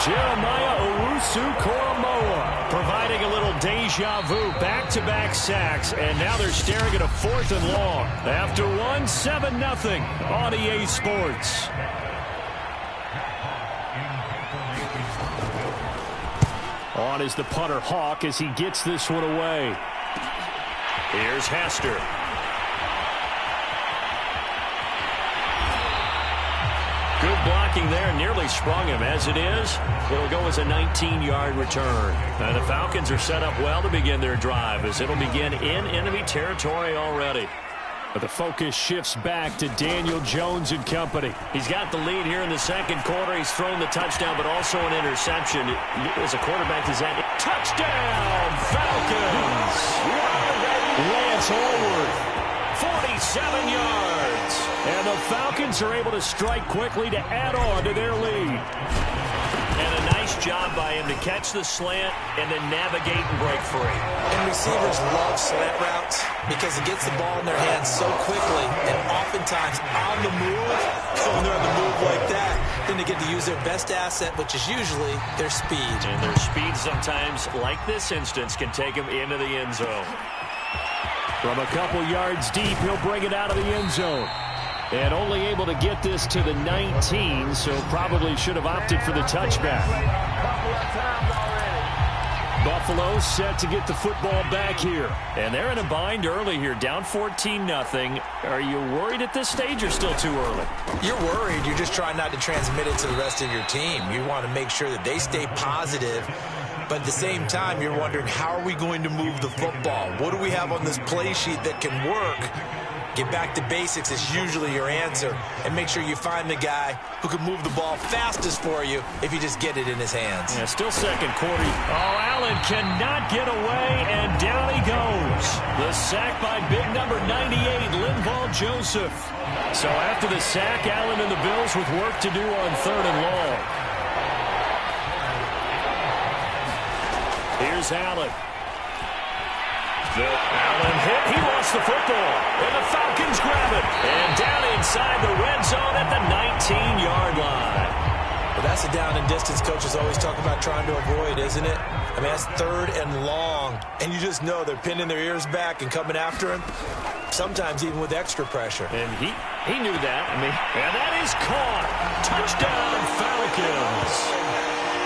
Jeremiah Owusu-Koramoah providing a little deja vu, back-to-back sacks, and now they're staring at a 4th and long. After 7-0 on EA Sports. On is the punter Hawk as he gets this one away. Here's Hester. Good blocking there, nearly sprung him. As it is, it'll go as a 19-yard return. And the Falcons are set up well to begin their drive, as it'll begin in enemy territory already. But the focus shifts back to Daniel Jones and company. He's got the lead here in the 2nd quarter. He's thrown the touchdown, but also an interception. As a quarterback, does that touchdown, Falcons! Lance Allworth, 47 yards. And the Falcons are able to strike quickly to add on to their lead. And a nice job by him to catch the slant and then navigate and break free. And receivers love slant routes because it gets the ball in their hands so quickly and oftentimes on the move. When they're on the move like that, then they get to use their best asset, which is usually their speed. And their speed sometimes, like this instance, can take them into the end zone. From a couple yards deep, he'll bring it out of the end zone. And only able to get this to the 19, so probably should have opted for the touchback. Buffalo set to get the football back here. And they're in a bind early here, down 14-0. Are you worried at this stage or still too early? You're worried. You're just trying not to transmit it to the rest of your team. You want to make sure that they stay positive. But at the same time, you're wondering, how are we going to move the football? What do we have on this play sheet that can work? Get back to basics is usually your answer. And make sure you find the guy who can move the ball fastest for you if you just get it in his hands. Yeah, still second quarter. Oh, Allen cannot get away, and down he goes. The sack by big number 98, Linval Joseph. So after the sack, Allen and the Bills with work to do on 3rd and long. Here's Allen. Allen hit. He lost the football. And the Falcons grab it. And down inside the red zone at the 19-yard line. Well, that's a down and distance coaches always talk about trying to avoid, isn't it? I mean, that's 3rd and long. And you just know they're pinning their ears back and coming after him, sometimes even with extra pressure. And he knew that. And that is caught. Touchdown, Falcons.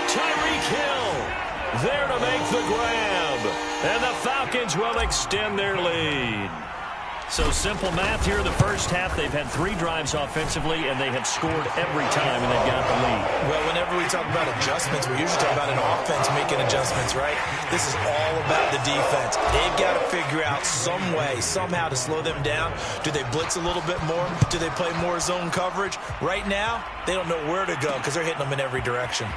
Tyreek Hill there to make the grab. And the Falcons will extend their lead. So simple math here in the first half. They've had 3 drives offensively, and they have scored every time, and they've got the lead. Well, whenever we talk about adjustments, we usually talk about an offense making adjustments, right? This is all about the defense. They've got to figure out some way, somehow to slow them down. Do they blitz a little bit more? Do they play more zone coverage? Right now, they don't know where to go because they're hitting them in every direction.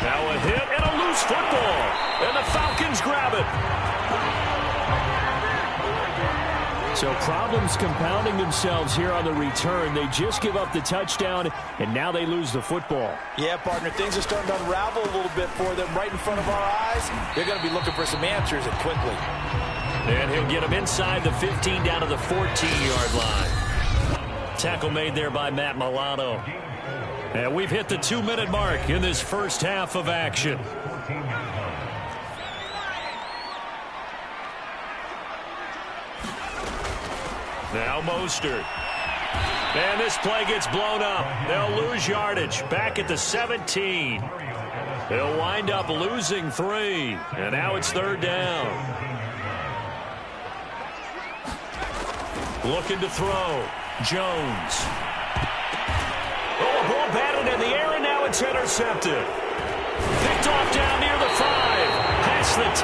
Now a hit and a loose football. And the Falcons grab it. So problems compounding themselves here on the return. They just give up the touchdown, and now they lose the football. Yeah, partner, things are starting to unravel a little bit for them right in front of our eyes. They're going to be looking for some answers, and quickly. And he'll get them inside the 15 down to the 14-yard line. Tackle made there by Matt Milano. And we've hit the 2-minute mark in this first half of action. Now Mostert. And this play gets blown up. They'll lose yardage. Back at the 17. They'll wind up losing 3. And now it's 3rd down. Looking to throw. Jones. Oh, ball batted in the air, and now it's intercepted. Picked off down near the 5. Past the 10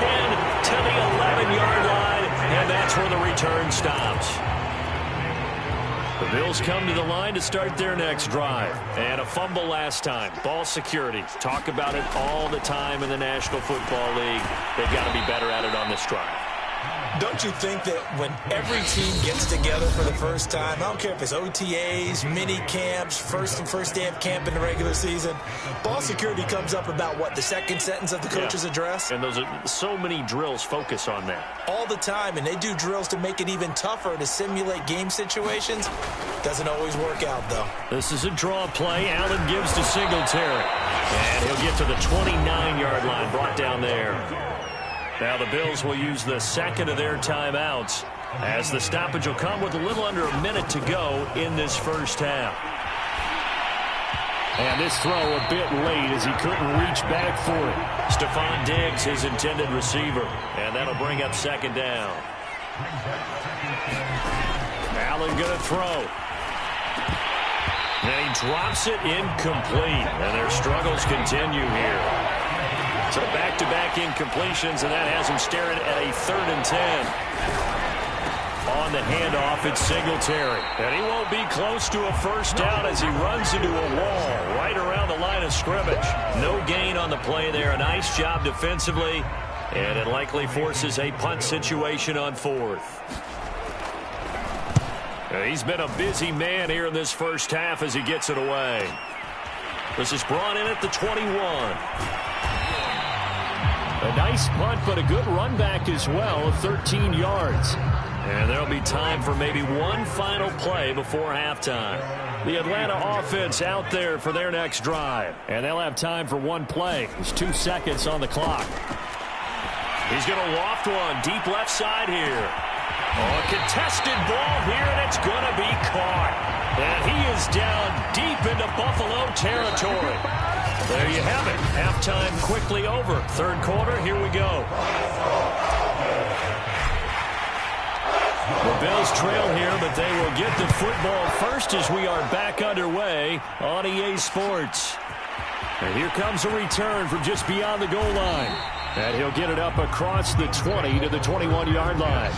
to the 11-yard line, and that's where the return stops. The Bills come to the line to start their next drive. And a fumble last time. Ball security. Talk about it all the time in the National Football League. They've got to be better at it on this drive. Don't you think that when every team gets together for the first time, I don't care if it's OTAs, mini camps, first day of camp in the regular season, ball security comes up about, what, the second sentence of the coach's address? And those are so many drills focus on that. All the time, and they do drills to make it even tougher to simulate game situations. Doesn't always work out, though. This is a draw play. Allen gives to Singletary. And he'll get to the 29-yard line, brought down there. Now the Bills will use the second of their timeouts as the stoppage will come with a little under a minute to go in this first half. And this throw a bit late as he couldn't reach back for it. Stephon Diggs, his intended receiver, and that'll bring up 2nd down. Allen going to throw. And he drops it incomplete, and their struggles continue here. So back-to-back incompletions, and that has him staring at a 3rd and 10. On the handoff, it's Singletary. And he won't be close to a first down as he runs into a wall right around the line of scrimmage. No gain on the play there. A nice job defensively, and it likely forces a punt situation on 4th. And he's been a busy man here in this first half as he gets it away. This is brought in at the 21. A nice punt, but a good run back as well of 13 yards. And there'll be time for maybe one final play before halftime. The Atlanta offense out there for their next drive. And they'll have time for one play. There's 2 seconds on the clock. He's going to loft one deep left side here. Oh, a contested ball here, and it's going to be caught. And he is down deep into Buffalo territory. There you have it. Halftime quickly over. Third quarter, here we go. The Bills trail here, but they will get the football first as we are back underway on EA Sports. And here comes a return from just beyond the goal line. And he'll get it up across the 20 to the 21-yard line.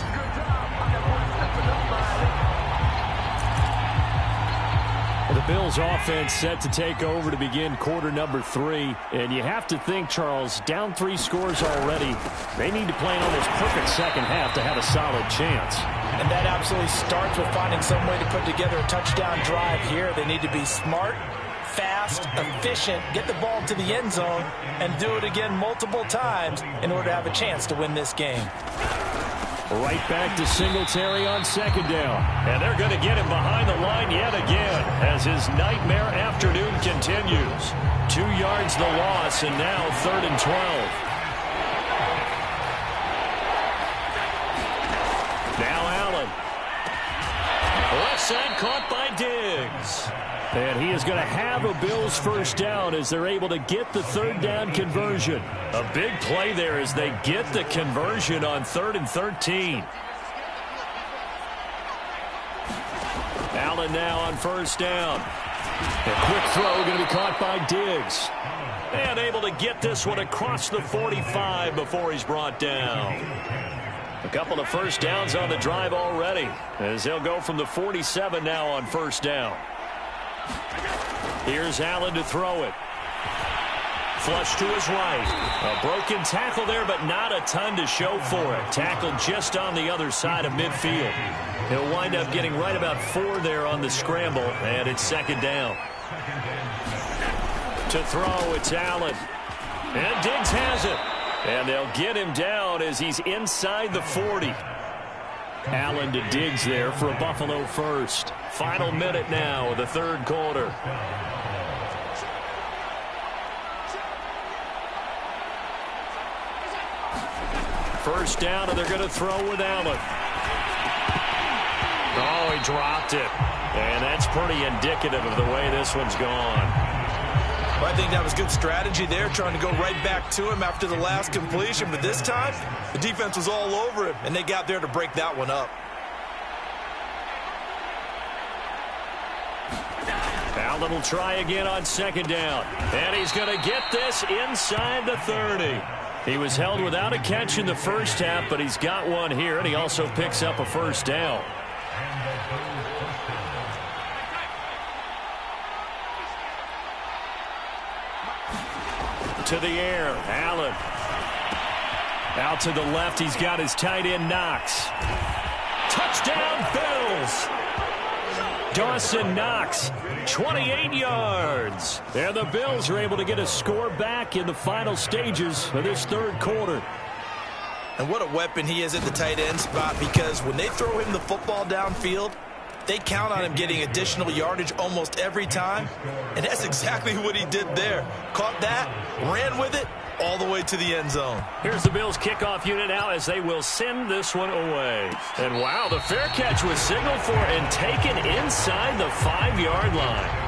The Bills offense set to take over to begin quarter number 3. And you have to think, Charles, down 3 scores already. They need to play an almost perfect second half to have a solid chance. And that absolutely starts with finding some way to put together a touchdown drive here. They need to be smart, fast, efficient, get the ball to the end zone, and do it again multiple times in order to have a chance to win this game. Right back to Singletary on second down. And they're going to get him behind the line yet again as his nightmare afternoon continues. 2 yards the loss, and now 3rd and 12. Now Allen. Left side caught by Diggs. And he is going to have a Bills first down as they're able to get the 3rd down conversion. A big play there as they get the conversion on 3rd and 13. Allen now on first down. A quick throw going to be caught by Diggs. And able to get this one across the 45 before he's brought down. A couple of first downs on the drive already as they'll go from the 47 now on first down. Here's Allen to throw it. Flush to his right. A broken tackle there, but not a ton to show for it. Tackled just on the other side of midfield. He'll wind up getting right about 4 there on the scramble, and it's second down. To throw, it's Allen. And Diggs has it. And they'll get him down as he's inside the 40. Allen to Diggs there for a Buffalo first. Final minute now of the 3rd quarter. First down, and they're going to throw with Allen. Oh, he dropped it. And that's pretty indicative of the way this one's gone. Well, I think that was good strategy there, trying to go right back to him after the last completion. But this time, the defense was all over him, and they got there to break that one up. Allen will try again on second down. And he's going to get this inside the 30. He was held without a catch in the first half, but he's got one here, and he also picks up a first down. To the air, Allen. Out to the left, he's got his tight end, Knox. Touchdown, Bills! Dawson Knox, 28 yards. And the Bills are able to get a score back in the final stages of this 3rd quarter. And what a weapon he is at the tight end spot, because when they throw him the football downfield, they count on him getting additional yardage almost every time. And that's exactly what he did there. Caught that, ran with it, all the way to the end zone. Here's the Bills kickoff unit now as they will send this one away. And wow, the fair catch was signaled for and taken inside the 5-yard line.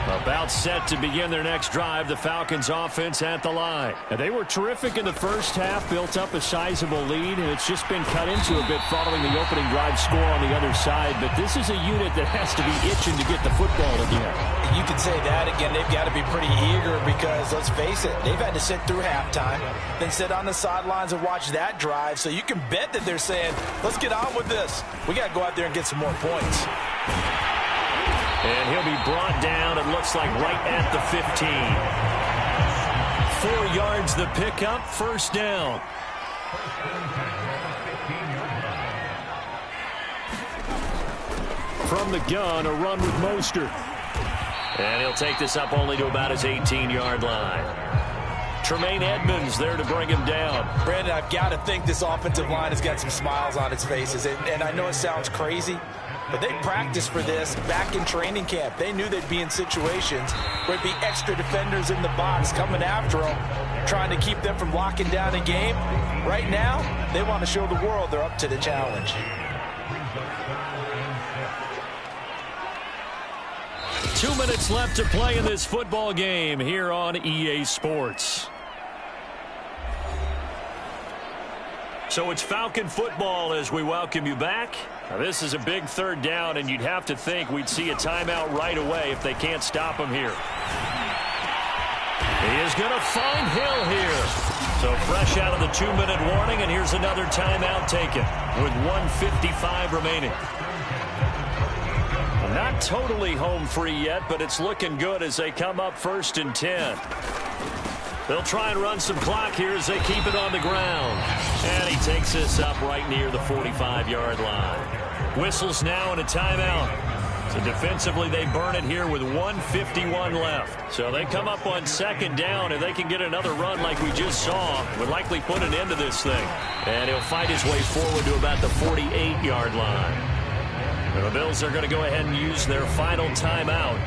About set to begin their next drive, the Falcons offense at the line. And they were terrific in the first half, built up a sizable lead, and it's just been cut into a bit following the opening drive score on the other side. But this is a unit that has to be itching to get the football again. You could say that again. They've got to be pretty eager because, let's face it, they've had to sit through halftime, then sit on the sidelines and watch that drive. So you can bet that they're saying, let's get on with this. We got to go out there and get some more points. And he'll be brought down, it looks like, right at the 15. 4 yards the pickup, first down. From the gun, a run with Mostert. And he'll take this up only to about his 18-yard line. Tremaine Edmonds there to bring him down. Brandon, I've got to think this offensive line has got some smiles on its faces. And I know it sounds crazy, but they practiced for this back in training camp. They knew they'd be in situations where there'd be extra defenders in the box coming after them, trying to keep them from locking down a game. Right now, they want to show the world they're up to the challenge. 2 minutes left to play in this football game here on EA Sports. So it's Falcon football as we welcome you back. Now this is a big third down, and you'd have to think we'd see a timeout right away if they can't stop him here. He is going to find Hill here. So fresh out of the 2-minute warning, and here's another timeout taken with 1:55 remaining. Not totally home free yet, but it's looking good as they come up 1st and 10. They'll try and run some clock here as they keep it on the ground. And he takes this up right near the 45-yard line. Whistles now and a timeout. So defensively, they burn it here with 1:51 left. So they come up on 2nd down, and they can get another run like we just saw. Would likely put an end to this thing. And he'll fight his way forward to about the 48-yard line. The Bills are going to go ahead and use their final timeout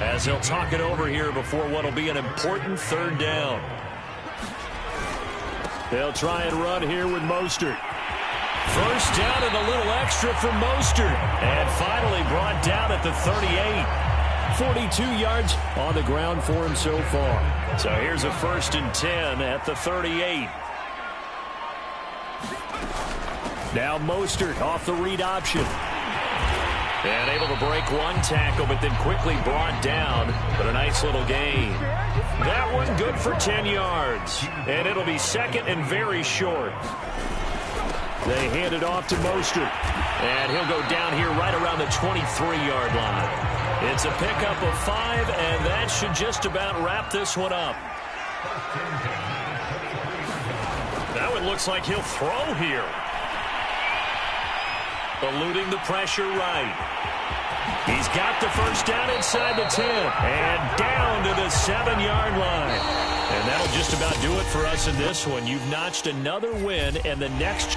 as they'll talk it over here before what will be an important 3rd down. They'll try and run here with Mostert. 1st down and a little extra for Mostert. And finally brought down at the 38. 42 yards on the ground for him so far. So here's a 1st and 10 at the 38. Now Mostert off the read option. And able to break one tackle, but then quickly brought down. But a nice little gain. That one good for 10 yards. And it'll be 2nd and very short. They hand it off to Mostert. And he'll go down here right around the 23-yard line. It's a pickup of 5, and that should just about wrap this one up. Now it looks like he'll throw here. Eluding the pressure right. He's got the 1st down inside the 10. And down to the 7-yard line. And that'll just about do it for us in this one. You've notched another win, and the next...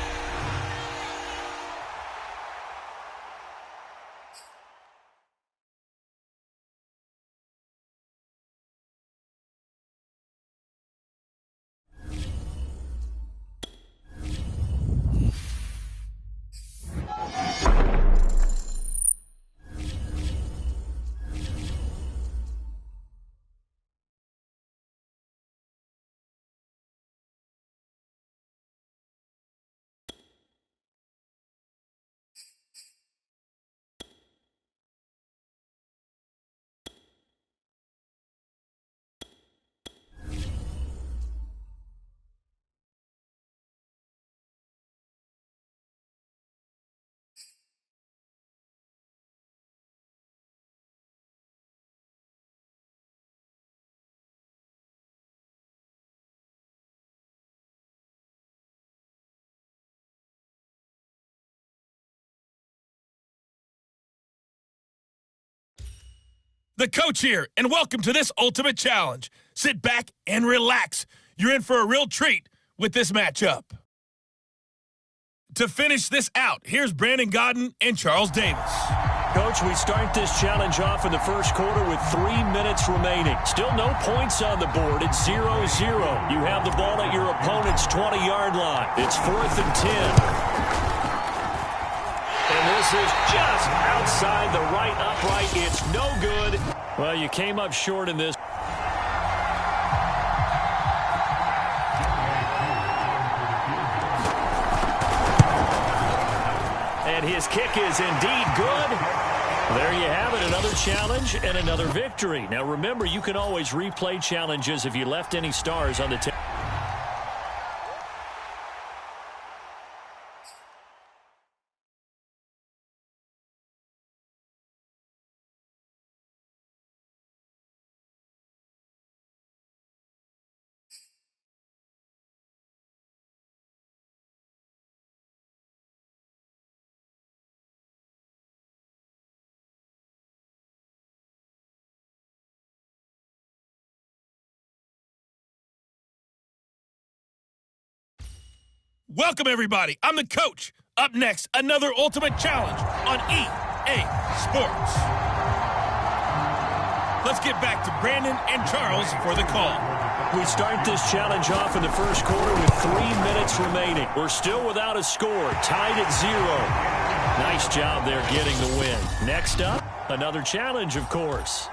The coach here, and welcome to this Ultimate Challenge. Sit back and relax. You're in for a real treat with this matchup. To finish this out, here's Brandon Godden and Charles Davis. Coach, we start this challenge off in the 1st quarter with 3 minutes remaining. Still no points on the board. It's 0-0. You have the ball at your opponent's 20-yard line. It's 4th and 10. And this is just outside the right upright. It's no good. Well, you came up short in this. And his kick is indeed good. There you have it, another challenge and another victory. Now remember, you can always replay challenges if you left any stars on the table. Welcome, everybody. I'm the coach. Up next, another Ultimate Challenge on EA Sports. Let's get back to Brandon and Charles for the call. We start this challenge off in the first quarter with 3 minutes remaining. We're still without a score, tied at 0. Nice job there getting the win. Next up, another challenge, of course.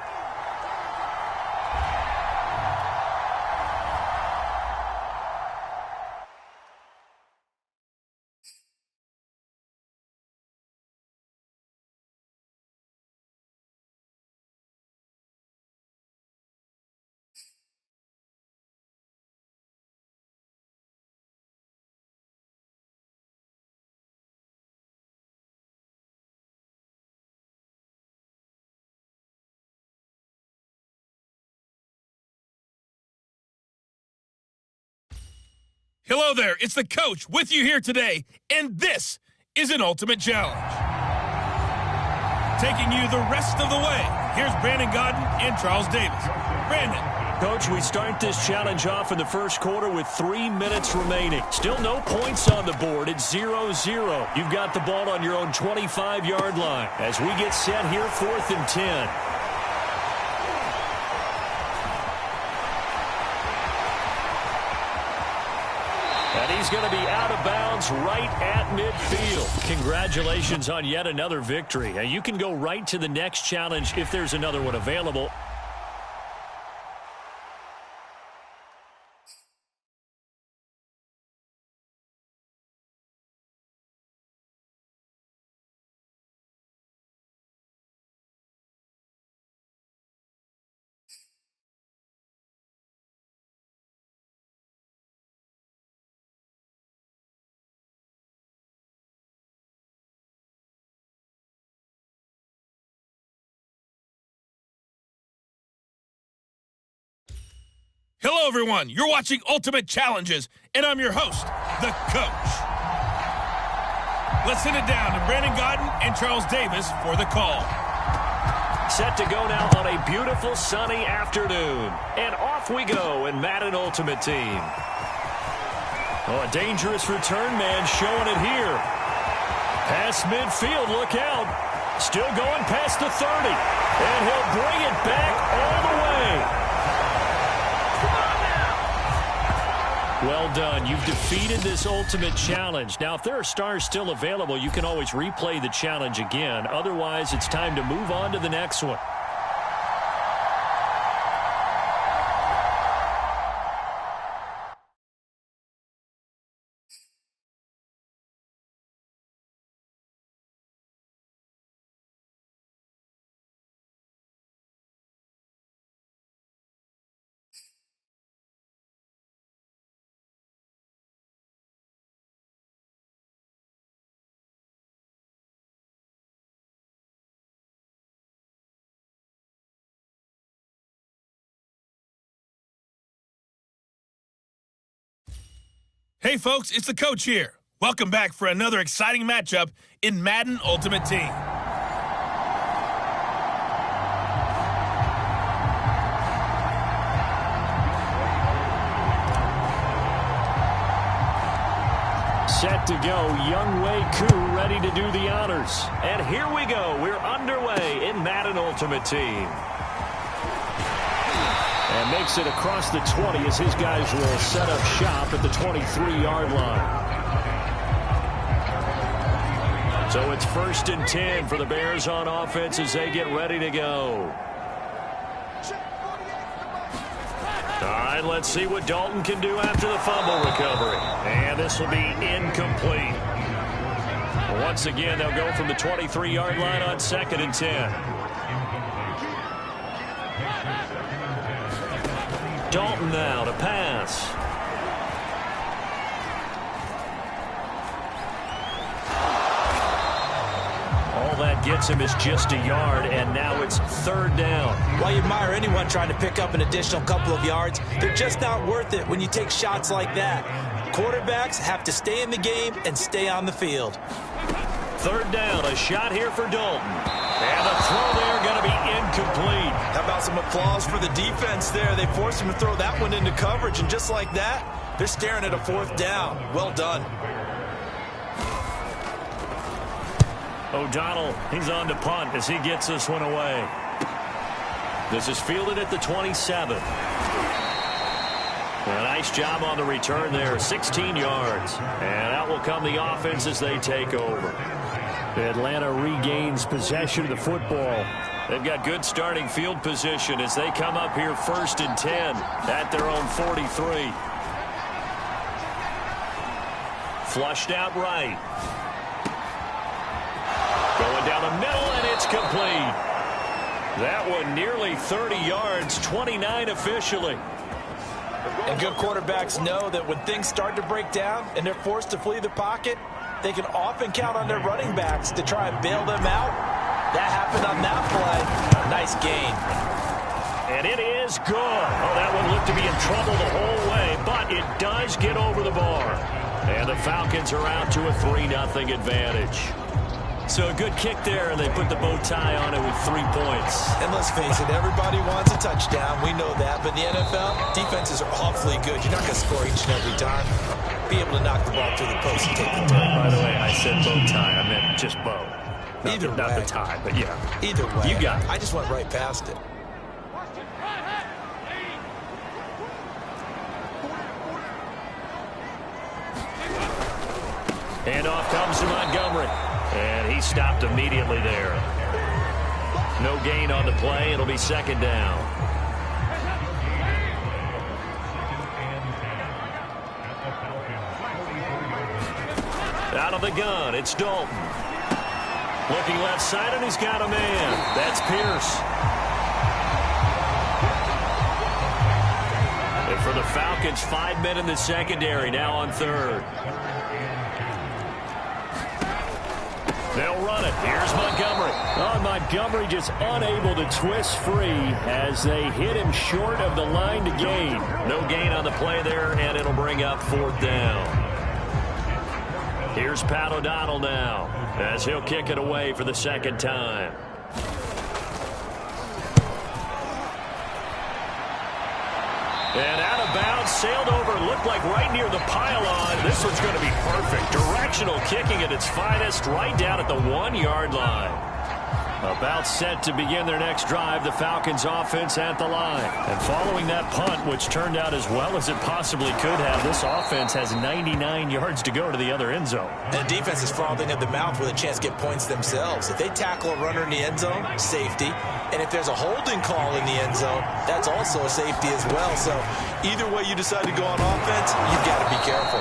Hello there, it's the coach with you here today, and this is an Ultimate Challenge. Taking you the rest of the way, here's Brandon Godden and Charles Davis. Brandon. Coach, we start this challenge off in the first quarter with 3 minutes remaining. Still no points on the board. It's 0-0. You've got the ball on your own 25-yard line as we get set here 4th and 10. And he's going to be out of bounds right at midfield. Congratulations on yet another victory. Now you can go right to the next challenge if there's another one available. Hello, everyone. You're watching Ultimate Challenges, and I'm your host, the coach. Let's send it down to Brandon Godden and Charles Davis for the call. Set to go now on a beautiful sunny afternoon. And off we go in Madden Ultimate Team. Oh, a dangerous return man showing it here. Past midfield, look out. Still going past the 30. And he'll bring it back all the way. Well done. You've defeated this Ultimate Challenge. Now, if there are stars still available, you can always replay the challenge again. Otherwise, it's time to move on to the next one. Hey, folks, it's the coach here. Welcome back for another exciting matchup in Madden Ultimate Team. Set to go, Young Wei Koo ready to do the honors. And here we go. We're underway in Madden Ultimate Team. And makes it across the 20 as his guys will set up shop at the 23-yard line. So it's 1st and 10 for the Bears on offense as they get ready to go. All right, let's see what Dalton can do after the fumble recovery. And this will be incomplete. Once again, they'll go from the 23-yard line on 2nd and 10. Dalton now to pass. All that gets him is just a yard, and now it's 3rd down. While you admire anyone trying to pick up an additional couple of yards, they're just not worth it when you take shots like that. Quarterbacks have to stay in the game and stay on the field. 3rd down, a shot here for Dalton. And the throw there going to be incomplete. How about some applause for the defense there? They forced him to throw that one into coverage, and just like that, They're staring at a 4th down. Well done. O'Donnell, he's on to punt as he gets this one away. This is fielded at the 27. A nice job on the return there, 16 yards. And out will come the offense as they take over. Atlanta regains possession of the football. They've got good starting field position as they come up here 1st and 10 at their own 43. Flushed out right. Going down the middle, and it's complete. That one nearly 30 yards, 29 officially. And good quarterbacks know that when things start to break down and they're forced to flee the pocket, they can often count on their running backs to try and bail them out. That happened on that play. Nice gain. And it is good. Oh, that one looked to be in trouble the whole way, but it does get over the bar. And the Falcons are out to a 3-0 advantage. So a good kick there, and they put the bow tie on it with 3 points. And let's face it, everybody wants a touchdown. We know that. But in the NFL, defenses are awfully good. You're not going to score each and every time. Be able to knock the ball through the post and take the turn. By the way, I said bow tie. I meant just bow. Not the tie, but yeah. Either way. You got it. I just went right past it. Handoff comes to Montgomery. And he stopped immediately there. No gain on the play. It'll be 2nd down. Out of the gun, it's Dalton. Looking left side, and he's got a man. That's Pierce. And for the Falcons, 5 men in the secondary, now on 3rd. They'll run it. Here's Montgomery. Oh, Montgomery just unable to twist free as they hit him short of the line to gain. No gain on the play there, and it'll bring up 4th down. Here's Pat O'Donnell now as he'll kick it away for the 2nd time. And out of bounds, sailed over, looked like right near the pylon. This one's going to be perfect. Directional kicking at its finest, right down at the 1-yard line. About set to begin their next drive, the Falcons offense at the line. And following that punt, which turned out as well as it possibly could have, this offense has 99 yards to go to the other end zone. And the defense is frothing at the mouth with a chance to get points themselves. If they tackle a runner in the end zone, safety. And if there's a holding call in the end zone, that's also a safety as well. So either way you decide to go on offense, you've got to be careful.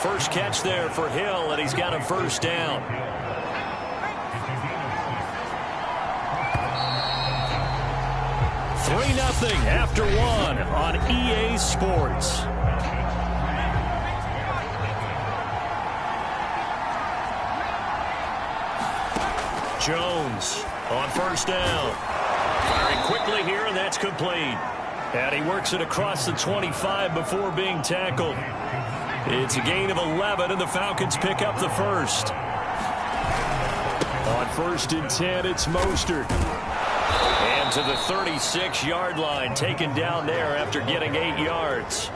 First catch there for Hill, and he's got a 1st down. 3-0 after 1 on EA Sports. Jones on 1st down. Firing quickly here, and that's complete. And he works it across the 25 before being tackled. It's a gain of 11, and the Falcons pick up the 1st. On 1st and 10, it's Mostert. And to the 36-yard line, taken down there after getting 8 yards.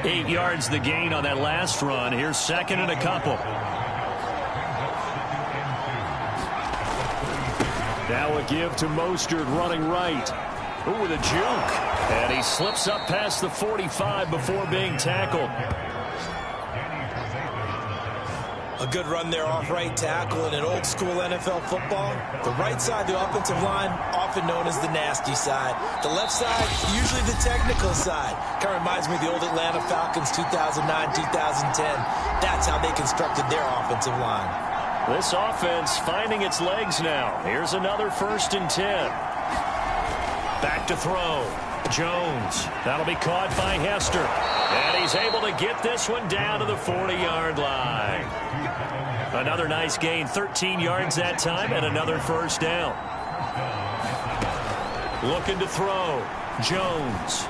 8 yards the gain on that last run. Here's 2nd and a couple. Now a give to Mostert running right. Ooh, with a juke. And he slips up past the 45 before being tackled. A good run there off right tackle in an old-school NFL football. The right side, the offensive line, often known as the nasty side. The left side, usually the technical side. Kind of reminds me of the old Atlanta Falcons 2009-2010. That's how they constructed their offensive line. This offense finding its legs now. Here's another 1st and 10. Back to throw. Jones. That'll be caught by Hester. And he's able to get this one down to the 40-yard line. Another nice gain, 13 yards that time, and another 1st down. Looking to throw. Jones.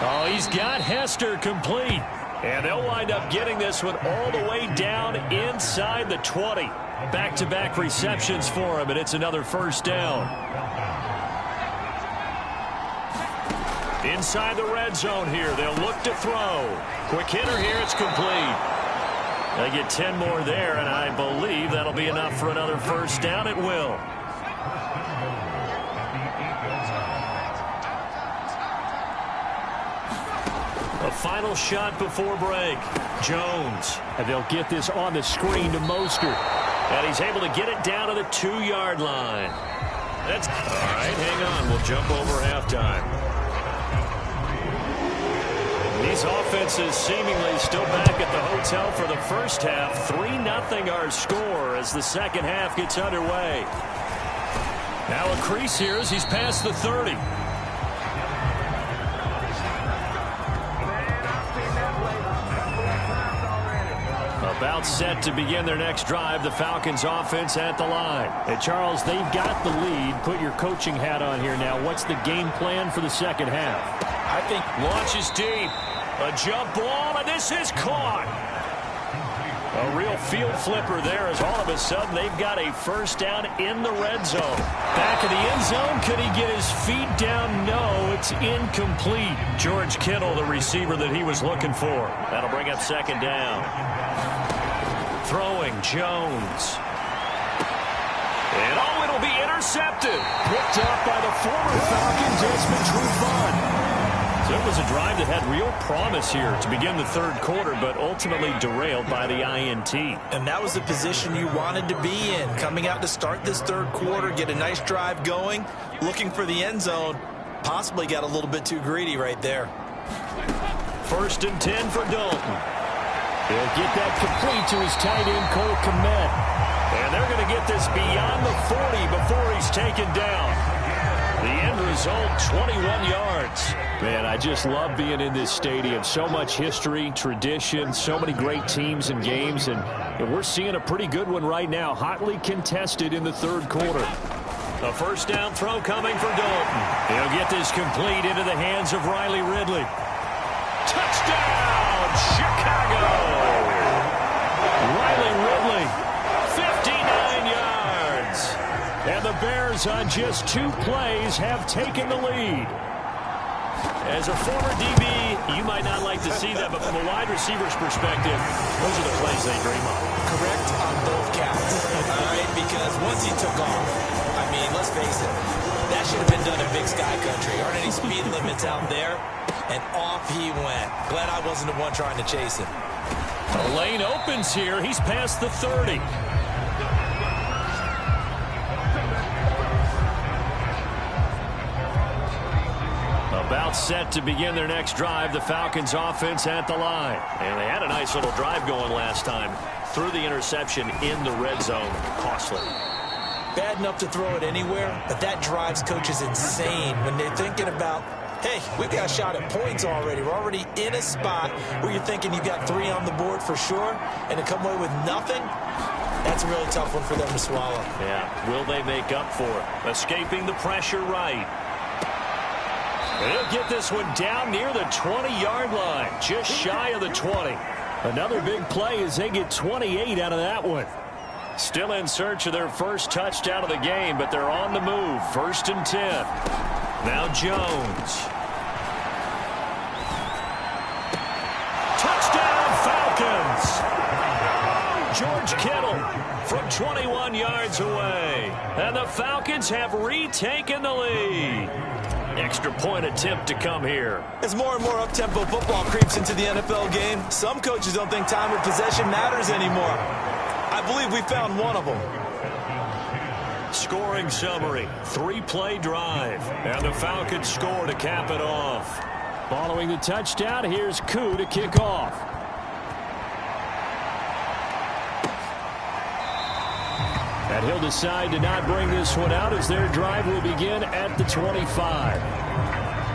Oh, he's got Hester complete. And they'll wind up getting this one all the way down inside the 20. Back-to-back receptions for him, and it's another 1st down. Inside the red zone here. They'll look to throw. Quick hitter here. It's complete. They get 10 more there, and I believe that'll be enough for another first down. It will. A final shot before break. Jones. And they'll get this on the screen to Mostert. And he's able to get it down to the 2-yard line. That's all right. Hang on. We'll jump over halftime. These offenses seemingly still back at the hotel for the first half. 3-0 our score as the second half gets underway. Now a crease here as he's past the 30. About set to begin their next drive. The Falcons offense at the line. Hey, Charles, they've got the lead. Put your coaching hat on here now. What's the game plan for the second half? I think launches deep. A jump ball, and this is caught. A real field flipper there as all of a sudden they've got a first down in the red zone. Back of the end zone. Could he get his feet down? No, it's incomplete. George Kittle, the receiver that he was looking for. That'll bring up second down. Throwing, Jones. And oh, it'll be intercepted. Picked up by the former Falcon, Desmond Trufant. So it was a drive that had real promise here to begin the third quarter, but ultimately derailed by the INT. And that was the position you wanted to be in. Coming out to start this third quarter, get a nice drive going, looking for the end zone. Possibly got a little bit too greedy right there. 1st and 10 for Dalton. He'll get that complete to his tight end, Cole Kmet. And they're going to get this beyond the 40 before he's taken down. The end result, 21 yards. Man, I just love being in this stadium. So much history, tradition, so many great teams and games, and we're seeing a pretty good one right now, hotly contested in the third quarter. A first down throw coming for Dalton. He'll get this complete into the hands of Riley Ridley. Touchdown, Chicago! Riley Ridley, 59 yards. And the Bears on just 2 plays have taken the lead. As a former DB, you might not like to see that, but from a wide receiver's perspective, those are the plays they dream of. Correct on both counts, all right? Because once he took off, I mean, let's face it, that should have been done in Big Sky Country. Aren't any speed limits out there? And off he went. Glad I wasn't the one trying to chase him. The lane opens here. He's past the 30. About set to begin their next drive. The Falcons offense at the line. And they had a nice little drive going last time. Threw the interception in the red zone. Costly. Bad enough to throw it anywhere, but that drives coaches insane when they're thinking about, hey, we've got a shot at points already. We're already in a spot where you're thinking you've got 3 on the board for sure, and to come away with nothing, that's a really tough one for them to swallow. Yeah, will they make up for it? Escaping the pressure right. They'll get this one down near the 20-yard line, just shy of the 20. Another big play as they get 28 out of that one. Still in search of their first touchdown of the game, but they're on the move. 1st and 10. Now Jones. Touchdown Falcons! George Kittle from 21 yards away. And the Falcons have retaken the lead. Extra point attempt to come here. As more and more up-tempo football creeps into the NFL game, some coaches don't think time of possession matters anymore. I believe we found one of them. Scoring summary, 3-play drive. And the Falcons score to cap it off. Following the touchdown, here's Koo to kick off. And he'll decide to not bring this one out as their drive will begin at the 25.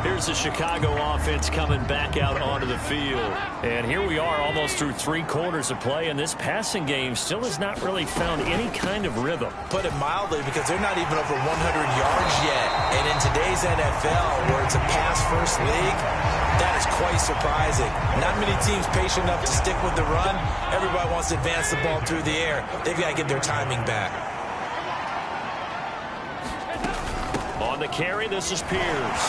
Here's the Chicago offense coming back out onto the field. And here we are almost through 3 quarters of play, and this passing game still has not really found any kind of rhythm. Put it mildly, because they're not even over 100 yards yet. And in today's NFL, where it's a pass-first league, that is quite surprising. Not many teams patient enough to stick with the run. Everybody wants to advance the ball through the air. They've got to get their timing back. On the carry, this is Pierce.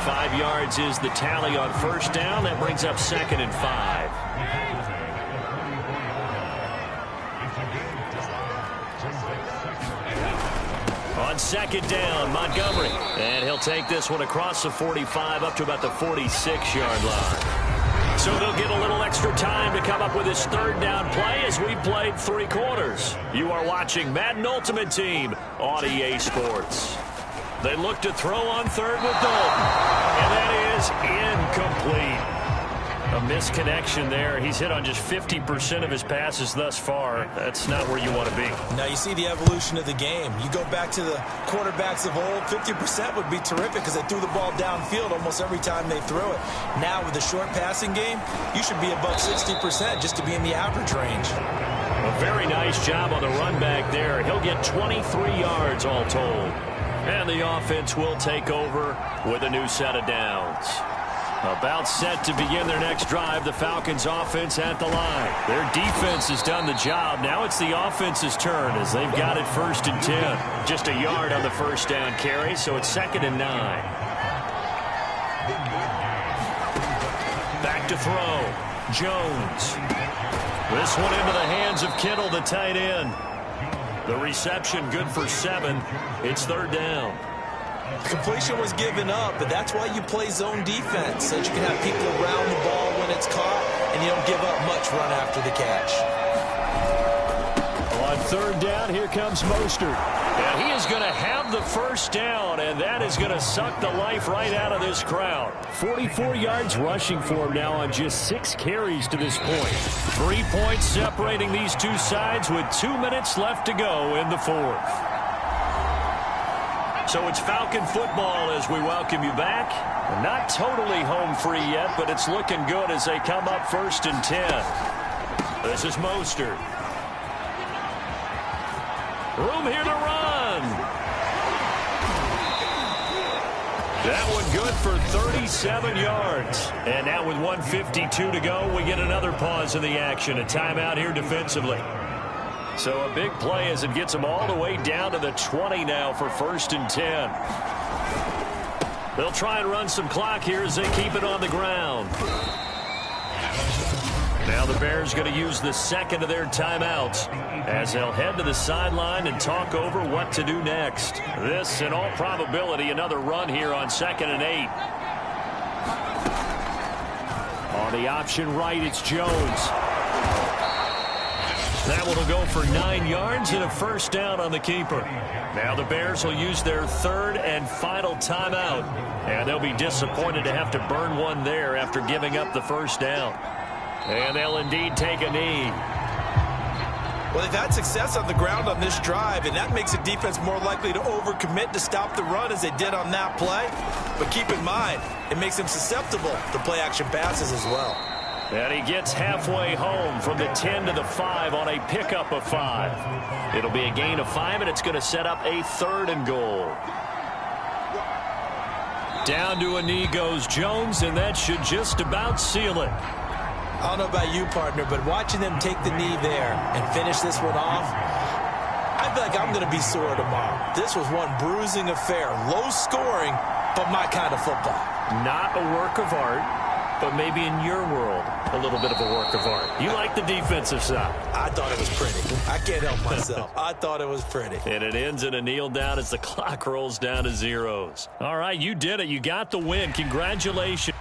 5 yards is the tally on first down. That brings up 2nd and 5. On 2nd down, Montgomery. And he'll take this one across the 45 up to about the 46-yard line. So they'll get a little extra time to come up with his 3rd down play as we played 3 quarters. You are watching Madden Ultimate Team on EA Sports. They look to throw on 3rd with Dalton. And that is incomplete. A misconnection there. He's hit on just 50% of his passes thus far. That's not where you want to be. Now you see the evolution of the game. You go back to the quarterbacks of old, 50% would be terrific because they threw the ball downfield almost every time they threw it. Now with the short passing game, you should be above 60% just to be in the average range. A very nice job on the run back there. He'll get 23 yards all told. And the offense will take over with a new set of downs. About set to begin their next drive, the Falcons offense at the line. Their defense has done the job. Now it's the offense's turn as they've got it 1st and 10. Just a yard on the 1st down carry, so it's 2nd and 9. Back to throw. Jones. This one into the hands of Kittle, the tight end. The reception good for 7. It's 3rd down. Completion was given up, but that's why you play zone defense, so that you can have people around the ball when it's caught, and you don't give up much run after the catch. On 3rd down, here comes Mostert. And he is going to have the 1st down, and that is going to suck the life right out of this crowd. 44 yards rushing for him now on just 6 carries to this point. 3 points separating these two sides with 2 minutes left to go in the 4th. So it's Falcon football as we welcome you back. Not totally home free yet, but it's looking good as they come up 1st and 10. This is Mostert. Room here to run. That one good for 37 yards. And now with 1:52 to go, we get another pause in the action. A timeout here defensively. So a big play as it gets them all the way down to the 20 now for 1st and 10. They'll try and run some clock here as they keep it on the ground. Now the Bears going to use the 2nd of their timeouts as they'll head to the sideline and talk over what to do next. This, in all probability, another run here on 2nd and 8. On the option right, it's Jones. That one will go for 9 yards and a 1st down on the keeper. Now the Bears will use their 3rd and final timeout. And they'll be disappointed to have to burn one there after giving up the 1st down. And they'll indeed take a knee. Well, they've had success on the ground on this drive, and that makes the defense more likely to overcommit to stop the run as they did on that play. But keep in mind, it makes them susceptible to play-action passes as well. And he gets halfway home from the 10 to the 5 on a pickup of 5. It'll be a gain of 5, and it's going to set up a 3rd and goal. Down to a knee goes Jones, and that should just about seal it. I don't know about you, partner, but watching them take the knee there and finish this one off, I feel like I'm going to be sore tomorrow. This was one bruising affair. Low scoring, but my kind of football. Not a work of art. But maybe in your world, a little bit of a work of art. You like the defensive side. I thought it was pretty. I can't help myself. I thought it was pretty. And it ends in a kneel down as the clock rolls down to zeros. All right, you did it. You got the win. Congratulations.